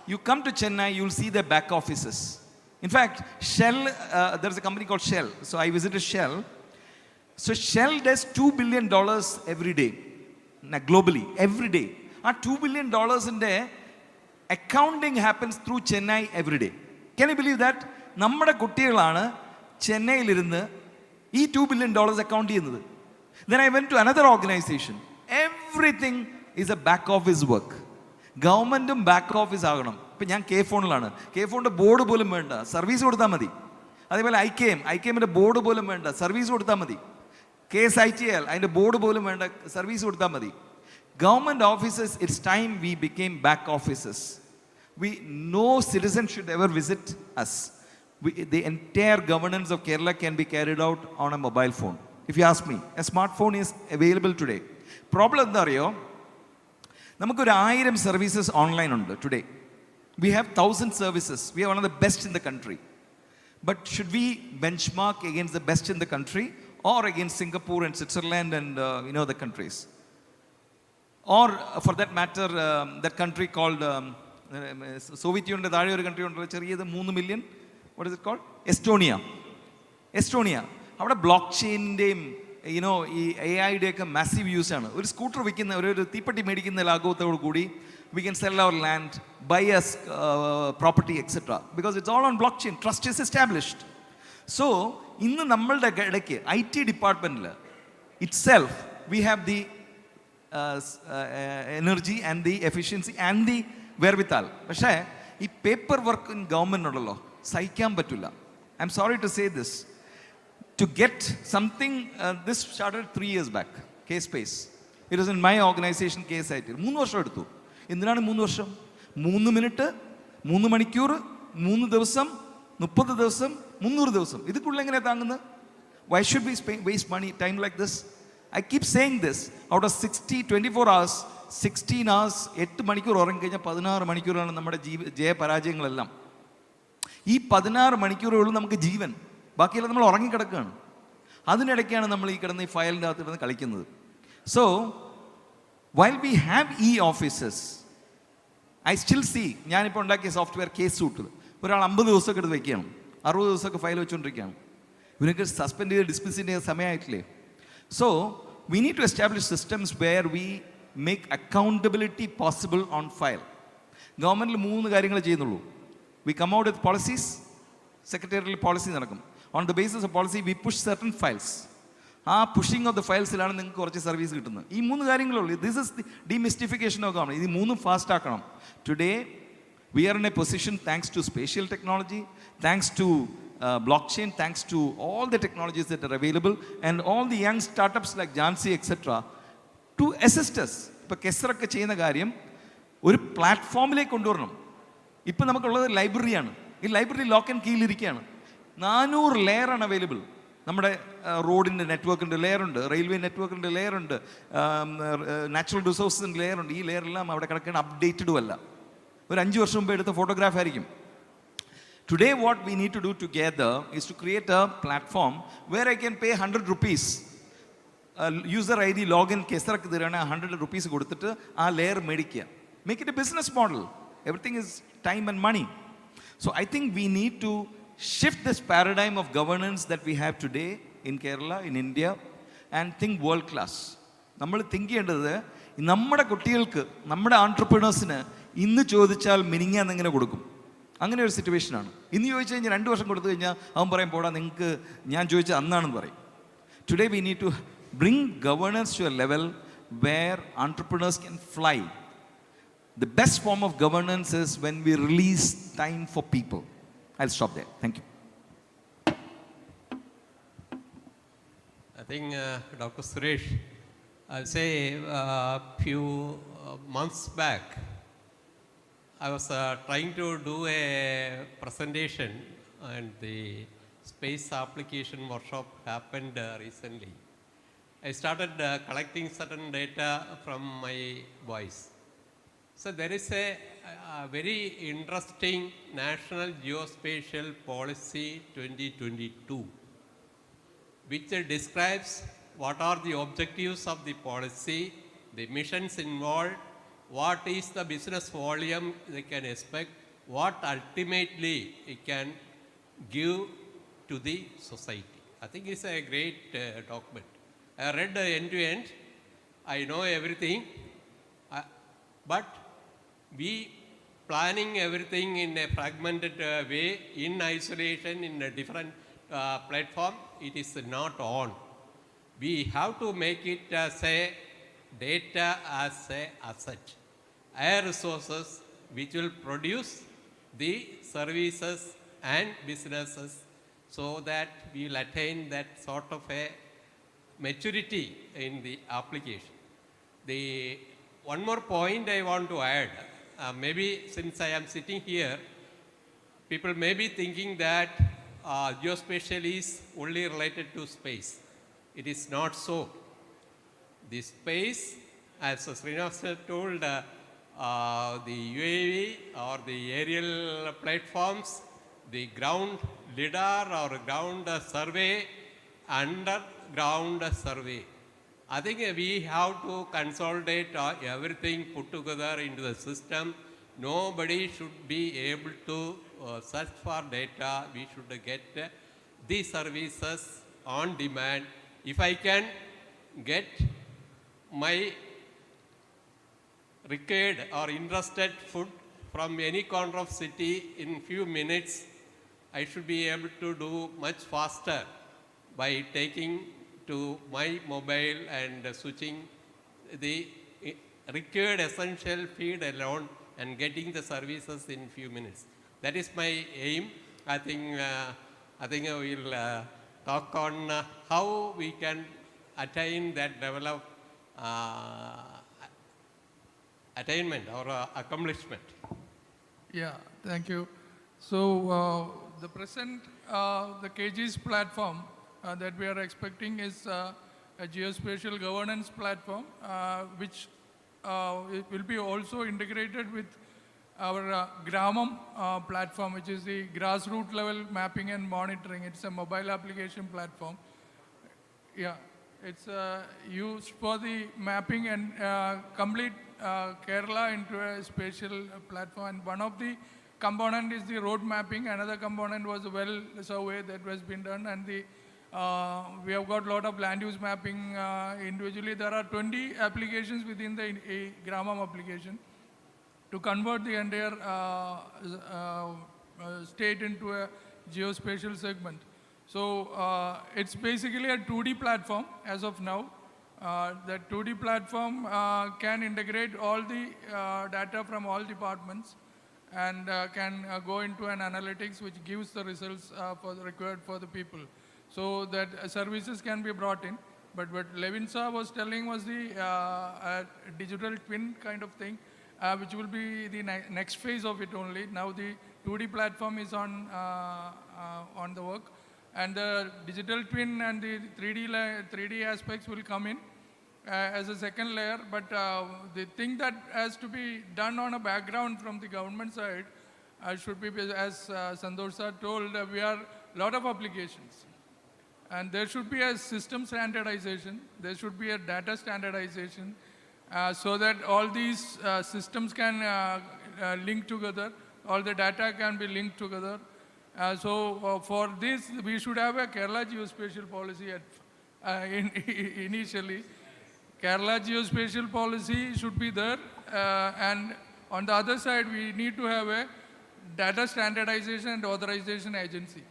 you come to Chennai, you'll see their back offices. In fact, Shell, there's a company called Shell. So I visited Shell. So Shell does $2 billion every day, globally, every day. $2 billion in there, accounting happens through Chennai every day. Can you believe that? Nammada kuttiyalana Chennai irunnu ee $2 billion account cheyyunnathu. Then I went to another organization. Everything is a back office work. Governmentum back office ആകണം. ഇപ്പം ഞാൻ K-ഫോണിലാണ്. K-ഫോണിൻ്റെ board പോലും വേണ്ട, service കൊടുത്താൽ മതി. അതേപോലെ ഐക്കേമിൻ്റെ board പോലും വേണ്ട, സർവീസ് കൊടുത്താൽ മതി. KSITL അതിൻ്റെ ബോർഡ് പോലും വേണ്ട, സർവീസ് കൊടുത്താൽ മതി. Government offices, it's time we became back offices. No citizen should ever visit us. The entire governance of Kerala can be carried out on a mobile phone. If you ask me, a smartphone is available today. Problem എന്താ അറിയോ? നമുക്കൊരു 1000 services online ഉണ്ട് today. We have 1000 services. We are one of the best in the country. But should we benchmark against the best in the country or against Singapore and Switzerland and the countries? Or for that matter, that country called Soviet Union, താഴെ ഒരു country ഉണ്ടല്ലോ ചെറിയത് 3 million. What is it called? Estonia. അവിടെ block ചെയിനിൻ്റെയും ഈ AI-യുടെയൊക്കെ massive use ആണ്. ഒരു scooter വിൽക്കുന്ന ഒരു തീപ്പെട്ടി മേടിക്കുന്ന ലാഘവത്തോടു കൂടി we can sell our land, buy us property, etc. Because it's all on blockchain. Trust is established. So, ഇന്ന് നമ്മളുടെ ഇടയ്ക്ക് IT ഡിപ്പാർട്ട്മെൻറ്റിൽ itself, we have the energy and the efficiency and the wherewithal. പക്ഷേ ഈ പേപ്പർ വർക്ക് ഇൻ ഗവൺമെൻറ് ഉണ്ടല്ലോ, സഹിക്കാൻ പറ്റില്ല. I'm sorry to say this. To get something, this started 3 years back, KSPACE. It was in my organization, KSIT. 3 വർഷം എടുത്തു. എന്തിനാണ് 3 വർഷം? 3 minute, 3 മണിക്കൂർ, 3 ദിവസം, 30 ദിവസം, 300 ദിവസം. ഇതിക്കുള്ള എങ്ങനെയാണ് താങ്ങുന്നത്? Why should we waste money, time like this? I keep saying this. Out of 24 hours, 16 hours, 8 മണിക്കൂർ ഉറങ്ങിക്കഴിഞ്ഞാൽ 16 മണിക്കൂറാണ് നമ്മുടെ ജയപരാജയങ്ങളെല്ലാം. ഈ 16 മണിക്കൂറുകളും നമുക്ക് ജീവൻ, ബാക്കിയെല്ലാം നമ്മൾ ഉറങ്ങിക്കിടക്കുകയാണ്. അതിനിടയ്ക്കാണ് നമ്മൾ ഈ കിടന്ന് ഈ ഫയലിൻ്റെ അകത്ത് കിടന്ന് കളിക്കുന്നത്. So, while we have e-offices, I still see, ഞാനിപ്പോൾ ഉണ്ടാക്കിയ സോഫ്റ്റ്വെയർ കേസ് സൂട്ട് ഒരാൾ 50 ദിവസമൊക്കെ എടുത്ത് വയ്ക്കുകയാണ്, 60 ദിവസമൊക്കെ ഫയൽ വെച്ചുകൊണ്ടിരിക്കുകയാണ്. ഇവനൊക്കെ സസ്പെൻഡ് ചെയ്ത് ഡിസ്മിസ് ചെയ്യുന്ന സമയമായിട്ടില്ലേ? So, we need to establish systems where we make accountability possible on file. ഗവൺമെൻറ്റിൽ 3 കാര്യങ്ങൾ ചെയ്യുന്നുള്ളൂ. We come out with policies, secretarial policy നടക്കും. On the basis of policy, we push certain files. ആ pushing of the ഫയൽസിലാണ് നിങ്ങൾക്ക് കുറച്ച് service കിട്ടുന്നത്. ഈ 3 കാര്യങ്ങളുള്ളൂ. This is the demystification of government. ഇത് 3 ഫാസ്റ്റ് ആക്കണം. Today we are in a position, thanks to spatial technology, thanks to blockchain, thanks to all the technologies that are available and all the young startups like Jansi, etc., to assist us. ഇപ്പോൾ കെസറൊക്കെ ചെയ്യുന്ന കാര്യം ഒരു പ്ലാറ്റ്ഫോമിലേക്ക് കൊണ്ടുവരണം. ഇപ്പം നമുക്കുള്ളത് ലൈബ്രറിയാണ്. ഈ library lock and കീയിലിരിക്കുകയാണ്. 400 ലെയറാണ് available. നമ്മുടെ റോഡിൻ്റെ നെറ്റ്വർക്കിൻ്റെ ലെയറുണ്ട്, റെയിൽവേ നെറ്റ്വർക്കിൻ്റെ ലെയറുണ്ട്, നാച്ചുറൽ റിസോഴ്സിൻ്റെ ലെയറുണ്ട്. ഈ ലെയറെല്ലാം അവിടെ കിടക്കുകയാണ്, അപ്ഡേറ്റഡും അല്ല. ഒരു 5 വർഷം മുമ്പ് എടുത്ത ഫോട്ടോഗ്രാഫ് ആയിരിക്കും. Today what we need to do together is to create a platform where I can pay 100 rupees. User ID login kesrak dirana 100 rupees കൊടുത്തിട്ട് ആ ലെയർ മേടിക്കുക. Make it a business model. Everything is time and money. So I think we need to shift this paradigm of governance that we have today in Kerala, in India, and think world class. നമ്മൾ think ചെയ്യേണ്ടത് നമ്മുടെ കുട്ടികൾക്ക്, നമ്മുടെ ആൻട്രപ്രണേഴ്സിന് ഇന്ന് ചോദിച്ചാൽ മിനിങ്ങാന്നെങ്ങനെ കൊടുക്കും? അങ്ങനെ ഒരു സിറ്റുവേഷനാണ്. ഇന്ന് ചോദിച്ചു കഴിഞ്ഞാൽ 2 വർഷം കൊടുത്തു കഴിഞ്ഞാൽ അവൻ പറയും പോടാ നിങ്ങൾക്ക് ഞാൻ ചോദിച്ചത് അന്നാണെന്ന് പറയും. Today we need to bring governance to a level where entrepreneurs can fly. The best form of governance is when we release time for people. I'll stop there. Thank you. I think Dr. Suresh, I'll say a few months back, I was trying to do a presentation and the space application workshop happened recently. I started collecting certain data from my voice. So there is a very interesting National Geospatial Policy 2022, which describes what are the objectives of the policy, the missions involved, what is the business volume they can expect, what ultimately it can give to the society. I think it's a great document. I read end to end. I know everything. But we planning everything in a fragmented way, in isolation, in a different platform, it is not on. We have to make it as a data as a asset. Air resources which will produce the services and businesses so that we will attain that sort of a maturity in the application. The one more point I want to add. Maybe since I am sitting here, people may be thinking that geospatial is only related to space. It is not so. The space, as Srinivas told, the UAV or the aerial platforms, the ground LIDAR or ground survey, underground survey. I think we have to consolidate everything put together into the system. Nobody should be able to search for data. We should get the services on demand. If I can get my required or interested food from any corner of city in few minutes, I should be able to do much faster by taking to my mobile and switching the required essential feed alone and getting the services in few minutes. That is my aim. I think we will talk on how we can attain that level of attainment or accomplishment. Yeah, thank you. So the present, the KG's platform that we are expecting is a geospatial governance platform, which it will be also integrated with our Gramam platform, which is the grassroots level mapping and monitoring. It's a mobile application platform. Yeah, it's used for the mapping and complete Kerala into a spatial platform. And one of the component is the road mapping. Another component was a well survey that was been done, and the we have got a lot of land use mapping individually. There are 20 applications within the Gramam application to convert the entire state into a geospatial segment. So it's basically a 2D platform as of now. That 2D platform can integrate all the data from all departments and can go into an analytics which gives the results required for the people. So that services can be brought in. But what Levin sir was telling was the digital twin kind of thing, which will be the next phase of it only. Now the 2D platform is on the work, and the digital twin and the 3D aspects will come in as a second layer. But the thing that has to be done on a background from the government side should be, as Santosh sir told, we are a lot of applications. And there should be a system standardization. There should be a data standardization so that all these systems can link together. All the data can be linked together. So for this, we should have a Kerala geospatial policy initially. Kerala geospatial policy should be there. And on the other side, we need to have a data standardization and authorization agency,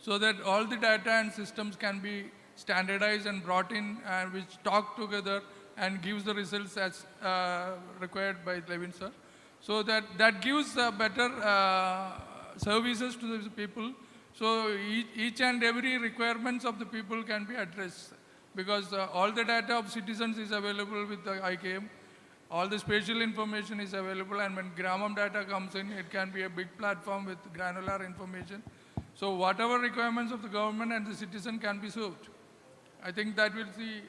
so that all the data and systems can be standardized and brought in, and which talk together and gives the results as required by Levin sir. So that gives better services to the people. So each and every requirements of the people can be addressed, because all the data of citizens is available with the IKM. All the spatial information is available, and when Gramam data comes in, it can be a big platform with granular information. So whatever requirements of the government and the citizen can be served. I think that will see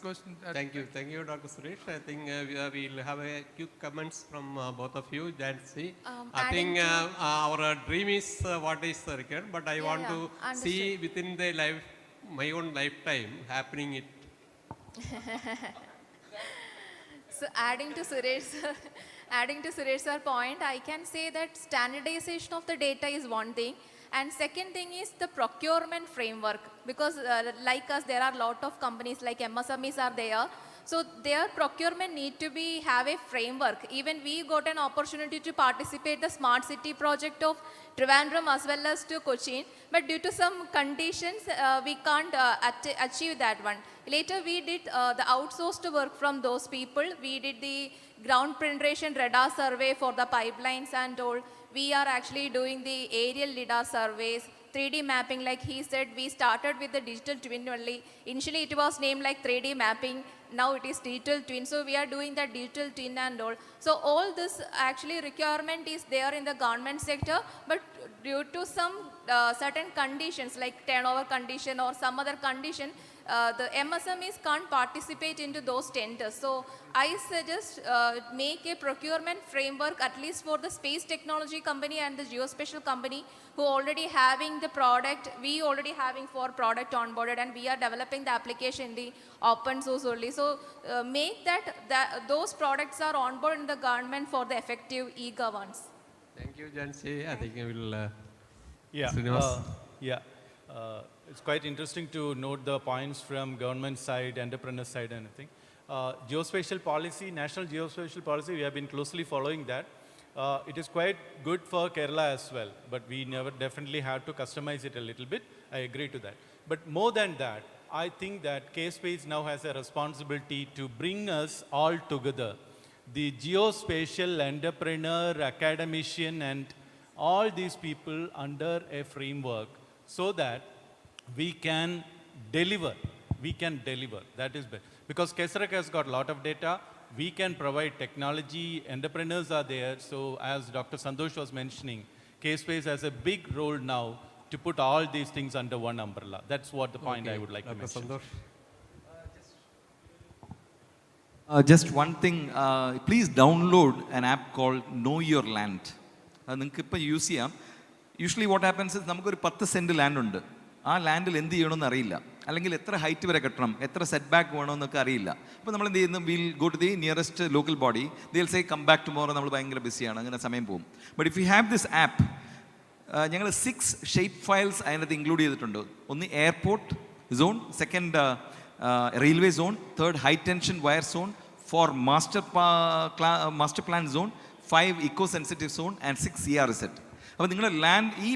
question. Thank you, Dr. Suresh. I think we'll have a quick comments from both of you. Nancy, I think our dream is what is required, but I want to see within the my own lifetime happening it. So adding to Suresh's point, I can say that standardization of the data is one thing. And second thing is the procurement framework, because like us, there are a lot of companies like MSMEs are there. So their procurement need to have a framework. Even we got an opportunity to participate the smart city project of Trivandrum as well as to Cochin, but due to some conditions, we can't achieve that one. Later we did the outsourced work from those people. We did the ground penetration radar survey for the pipelines and all. We are actually doing the aerial LIDAR surveys. 3D mapping, like he said, we started with the digital twin only. Initially it was named like 3D mapping. Now it is digital twin. So we are doing that digital twin and all. So all this actually requirement is there in the government sector, but due to some certain conditions like turnover condition or some other condition, the MSMEs can't participate into those tenders. So I suggest make a procurement framework at least for the space technology company and the geospatial company who already having the product. We already having 4 product onboarded and we are developing the application in the open source only. So make that those products are onboard in the government for the effective e-governance. Thank you, Jansi. I think we will. It's quite interesting to note the points from government side, enterpreneur side, and everything. Geospatial policy, national geospatial policy, we have been closely following that. It is quite good for Kerala as well, but we never definitely have to customize it a little bit. I agree to that. But more than that, I think that KSPACE now has a responsibility to bring us all together. The geospatial entrepreneur, academician, and all these people under a framework so that we can deliver. We can deliver. That is better. Because KSREC has got a lot of data. We can provide technology. Entrepreneurs are there. So as Dr. Santosh was mentioning, KSPACE has a big role now to put all these things under one umbrella. That's what the point I would like to mention. Santosh. Just one thing, please download an app called Know Your Land. Usually what happens is, we have 10 cent land. ആ ലാൻഡിൽ എന്ത് ചെയ്യണമെന്ന് അറിയില്ല, അല്ലെങ്കിൽ എത്ര height വരെ കെട്ടണം, എത്ര set back വേണമെന്നൊക്കെ അറിയില്ല. അപ്പോൾ നമ്മൾ എന്ത് ചെയ്യുന്നു, will go to the nearest local body, they'll say come back tomorrow, നമ്മൾ ഭയങ്കര ബിസിയാണ്, അങ്ങനെ സമയം പോകും. But if you have this app, ഞങ്ങൾ 6 ഷേപ്പ് ഫയൽസ് അതിനകത്ത് ഇൻക്ലൂഡ് ചെയ്തിട്ടുണ്ട്. ഒന്ന് airport zone, second railway zone, third high tension wire zone, 4 master plan zone, 5 eco sensitive zone and 6 CRZ. അപ്പോൾ നിങ്ങൾ ലാൻഡ്, ഈ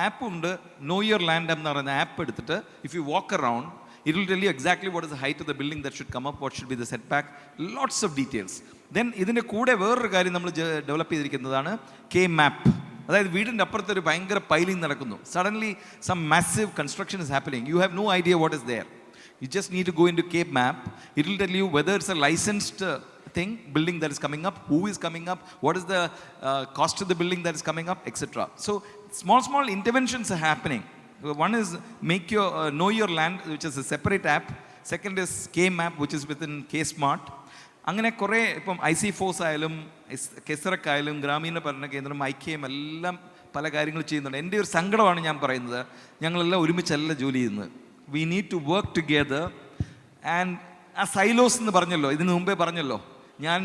ആപ്പ് ഉണ്ട്, നോ യുവർ ലാൻഡ് എന്ന് പറയുന്ന ആപ്പ് എടുത്തിട്ട് if you walk around, it will tell you exactly what is the height of the building that should come up, what should be the set back, lots of details. Then ഇതിൻ്റെ കൂടെ വേറൊരു കാര്യം നമ്മൾ develop ചെയ്തിരിക്കുന്നതാണ് K-മാപ്പ്. അതായത് വീടിൻ്റെ അപ്പുറത്ത് ഒരു ഭയങ്കര പൈലിംഗ് നടക്കുന്നു, suddenly some massive construction is happening, you have no idea what is there. You just need to go into K-map. It will tell you whether it's a licensed thing, building that is coming up, who is coming up, what is the cost of the building that is coming up, etc. So small interventions are happening. One is make your know your land, which is a separate app. Second is K-map, which is within K-smart. അങ്ങനെ കുറേ ഇപ്പം IC4 ആയാലും KSREC ആയാലും ഗ്രാമീണ ഭരണ കേന്ദ്രം IKM എല്ലാം പല കാര്യങ്ങൾ ചെയ്യുന്നുണ്ട്. എൻ്റെ ഒരു സങ്കടമാണ് ഞാൻ പറയുന്നത്, ഞങ്ങളെല്ലാം ഒരുമിച്ചല്ല ജോലി ചെയ്യുന്നത്. We need to work together. And ആ സൈലോസ് എന്ന് പറഞ്ഞല്ലോ, ഇതിന് മുമ്പേ പറഞ്ഞല്ലോ, ഞാൻ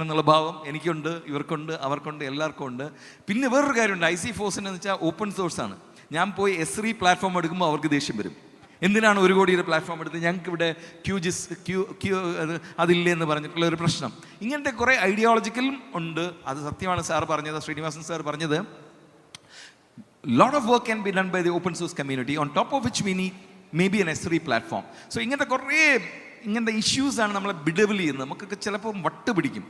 എന്നുള്ള ഭാവം എനിക്കുണ്ട്, ഇവർക്കുണ്ട്, അവർക്കുണ്ട്, എല്ലാവർക്കും ഉണ്ട്. പിന്നെ വേറൊരു കാര്യമുണ്ട്, IC4 എന്ന് വെച്ചാൽ ഓപ്പൺ സോഴ്സാണ്. ഞാൻ പോയി S3 പ്ലാറ്റ്ഫോം എടുക്കുമ്പോൾ അവർക്ക് ദേഷ്യം വരും. എന്തിനാണ് 1 കോടിയുടെ പ്ലാറ്റ്ഫോം എടുത്ത്, ഞങ്ങൾക്ക് ഇവിടെ അതില്ലേ എന്ന് പറഞ്ഞിട്ടുള്ള ഒരു പ്രശ്നം. ഇങ്ങനത്തെ കുറേ ഐഡിയോളജിക്കലും ഉണ്ട്. അത് സത്യമാണ് സാർ പറഞ്ഞത്, ശ്രീനിവാസൻ സാർ പറഞ്ഞത്. Lot of work can be done by the open source community, on top of which we need maybe an S3 platform. So ഇങ്ങനത്തെ ഇഷ്യൂസ് ആണ് നമ്മളെ ബിഡബിൾ ചെയ്യുന്നത്. നമുക്കൊക്കെ ചിലപ്പോൾ വട്ട് പിടിക്കും.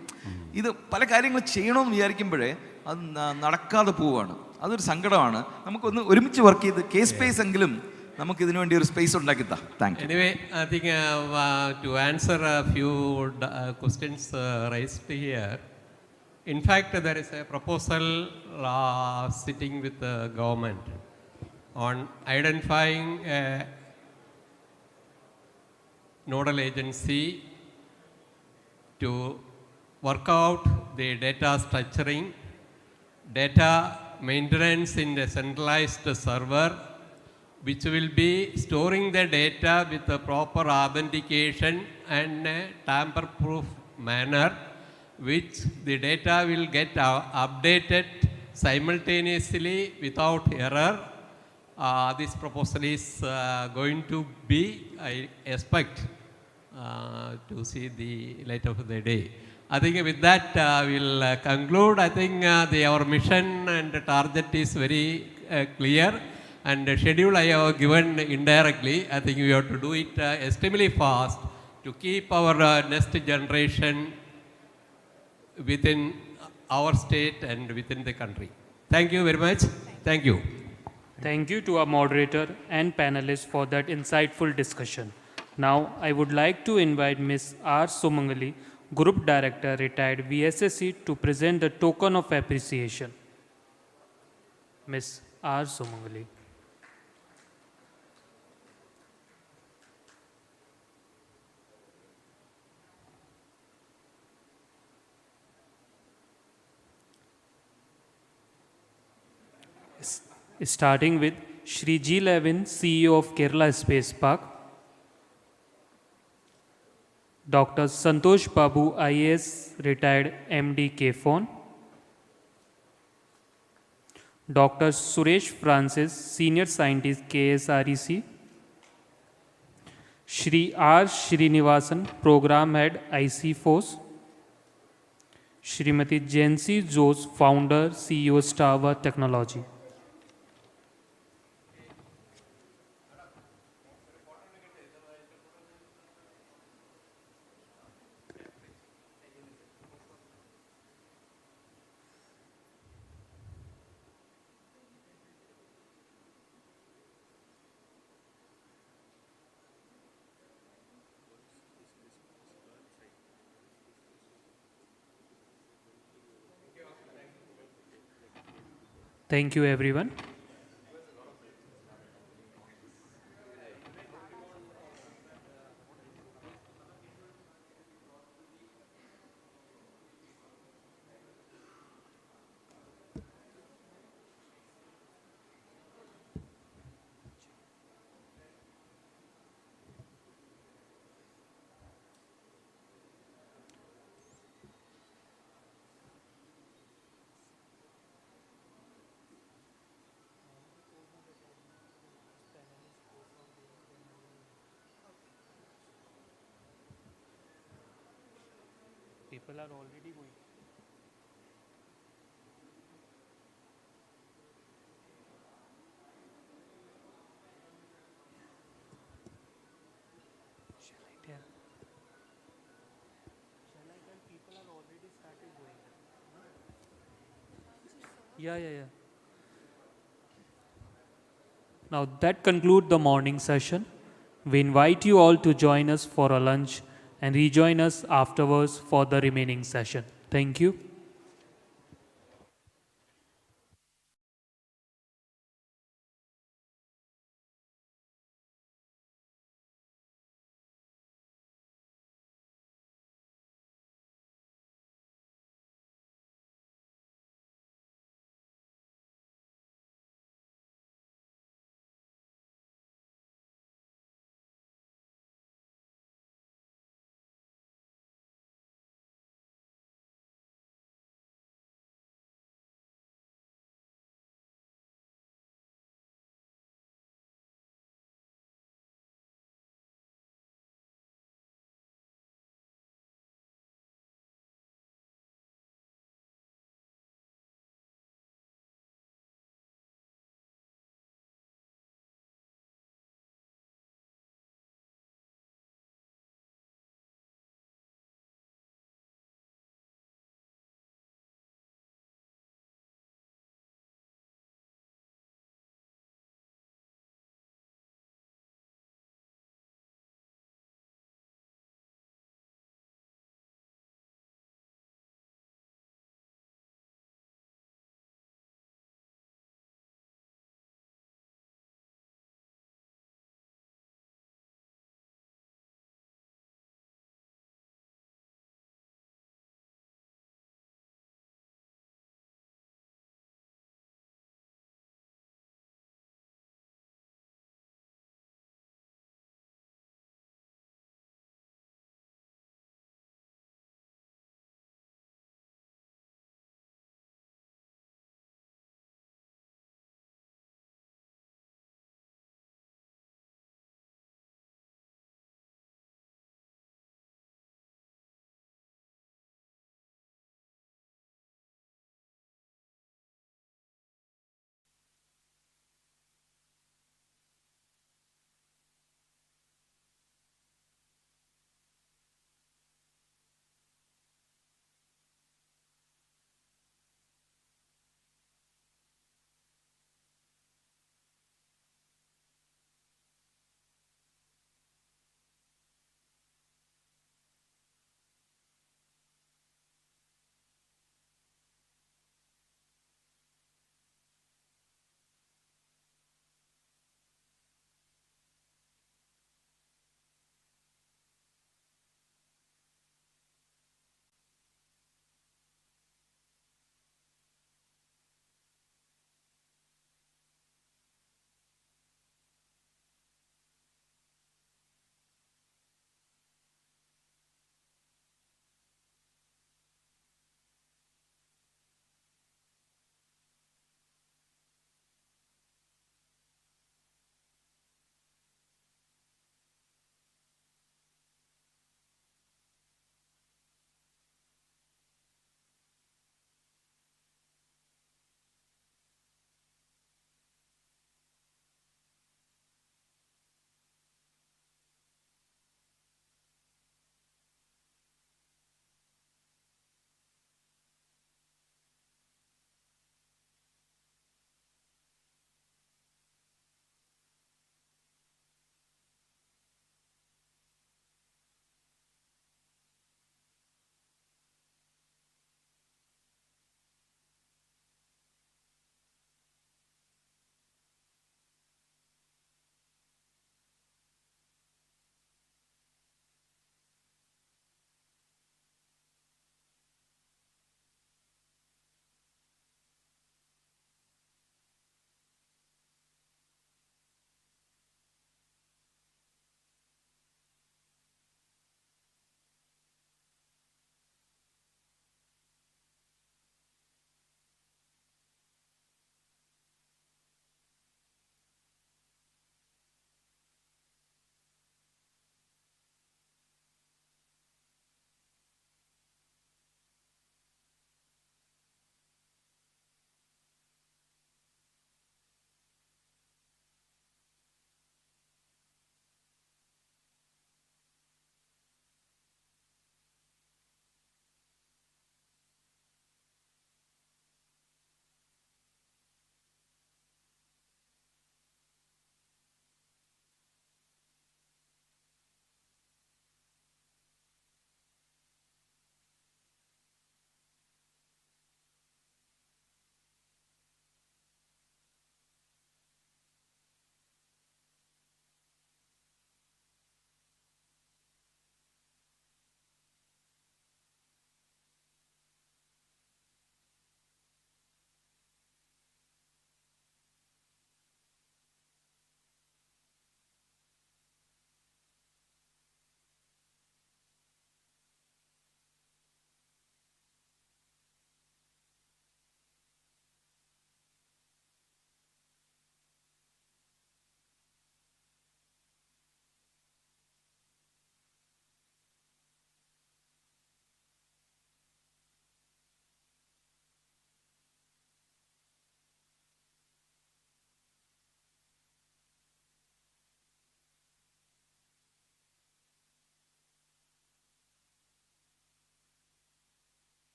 ഇത് പല കാര്യങ്ങൾ ചെയ്യണമെന്ന് വിചാരിക്കുമ്പോഴേ അത് നടക്കാതെ പോവുകയാണ്. അതൊരു സങ്കടമാണ്. നമുക്കൊന്ന് ഒരുമിച്ച് വർക്ക് ചെയ്ത് KSPACE എങ്കിലും നമുക്ക് ഇതിനു വേണ്ടി ഒരു സ്പേസ് ഉണ്ടാക്കി താ. Thank you. Anyway, I think to answer a few questions raised here, in fact, there is a proposal sitting with the government on identifying a nodal agency to work out the data structuring, data maintenance in a centralized server, which will be storing the data with a proper authentication and a tamper-proof manner, which the data will get updated simultaneously without error. This proposal is going to be, I expect, to see the light of the day. I think with that we'll conclude. I think our mission and target is very clear, and the schedule I have given indirectly. I think we have to do it extremely fast to keep our next generation within our state and within the country. Thank you very much. Thank you. Thank you to our moderator and panelists for that insightful discussion. Now, I would like to invite Ms. R. Sumangali, Group Director, retired VSSC, to present the token of appreciation. Ms. R. Sumangali. Starting with Shri G. Levin, CEO of Kerala Spacepark, Dr. Santosh Babu, IAS, retired MD, KFON, Dr. Suresh Francis, Senior Scientist, KSREC, Shri R. Srinivasan, Program Head, IC Force, Shrimati Jency Jose, Founder, CEO, Starwa Technology. Thank you, everyone. People are already going. Shall I tell? Shall I tell? People are already started going. Yeah. Now that concludes the morning session. We invite you all to join us for a lunch and rejoin us afterwards for the remaining session. Thank you.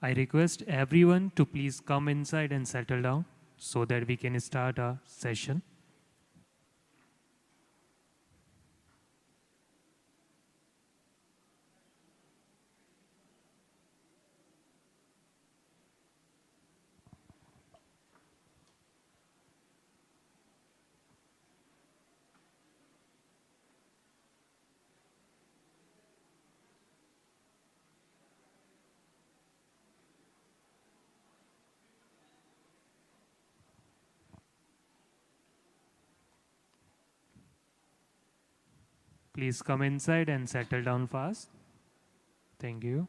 I request everyone to please come inside and settle down so that we can start our session. Please come inside and settle down fast. Thank you.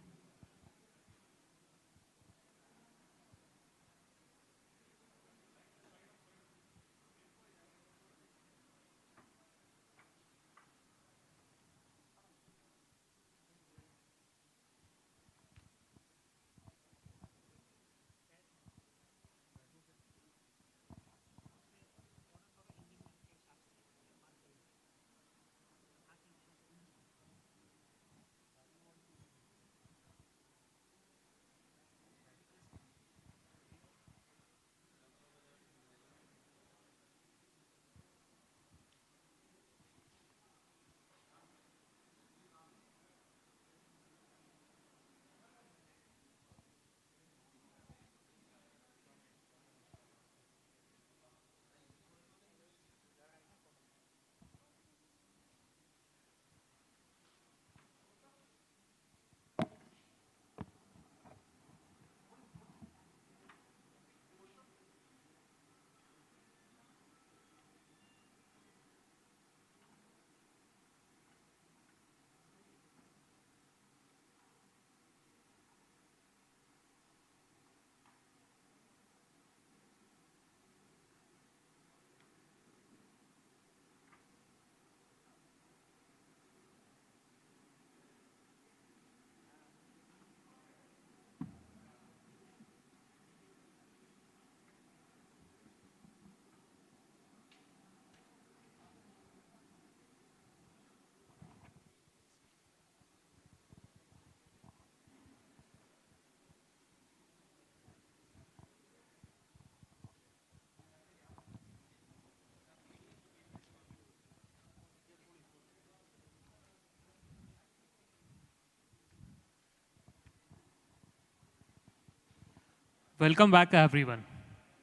Welcome back, everyone.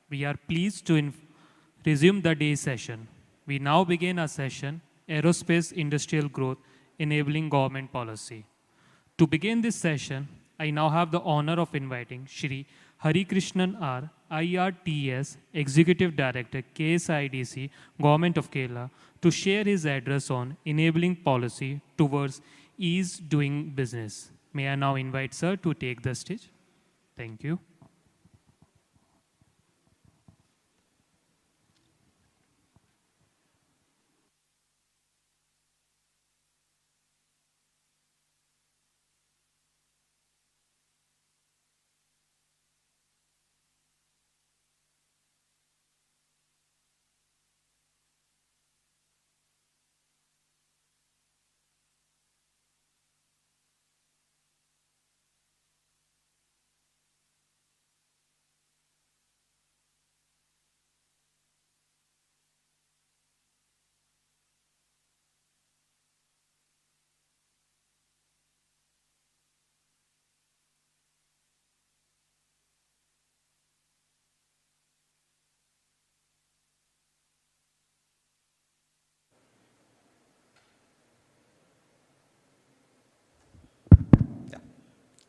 We are pleased to resume the day session. We now begin our session, Aerospace Industrial Growth, Enabling Government Policy. To begin this session, I now have the honor of inviting Shri Hari Krishnan R, IRTS Executive Director, KSIDC, Government of Kerala, to share his address on enabling policy towards ease doing business. May I now invite Sir to take the stage? Thank you.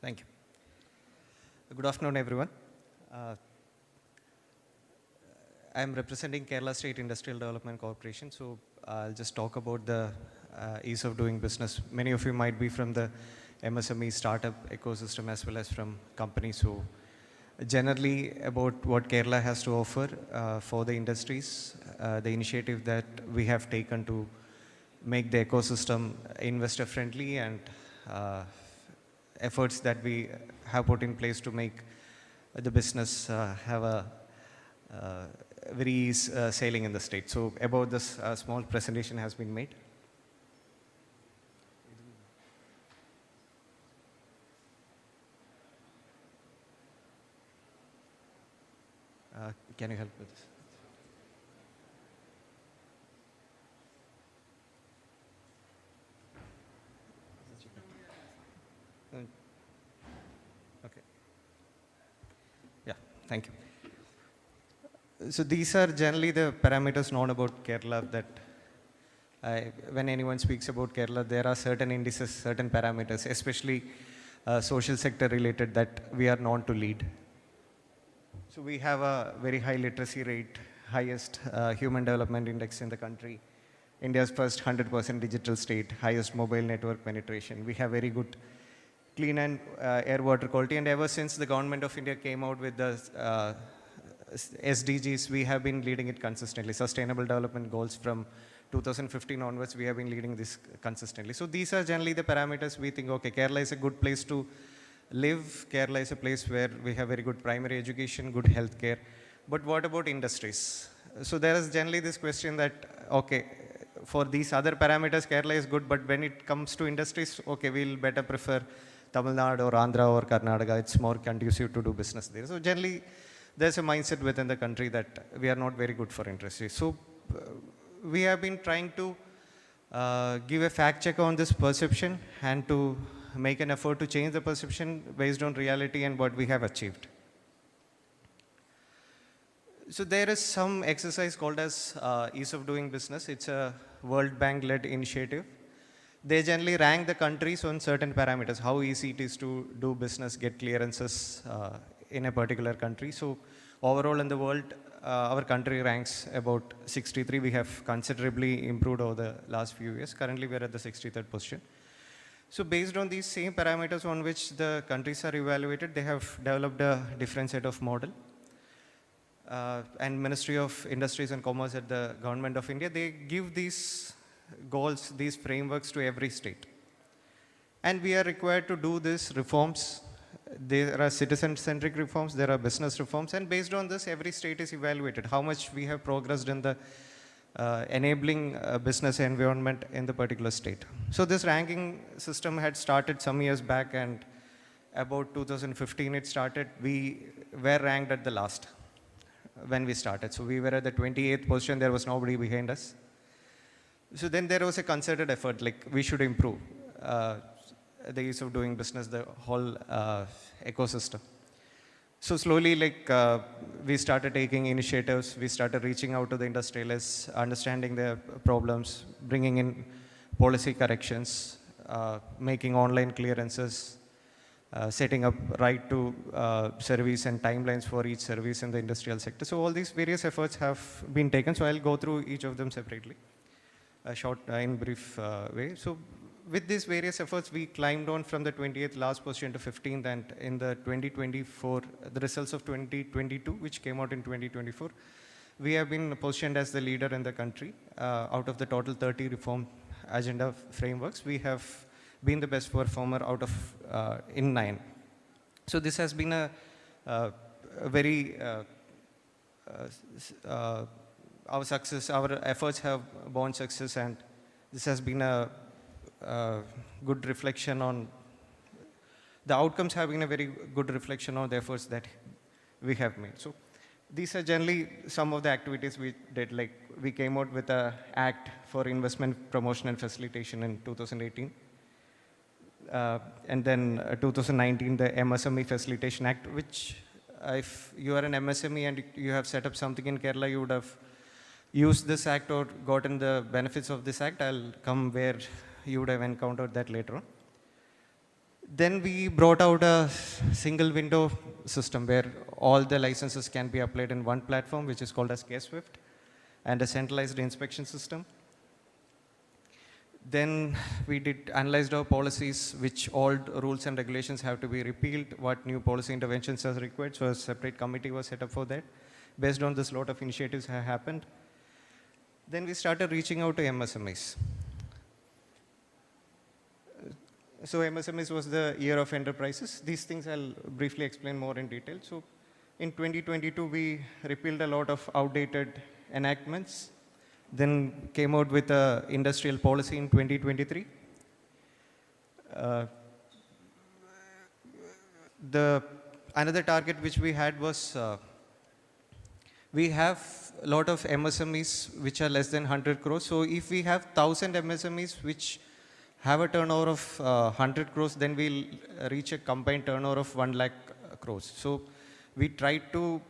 Thank you. Good afternoon, everyone. I'm representing Kerala State Industrial Development Corporation, so I'll just talk about the ease of doing business. Many of you might be from the MSME startup ecosystem as well as from companies. So generally about what Kerala has to offer for the industries, the initiative that we have taken to make the ecosystem investor friendly, and efforts that we have put in place to make the business have a very easy sailing in the state. So about this small presentation has been made. Can you help with this? Okay. Yeah, thank you. So these are generally the parameters known about Kerala that when anyone speaks about Kerala, there are certain indices, certain parameters, especially social sector related, that we are known to lead. So we have a very high literacy rate, highest human development index in the country, India's first 100% digital state, highest mobile network penetration. We have very good clean and air water quality, and ever since the government of India came out with the SDGs, we have been leading it consistently. Sustainable Development Goals from 2015 onwards, we have been leading this consistently. So these are generally the parameters we think, okay, Kerala is a good place to live. Kerala is a place where we have very good primary education, good health care. But what about industries? So there is generally this question that, okay, for these other parameters, Kerala is good, but when it comes to industries, okay, we'll better prefer Tamil Nadu or Andhra or Karnataka. It's more conducive to do business there. So generally, there's a mindset within the country that we are not very good for industry. So we have been trying to give a fact check on this perception and to make an effort to change the perception based on reality and what we have achieved. So there is some exercise called as Ease of Doing Business. It's a World Bank-led initiative. They generally rank the countries on certain parameters, how easy it is to do business, get clearances in a particular country. So overall in the world, our country ranks about 63. We have considerably improved over the last few years. Currently, we're at the 63rd position. So based on these same parameters on which the countries are evaluated, they have developed a different set of model. And Ministry of Industries and Commerce at the Government of India, they give these goals, these frameworks to every state. And we are required to do these reforms. There are citizen-centric reforms, there are business reforms, and based on this, every state is evaluated, how much we have progressed in the enabling business environment in the particular state. So this ranking system had started some years back, and about 2015 it started. We were ranked at the last when we started. So we were at the 28th position, there was nobody behind us. So then there was a concerted effort, like we should improve the ease of doing business, the whole ecosystem. So slowly, like we started taking initiatives, we started reaching out to the industrialists, understanding their problems, bringing in policy corrections, making online clearances, setting up right to service and timelines for each service in the industrial sector. So all these various efforts have been taken. So I'll go through each of them separately, a short, in brief way. So with these various efforts, we climbed on from the 28th last position to 15th, and in the 2024, the results of 2022, which came out in 2024, we have been positioned as the leader in the country. Out of the total 30 reform agenda frameworks, we have been the best performer out of in 9. So this has been a very our success, our efforts have borne success, and this has been a good reflection on the outcomes, have been a very good reflection on the efforts that we have made. So these are generally some of the activities we did. Like we came out with an act for investment promotion and facilitation in 2018. And then 2019, the MSME Facilitation Act, which if you are an MSME and you have set up something in Kerala, you would have used this act or gotten the benefits of this act. I'll come where you would have encountered that later on. Then we brought out a single window system where all the licenses can be applied in one platform, which is called as K-Swift, and a centralized inspection system. Then we analyzed our policies, which old rules and regulations have to be repealed, what new policy interventions are required. So a separate committee was set up for that. Based on this, a lot of initiatives have happened. Then we started reaching out to MSMEs. So MSMEs was the year of enterprises. These things I'll briefly explain more in detail. So in 2022, we repealed a lot of outdated enactments. Then came out with an industrial policy in 2023. Another target which we had was, we have a lot of MSMEs which are less than 100 crores. So if we have 1,000 MSMEs which have a turnover of 100 crores, then we'll reach a combined turnover of 1 lakh crores. So we try to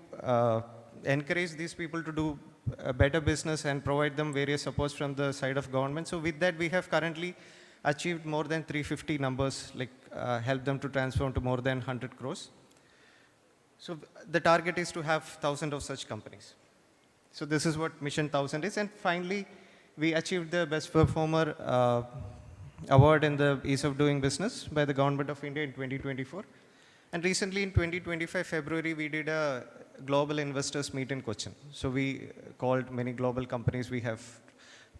encourage these people to do a better business and provide them various supports from the side of government. So with that, we have currently achieved more than 350 numbers, like help them to transform to more than 100 crores. So the target is to have 1,000 of such companies. So this is what Mission 1000 is. And finally, we achieved the Best Performer award in the Ease of Doing Business by the Government of India in 2024. And recently in 2025 February, we did a global investors meet in Cochin. So we called many global companies. We have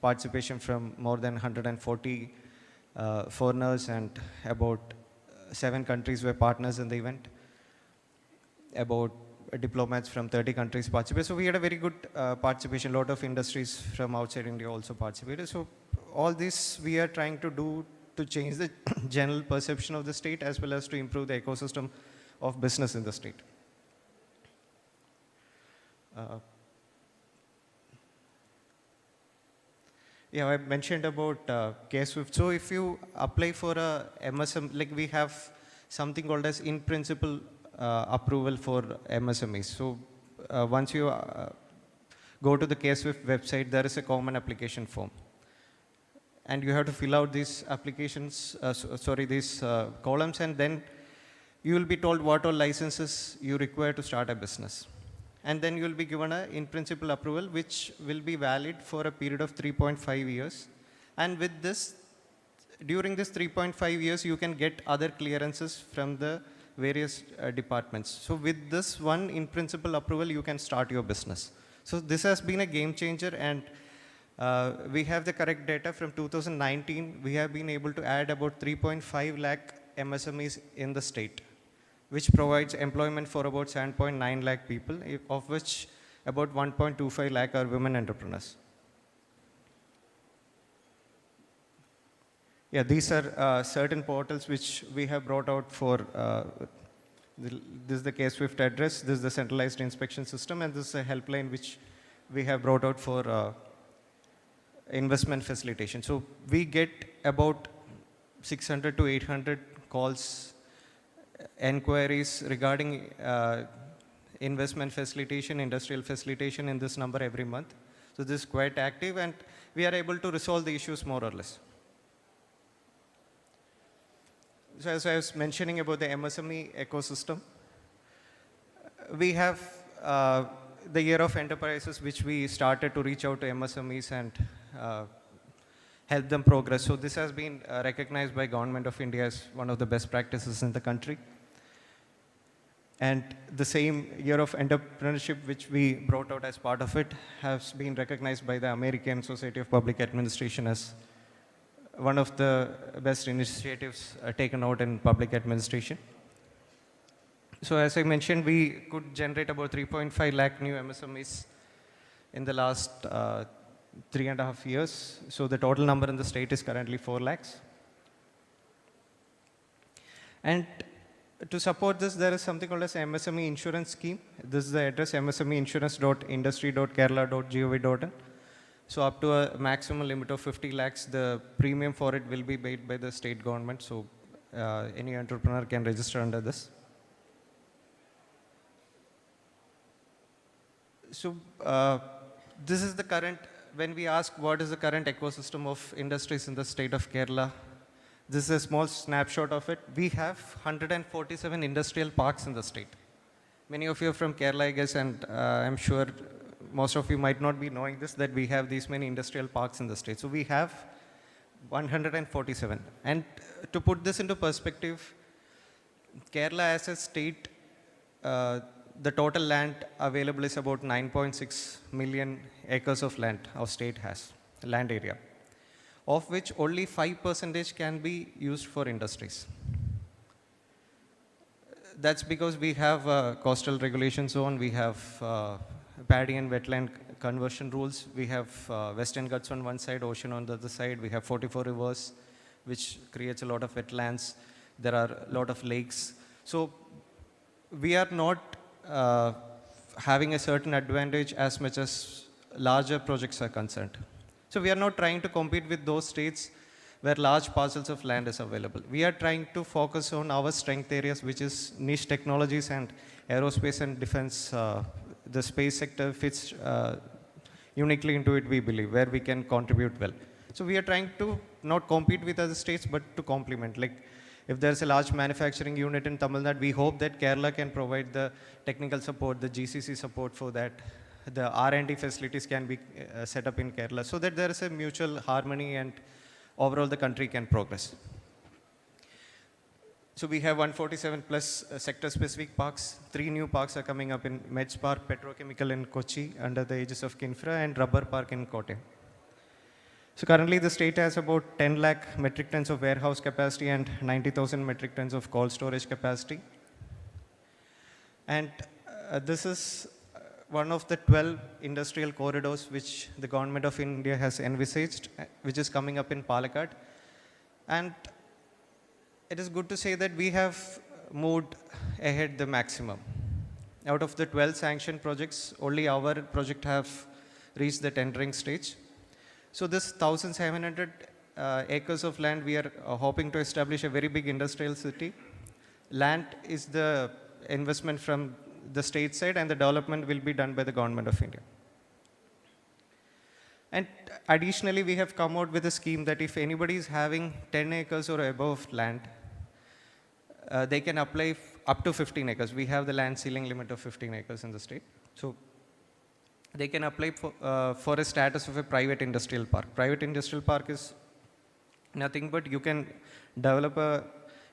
participation from more than 140 foreigners, and about 7 countries were partners in the event. About diplomats from 30 countries participated. So we had a very good participation. A lot of industries from outside India also participated. So all this we are trying to do to change the general perception of the state, as well as to improve the ecosystem of business in the state. Yeah, I mentioned about KSWIFT. So if you apply for a MSM, like we have something called as in principle approval for MSMEs. So once you go to the KSWIFT website, there is a common application form. And you have to fill out these applications, these columns, and then you will be told what all licenses you require to start a business. And then you will be given a in principle approval, which will be valid for a period of 3.5 years. And with this, during this 3.5 years, you can get other clearances from the various departments. So with this one in principle approval, you can start your business. So this has been a game changer, and we have the correct data from 2019. We have been able to add about 3.5 lakh MSMEs in the state, which provides employment for about 7.9 lakh people, of which about 1.25 lakh are women entrepreneurs. Yeah, these are certain portals which we have brought out for, this is the KSWIFT address, this is the centralized inspection system, and this is a helpline which we have brought out for investment facilitation. So we get about 600 to 800 calls, enquiries regarding investment facilitation, industrial facilitation in this number every month. So this is quite active, and we are able to resolve the issues more or less. So as I was mentioning about the MSME ecosystem, we have the Year of Enterprises, which we started to reach out to MSMEs and help them progress. So this has been recognized by Government of India as one of the best practices in the country. And the same Year of Entrepreneurship, which we brought out as part of it, has been recognized by the American Society of Public Administration as one of the best initiatives taken out in public administration. So as I mentioned, we could generate about 3.5 lakh new MSMEs in the last 3.5 years. So the total number in the state is currently 4 lakhs. And to support this, there is something called as MSME insurance scheme. This is the address, msmeinsurance.industry.kerala.gov.in. So up to a maximum limit of 50 lakhs, the premium for it will be paid by the state government. So any entrepreneur can register under this. So this is the current, when we ask what is the current ecosystem of industries in the state of Kerala, this is a small snapshot of it. We have 147 industrial parks in the state. Many of you are from Kerala, I guess, and I'm sure most of you might not be knowing this, that we have these many industrial parks in the state. So we have 147. And to put this into perspective, Kerala as a state, the total land available is about 9.6 million acres of land our state has, land area, of which only 5% can be used for industries. That's because we have a coastal regulation zone, we have paddy and wetland conversion rules, we have Western Ghats on one side, ocean on the other side, we have 44 rivers, which creates a lot of wetlands, there are a lot of lakes. So we are not having a certain advantage as much as larger projects are concerned. So we are not trying to compete with those states where large parcels of land is available. We are trying to focus on our strength areas, which is niche technologies and aerospace and defense. The space sector fits uniquely into it, we believe, where we can contribute well. So we are trying to not compete with other states, but to complement. Like if there's a large manufacturing unit in Tamil Nadu, we hope that Kerala can provide the technical support, the GCC support for that. The R&D facilities can be set up in Kerala so that there is a mutual harmony and overall the country can progress. So we have 147 plus sector-specific parks. 3 new parks are coming up in Meds Park, Petrochemical in Kochi under the aegis of Kinfra, and Rubber Park in Kotte. So currently the state has about 10 lakh metric tons of warehouse capacity and 90,000 metric tons of cold storage capacity. And this is one of the 12 industrial corridors which the government of India has envisaged, which is coming up in Palakkad. And it is good to say that we have moved ahead the maximum. Out of the 12 sanctioned projects, only our project have reached the tendering stage. So this 1,700 acres of land, we are hoping to establish a very big industrial city. Land is the investment from the state side, and the development will be done by the government of India. And additionally, we have come out with a scheme that if anybody is having 10 acres or above land, they can apply up to 15 acres. We have the land ceiling limit of 15 acres in the state. So they can apply for a status of a private industrial park. Private industrial park is nothing but you can develop a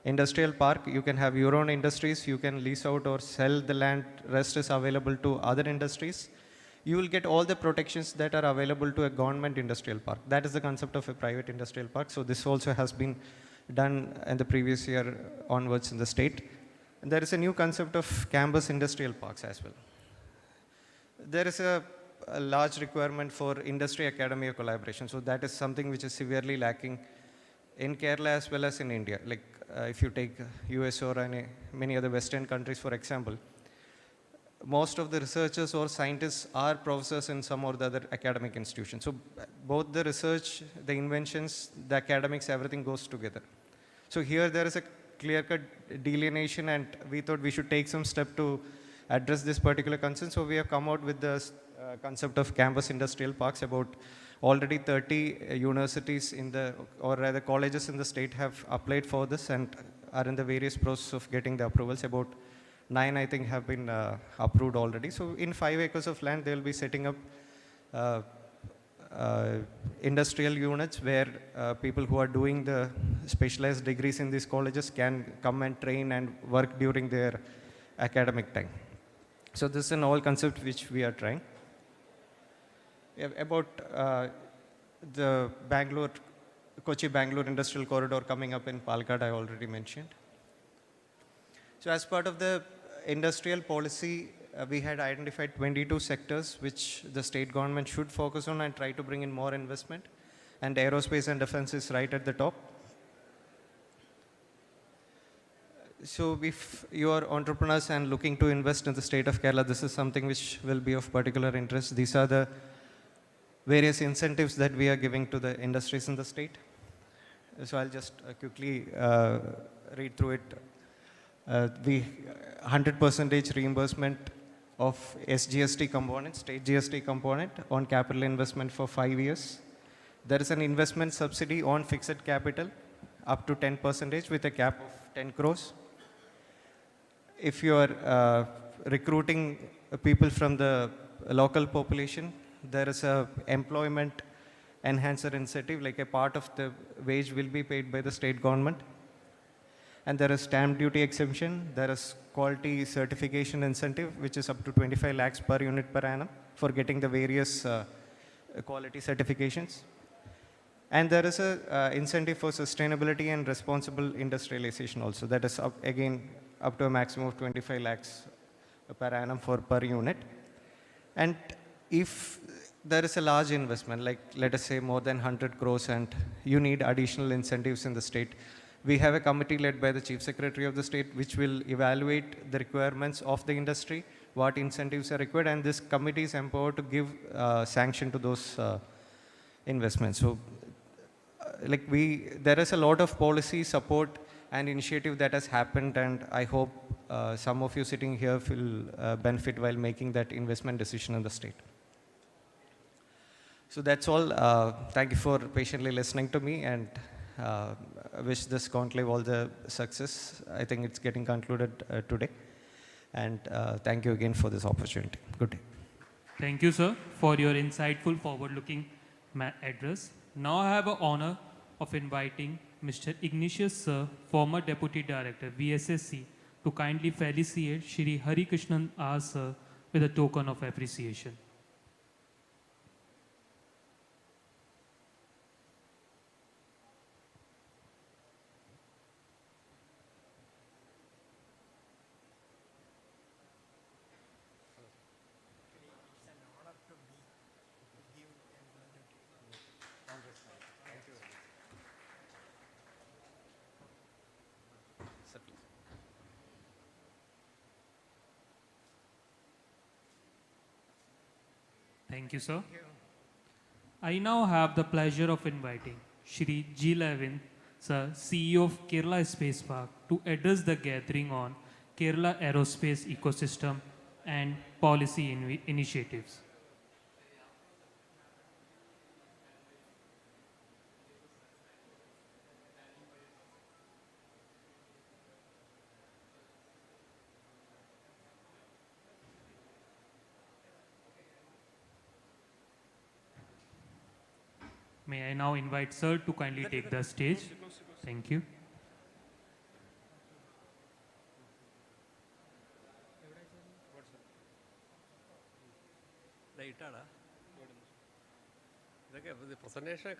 industrial park, you can have your own industries, you can lease out or sell the land, rest is available to other industries. You will get all the protections that are available to a government industrial park. That is the concept of a private industrial park. So this also has been done in the previous year onwards in the state. And there is a new concept of campus industrial parks as well. There is a large requirement for industry-academia collaboration. So that is something which is severely lacking in Kerala as well as in India. Like if you take US or many other Western countries, for example, most of the researchers or scientists are professors in some or the other academic institution. So both the research, the inventions, the academics, everything goes together. So here there is a clear-cut delineation, and we thought we should take some step to address this particular concern. So we have come out with the concept of campus industrial parks. About already 30 universities in the, or rather colleges in the state have applied for this and are in the various process of getting the approvals. About 9, I think, have been approved already. So in 5 acres of land, they will be setting up industrial units where people who are doing the specialized degrees in these colleges can come and train and work during their academic time. So this is an all concept which we are trying. About the Kochi-Bangalore Industrial Corridor coming up in Palakkad, I already mentioned. So as part of the industrial policy, we had identified 22 sectors which the state government should focus on and try to bring in more investment. And aerospace and defense is right at the top. So if you are entrepreneurs and looking to invest in the state of Kerala, this is something which will be of particular interest. These are the various incentives that we are giving to the industries in the state. So I'll just quickly read through it. We 100% reimbursement of SGST component, state GST component on capital investment for 5 years. There is an investment subsidy on fixed capital up to 10% with a cap of 10 crores. If you are recruiting people from the local population, there is a employment enhancer incentive, like a part of the wage will be paid by the state government. And there is stamp duty exemption. There is quality certification incentive, which is up to 25 lakhs per unit per annum for getting the various quality certifications. And there is a incentive for sustainability and responsible industrialization also. That is again up to a maximum of 25 lakhs per annum for per unit. And if there is a large investment, like let us say more than 100 crores, and you need additional incentives in the state, we have a committee led by the Chief Secretary of the state which will evaluate the requirements of the industry, what incentives are required, and this committee is empowered to give sanction to those investments. So there is a lot of policy support and initiative that has happened, and I hope some of you sitting here will benefit while making that investment decision in the state. So that's all. Thank you for patiently listening to me, and I wish this conclave all the success. I think it's getting concluded today. And thank you again for this opportunity. Good day. Thank you, sir, for your insightful, forward-looking address. Now I have the honor of inviting Mr. Ignatius Sir, former Deputy Director, VSSC, to kindly felicitate Shri Hari Krishnan R. Sir with a token of appreciation. Thank you, sir. I now have the pleasure of inviting Shri G. Levin, sir, CEO of Kerala Spacepark, to address the gathering on Kerala aerospace ecosystem and policy initiatives. May I now invite sir to kindly take the stage. Thank you. Presentation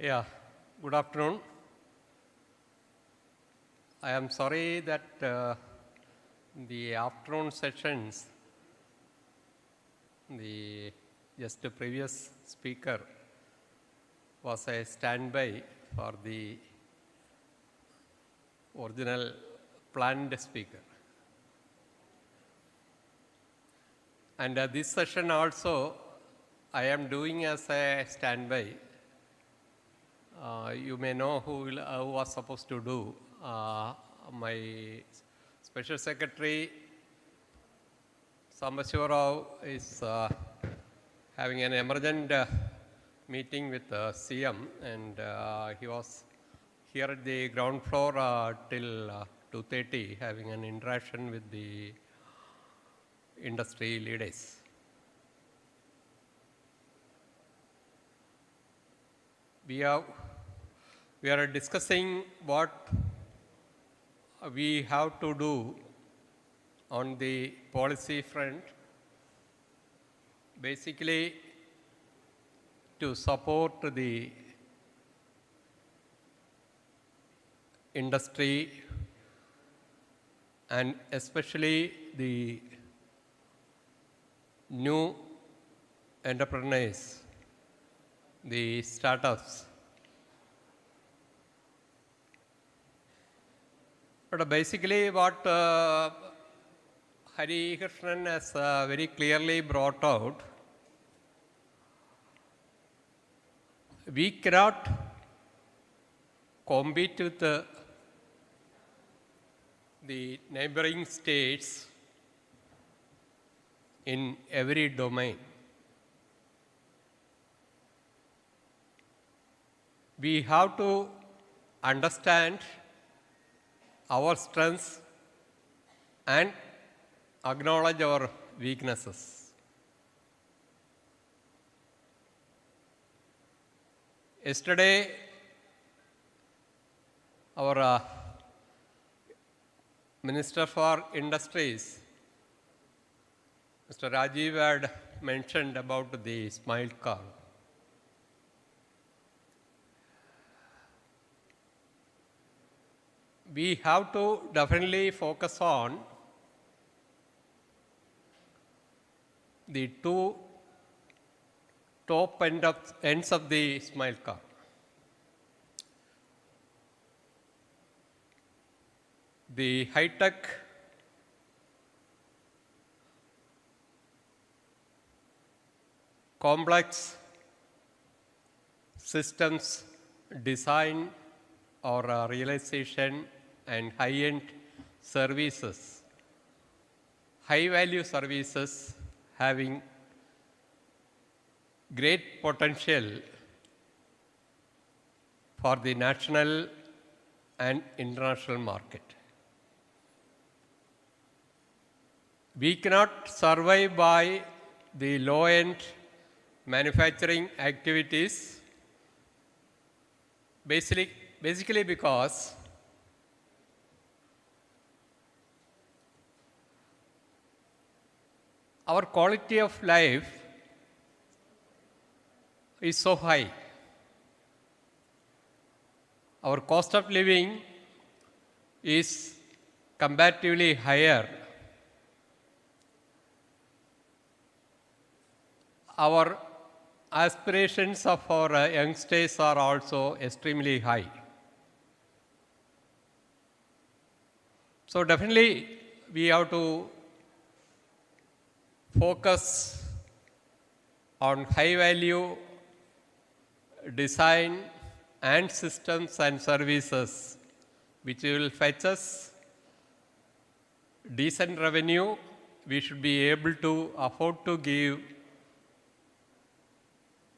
Yeah, good afternoon. I am sorry that the afternoon sessions, the just previous speaker was a standby for the original planned speaker. And this session also I am doing as a standby. You may know who was supposed to do. My Special Secretary Sambashivarao is having an emergent meeting with CM, and he was here at the ground floor till 2:30 having an interaction with the industry leaders. We have we are discussing what we have to do on the policy front, basically to support the industry and especially the new entrepreneurs, the startups. But basically what Hari Krishnan has very clearly brought out, we cannot compete with the neighboring states in every domain. We have to understand our strengths and acknowledge our weaknesses. Yesterday, our Minister for Industries, Mr. Rajiv, had mentioned about the Smile Card. We have to definitely focus on the two top ends of the Smile Card. The high-tech complex systems design or realization and high-end services, high-value services having great potential for the national and international market. We cannot survive by the low-end manufacturing activities basically because our quality of life is so high. Our cost of living is comparatively higher. Our aspirations of our youngsters are also extremely high. So definitely we have to focus on high value design and systems and services which will fetch us decent revenue. We should be able to afford to give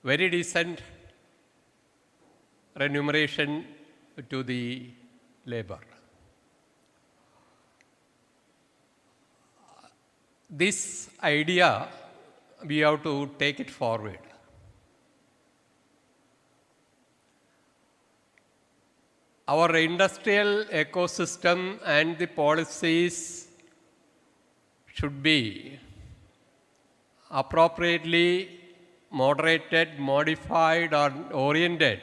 very decent remuneration to the labor. This idea, we have to take it forward. Our industrial ecosystem and the policies should be appropriately moderated, modified, or oriented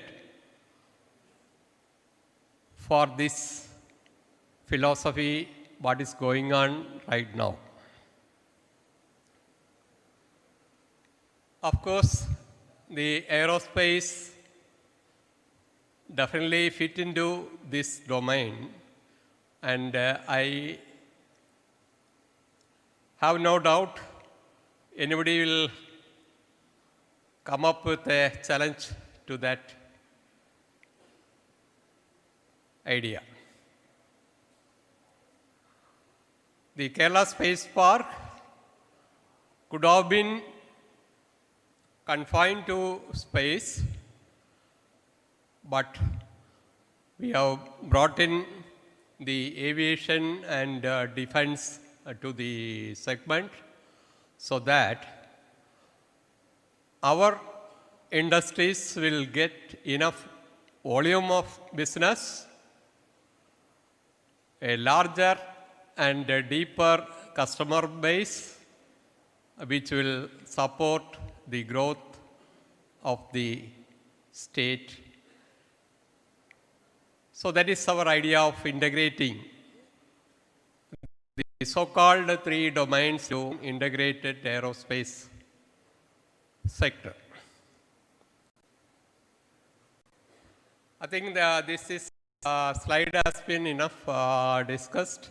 for this philosophy, what is going on right now. Of course, the aerospace definitely fit into this domain, and I have no doubt anybody will come up with a challenge to that idea. The Kerala Spacepark could have been confined to space, but we have brought in the aviation and defense to the segment so that our industries will get enough volume of business, a larger and a deeper customer base, which will support the growth of the state. So that is our idea of integrating the so-called 3 domains to integrated aerospace sector. I think this slide has been enough discussed.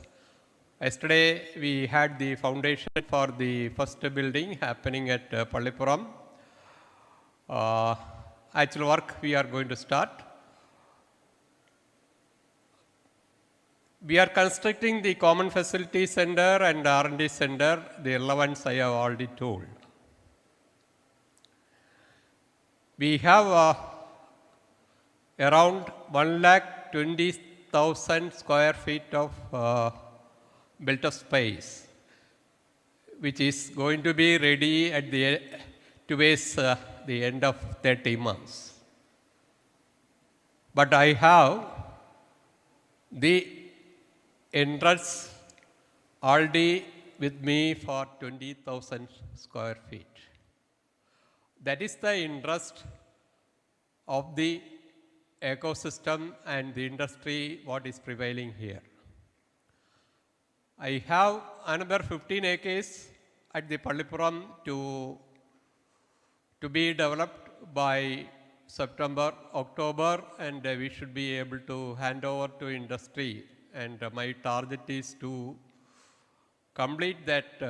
Yesterday we had the foundation for the first building happening at Pallipuram. Actual work we are going to start. We are constructing the common facility center and R&D center. The relevance I have already told. We have around 120,000 square feet of built-up space, which is going to be ready at towards the end of 30 months. But I have the entrance already with me for 20,000 square feet. That is the interest of the ecosystem and the industry, what is prevailing here. I have another 15 acres at the Pallipuram to be developed by September, October, and we should be able to hand over to industry. And my target is to complete that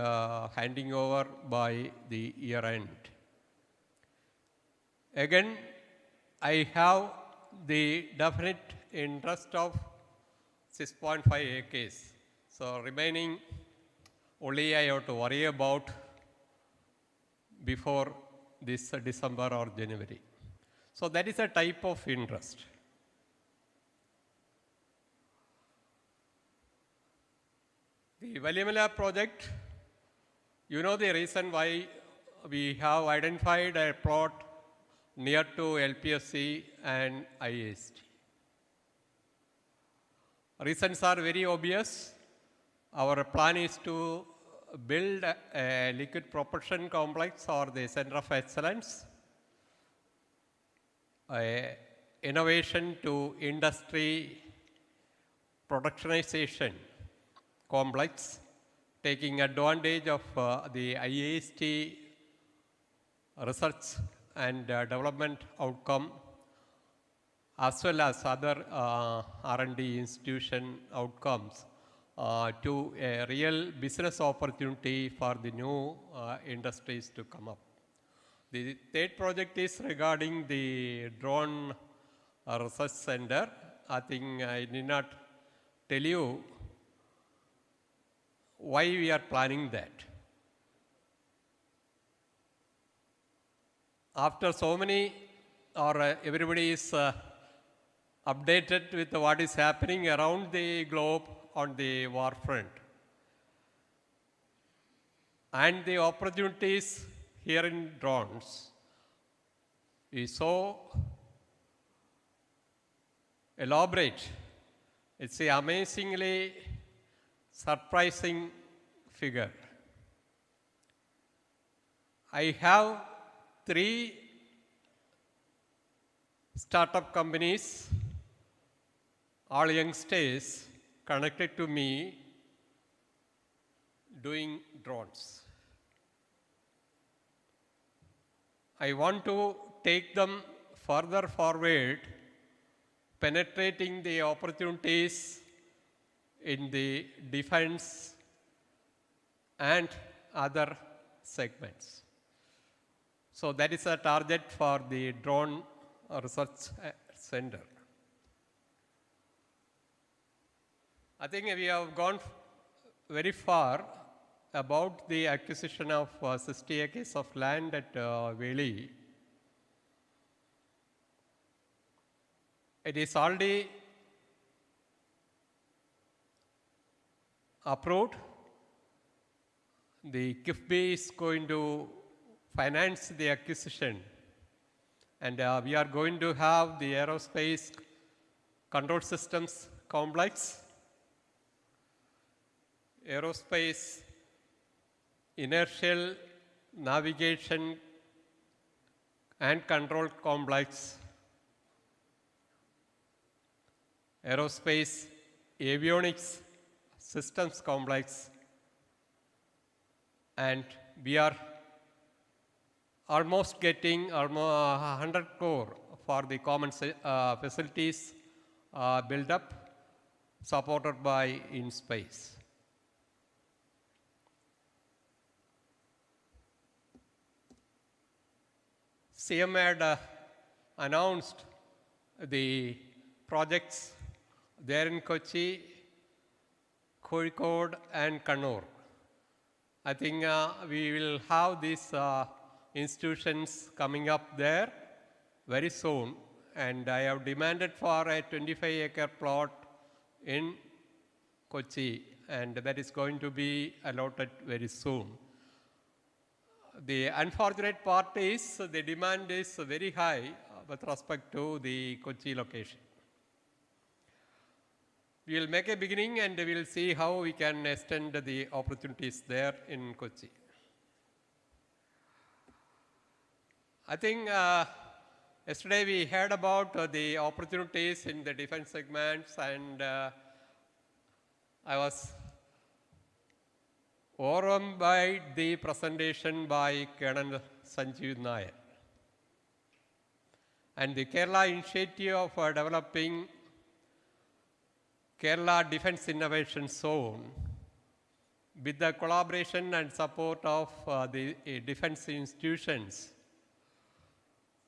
handing over by the year end. Again, I have the definite interest of 6.5 acres. So remaining only I have to worry about before this December or January. So that is a type of interest. The Valimala project, you know the reason why we have identified a plot near to LPSC and IAST. Reasons are very obvious. Our plan is to build a liquid propulsion complex or the center of excellence, innovation to industry productionization complex, taking advantage of the IAST research and development outcome, as well as other R&D institution outcomes to a real business opportunity for the new industries to come up. The third project is regarding the drone research center. I think I need not tell you why we are planning that. After so many, or everybody is updated with what is happening around the globe on the war front. And the opportunities here in drones is so elaborate. It's an amazingly surprising figure. I have 3 startup companies, all youngsters, connected to me doing drones. I want to take them further forward, penetrating the opportunities in the defense and other segments. So that is a target for the drone research center. I think we have gone very far about the acquisition of 60 acres of land at Veli. It is already approved. The KSPACE is going to finance the acquisition And we are going to have the aerospace control systems complex, aerospace inertial navigation and control complex, aerospace avionics systems complex, and we are almost getting 100 crore for the common facilities build up, supported by InSpace. CM had announced the projects there in Kochi, Kozhikode and Kannur. I think we will have these institutions coming up there very soon, and I have demanded for a 25-acre plot in Kochi, and that is going to be allotted very soon. The unfortunate part is the demand is very high with respect to the Kochi location. We will make a beginning and we will see how we can extend the opportunities there in Kochi. I think yesterday we heard about the opportunities in the defense segments, and I was overwhelmed by the presentation by Colonel Sanjeev Nair. And the Kerala initiative of developing Kerala Defence Innovation Zone with the collaboration and support of the defense institutions,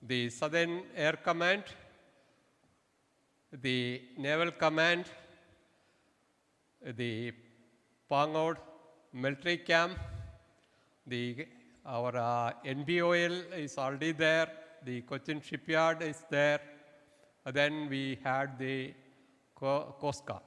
the Southern Air Command, the Naval Command, the Pangod Military Camp, our NBOL is already there, the Cochin Shipyard is there, then we had the Coast Guard.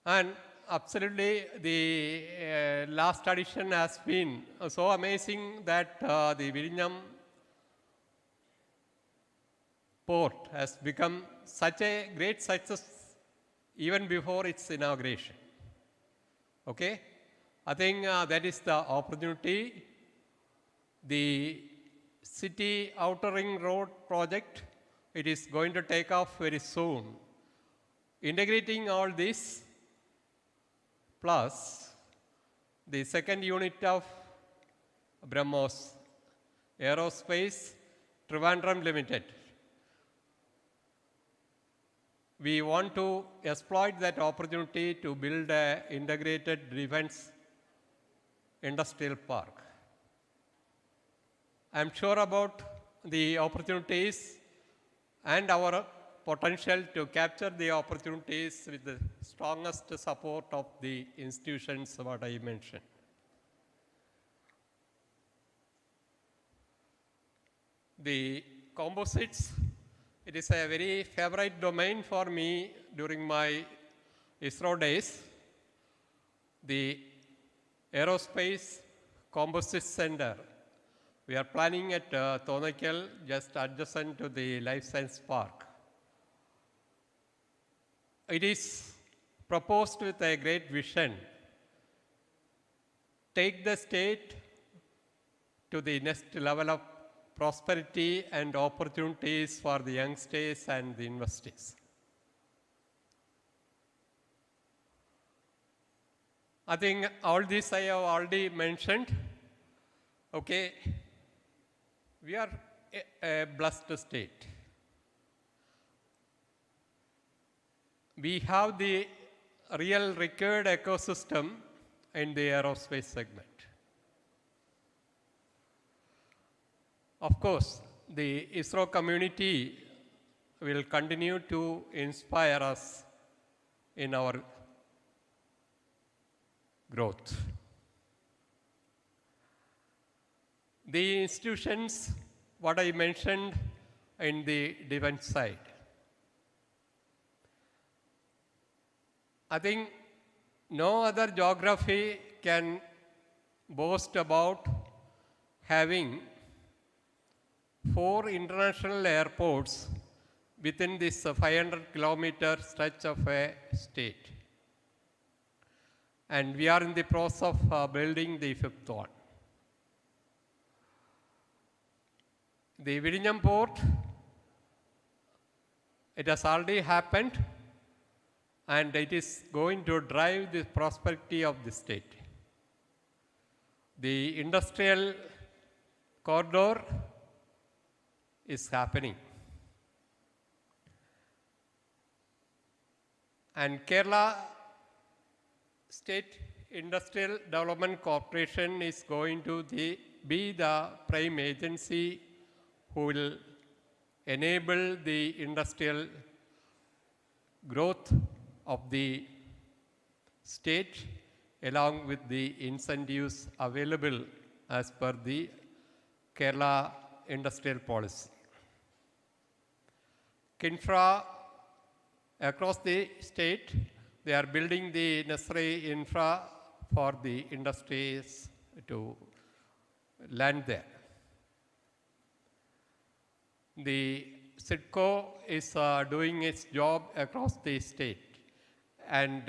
And absolutely, the last addition has been so amazing that the Vizhinjam port has become such a great success even before its inauguration. Okay? I think that is the opportunity. The city outer ring road project, it is going to take off very soon. Integrating all this, plus the second unit of BrahMos Aerospace Trivandrum Limited. We want to exploit that opportunity to build an integrated defense industrial park. I am sure about the opportunities and our potential to capture the opportunities with the strongest support of the institutions what I mentioned. The composites, it is a very favorite domain for me during my ISRO days. The Aerospace Composites Center, we are planning at Thonakkal, just adjacent to the Life Science Park. It is proposed with a great vision. Take the state to the next level of prosperity and opportunities for the youngsters and the investors. I think all this I have already mentioned. Okay, we are a blessed state. We have the real required ecosystem in the aerospace segment. Of course, the ISRO community will continue to inspire us in our growth. The institutions, what I mentioned in the defense side, I think no other geography can boast about having 4 international airports within this 500-kilometer stretch of a state. And we are in the process of building the 5th one. The Vizhinjam port, it has already happened, and it is going to drive the prosperity of the state. The industrial corridor is happening. And Kerala State Industrial Development Corporation is going to be the prime agency who will enable the industrial growth of the state along with the incentives available as per the Kerala industrial policy. Kinfra across the state, they are building the necessary infra for the industries to land there. The CIDCO is doing its job across the state, and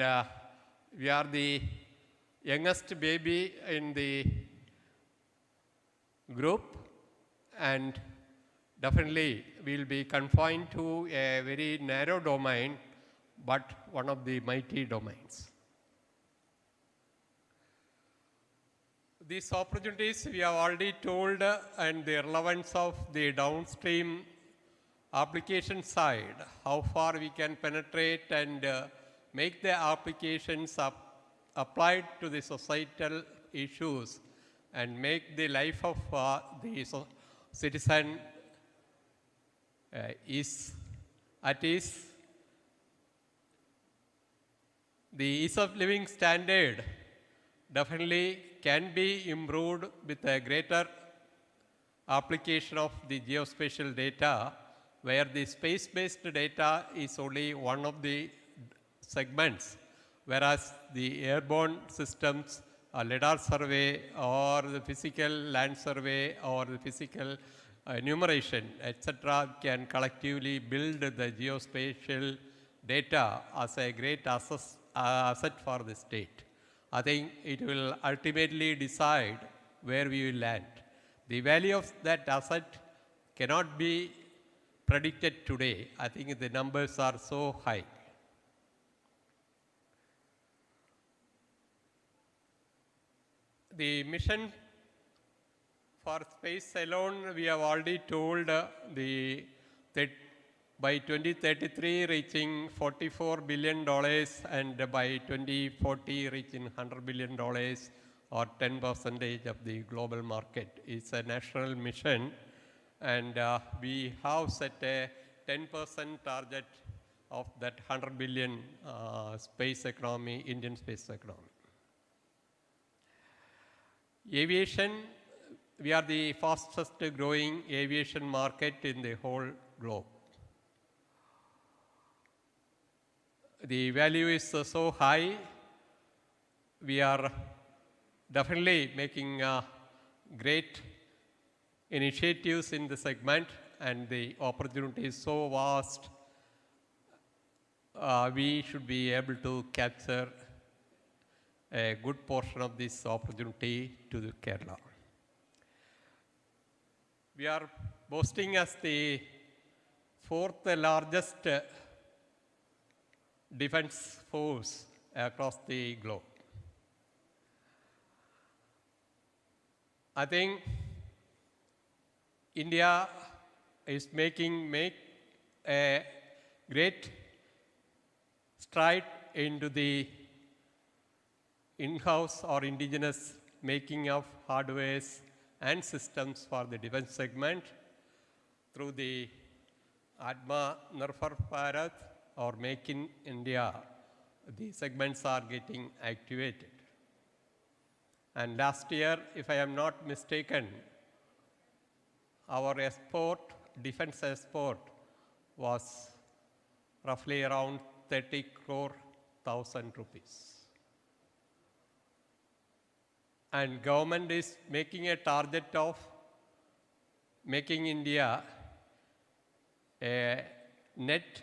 we are the youngest baby in the group, and definitely we will be confined to a very narrow domain, but one of the mighty domains. These opportunities we have already told, and the relevance of the downstream application side, how far we can penetrate and make the applications applied to the societal issues and make the life of the citizen is at ease. The ease of living standard definitely can be improved with a greater application of the geospatial data, where the space-based data is only one of the segments, whereas the airborne systems, a LiDAR survey or the physical land survey or the physical enumeration, etc., can collectively build the geospatial data as a great asset for the state. I think it will ultimately decide where we will land. The value of that asset cannot be predicted today. I think the numbers are so high. The mission for space alone, we have already told that by 2033 reaching $44 billion, and by 2040 reaching $100 billion, or 10% of the global market. It's a national mission, and we have set a 10% target of that 100 billion space economy, Indian space economy. Aviation, we are the fastest growing aviation market in the whole globe. The value is so high, we are definitely making great initiatives in the segment, and the opportunity is so vast, we should be able to capture a good portion of this opportunity to the Kerala. We are boasting as the 4th largest defense force across the globe. I think India is making a great stride into the in-house or indigenous making of hardwares and systems for the defense segment through the Atma Nirbhar Bharat or Make in India. The segments are getting activated. And last year, if I am not mistaken, our export, defense export, was roughly around 30 crore thousand rupees. And government is making a target of making India a net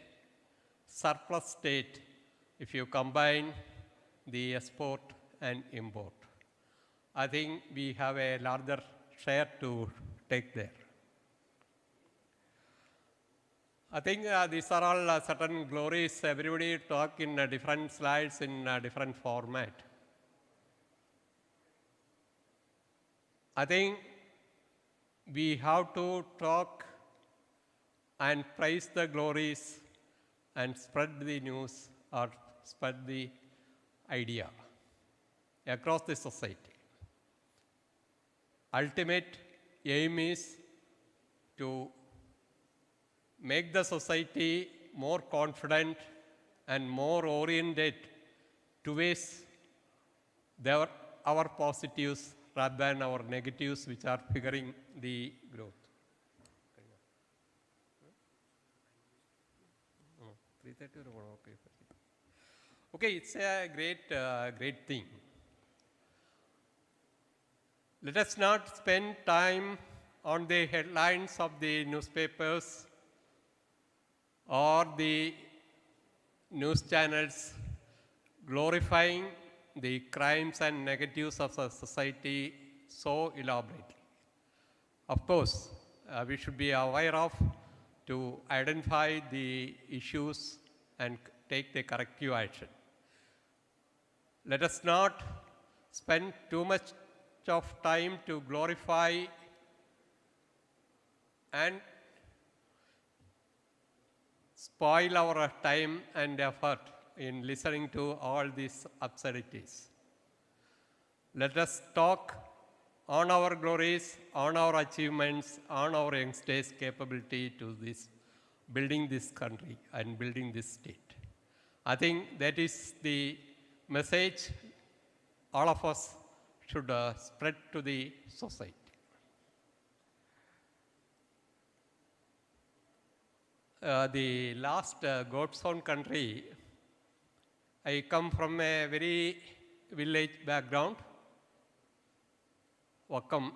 surplus state if you combine the export and import. I think we have a larger share to take there. I think these are all certain glories. Everybody talk in different slides in different format. I think we have to talk and praise the glories and spread the news or spread the idea across the society. Ultimate aim is to make the society more confident and more oriented towards our positives rather than our negatives, which are figuring the growth. Okay, it's a great thing. Let us not spend time on the headlines of the newspapers or the news channels glorifying the crimes and negatives of the society so elaborately. Of course, we should be aware of to identify the issues and take the corrective action. Let us not spend too much of time to glorify and spoil our time and effort in listening to all these absurdities. Let us talk on our glories, on our achievements, on our youngsters' capability to this, building this country and building this state. I think that is the message all of us should spread to the society. The last God's own country, I come from a very village background, Vakam.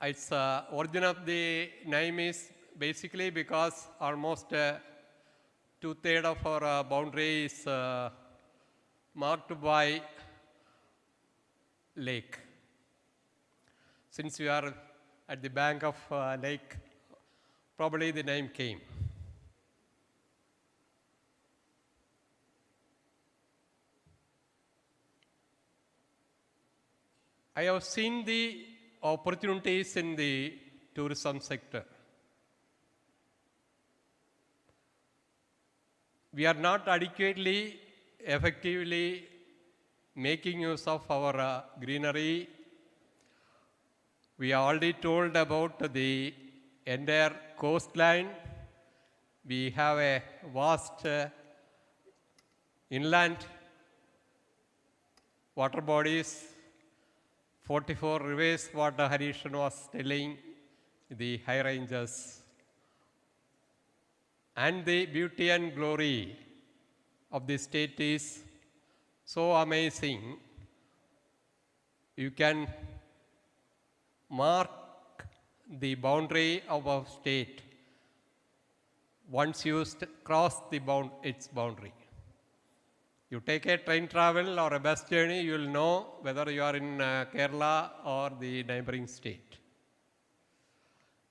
Its origin of the name is basically because almost 2/3 of our boundary is marked by lake. Since we are at the bank of lake, probably the name came. I have seen the opportunities in the tourism sector. We are not adequately, effectively making use of our greenery. We are already told about the entire coastline. We have a vast inland water bodies, 44 rivers, what Harishan was telling, the high ranges. And the beauty and glory of the state is so amazing. You can mark the boundary of our state once you cross its boundary. You take a train travel or a bus journey, you will know whether you are in Kerala or the neighboring state.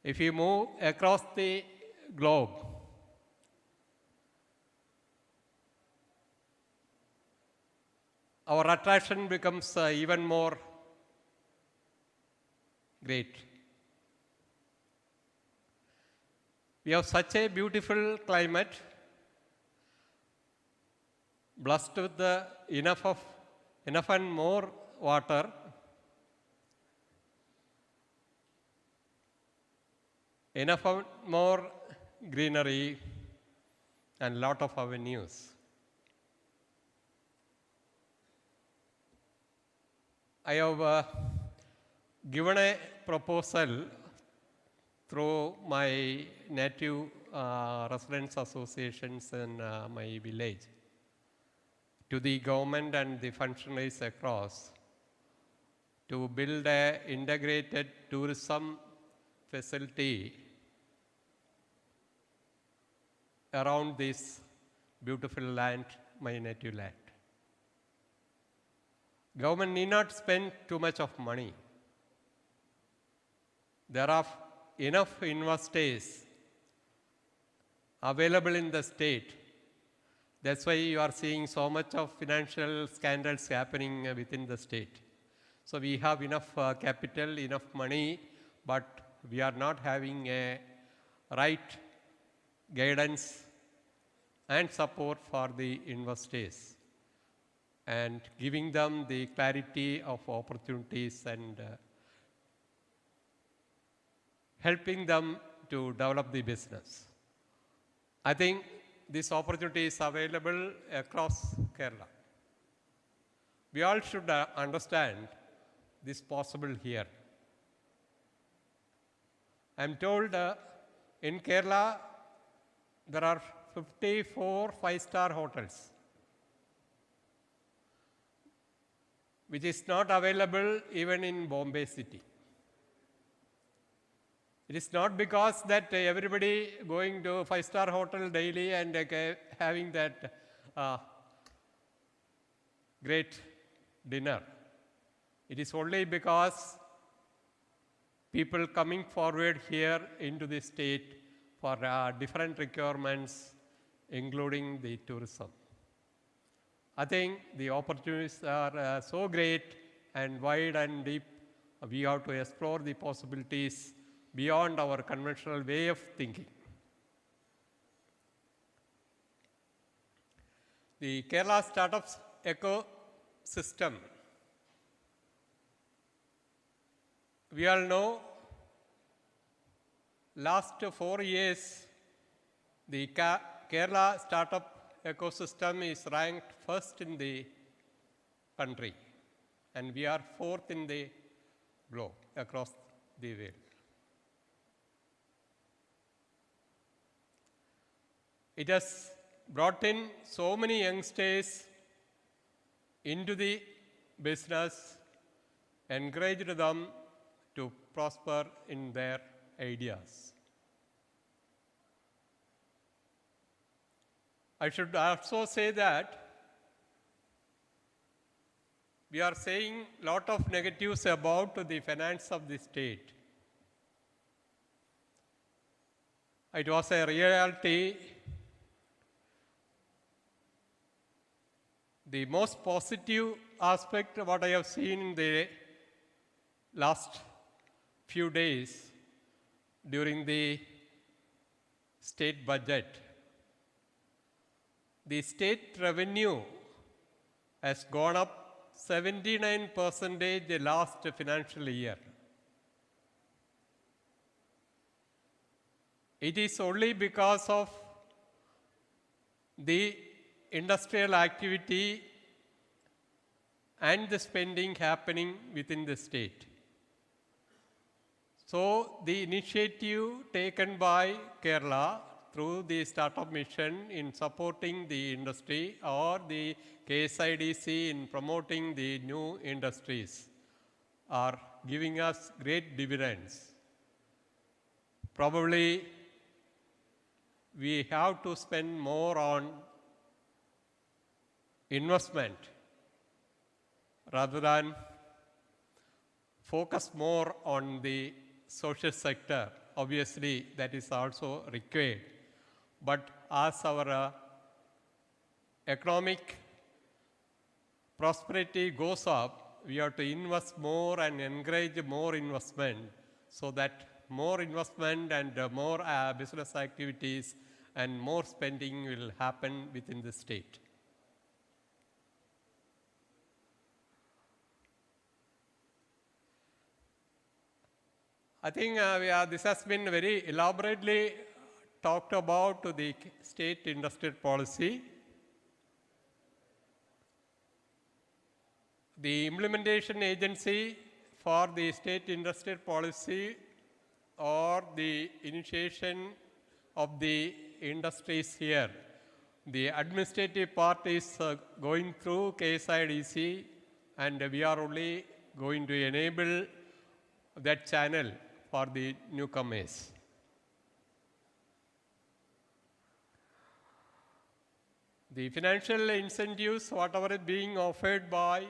If you move across the globe, our attraction becomes even more great. We have such a beautiful climate, blessed with enough and more water, enough and more greenery, and lot of avenues. I have given a proposal through my native residents associations in my village to the government and the functionaries across to build an integrated tourism facility around this beautiful land, my native land. Government need not spend too much of money. There are enough investors available in the state. That's why you are seeing so much of financial scandals happening within the state. So we have enough capital, enough money, but we are not having a right guidance and support for the investors and giving them the clarity of opportunities and helping them to develop the business. I think this opportunity is available across Kerala. We all should understand this possible here. I'm told in Kerala there are 54 five-star hotels, which is not available even in Bombay city. It is not because that everybody going to five-star hotel daily and having that great dinner. It is only because people coming forward here into the state for different requirements, including the tourism. I think the opportunities are so great and wide and deep. We have to explore the possibilities beyond our conventional way of thinking. The Kerala Startups ecosystem. We all know last 4 years, the Kerala startup ecosystem is ranked first in the country, and we are fourth in the globe across the world. It has brought in so many youngsters into the business, encouraged them to prosper in their ideas. I should also say that we are saying a lot of negatives about the finance of the state. It was a reality. The most positive aspect of what I have seen in the last few days during the state budget, the state revenue has gone up 79% the last financial year. It is only because of the industrial activity and the spending happening within the state. So the initiative taken by Kerala through the startup mission in supporting the industry or the KSIDC in promoting the new industries are giving us great dividends. Probably we have to spend more on investment rather than focus more on the social sector. Obviously, that is also required. But as our economic prosperity goes up, we have to invest more and encourage more investment so that more investment and more business activities and more spending will happen within the state. I think this has been very elaborately talked about to the state industrial policy. The implementation agency for the state industrial policy or the initiation of the industries here. The administrative part is going through KSIDC, and we are only going to enable that channel for the newcomers. The financial incentives, whatever is being offered by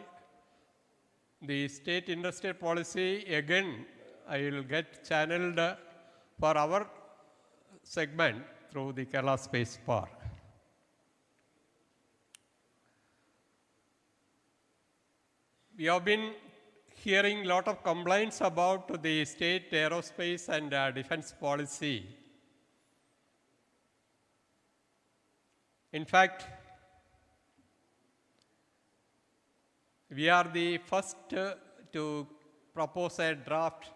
the state industrial policy, again, I will get channeled for our segment through the Kerala Spacepark. We have been hearing a lot of complaints about the state aerospace and defense policy. In fact, we are the first to propose a draft.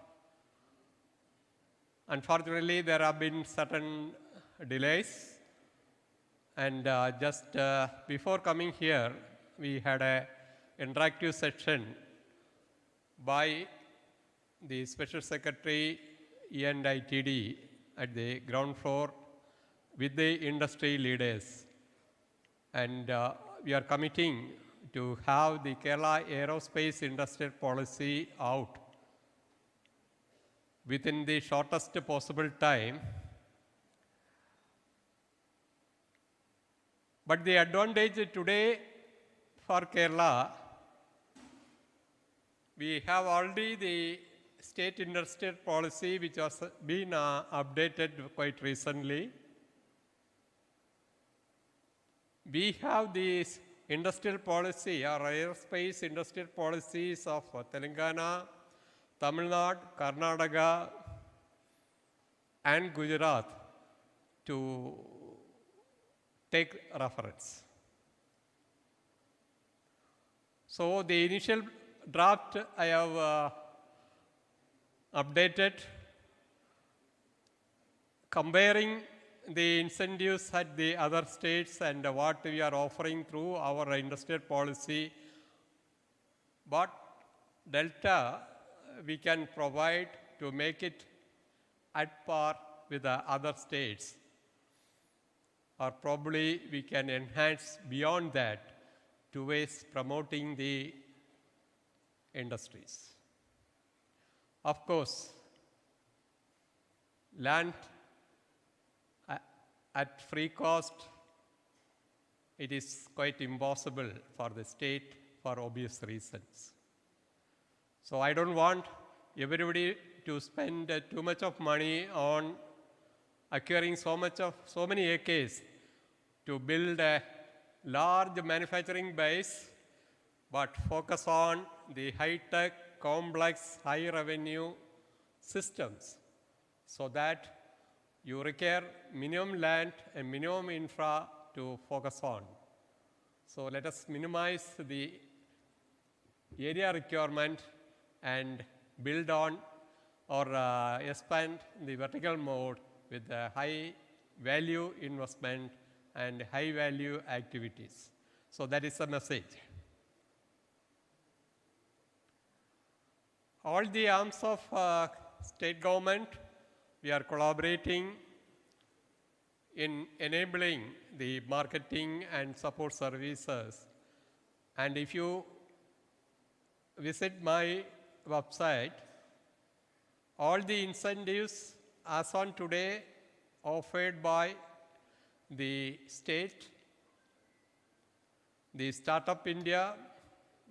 Unfortunately, there have been certain delays. And just before coming here, we had an interactive session by the Special Secretary E&ITD at the ground floor with the industry leaders. And we are committing to have the Kerala aerospace industrial policy out within the shortest possible time. But the advantage today for Kerala, we have already the state industrial policy which has been updated quite recently. We have these industrial policy or aerospace industrial policies of Telangana, Tamil Nadu, Karnataka and Gujarat to take reference. So the initial draft I have updated, comparing the incentives at the other states and what we are offering through our industrial policy, what delta we can provide to make it at par with the other states, or probably we can enhance beyond that towards promoting the industries. Of course, land at free cost, it is quite impossible for the state for obvious reasons. So I don't want everybody to spend too much of money on acquiring so many acres to build a large manufacturing base, but focus on the high-tech, complex, high-revenue systems so that you require minimum land and minimum infra to focus on. So let us minimize the area requirement and build on or expand the vertical mode with the high value investment and high value activities. So that is the message. All the arms of state government, we are collaborating in enabling the marketing and support services. And if you visit my website, all the incentives as on today offered by the state, the Startup India,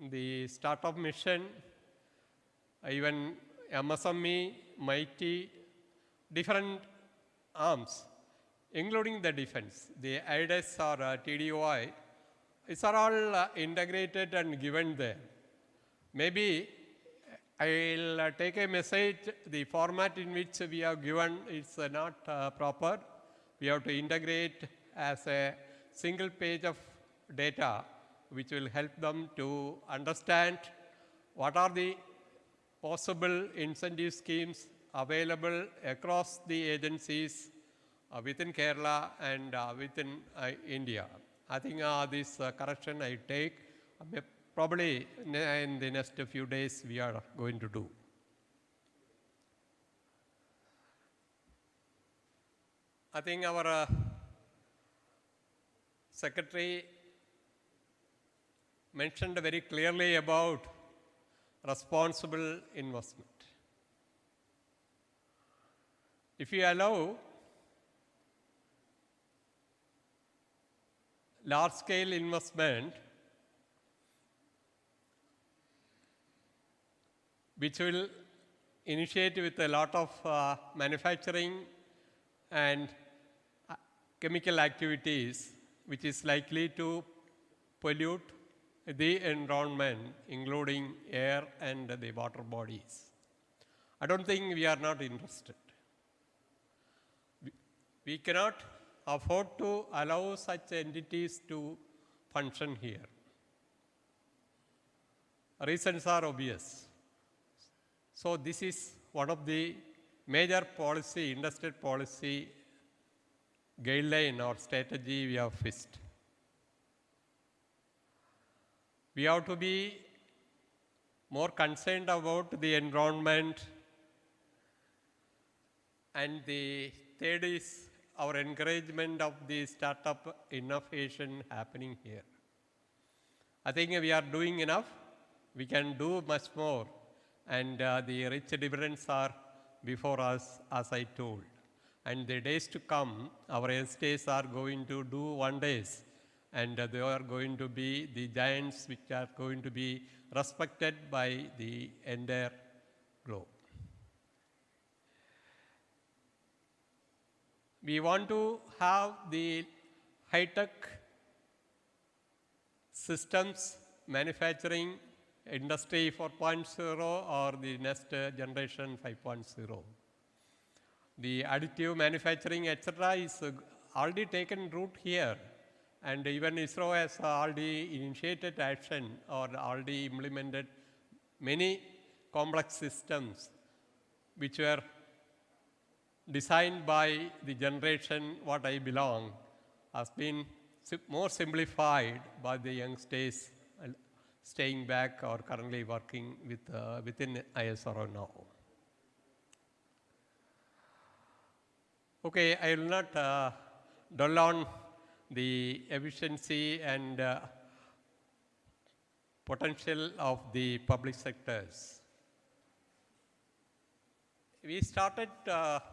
the Startup Mission, even MSME, Mighty, different arms, including the defense, the IDES or TDOI, these are all integrated and given there. Maybe I'll take a message, the format in which we have given is not proper. We have to integrate as a single page of data which will help them to understand what are the possible incentive schemes available across the agencies within Kerala and within India. I think this correction I take, probably in the next few days we are going to do. I think our secretary mentioned very clearly about responsible investment. If you allow large-scale investment, which will initiate with a lot of manufacturing and chemical activities, which is likely to pollute the environment, including air and the water bodies. I don't think we are not interested. We cannot afford to allow such entities to function here. Reasons are obvious. So this is one of the major policy, industrial policy guideline or strategy we have fixed. We have to be more concerned about the environment, and the third is our encouragement of the startup innovation happening here. I think we are doing enough. We can do much more, and the rich dividends are before us, as I told. And the days to come, our estates are going to do wonders, and they are going to be the giants which are going to be respected by the entire globe. We want to have the high-tech systems manufacturing industry 4.0 or the next generation 5.0. The additive manufacturing, etc., is already taken root here, and even ISRO has already initiated action or already implemented many complex systems which were designed by the generation what I belong, has been more simplified by the youngsters staying back or currently working with, within ISRO now. Okay, I will not dwell on the efficiency and potential of the public sectors. We started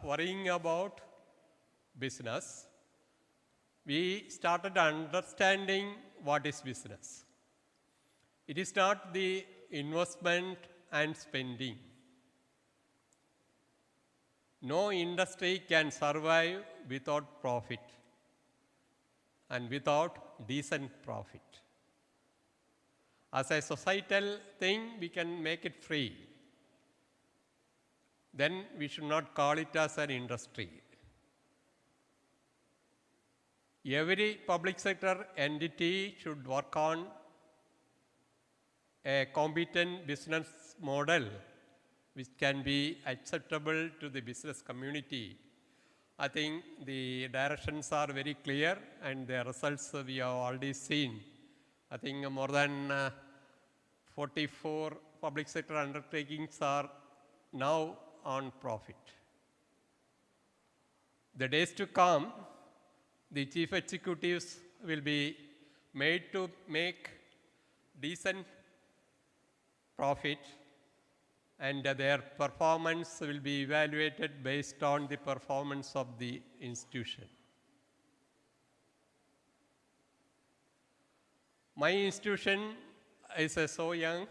worrying about business. We started understanding what is business. It is not the investment and spending. No industry can survive without profit and without decent profit. As a societal thing, we can make it free. Then we should not call it as an industry. Every public sector entity should work on a competent business model which can be acceptable to the business community. I think the directions are very clear, and the results we have already seen. I think more than 44 public sector undertakings are now on profit. The days to come, the chief executives will be made to make decent profit, and their performance will be evaluated based on the performance of the institution. My institution is so young,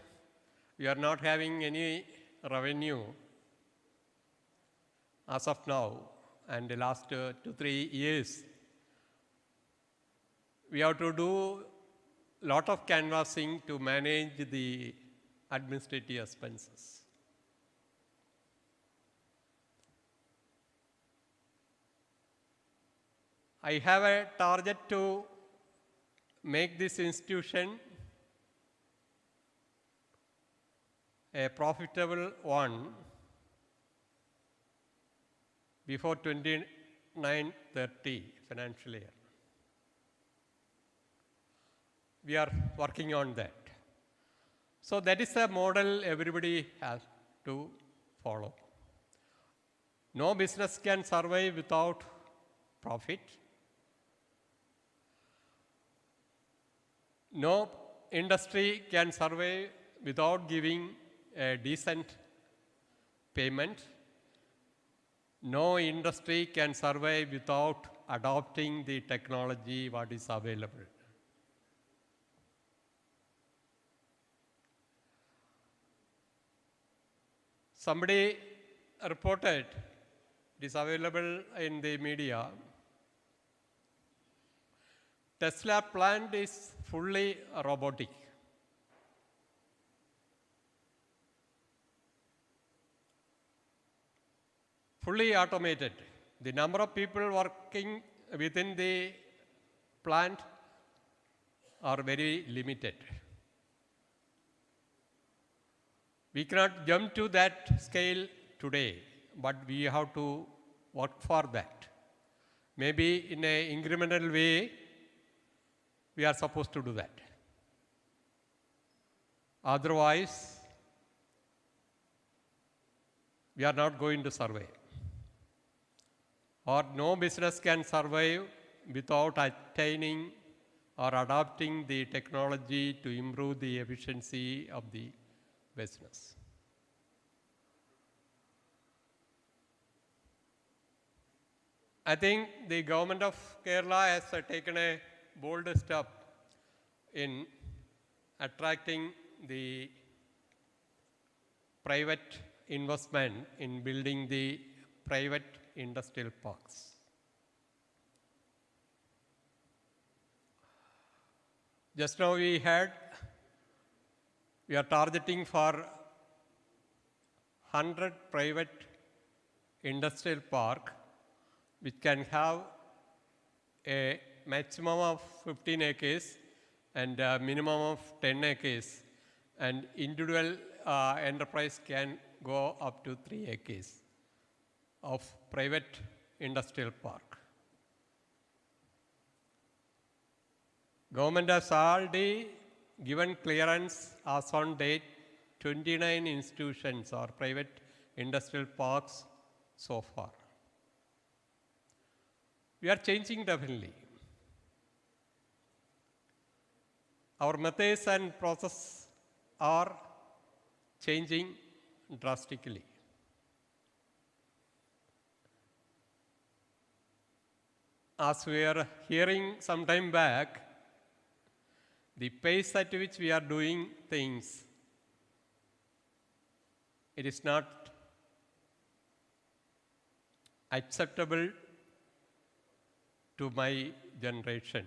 we are not having any revenue as of now, and the last 2-3 years. We have to do a lot of canvassing to manage the administrative expenses. I have a target to make this institution a profitable one before 29-30 financial year. We are working on that. So that is a model everybody has to follow. No business can survive without profit. No industry can survive without giving a decent payment. No industry can survive without adopting the technology what is available. Somebody reported, it is available in the media, Tesla plant is fully robotic. Fully automated. The number of people working within the plant are very limited. We cannot jump to that scale today, but we have to work for that. Maybe in an incremental way, we are supposed to do that. Otherwise, we are not going to survive. Or no business can survive without attaining or adopting the technology to improve the efficiency of the business. I think the government of Kerala has taken a bold step in attracting the private investment in building the private industrial parks. Just now we are targeting for 100 private industrial park which can have a maximum of 15 acres and a minimum of 10 acres, and individual enterprise can go up to 3 acres of private industrial park. Government has already given clearance as on date 29 institutions or private industrial parks so far. We are changing definitely. Our methods and process are changing drastically. As we are hearing some time back, the pace at which we are doing things, it is not acceptable to my generation,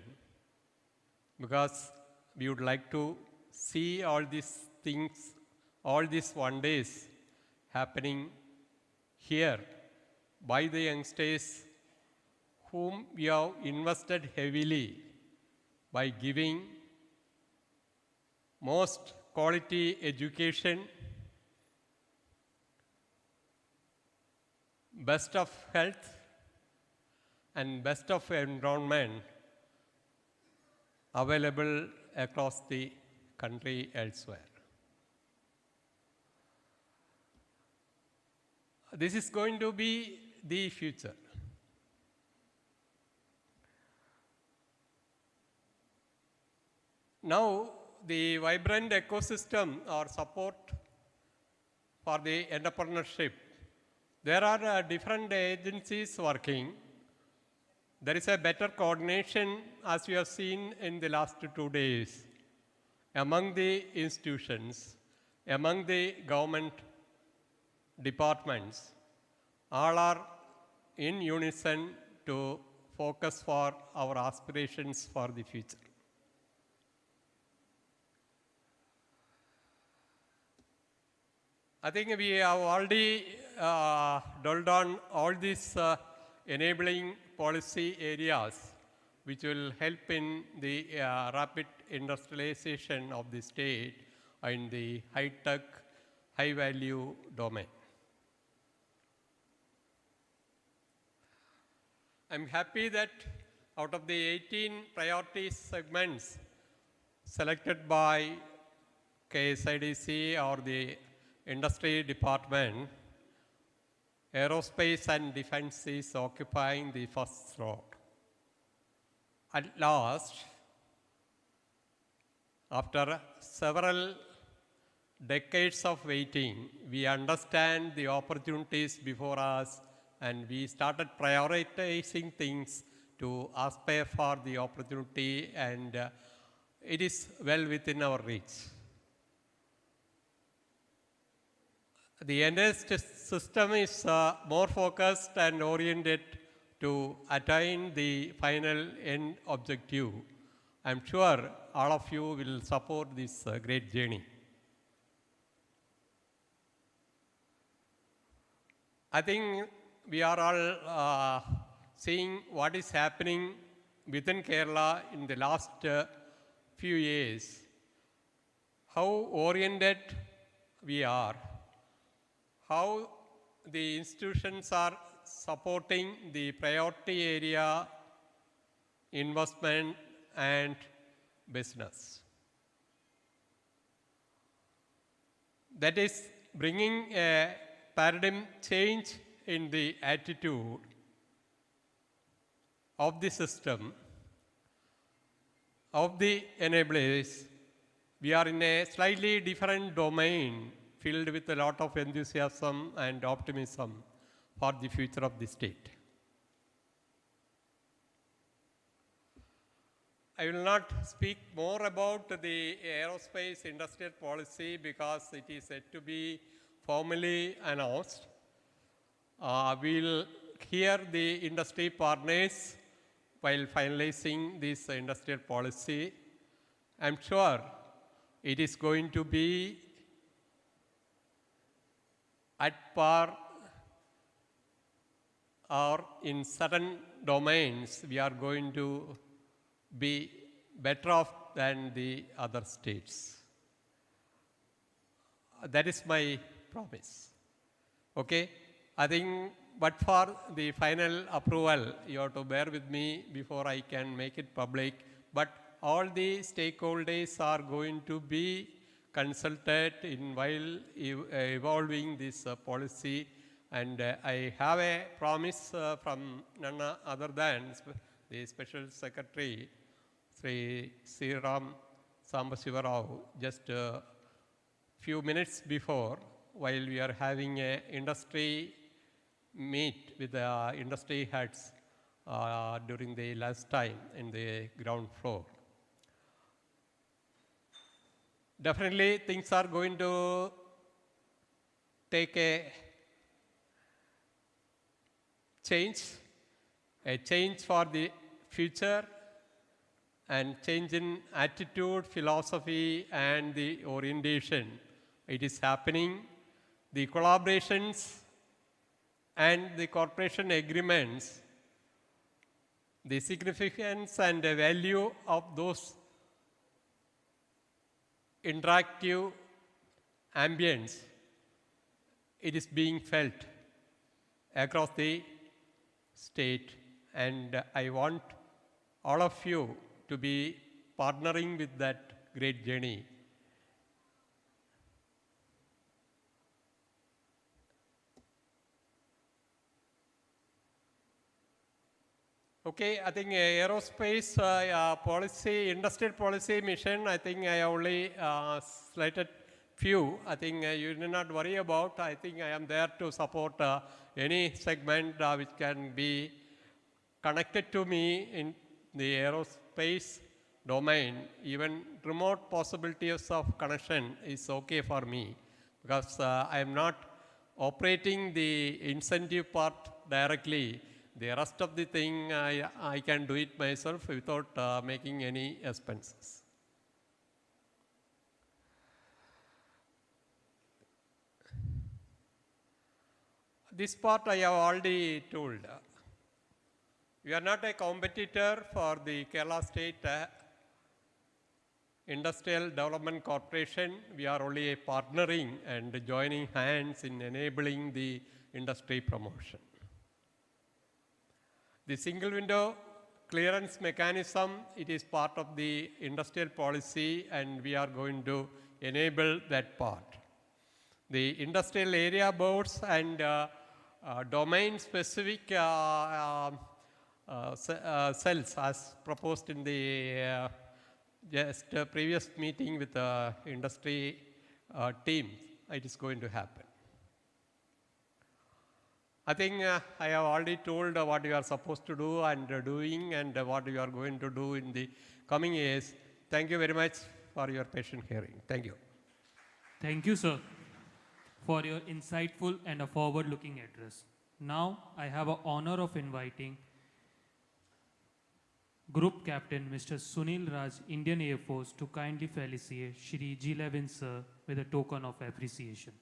because we would like to see all these things, all these wonders happening here by the youngsters whom we have invested heavily by giving most quality education, best of health, and best of environment available across the country elsewhere. This is going to be the future. Now, the vibrant ecosystem or support for the entrepreneurship, there are different agencies working. There is a better coordination, as we have seen in the last 2 days, among the institutions, among the government departments. All are in unison to focus for our aspirations for the future. I think we have already dwelled on all these enabling policy areas which will help in the rapid industrialization of the state in the high-tech, high-value domain. I'm happy that out of the 18 priority segments selected by KSIDC or the industry department, aerospace and defense is occupying the first slot. At last, after several decades of waiting, we understand the opportunities before us, and we started prioritizing things to aspire for the opportunity, and it is well within our reach. The entire system is more focused and oriented to attain the final end objective. I'm sure all of you will support this great journey. I think we are all seeing what is happening within Kerala in the last few years, how oriented we are, how the institutions are supporting the priority area, investment and business. That is bringing a paradigm change in the attitude of the system, of the enablers. We are in a slightly different domain filled with a lot of enthusiasm and optimism for the future of the state. I will not speak more about the aerospace industrial policy because it is yet to be formally announced. We will hear the industry partners while finalizing this industrial policy. I'm sure it is going to be at par, or in certain domains we are going to be better off than the other states. That is my promise. Okay? I think, but for the final approval, you have to bear with me before I can make it public. But all the stakeholders are going to be consulted in while evolving this policy. And I have a promise from none other than the Special Secretary, Sri Sriram Sambasiva Rao, just a few minutes before, while we are having an industry meet with the industry heads during the last time in the ground floor. Definitely things are going to take a change for the future, and change in attitude, philosophy and the orientation. It is happening. The collaborations and the cooperation agreements, the significance and the value of those interactive ambience, it is being felt across the state, and I want all of you to be partnering with that great journey. Okay, I think aerospace policy, industrial policy mission, I think I only slated few. I think you need not worry about. I think I am there to support any segment which can be connected to me in the aerospace domain. Even remote possibilities of connection is okay for me, because I am not operating the incentive part directly. The rest of the thing, I can do it myself without making any expenses. This part I have already told. We are not a competitor for the Kerala State Industrial Development Corporation. We are only a partnering and joining hands in enabling the industry promotion. The single window clearance mechanism, it is part of the industrial policy, and we are going to enable that part. The industrial area boards and domain-specific cells, as proposed in the just previous meeting with the industry teams, it is going to happen. I think I have already told what you are supposed to do and doing and what you are going to do in the coming years. Thank you very much for your patient hearing. Thank you. Thank you, sir, for your insightful and a forward-looking address. Now, I have the honor of inviting Group Captain Mr. Sunil Raj, Indian Air Force, to kindly felicitate Shri G. Levin, sir, with a token of appreciation.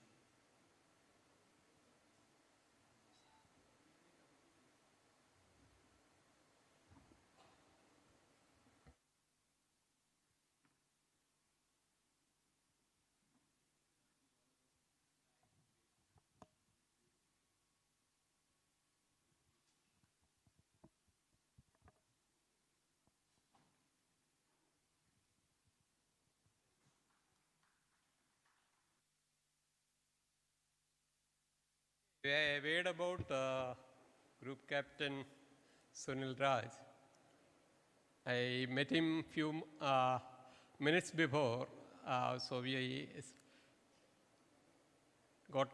I read about Group Captain Sunil Raj. I met him few minutes before, so we got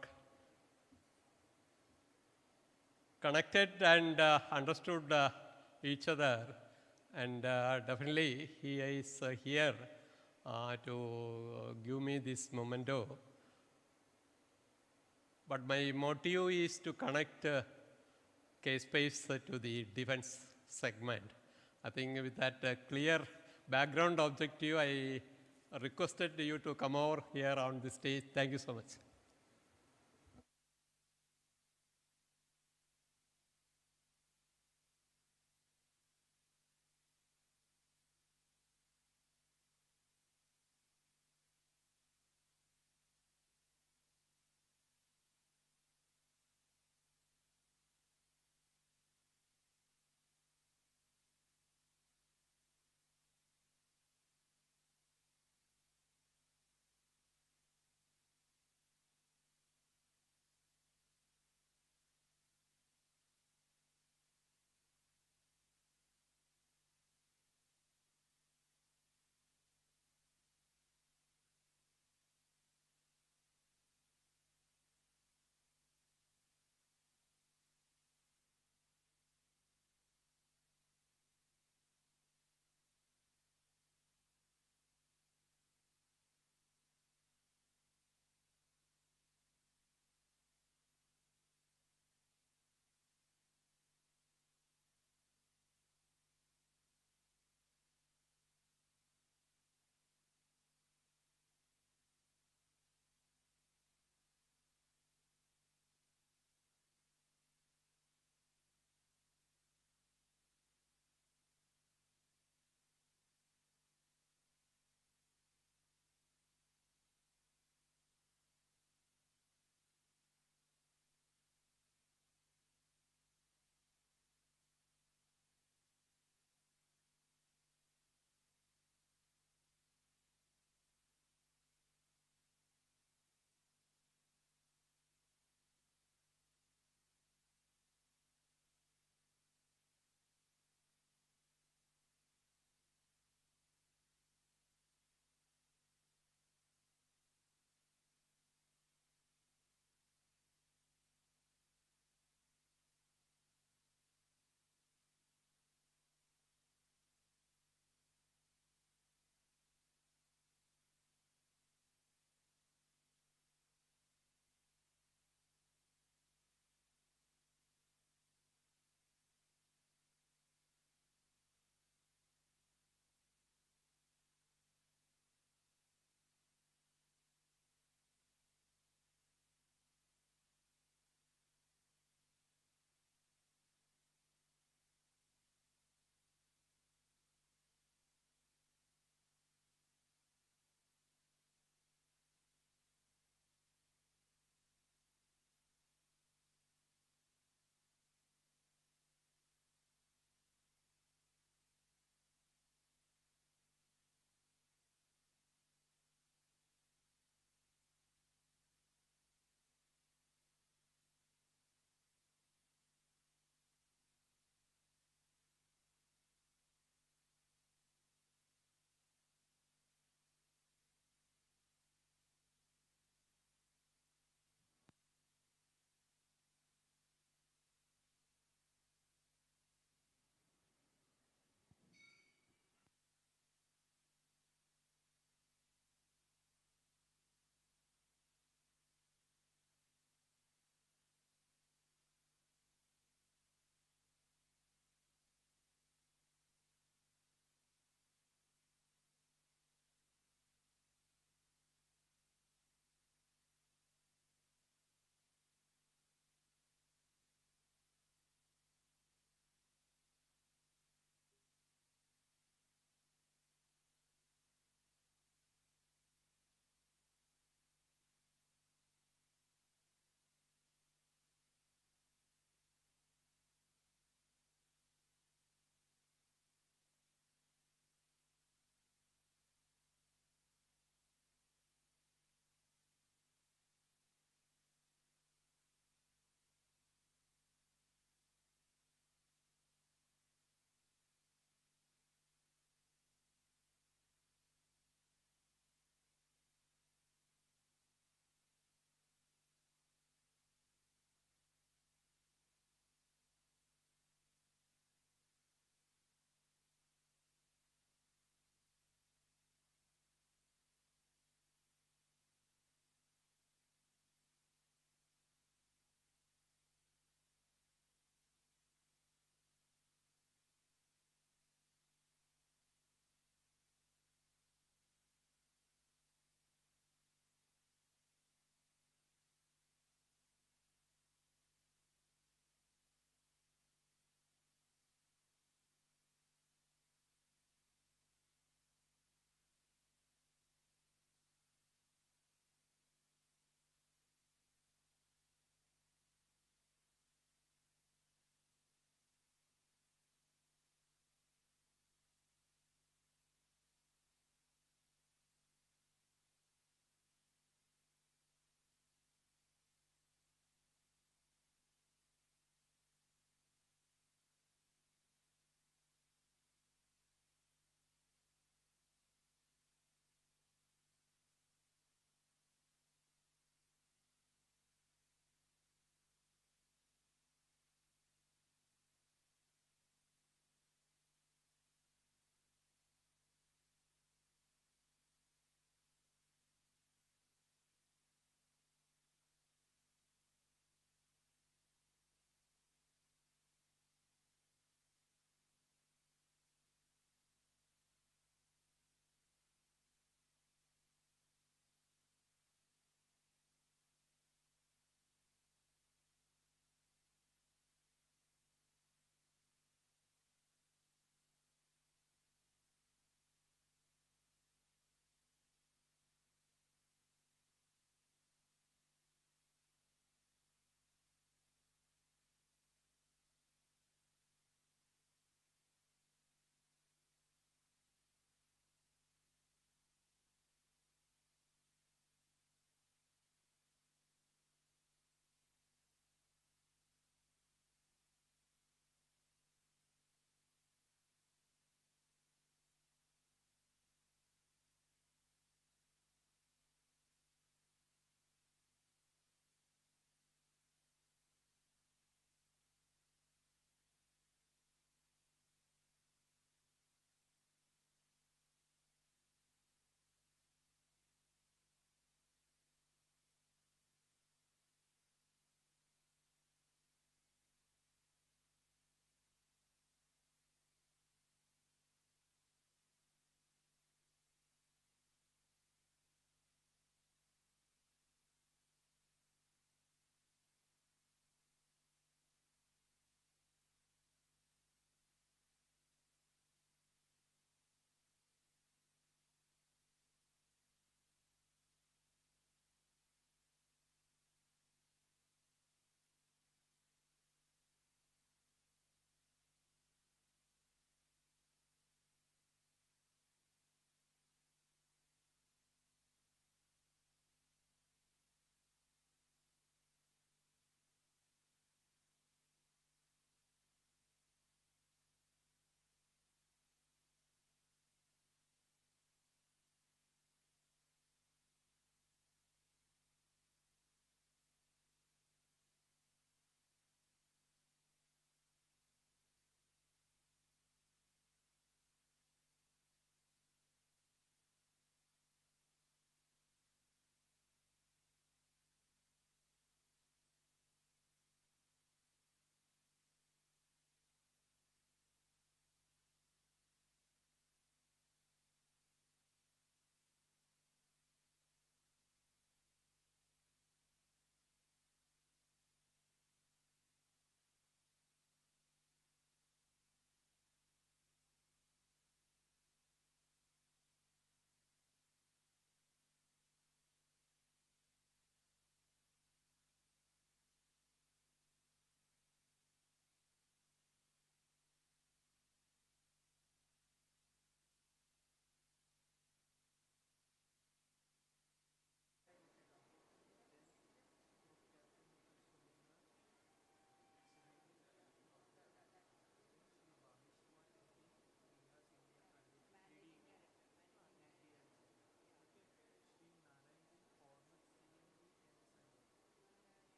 connected and understood each other, and definitely he is here to give me this memento. But my motive is to connect KSPACE to the defense segment. I think with that clear background objective, I requested you to come over here on the stage. Thank you so much.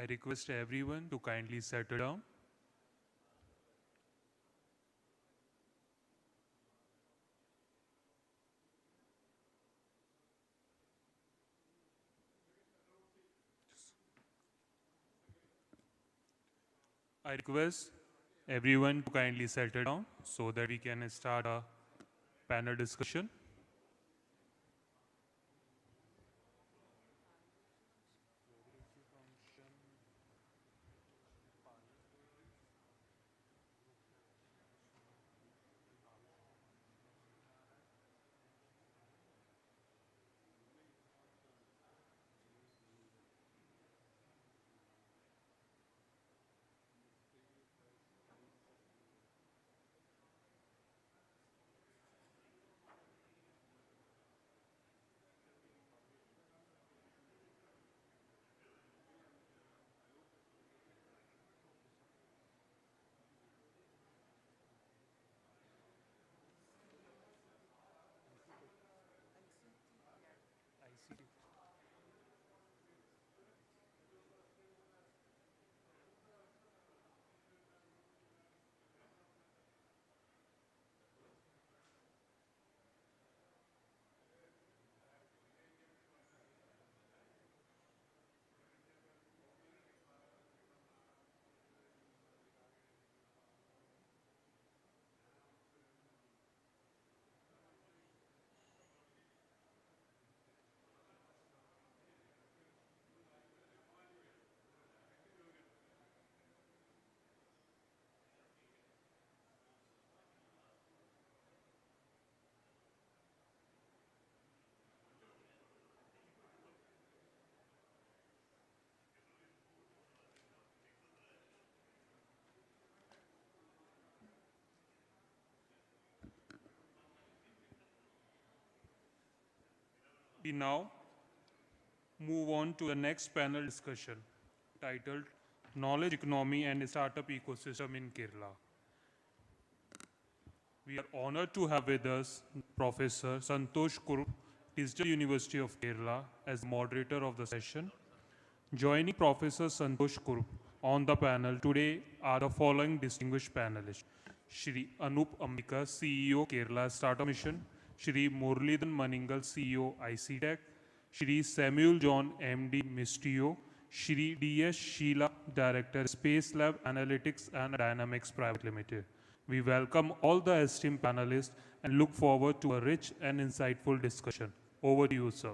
I request everyone to kindly settle down. I request everyone to kindly settle down so that we can start a panel discussion. We now move on to the next panel discussion titled Knowledge Economy and Startup Ecosystem in Kerala. We are honored to have with us Professor Santosh Kurup, Digital University of Kerala, as moderator of the session. Joining Professor Santosh Kurup on the panel today are the following distinguished panelists. Shri Anup Ambika, CEO, Kerala Startup Mission. Shri Murlidhan Maningal, CEO, ICTech. Shri Samuel John, MD, Mistio. Shri D.S. Sheila, Director, Space Lab Analytics and Dynamics Private Limited. We welcome all the esteemed panelists and look forward to a rich and insightful discussion. Over to you, sir.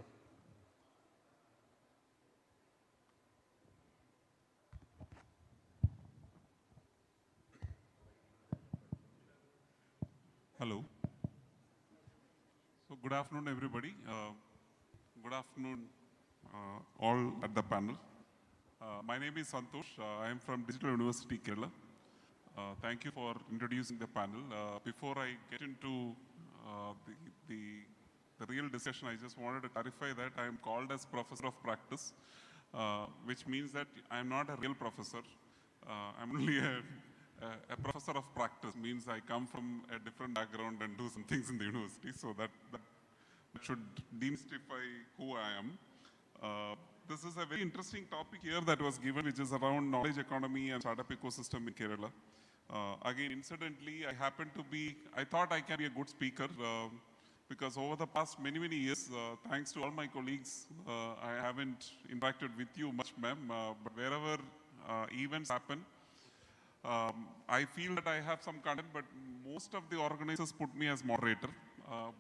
Hello. So good afternoon, everybody. Good afternoon, all at the panel. My name is Santosh. I am from Digital University, Kerala. Thank you for introducing the panel. Before I get into the real discussion, I just wanted to clarify that I am called as Professor of Practice, which means that I am not a real professor. I'm only a professor of practice, means I come from a different background and do some things in the university, so that should demystify who I am. This is a very interesting topic here that was given, which is around knowledge economy and startup ecosystem in Kerala. Again, incidentally, I thought I can be a good speaker because over the past many years, thanks to all my colleagues, I haven't interacted with you much, ma'am, but wherever events happen, I feel that I have some content, but most of the organizers put me as moderator.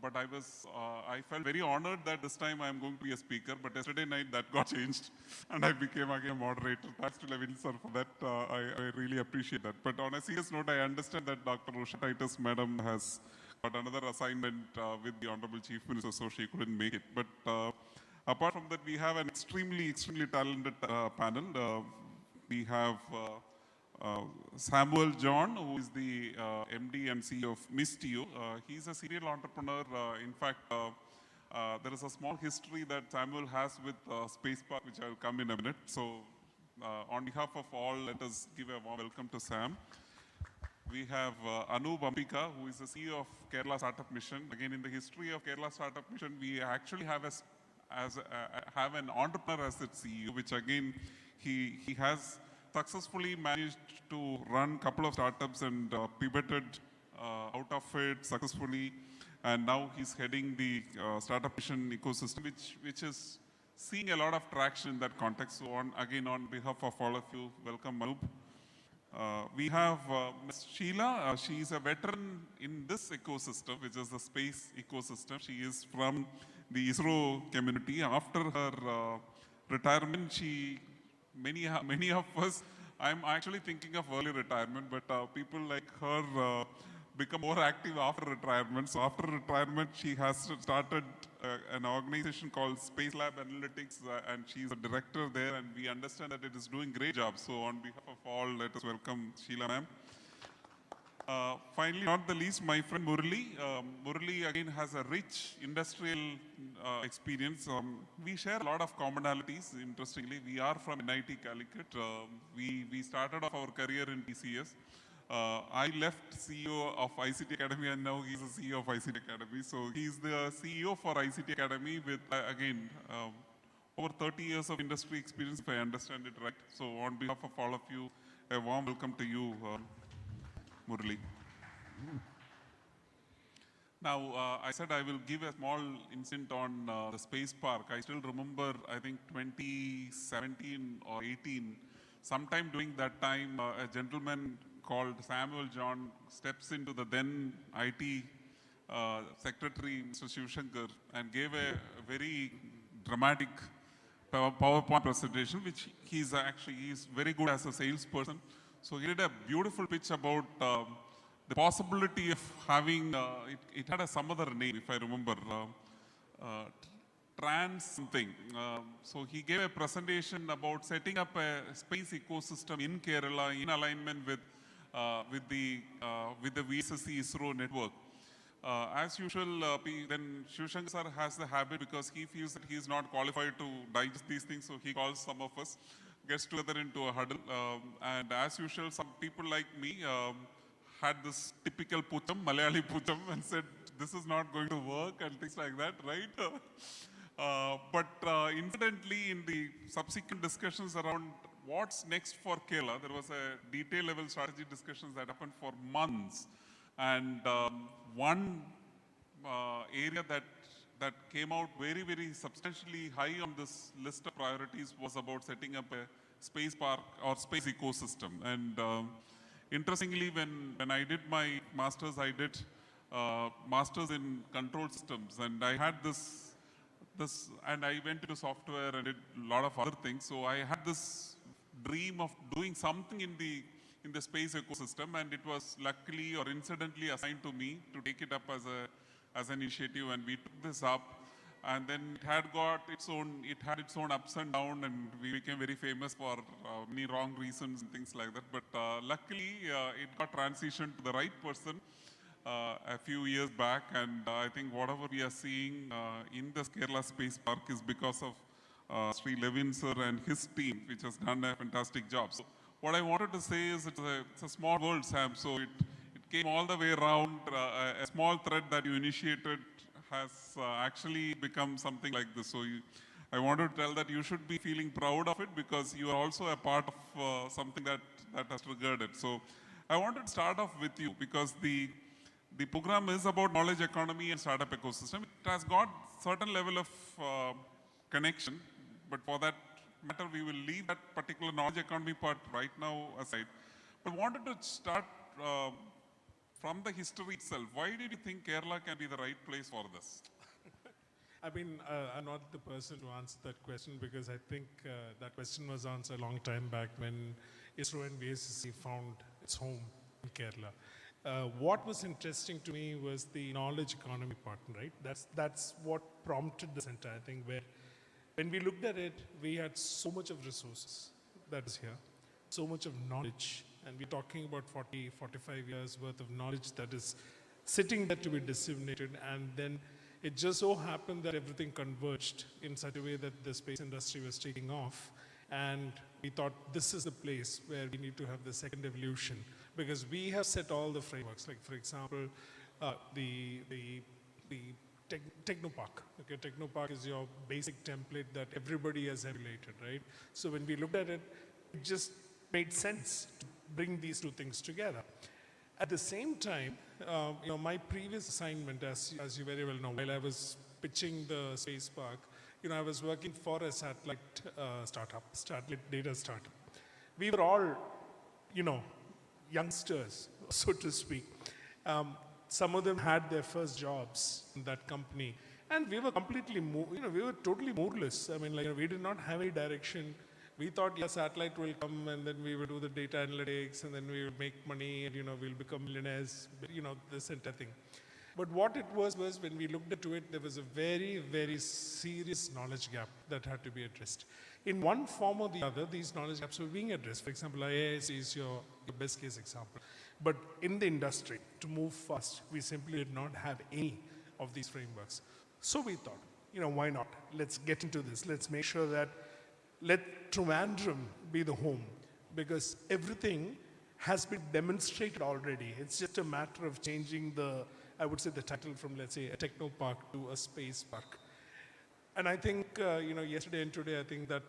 But I felt very honored that this time I am going to be a speaker, but yesterday night that got changed and I became again a moderator. Thanks to Levin sir for that. I really appreciate that. But on a serious note, I understand that Dr. Usha Titus madam has got another assignment with the Honorable Chief Minister, so she couldn't make it. But apart from that, we have an extremely talented panel. We have Samuel John, who is the MD and CEO of Mistio. He's a serial entrepreneur. In fact, there is a small history that Samuel has with Spacepark, which I will come in a minute. So on behalf of all, let us give a warm welcome to Sam. We have Anup Ambika, who is the CEO of Kerala Startup Mission. Again, in the history of Kerala Startup Mission, we actually have an entrepreneur as its CEO, which again He has successfully managed to run a couple of startups and pivoted out of it successfully. And now he's heading the startup mission ecosystem, which is seeing a lot of traction in that context. So again, on behalf of all of you, welcome Anup. We have Ms. Sheila. She is a veteran in this ecosystem, which is the space ecosystem. She is from the ISRO community. After her retirement, many of us, I'm actually thinking of early retirement, but people like her become more active after retirement. So after retirement, she has started an organization called Space Lab Analytics, and she's a director there, and we understand that it is doing great job. So on behalf of all, let us welcome Sheila ma'am. Finally, not the least, my friend Murali. Murali again has a rich industrial experience. We share a lot of commonalities, interestingly. We are from NIT Calicut. We started off our career in TCS. I left CEO of ICT Academy and now he's the CEO of ICT Academy. So he's the CEO for ICT Academy with, again, over 30 years of industry experience, if I understand it right. So on behalf of all of you, a warm welcome to you, Murali. Now, I said I will give a small incident on the Spacepark. I still remember, I think 2017 or 18, sometime during that time, a gentleman called Samuel John steps into the then IT secretary, Mr. Shivshankar, and gave a very dramatic PowerPoint presentation, which he's very good as a salesperson. So he did a beautiful pitch about the possibility of having, it had some other name, if I remember, trans something. So he gave a presentation about setting up a space ecosystem in Kerala in alignment with the VSSC ISRO network. As usual, then Shivshankar sir has the habit, because he feels that he is not qualified to digest these things, so he calls some of us, gets together into a huddle, and as usual, some people like me had this typical pucham, Malayali pucham, and said, this is not going to work, and things like that, right? But incidentally, in the subsequent discussions around what's next for Kerala, there was a detail level strategy discussions that happened for months. And one area that came out very, very substantially high on this list of priorities was about setting up a space park or space ecosystem. And interestingly, when I did my master's, I did master's in control systems, and I had this, and I went into software and did a lot of other things. So I had this dream of doing something in the space ecosystem, and it was luckily or incidentally assigned to me to take it up as an initiative, and we took this up, and then it had its own ups and downs, and we became very famous for many wrong reasons and things like that. But luckily, it got transitioned to the right person a few years back, and I think whatever we are seeing in the Kerala Space Park is because of Sri Levin sir and his team, which has done a fantastic job. So what I wanted to say is it's a small world, Sam, so it came all the way around. A small thread that you initiated has actually become something like this. So I wanted to tell that you should be feeling proud of it, because you are also a part of something that has triggered it. So I wanted to start off with you, because the program is about knowledge economy and startup ecosystem. It has got certain level of connection, but for that matter, we will leave that particular knowledge economy part right now aside. But I wanted to start from the history itself. Why did you think Kerala can be the right place for this? I mean, I'm not the person to answer that question, because I think that question was answered a long time back when ISRO and VSSC found its home in Kerala. What was interesting to me was the knowledge economy part, right? That's what prompted the center, I think, where when we looked at it, we had so much of resources that is here, so much of knowledge, and we're talking about 40, 45 years worth of knowledge that is sitting there to be disseminated, and then it just so happened that everything converged in such a way that the space industry was taking off, and we thought this is the place where we need to have the second evolution, because we have set all the frameworks, like for example, the Technopark. Okay, Technopark is your basic template that everybody has emulated, right? So when we looked at it, it just made sense to bring these two things together. At the same time, my previous assignment, as you very well know, while I was pitching the Spacepark, I was working for a satellite satellite data startup. We were all, youngsters, so to speak. Some of them had their first jobs in that company, and we were completely, we were totally moorless. I mean, we did not have any direction. We thought, satellite will come, and then we will do the data analytics, and then we will make money, and we'll become millionaires. This entire thing. But what it was when we looked into it, there was a very, very serious knowledge gap that had to be addressed. In one form or the other, these knowledge gaps were being addressed. For example, IAS is your best case example. But in the industry, to move fast, we simply did not have any of these frameworks. So we thought, why not? Let's get into this. Let's make sure that let Trivandrum be the home, because everything has been demonstrated already. It's just a matter of changing the title from, let's say, a Technopark to a Space Park. And I think, yesterday and today, I think that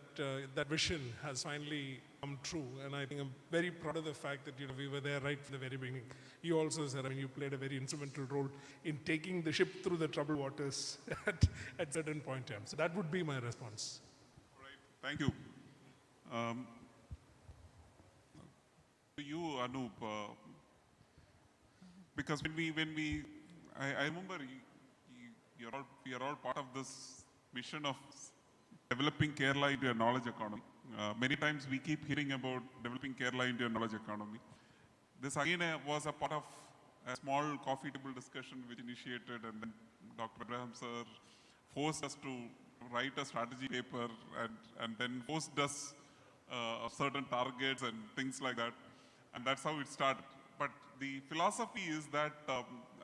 that vision has finally come true. And I think I'm very proud of the fact that, we were there right from the very beginning. You also, sir, you played a very instrumental role in taking the ship through the troubled waters at certain point in time. So that would be my response. Thank you. To you, Anup, because I remember we are all part of this mission of developing Kerala into a knowledge economy. Many times we keep hearing about developing Kerala into a knowledge economy. This again was a part of a small coffee table discussion which initiated, and then Dr. Abraham sir forced us to write a strategy paper, and then forced us certain targets and things like that. And that's how it started. But the philosophy is that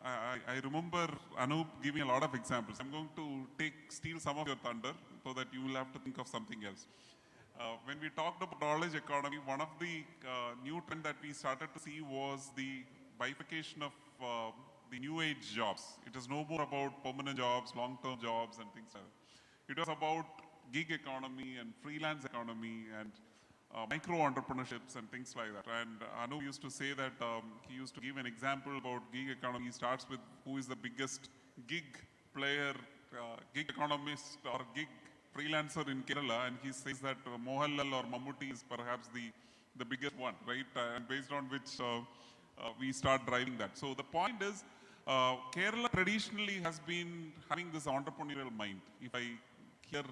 I remember Anup giving a lot of examples. I'm going to steal some of your thunder so that you will have to think of something else. When we talked about knowledge economy, one of the new trends that we started to see was the bifurcation of the new age jobs. It is no more about permanent jobs, long-term jobs, and things like that. It was about gig economy and freelance economy and micro entrepreneurships and things like that. And Anu used to say that he used to give an example about gig economy. He starts with who is the biggest gig player, gig economist or gig freelancer in Kerala, and he says that Mohanlal or Mammootty is perhaps the biggest one, right? And based on which we start driving that. So the point is, Kerala traditionally has been having this entrepreneurial mind. If I hear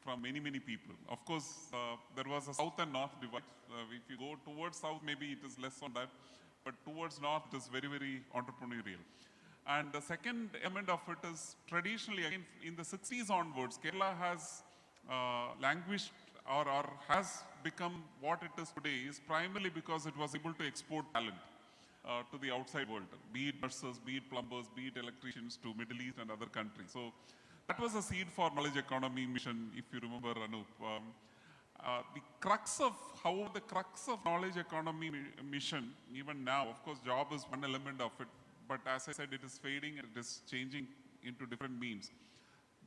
from many people. Of course, there was a south and north divide. If you go towards south, maybe it is less on that, but towards north, it is very, very entrepreneurial. And the second element of it is traditionally, again, in the 60s onwards, Kerala has languished or has become what it is today is primarily because it was able to export talent to the outside world, be it nurses, be it plumbers, be it electricians to Middle East and other countries. So that was a seed for knowledge economy mission, if you remember, Anup. The crux of knowledge economy mission, even now, of course, job is one element of it, but as I said, it is fading and it is changing into different means.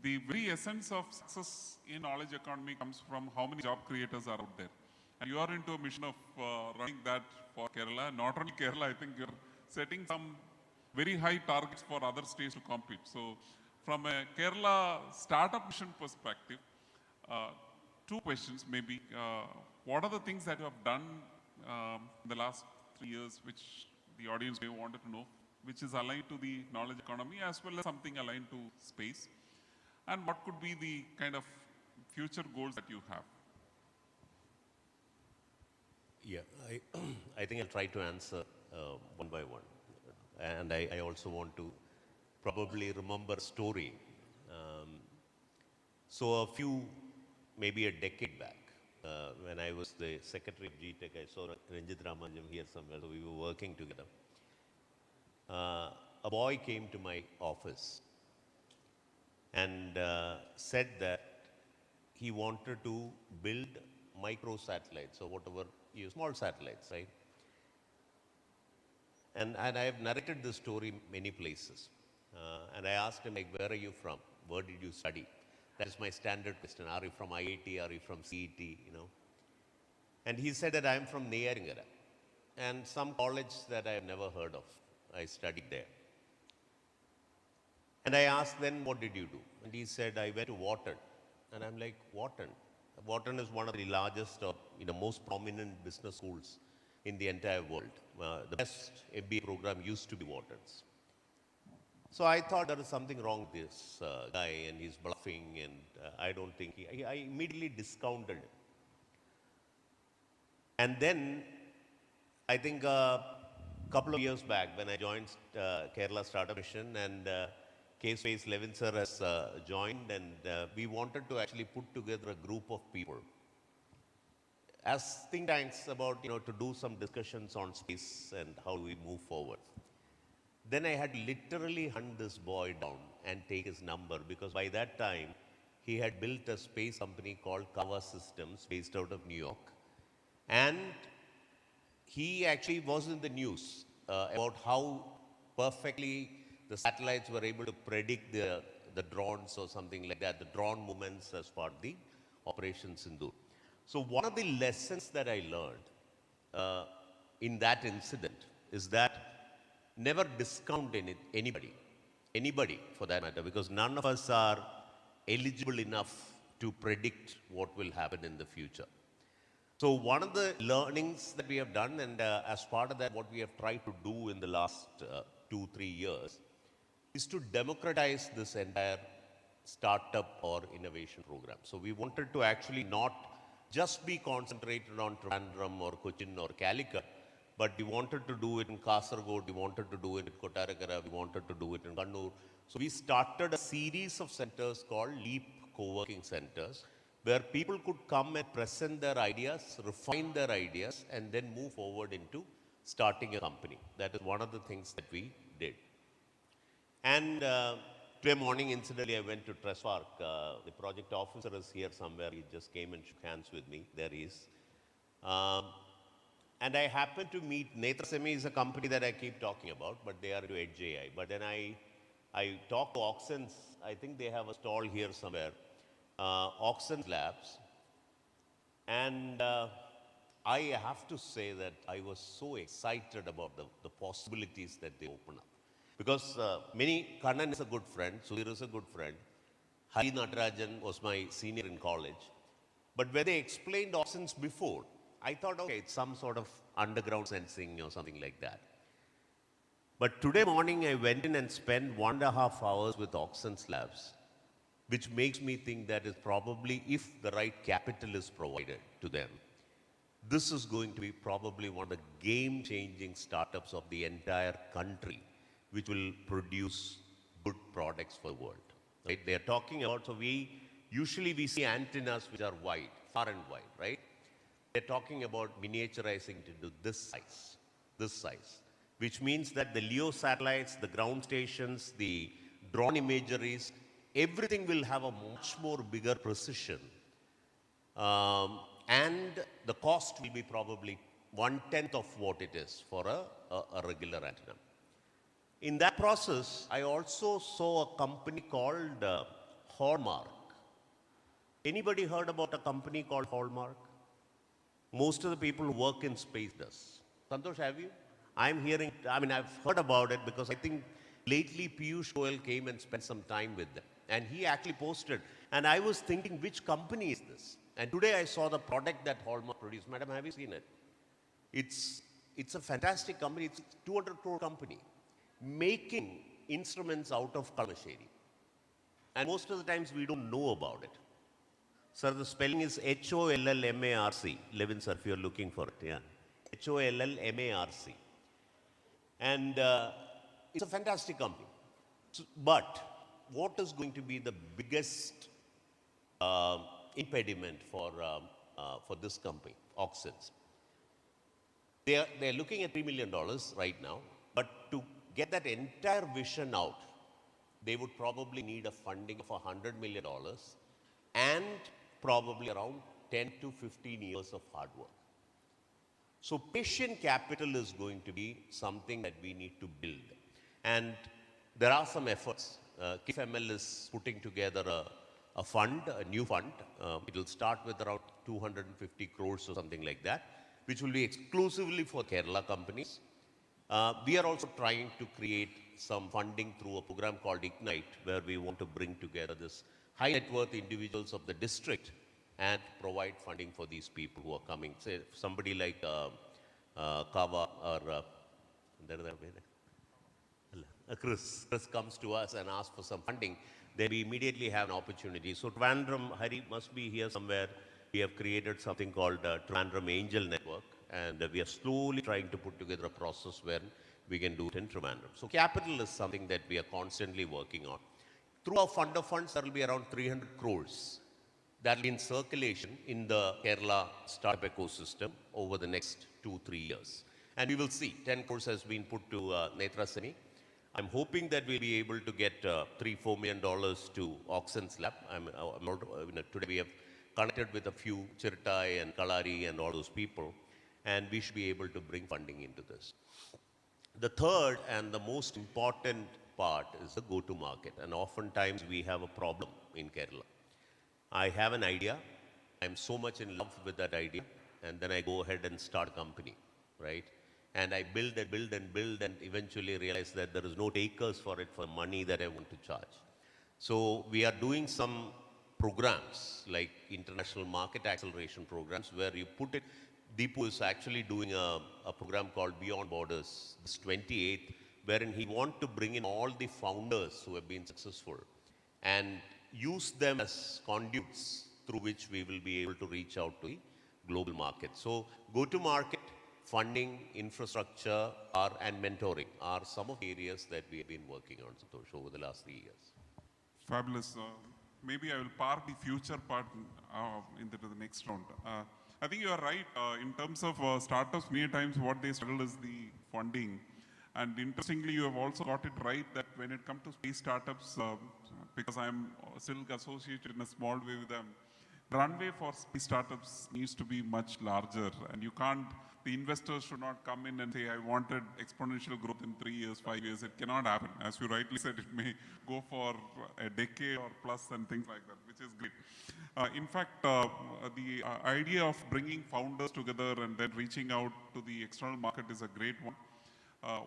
The very essence of success in knowledge economy comes from how many job creators are out there. And you are into a mission of running that for Kerala. Not only Kerala, I think you're setting some very high targets for other states to compete. So from a Kerala startup mission perspective, two questions maybe. What are the things that you have done in the last 3 years, which the audience may wanted to know, which is aligned to the knowledge economy as well as something aligned to space? And what could be the kind of future goals that you have? Yeah, I think I'll try to answer one by one. And I also want to probably remember a story. So maybe a decade back, when I was the secretary of GTech, I saw Ranjit Ramanjam here somewhere, so we were working together. A boy came to my office and said that he wanted to build micro satellites or whatever, small satellites, right? And I have narrated this story many places. And I asked him, like, where are you from? Where did you study? That is my standard question. Are you from IIT? Are you from CET? You know? And he said that I am from Neyarangara, and some college that I have never heard of. I studied there. And I asked then, what did you do? And he said, I went to Wharton. And I'm like, Wharton? Wharton is one of the largest or most prominent business schools in the entire world. The best MBA program used to be Wharton's. So I thought there is something wrong with this guy, and he's bluffing, and I don't think I immediately discounted him. And then I think a couple of years back when I joined Kerala Startup Mission, and KSPACE Levin sir has joined, and we wanted to actually put together a group of people as think tanks about, to do some discussions on space and how we move forward. Then I had literally hunt this boy down and take his number, because by that time he had built a space company called Kava Systems based out of New York. And he actually was in the news about how perfectly the satellites were able to predict the drones or something like that, the drone movements as part of the Operation Sindoor. So one of the lessons that I learned in that incident is that never discount anybody for that matter, because none of us are eligible enough to predict what will happen in the future. So one of the learnings that we have done, and as part of that, what we have tried to do in the last 2-3 years, is to democratize this entire startup or innovation program. So we wanted to actually not just be concentrated on Trivandrum or Cochin or Calicut, but we wanted to do it in Kasaragod, we wanted to do it in Kottarakara, we wanted to do it in Kannur. So we started a series of centers called LEAP Co-working Centers, where people could come and present their ideas, refine their ideas, and then move forward into starting a company. That is one of the things that we did. And today morning, incidentally, I went to Spacepark. The project officer is here somewhere. He just came and shook hands with me. There he is. And I happened to meet, Netrasemi is a company that I keep talking about, but they are into Edge AI. But then I talked to Oxens. I think they have a stall here somewhere. Oxens Labs. And I have to say that I was so excited about the possibilities that they open up. Because Kannan is a good friend, Sudhir is a good friend, Hari Natarajan was my senior in college. But when they explained Oxens before, I thought, okay, it's some sort of underground sensing or something like that. But today morning, I went in and spent 1.5 hours with Oxens Labs, which makes me think that is probably, if the right capital is provided to them, this is going to be probably one of the game-changing startups of the entire country, which will produce good products for the world. Right? They are talking about, so usually we see antennas which are wide, far and wide, right? They're talking about miniaturizing to do this size, which means that the LEO satellites, the ground stations, the drone imageries, everything will have a much more bigger precision. And the cost will be probably 1/10 of what it is for a regular antenna. In that process, I also saw a company called Hallmark. Anybody heard about a company called Hallmark? Most of the people who work in space does. Santosh, have you? I'm hearing, I've heard about it because I think lately Piyush Goyal came and spent some time with them. And he actually posted. And I was thinking, which company is this? And today I saw the product that Hallmark produced. Madam, have you seen it? It's a fantastic company. It's a 200 crore company making instruments out of Kalmasheri. And most of the times we don't know about it. Sir, the spelling is Hollmarc. Levin sir, if you're looking for it, yeah. Hollmarc. And it's a fantastic company. But what is going to be the biggest impediment for this company, Oxens? They're looking at $3 million right now, but to get that entire vision out, they would probably need a funding of $100 million and probably around 10 to 15 years of hard work. So patient capital is going to be something that we need to build. And there are some efforts. KFML is putting together a fund, a new fund. It will start with around 250 crores or something like that, which will be exclusively for Kerala companies. We are also trying to create some funding through a program called Ignite, where we want to bring together this high net worth individuals of the district and provide funding for these people who are coming. Say somebody like Kava or Chris comes to us and asks for some funding, then we immediately have an opportunity. So Trivandrum, Hari must be here somewhere. We have created something called Trivandrum Angel Network, and we are slowly trying to put together a process where we can do it in Trivandrum. So capital is something that we are constantly working on. Through our fund of funds, there will be around 300 crores that will be in circulation in the Kerala startup ecosystem over the next 2-3 years. And we will see, 10 crores has been put to Netra Semi. I'm hoping that we'll be able to get $3-4 million to Oxen's Lab. Today we have connected with a few, Chirtai and Kalari and all those people, and we should be able to bring funding into this. The third and the most important part is the go-to-market, and oftentimes we have a problem in Kerala. I have an idea, I'm so much in love with that idea, and then I go ahead and start a company, right? And I build and build and build and eventually realize that there is no takers for it for money that I want to charge. So we are doing some programs like international market acceleration programs where you put it. Deepu is actually doing a program called Beyond Borders, this 28th, wherein he wants to bring in all the founders who have been successful and use them as conduits through which we will be able to reach out to the global market. So go-to-market, funding, infrastructure, and mentoring are some of the areas that we have been working on, Santosh, over the last 3 years. Fabulous. Maybe I will park the future part into the next round. I think you are right. In terms of startups, many times what they struggle is the funding. And interestingly, you have also got it right that when it comes to space startups, because I'm still associated in a small way with them, runway for space startups needs to be much larger. And you can't, the investors should not come in and say, I wanted exponential growth in 3 years, 5 years. It cannot happen. As you rightly said, it may go for a decade or plus and things like that, which is great. In fact, the idea of bringing founders together and then reaching out to the external market is a great one.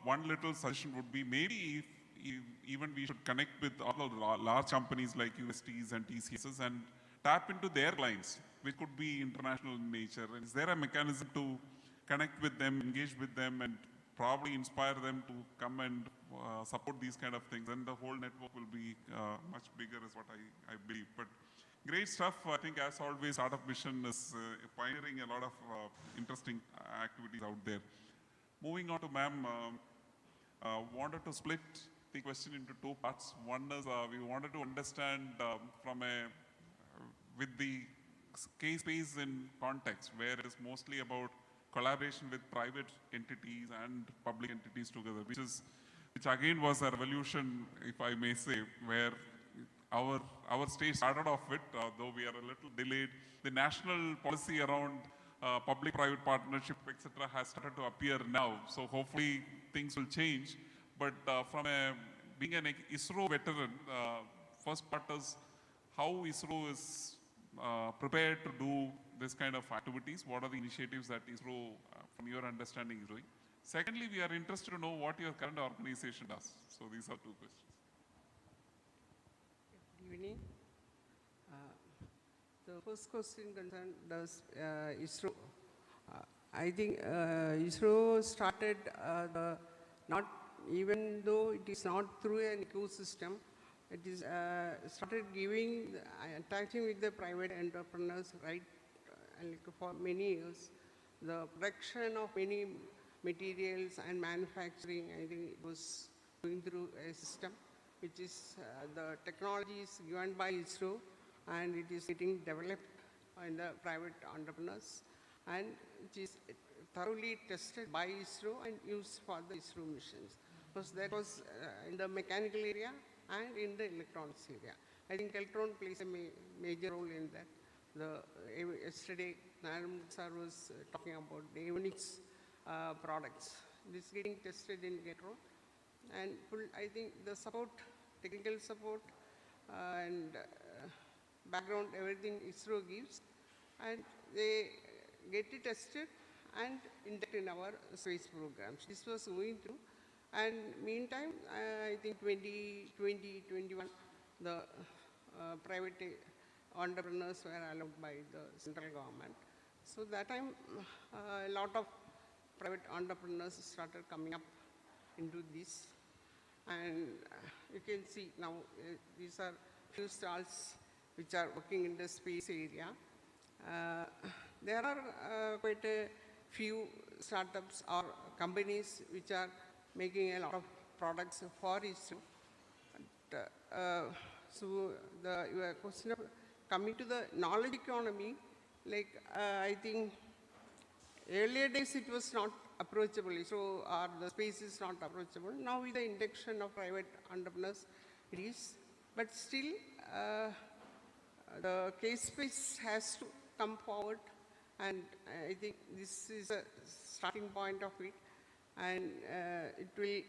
One little suggestion would be maybe if even we should connect with all the large companies like USTs and TCSs and tap into their clients, which could be international in nature. And is there a mechanism to connect with them, engage with them, and probably inspire them to come and support these kind of things? Then the whole network will be much bigger is what I believe. But great stuff. I think as always, Startup Mission is pioneering a lot of interesting activities out there. Moving on to ma'am, wanted to split the question into two parts. One is we wanted to understand with the KSPACE in context, where it is mostly about collaboration with private entities and public entities together, which again was a revolution, if I may say, where our state started off with, though we are a little delayed. The national policy around public-private partnership, etc., has started to appear now. So hopefully things will change. But being an ISRO veteran, first part is how ISRO is prepared to do this kind of activities. What are the initiatives that ISRO, from your understanding, is doing? Secondly, we are interested to know what your current organization does. So these are two questions. Good evening. The first question concerns ISRO. I think ISRO started even though it is not through an ecosystem, it is started attaching with the private entrepreneurs, right? And for many years, the production of many materials and manufacturing, I think it was going through a system, which is the technology is given by ISRO, and it is getting developed in the private entrepreneurs, and it is thoroughly tested by ISRO and used for the ISRO missions. Because that was in the mechanical area and in the electronics area. I think electron plays a major role in that. Yesterday, Naram sir was talking about the AEROXPO products. This is getting tested in electron. and full, I think the support, technical support and background, everything ISRO gives, and they get it tested and induct in our space programs. This was going through, and meantime, I think 2020, 21, the private entrepreneurs were allowed by the central government. So that time, a lot of private entrepreneurs started coming up into this. And you can see now, these are few stalls which are working in the space area. There are quite a few startups or companies which are making a lot of products for ISRO. So your question of coming to the knowledge economy, like I think earlier days it was not approachable, so the space is not approachable. Now with the induction of private entrepreneurs, it is. But still, the KSPACE has to come forward, and I think this is a starting point of it, and it will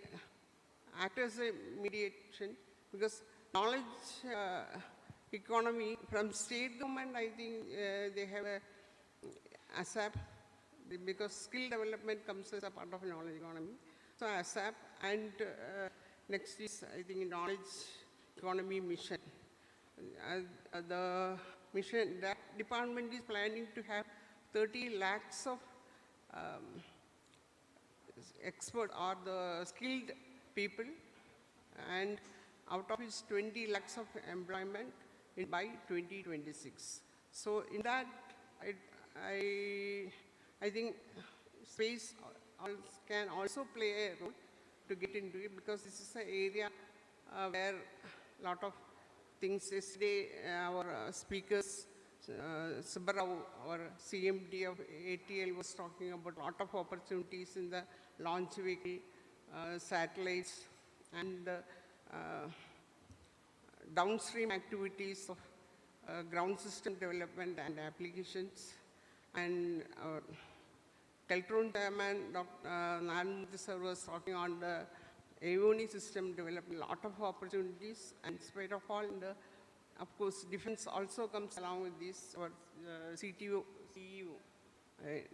act as a mediation, because knowledge economy from state government, I think they have a ASAP, because skill development comes as a part of knowledge economy. So ASAP, and next is, I think, knowledge economy mission. The mission, that department is planning to have 30 lakhs of expert or the skilled people, and out of its 20 lakhs of employment by 2026. So in that, I think space can also play a role to get into it, because this is an area where a lot of things. Yesterday, our speakers, Subbarao, our CMD of ATL, was talking about a lot of opportunities in the launch vehicle, satellites, and downstream activities of ground system development and applications. And Teltron chairman, Dr. Narendra sir, was talking on the AONI system development, a lot of opportunities, and in spite of all, of course, defense also comes along with this. Our CTO, CEO,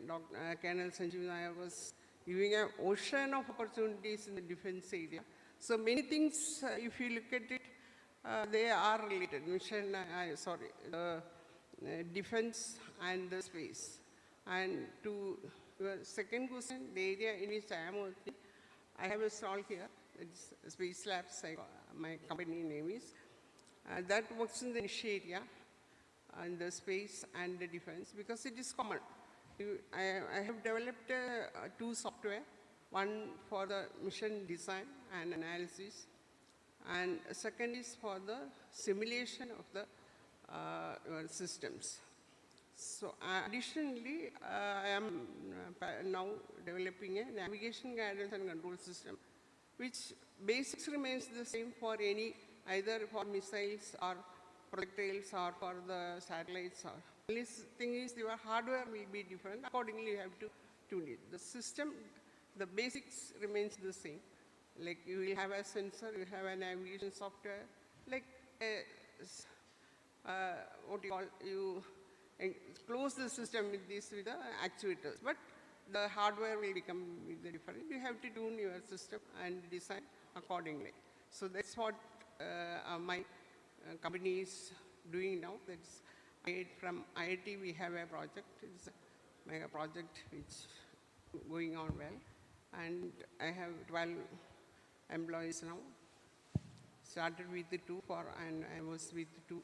Dr. Colonel Sanjeev Nair, was giving an ocean of opportunities in the defense area. So many things, if you look at it, they are related. Mission, defense and the space. And to your second question, the area in which I am working, I have a stall here. It's Space Labs, my company name is. That works in the niche area, and the space and the defense, because it is common. I have developed two software, one for the mission design and analysis, and second is for the simulation of the systems. So additionally, I am now developing a navigation guidance and control system, which basics remains the same for any, either for missiles or projectiles or for the satellites. Or only thing is your hardware will be different. Accordingly, you have to tune it. The system, the basics remains the same. Like you will have a sensor, you have a navigation software, like what you call, you close the system with this with the actuators, but the hardware will become different. You have to tune your system and design accordingly. So that's what my company is doing now. That's from IIT. We have a project. It's a mega project which is going on well, and I have 12 employees now. Started with the 2 and I was with 2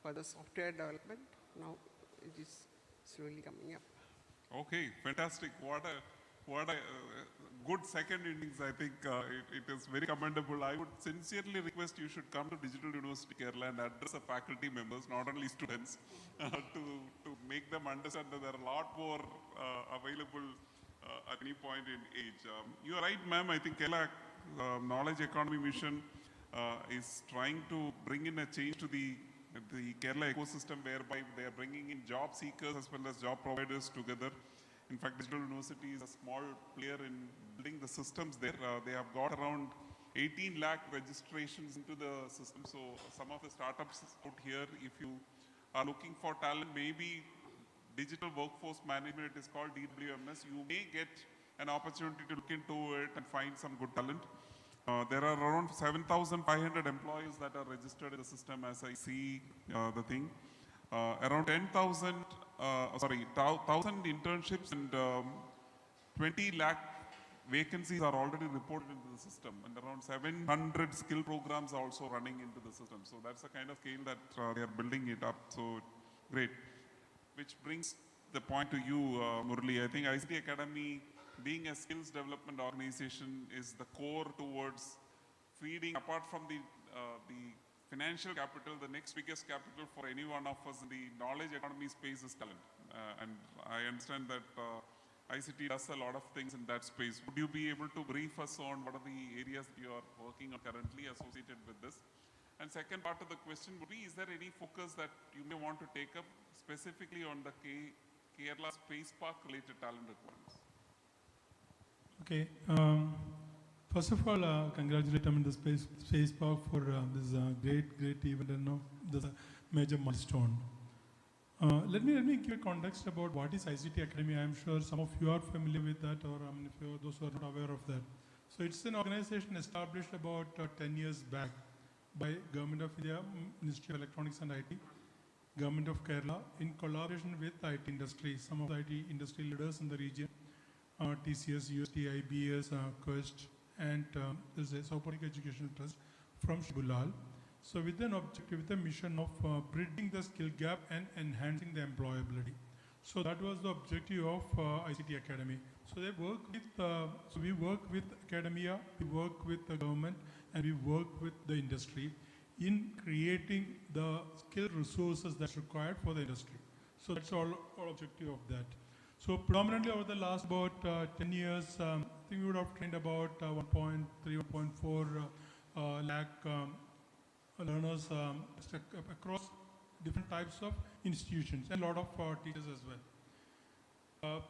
for the software development. Now it is slowly coming up. Okay, fantastic. What a good second innings. I think it is very commendable. I would sincerely request you should come to Digital University Kerala and address the faculty members, not only students, to make them understand that there are a lot more available at any point in age. You are right, ma'am. I think Kerala Knowledge Economy Mission is trying to bring in a change to the Kerala ecosystem, whereby they are bringing in job seekers as well as job providers together. In fact, Digital University is a small player in building the systems there. They have got around 18 lakh registrations into the system. So some of the startups out here, if you are looking for talent, maybe digital workforce management, it is called DWMS, you may get an opportunity to look into it and find some good talent. There are around 7,500 employees that are registered in the system as I see the thing. Around 10,000, 1,000 internships and 20 lakh vacancies are already reported into the system, and around 700 skill programs are also running into the system. So that's the kind of scale that they are building it up. So great. Which brings the point to you, Murali. I think ICT Academy, being a skills development organization, is the core towards feeding, apart from the financial capital, the next biggest capital for any one of us in the knowledge economy space is talent. And I understand that ICT does a lot of things in that space. Would you be able to brief us on what are the areas you are working on currently associated with this? And second part of the question would be, is there any focus that you may want to take up specifically on the Kerala Spacepark related talent requirements? Okay. First of all, congratulate them in the Spacepark for this great event and this major milestone. Let me give a context about what is ICT Academy. I am sure some of you are familiar with that, or if you are those who are not aware of that. So it's an organization established about 10 years back by Government of India, Ministry of Electronics and IT, Government of Kerala, in collaboration with IT industry, some of the IT industry leaders in the region, TCS, UST, IBS, Quest, and there's a Sophonic Educational Trust from Shibulal. So with an objective, with a mission of bridging the skill gap and enhancing the employability. So that was the objective of ICT Academy. So they work with, so we work with academia, we work with the government, and we work with the industry in creating the skill resources that's required for the industry. So that's all objective of that. So predominantly over the last about 10 years, I think we would have trained about 1.3, 1.4 lakh learners across different types of institutions and a lot of teachers as well.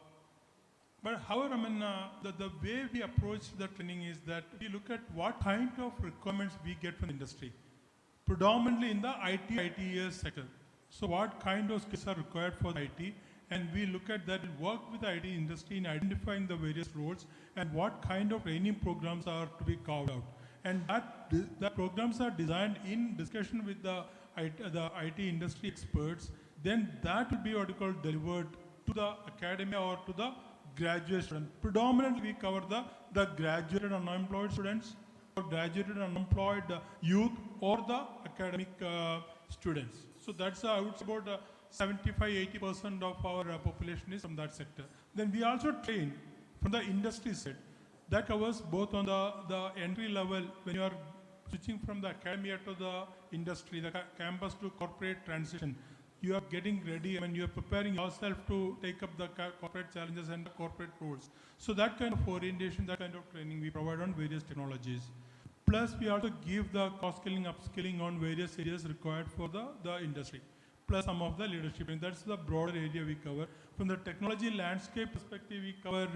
But however, I mean, the way we approach the training is that we look at what kind of requirements we get from the industry, predominantly in the ITES sector. So what kind of skills are required for the IT, and we look at that, work with the IT industry in identifying the various roles and what kind of training programs are to be carved out. And the programs are designed in discussion with the IT industry experts. Then that will be what you call delivered to the academia or to the graduate students. Predominantly we cover the graduated unemployed students, or graduated unemployed youth, or the academic students. So that's I would say about 75–80% of our population is from that sector. Then we also train from the industry side. That covers both on the entry level, when you are switching from the academia to the industry, the campus to corporate transition. You are getting ready, I mean, you are preparing yourself to take up the corporate challenges and the corporate roles. So that kind of orientation, that kind of training we provide on various technologies. Plus, we also give the cross-skilling, upskilling on various areas required for the industry, plus some of the leadership. And that's the broader area we cover. From the technology landscape perspective, we cover,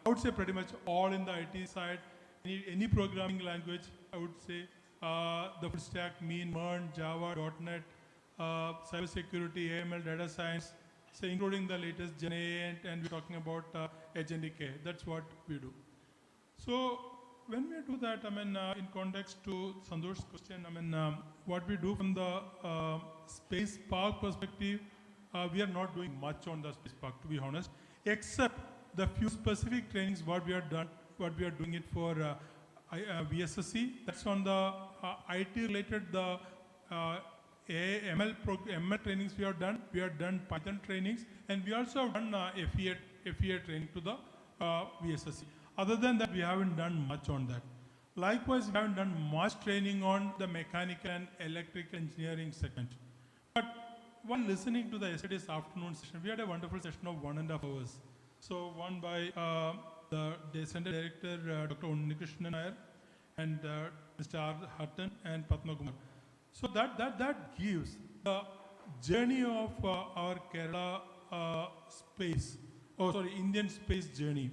I would say, pretty much all in the IT side. Any programming language, I would say, the full stack, mean, MERN, Java, .NET, cybersecurity, AML, data science, so including the latest Gen AI, and we're talking about agentic AI. That's what we do. So when we do that, I mean, in context to Santosh's question, I mean, what we do from the Spacepark perspective, we are not doing much on the Spacepark, to be honest, except the few specific trainings what we are doing it for VSSC. That's on the IT related, the ML trainings we have done. We have done Python trainings, and we also have done FEA training to the VSSC. Other than that, we haven't done much on that. Likewise, we haven't done much training on the mechanical and electrical engineering segment. But while listening to the yesterday's afternoon session, we had a wonderful session of 1.5 hours. So one by the Center Director, Dr. Unnikrishnan Nair, and Mr. R. Hutton and Padma Kumar. So that gives the journey of our Kerala Indian space journey.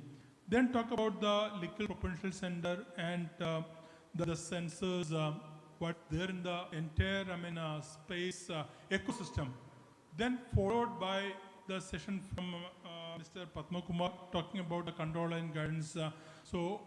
Then talk about the Liquid Propulsion Center and the sensors, what there in the entire, space ecosystem. Then followed by the session from Mr. Padma Kumar talking about the control and guidance. So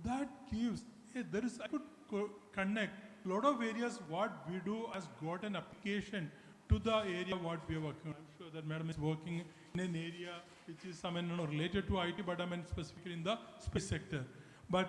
that gives, I could connect a lot of areas what we do has got an application to the area what we are working on. I'm sure that madam is working in an area which is related to IT, but specifically in the space sector. But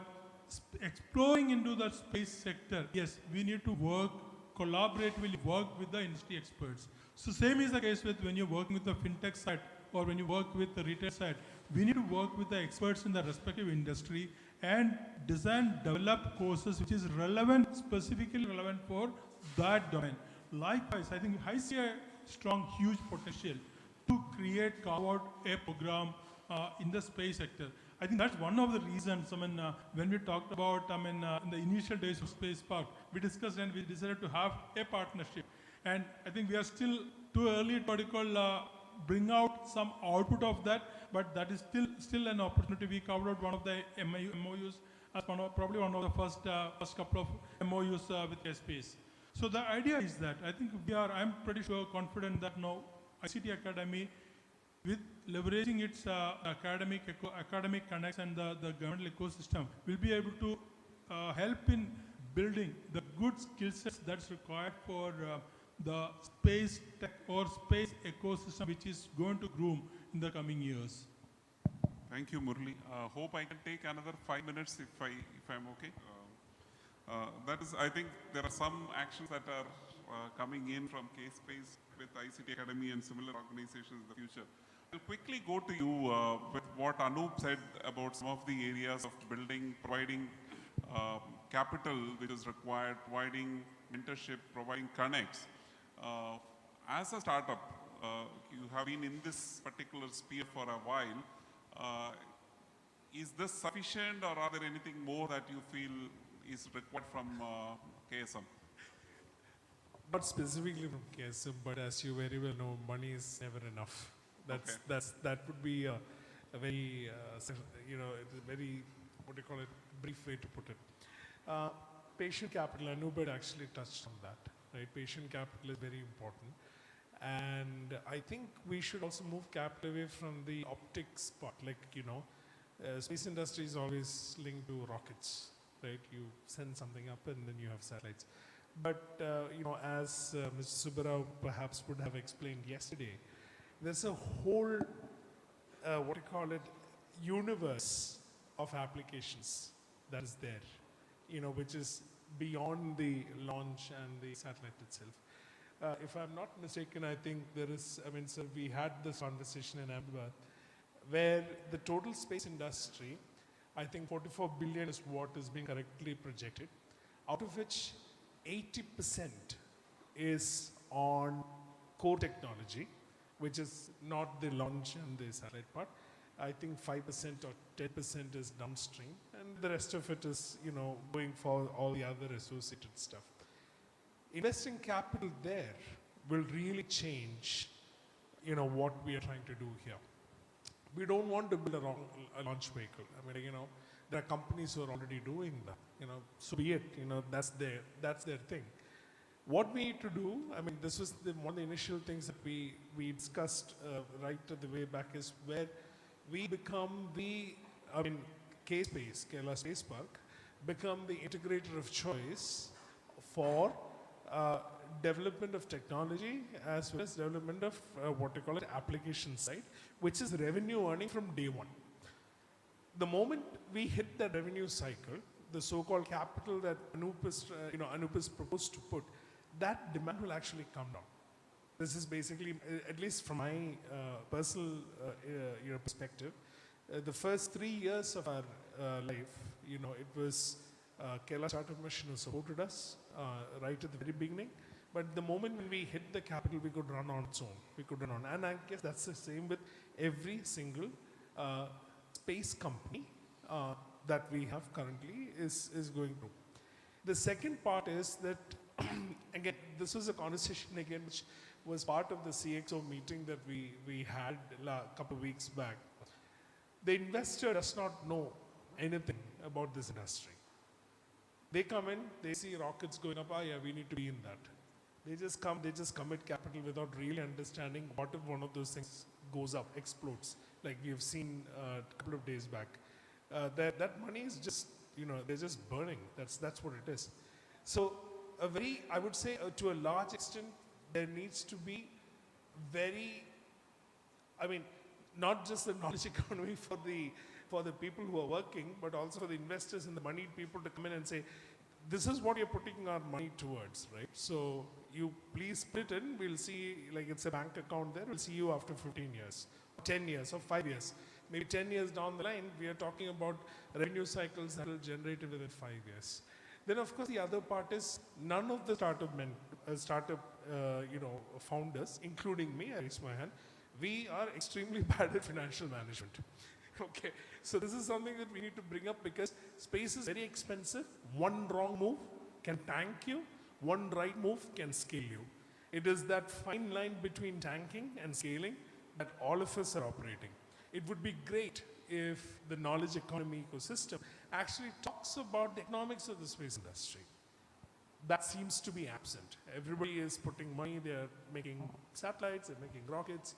exploring into the space sector, yes, we need to work collaboratively, work with the industry experts. So same is the case with when you're working with the fintech side or when you work with the retail side. We need to work with the experts in the respective industry and design, develop courses which is relevant, specifically relevant for that domain. Likewise, I think I see a strong, huge potential to create, carve out a program in the space sector. I think that's one of the reasons, when we talked about, in the initial days of Spacepark, we discussed and we decided to have a partnership. And I think we are still too early to bring out some output of that, but that is still an opportunity. We covered out one of the MOUs as probably one of the first couple of MOUs with KSPACE. So the idea is that I think I'm pretty sure confident that now ICT Academy, with leveraging its academic connects and the governmental ecosystem, will be able to help in building the good skill sets that's required for the space tech or space ecosystem which is going to groom in the coming years. Thank you, Murli. Hope I can take another 5 minutes if I'm okay. That is, I think there are some actions that are coming in from KSPACE with ICT Academy and similar organizations in the future. I'll quickly go to you with what Anup said about some of the areas of building, providing capital which is required, providing mentorship, providing connects. As a startup, you have been in this particular sphere for a while. Is this sufficient, or are there anything more that you feel is required from KSM? Not specifically from KSM, but as you very well know, money is never enough. That would be a very, it's a very, brief way to put it. Patient capital, Anubert actually touched on that, right? Patient capital is very important. And I think we should also move capital away from the optics part. Space industry is always linked to rockets, right? You send something up and then you have satellites. But, as Mr. Subbarao perhaps would have explained yesterday, there's a whole, universe of applications that is there, which is beyond the launch and the satellite itself. If I'm not mistaken, I think there is, sir, we had this conversation in Ahmedabad, where the total space industry, I think 44 billion is what is being correctly projected, out of which 80% is on core technology, which is not the launch and the satellite part. I think 5% or 10% is downstream, and the rest of it is, going for all the other associated stuff. Investing capital there will really change, what we are trying to do here. We don't want to build a launch vehicle. There are companies who are already doing that. So be it. That's their thing. What we need to do, this was one of the initial things that we discussed right at the way back, is where we become KSPACE, Kerala Spacepark, become the integrator of choice for development of technology as well as development of application side, which is revenue earning from day one. The moment we hit that revenue cycle, the so-called capital that Anup is proposed to put, that demand will actually come down. This is basically, at least from my personal perspective, the first 3 years of our life, it was Kerala Startup Mission who supported us right at the very beginning. But the moment when we hit the capital, we could run on its own. We could run on. And I guess that's the same with every single space company that we have currently is going through. The second part is that, again, this was a conversation again which was part of the CXO meeting that we had a couple of weeks back. The investor does not know anything about this industry. They come in, they see rockets going up, yeah, we need to be in that. They just come, they just commit capital without really understanding what if one of those things goes up, explodes, like we have seen a couple of days back. That money is just, they're just burning. That's what it is. So I would say to a large extent, there needs to be not just the knowledge economy for the people who are working, but also for the investors and the moneyed people to come in and say, this is what you're putting our money towards, right? So you please split in, we'll see, like it's a bank account there, we'll see you after 15 years, 10 years, or 5 years. Maybe 10 years down the line, we are talking about revenue cycles that will generate it within 5 years. Then of course the other part is none of the startup founders, including me, I raise my hand, we are extremely bad at financial management. Okay, so this is something that we need to bring up because space is very expensive. One wrong move can tank you. One right move can scale you. It is that fine line between tanking and scaling that all of us are operating. It would be great if the knowledge economy ecosystem actually talks about the economics of the space industry. That seems to be absent. Everybody is putting money, they're making satellites, they're making rockets,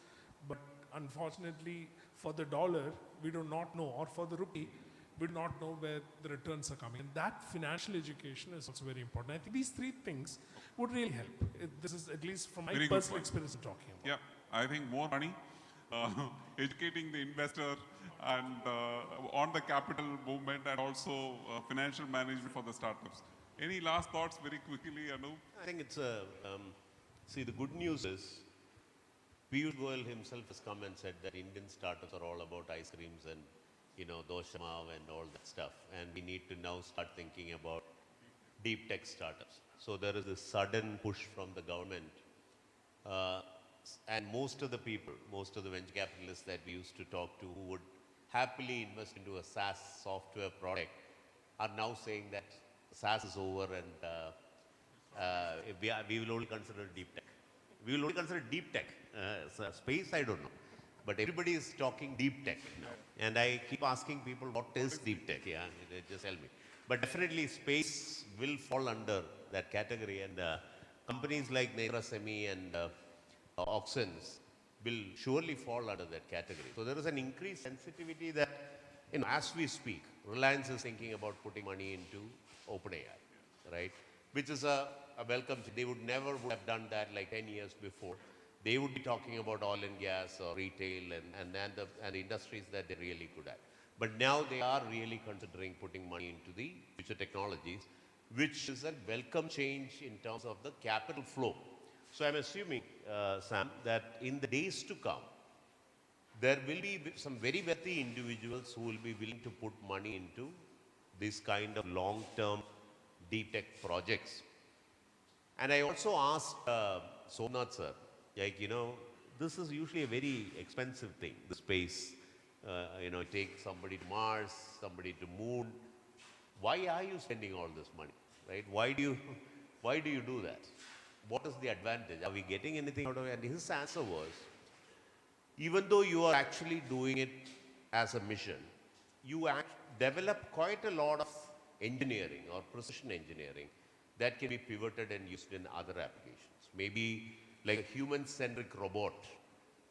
but unfortunately for the dollar, we do not know, or for the rupee, we do not know where the returns are coming. And that financial education is also very important. I think these three things would really help. This is at least from my personal experience of talking about. Yeah, I think more money, educating the investor and on the capital movement and also financial management for the startups. Any last thoughts very quickly, Anu? I think it's see, the good news is Piyush Goyal himself has come and said that Indian startups are all about ice creams and, doshamav and all that stuff. And we need to now start thinking about deep tech startups. So there is a sudden push from the government. And most of the people, most of the venture capitalists that we used to talk to who would happily invest into a SaaS software product are now saying that SaaS is over and we will only consider deep tech. We will only consider deep tech. Space, I don't know. But everybody is talking deep tech now. And I keep asking people, what is deep tech? Yeah, they just tell me. But definitely space will fall under that category. And companies like AEROXPO and Oxens will surely fall under that category. So there is an increased sensitivity that, as we speak, Reliance is thinking about putting money into OpenAI, right? Which is a welcome. They would never have done that like 10 years before. They would be talking about oil and gas or retail and the industries that they're really good at. But now they are really considering putting money into the future technologies, which is a welcome change in terms of the capital flow. So I'm assuming, Sam, that in the days to come, there will be some very wealthy individuals who will be willing to put money into this kind of long-term deep tech projects. And I also asked Somnath sir, this is usually a very expensive thing, the space. Take somebody to Mars, somebody to Moon. Why are you spending all this money, right? Why do you do that? What is the advantage? Are we getting anything out of it? And his answer was, even though you are actually doing it as a mission, you develop quite a lot of engineering or precision engineering that can be pivoted and used in other applications. Maybe like a human-centric robot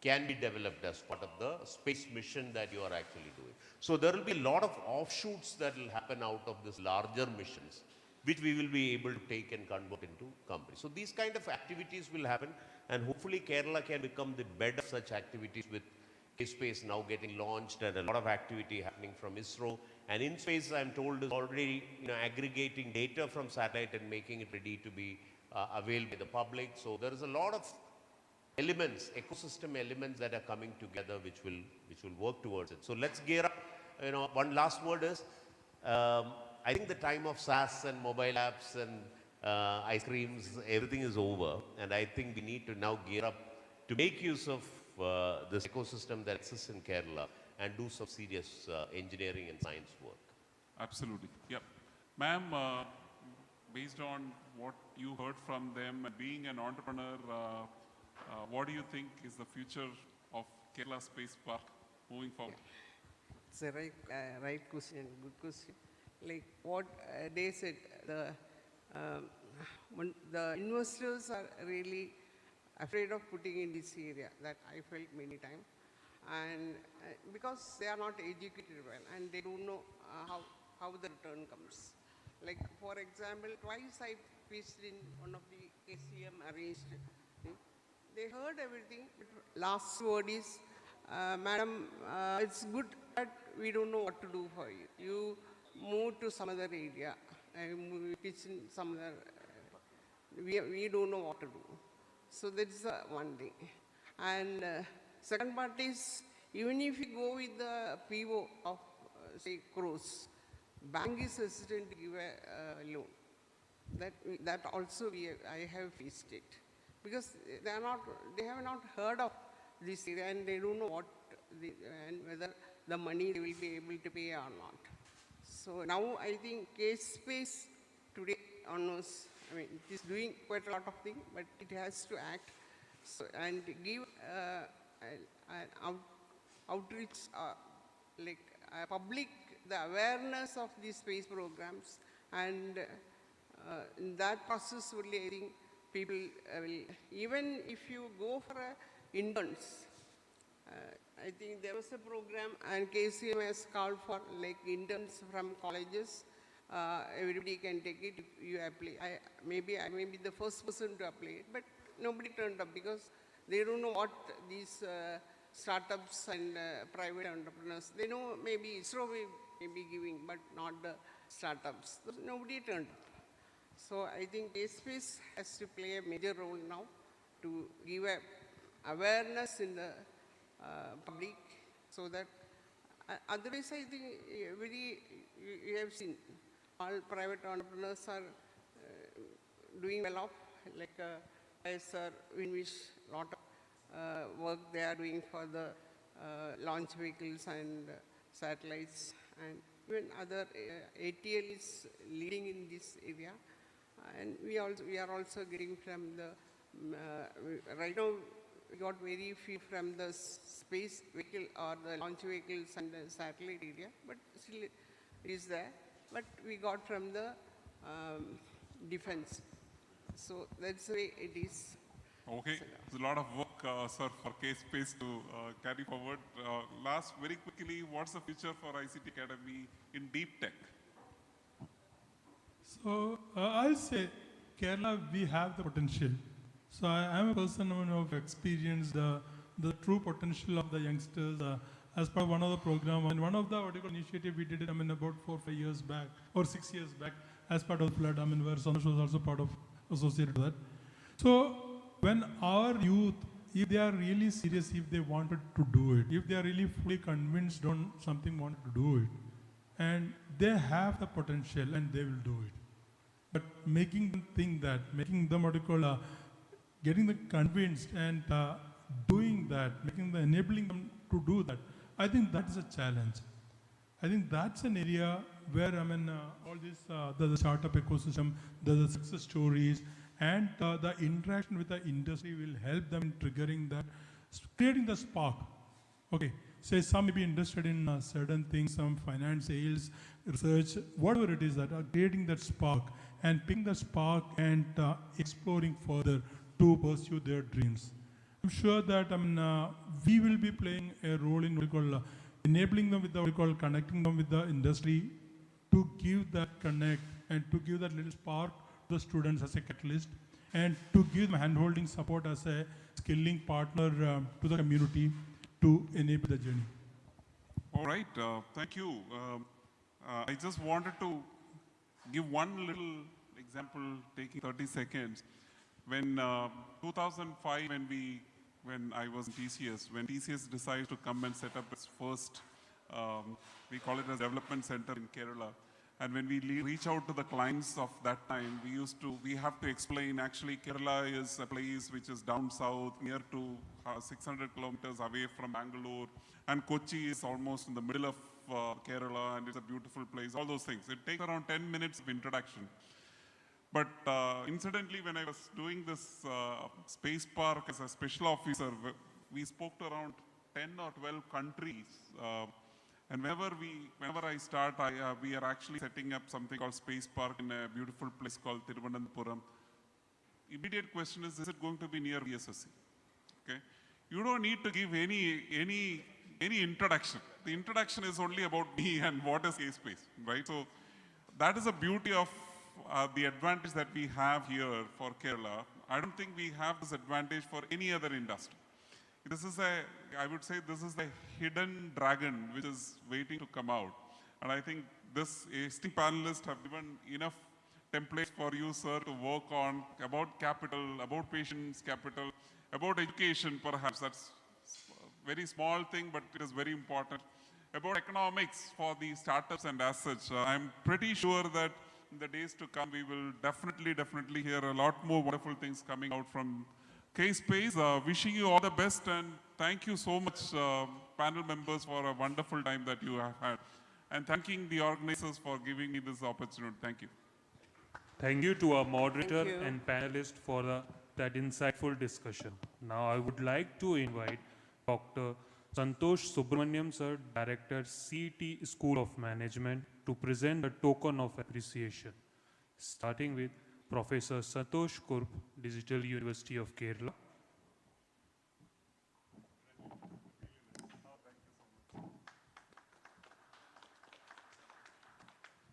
can be developed as part of the space mission that you are actually doing. So there will be a lot of offshoots that will happen out of these larger missions, which we will be able to take and convert into companies. So these kind of activities will happen, and hopefully Kerala can become the bed of such activities with KSPACE now getting launched and a lot of activity happening from ISRO. And in space, I'm told, is already aggregating data from satellite and making it ready to be available by the public. So there is a lot of elements, ecosystem elements that are coming together which will work towards it. So let's gear up. One last word is, I think the time of SaaS and mobile apps and ice creams, everything is over. And I think we need to now gear up to make use of this ecosystem that exists in Kerala and do some serious engineering and science work. Absolutely. Yep. Ma'am, based on what you heard from them, being an entrepreneur, what do you think is the future of Kerala Spacepark moving forward? It's a right question, good question. like what they said, the investors are really afraid of putting in this area, that I felt many times. And because they are not educated well and they don't know how the return comes. Like, for example, twice I pitched in one of the KCM arranged thing. They heard everything. Last word is, madam, it's good, but we don't know what to do for you. You move to some other area and pitch in some other, we don't know what to do. So that's one thing. And second part is, even if you go with the PO of, say, Cruz, bank is hesitant to give a loan. That also I have faced it. Because they have not heard of this area and they don't know and whether the money they will be able to pay or not. So now I think KSPACE today onwards, I mean, it is doing quite a lot of things, but it has to act and give an outreach, like public, the awareness of these space programs, and in that process only I think people will, even if you go for interns, I think there was a program and KCM has called for like interns from colleges. Everybody can take it if you apply. I may be the first person to apply it, but nobody turned up because they don't know what these startups and private entrepreneurs, they know maybe ISRO may be giving, but not the startups. So nobody turned up. So I think KSPACE has to play a major role now to give awareness in the public, so that otherwise I think you have seen all private entrepreneurs are doing well off, like sir, in which lot of work they are doing for the launch vehicles and satellites, and even other ATL is leading in this area. And we are also getting from the, right now we got very few from the space vehicle or the launch vehicles and the satellite area, but still it is there. But we got from the defense. So that's the way it is. Okay, there's a lot of work, sir, for KSPACE to carry forward. Last, very quickly, what's the future for ICT Academy in deep tech? So I'll say Kerala, we have the potential. So I am a person who have experienced the true potential of the youngsters as part of one of the program, and one of the vertical initiative we did it, about 4 or 5 years back or 6 years back as part of flood, where Santosh was also part of associated with that. So when our youth, if they are really serious, if they wanted to do it, if they are really fully convinced on something, wanted to do it, and they have the potential and they will do it. But making them think that, making them getting them convinced and doing that, enabling them to do that, I think that is a challenge. I think that's an area where, all this, the startup ecosystem, the success stories, and the interaction with the industry will help them in triggering that, creating the spark. Okay, say some may be interested in certain things, some finance, sales, research, whatever it is, that are creating that spark and picking the spark and exploring further to pursue their dreams. I'm sure that we will be playing a role in what we call enabling them with what we call connecting them with the industry, to give that connect and to give that little spark to the students as a catalyst, and to give them hand-holding support as a skilling partner to the community to enable the journey. All right, thank you. I just wanted to give one little example, taking 30 seconds. When 2005, when I was in TCS, when TCS decided to come and set up its first, we call it as development center in Kerala. And when we reach out to the clients of that time, we have to explain, actually Kerala is a place which is down south, near to 600 kilometers away from Bangalore. And Kochi is almost in the middle of Kerala, and it's a beautiful place, all those things. It takes around 10 minutes of introduction. But incidentally, when I was doing this Spacepark as a special officer, we spoke to around 10 or 12 countries. And whenever I start, we are actually setting up something called Spacepark in a beautiful place called Thiruvananthapuram. Immediate question is it going to be near VSSC? Okay? You don't need to give any introduction. The introduction is only about me and what is KSPACE, right? So that is the beauty of the advantage that we have here for Kerala. I don't think we have this advantage for any other industry. This is I would say this is the hidden dragon which is waiting to come out. And I think this esteemed panelists have given enough templates for you, sir, to work on about capital, about patients' capital, about education, perhaps. That's a very small thing, but it is very important. About economics for the startups and as such. I'm pretty sure that in the days to come, we will definitely hear a lot more wonderful things coming out from KSPACE. Wishing you all the best, and thank you so much, panel members, for a wonderful time that you have had. And thanking the organizers for giving me this opportunity. Thank you. Thank you to our moderator and panelists for that insightful discussion. Now I would like to invite Dr. Santosh Subramaniam, sir, Director, CT School of Management, to present a token of appreciation, starting with Professor Santosh Kurp, Digital University of Kerala.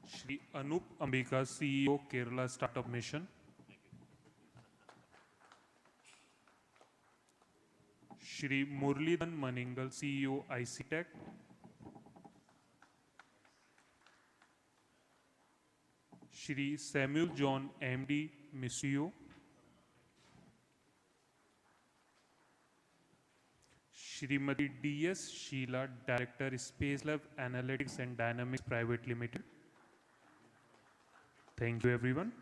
Shri Anup Ambika, CEO, Kerala Startup Mission. Shri Murlidhan Maningal, CEO, ICTech. Shri Samuel John, MD, Missio. Shrimati D.S. Sheila, Director, Spacelab Analytics and Dynamics Private Limited. Thank you, everyone.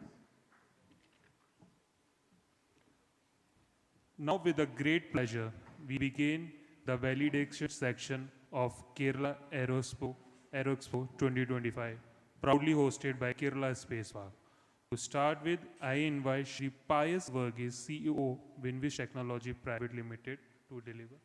Now, with a great pleasure, we begin the validation section of Kerala AEROXPO 2025, proudly hosted by Kerala Spacepark. To start with, I invite Shri Pius Verghese, CEO, Winwish Technology Private Limited, to deliver.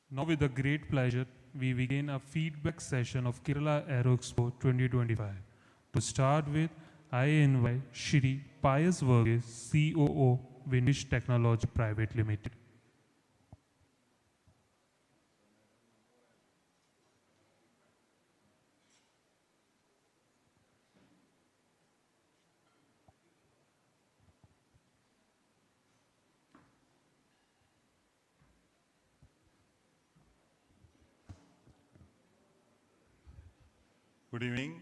Now with a great pleasure, we begin a feedback session of Kerala AEROXPO 2025. To start with, I invite Shri Pius Verghese, COO, Windish Technology Private Limited. Good evening.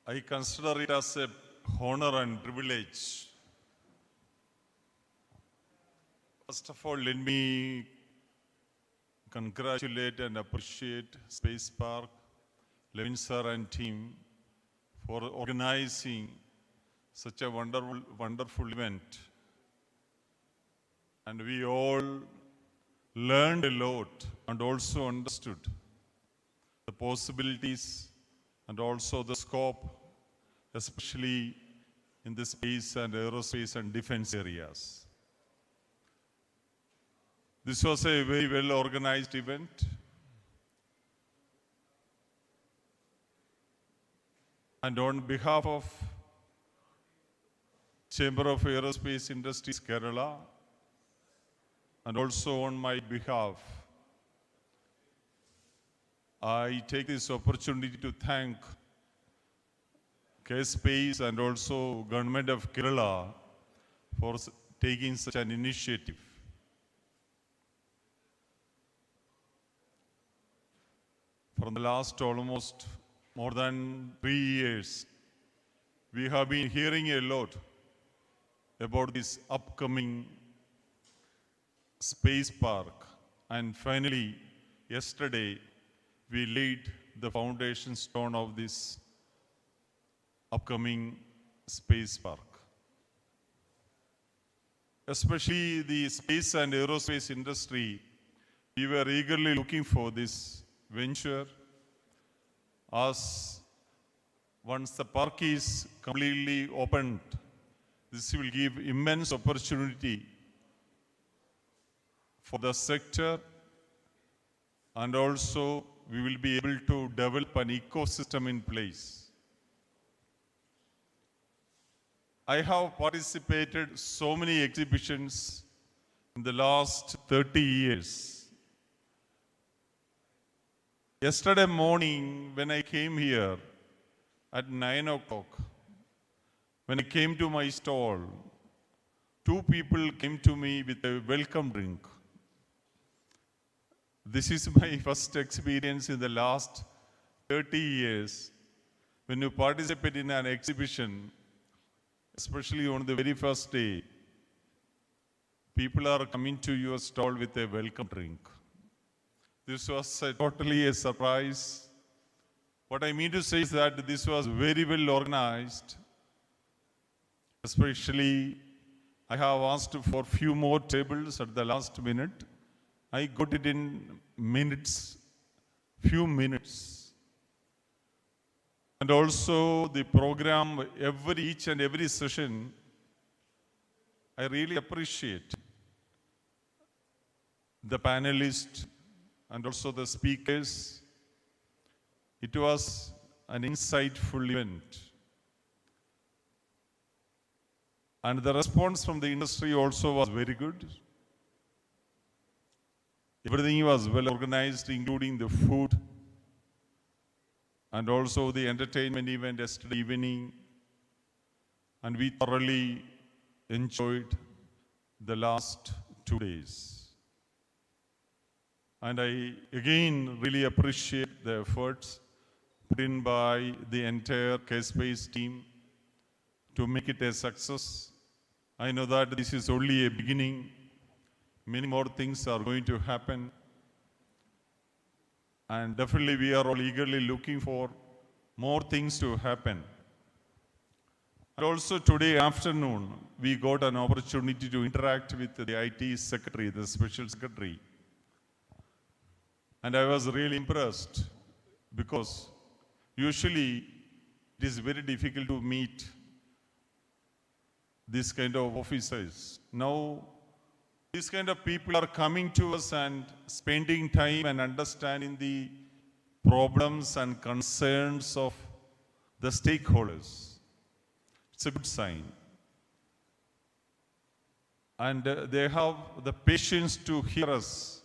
I consider it as a honor and privilege. First of all, let me congratulate and appreciate Spacepark, Levin sir and team for organizing such a wonderful event. And we all learned a lot and also understood the possibilities and also the scope, especially in the space and aerospace and defense areas. This was a very well organized event. And on behalf of Chamber of Aerospace Industries Kerala, and also on my behalf, I take this opportunity to thank KSPACE and also Government of Kerala for taking such an initiative. For the last almost more than 3 years, we have been hearing a lot about this upcoming Spacepark, and finally, yesterday, we laid the foundation stone of this upcoming Spacepark. Especially the space and aerospace industry, we were eagerly looking for this venture, as once the park is completely opened, this will give immense opportunity for the sector, and also we will be able to develop an ecosystem in place. I have participated so many exhibitions in the last 30 years. Yesterday morning, when I came here at 9 o'clock, when I came to my stall, 2 people came to me with a welcome drink. This is my first experience in the last 30 years. When you participate in an exhibition, especially on the very first day, people are coming to your stall with a welcome drink. This was totally a surprise. What I mean to say is that this was very well organized. Especially, I have asked for few more tables at the last minute. I got it in minutes, few minutes. And also the program, each and every session, I really appreciate the panelists and also the speakers. It was an insightful event. And the response from the industry also was very good. Everything was well organized, including the food and also the entertainment event yesterday evening. And we thoroughly enjoyed the last 2 days. And I again really appreciate the efforts put in by the entire KSPACE team to make it a success. I know that this is only a beginning. Many more things are going to happen. And definitely we are all eagerly looking for more things to happen. And also today afternoon, we got an opportunity to interact with the IT secretary, the special secretary. And I was really impressed because usually it is very difficult to meet this kind of officers. Now, these kind of people are coming to us and spending time and understanding the problems and concerns of the stakeholders. It's a good sign. And they have the patience to hear us.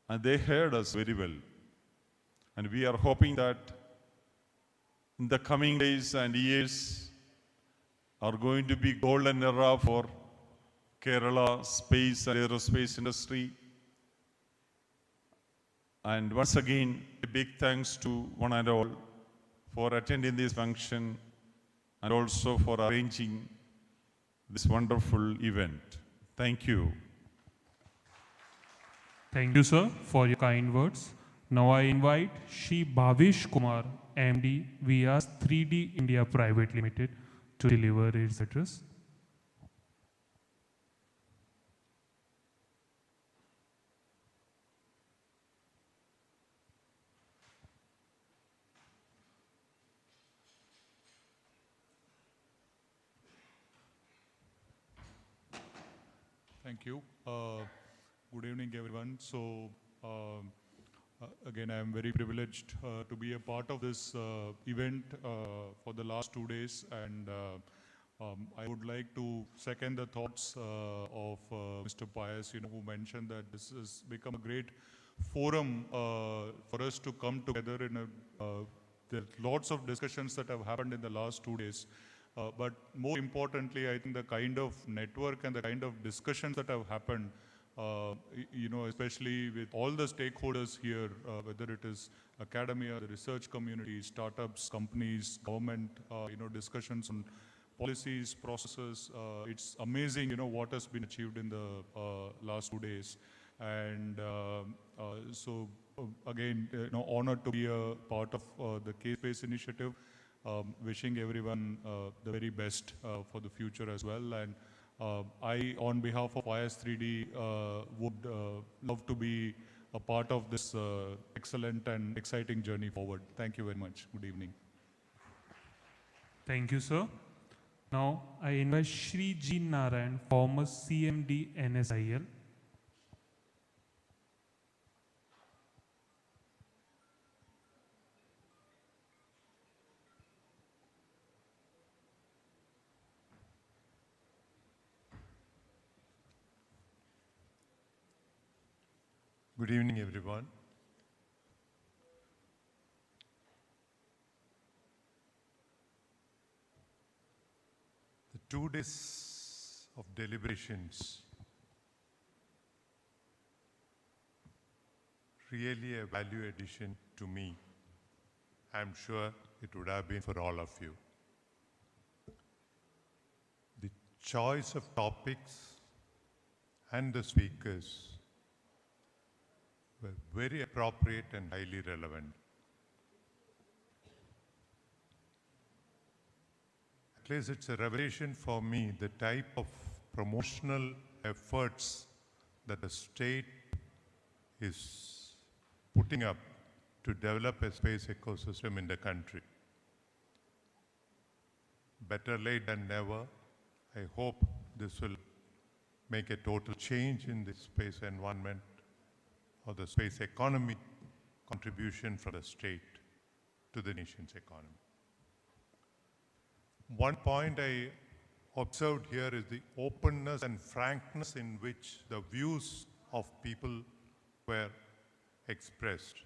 And they heard us very well. And we are hoping that in the coming days and years are going to be golden era for Kerala space and aerospace industry. And once again, a big thanks to one and all for attending this function and also for arranging this wonderful event. Thank you. Thank you, sir, for your kind words. Now I invite Shri Bhavish Kumar, MD, Vias 3D India Private Limited, to deliver his address. Thank you. Good evening, everyone. So, again, I am very privileged to be a part of this event for the last 2 days, and I would like to second the thoughts of Mr. Pius, who mentioned that this has become a great forum for us to come together in there are lots of discussions that have happened in the last 2 days. But more importantly, I think the kind of network and the kind of discussions that have happened, especially with all the stakeholders here, whether it is academia, the research community, startups, companies, government, discussions on policies, processes. It's amazing, what has been achieved in the last 2 days. And so, again, honored to be a part of the KSPACE initiative. Wishing everyone the very best for the future as well. And I, on behalf of IS3D, would love to be a part of this excellent and exciting journey forward. Thank you very much. Good evening. Thank you, sir. Now I invite Shri G. Narayan, former CMD NSIL. Good evening, everyone. The 2 days of deliberations, really a value addition to me. I'm sure it would have been for all of you. The choice of topics and the speakers were very appropriate and highly relevant. At least it's a revelation for me, the type of promotional efforts that the state is putting up to develop a space ecosystem in the country. Better late than never. I hope this will make a total change in the space environment or the space economy contribution from the state to the nation's economy. One point I observed here is the openness and frankness in which the views of people were expressed.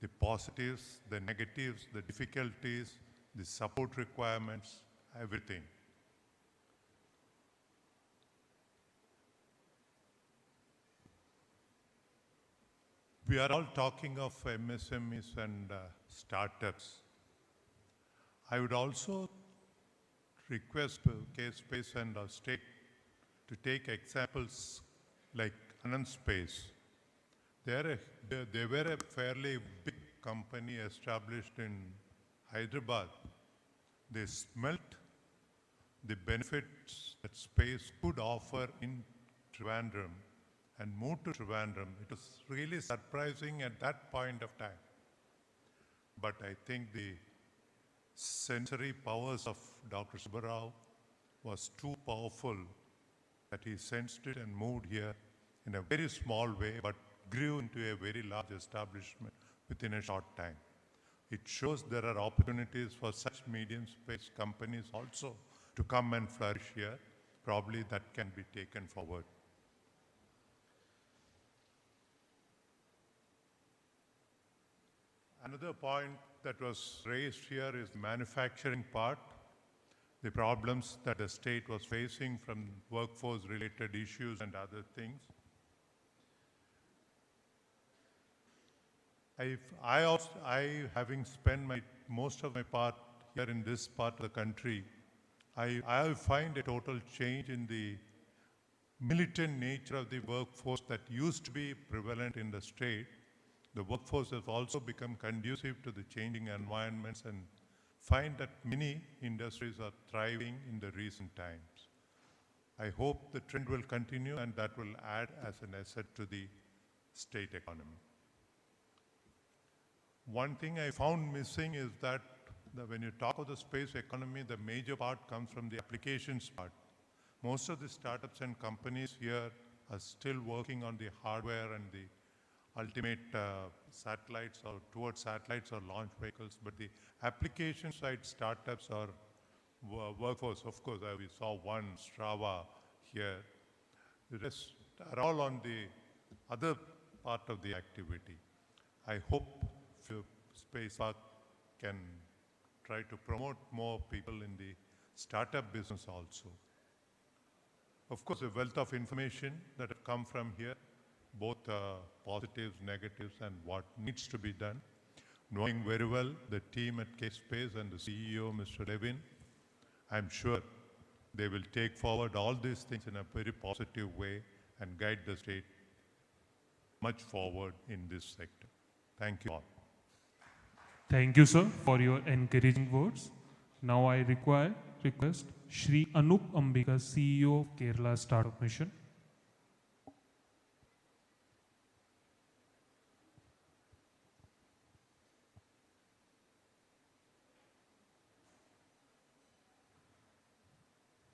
The positives, the negatives, the difficulties, the support requirements, everything. We are all talking of MSMEs and startups. I would also request KSPACE and our state to take examples like Anand Space. They were a fairly big company established in Hyderabad. They smelt the benefits that space could offer in Trivandrum and moved to Trivandrum. It was really surprising at that point of time. But I think the sensory powers of Dr. Subbarao was too powerful that he sensed it and moved here in a very small way, but grew into a very large establishment within a short time. It shows there are opportunities for such medium-sized companies also to come and flourish here. Probably that can be taken forward. Another point that was raised here is the manufacturing part, the problems that the state was facing from workforce-related issues and other things. Having spent most of my part here in this part of the country, I find a total change in the militant nature of the workforce that used to be prevalent in the state. The workforce has also become conducive to the changing environments, and find that many industries are thriving in the recent times. I hope the trend will continue and that will add as an asset to the state economy. One thing I found missing is that when you talk of the space economy, the major part comes from the applications part. Most of the startups and companies here are still working on the hardware and the ultimate satellites or towards satellites or launch vehicles, but the application side startups or workforce, of course, we saw one, Strava here. The rest are all on the other part of the activity. I hope Spacepark can try to promote more people in the startup business also. Of course, a wealth of information that have come from here, both positives, negatives, and what needs to be done. Knowing very well the team at KSPACE and the CEO, Mr. Levin, I'm sure they will take forward all these things in a very positive way and guide the state much forward in this sector. Thank you all. Thank you, sir, for your encouraging words. Now I request Shri Anup Ambika, CEO of Kerala Startup Mission.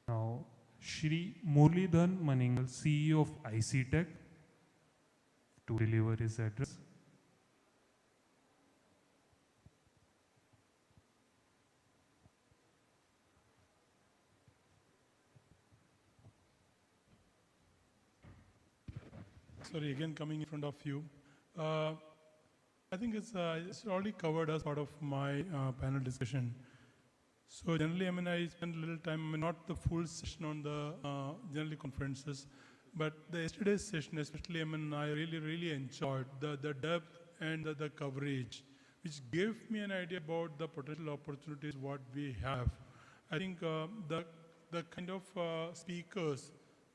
Now, Shri Murlidhan Maningal, CEO of IC Tech, to deliver his address. Sorry, again coming in front of you. I think it's already covered as part of my panel discussion. So generally, I spend a little time, not the full session on the generally conferences, but the yesterday's session, especially, I really enjoyed the depth and the coverage, which gave me an idea about the potential opportunities what we have. I think the kind of speakers,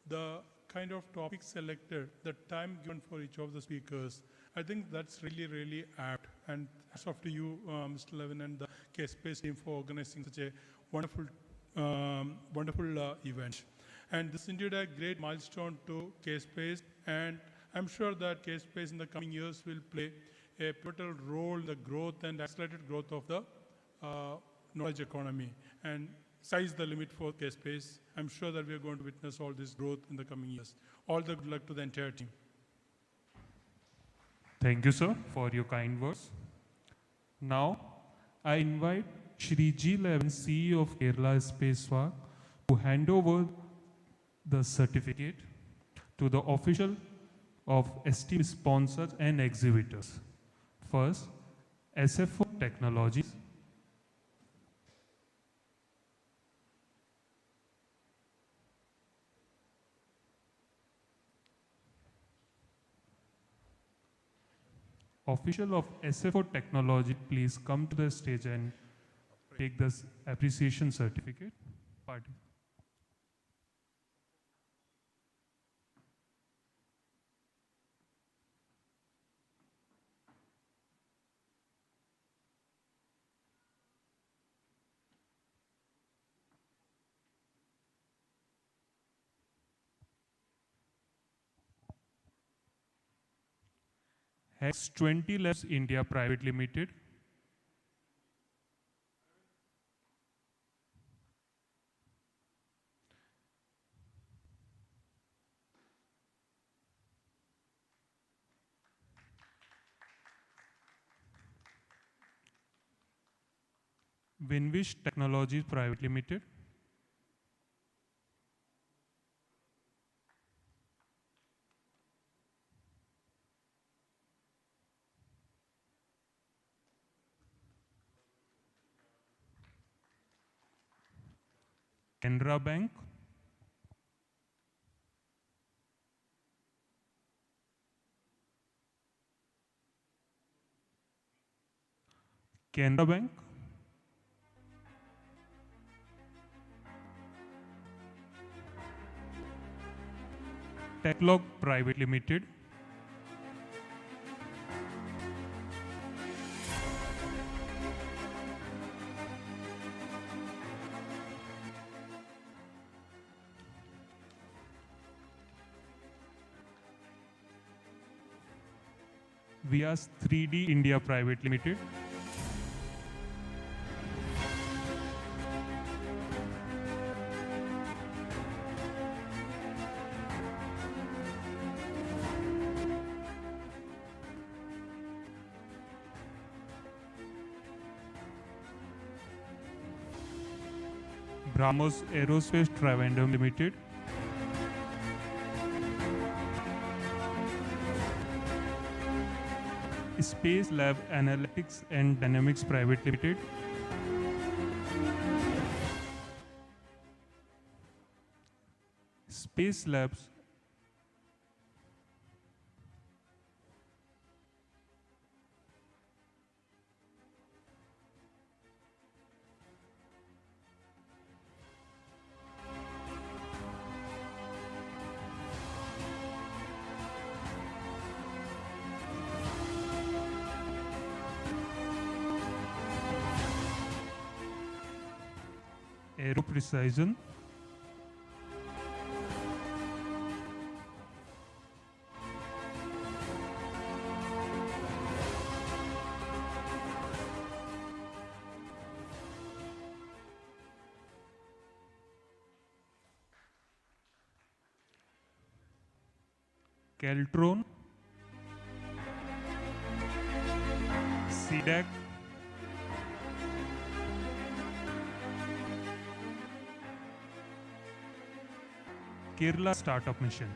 the kind of topics selected, the time given for each of the speakers, I think that's really apt. And hats off to you, Mr. Levin, and the KSPACE team for organizing such a wonderful event. And this is indeed a great milestone to KSPACE, and I'm sure that KSPACE in the coming years will play a pivotal role in the growth and accelerated growth of the knowledge economy. And sky's the limit for KSPACE. I'm sure that we are going to witness all this growth in the coming years. All the good luck to the entire team. Thank you, sir, for your kind words. Now, I invite Shri G. Levin, CEO of Kerala Spacepark, to hand over the certificate to the official of esteemed sponsors and exhibitors. First, SFO Technologies. Official of SFO Technology, please come to the stage and take this appreciation certificate. Party. Hex 20 Labs India Private Limited. Winwish Technologies Private Limited, Canara Bank, Canara Bank, Techlog Private Limited, Vias 3D India Private Limited, Brahmos Aerospace Trivandrum Limited, Space Lab Analytics and Dynamics Private Limited, Space Labs Aero Precision, Caltron, CDAC, Kerala Startup Mission.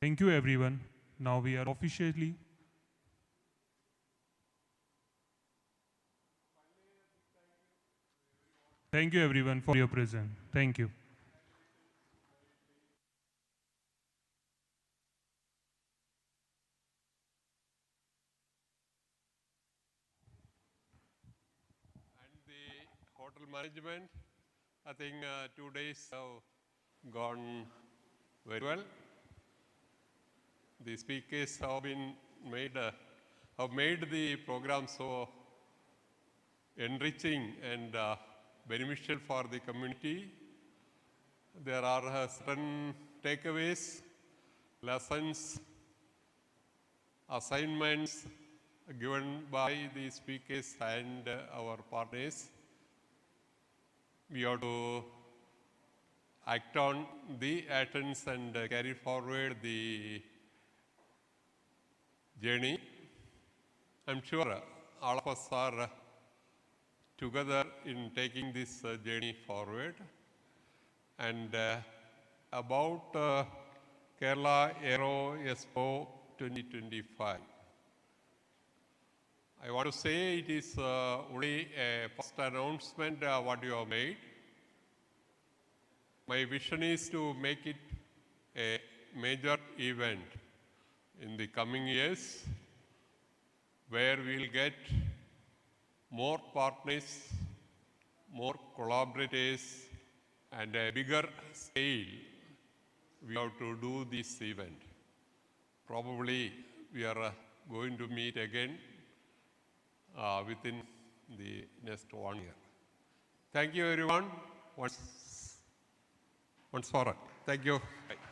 Thank you, everyone. Now we are officially thank you, everyone, for your presence. Thank you. Hotel management, I think 2 days have gone very well. The speakers have made the program so enriching and beneficial for the community. There are certain takeaways, lessons, assignments given by the speakers and our partners. We have to act on the actions and carry forward the journey. I'm sure all of us are together in taking this journey forward. And about Kerala AEROXPO 2025. I want to say it is only a first announcement what you have made. My vision is to make it a major event in the coming years where we will get more partners, more collaborators, and a bigger scale. We have to do this event. Probably we are going to meet again within the next 1 year. Thank you, everyone. Once for all. Thank you. Bye.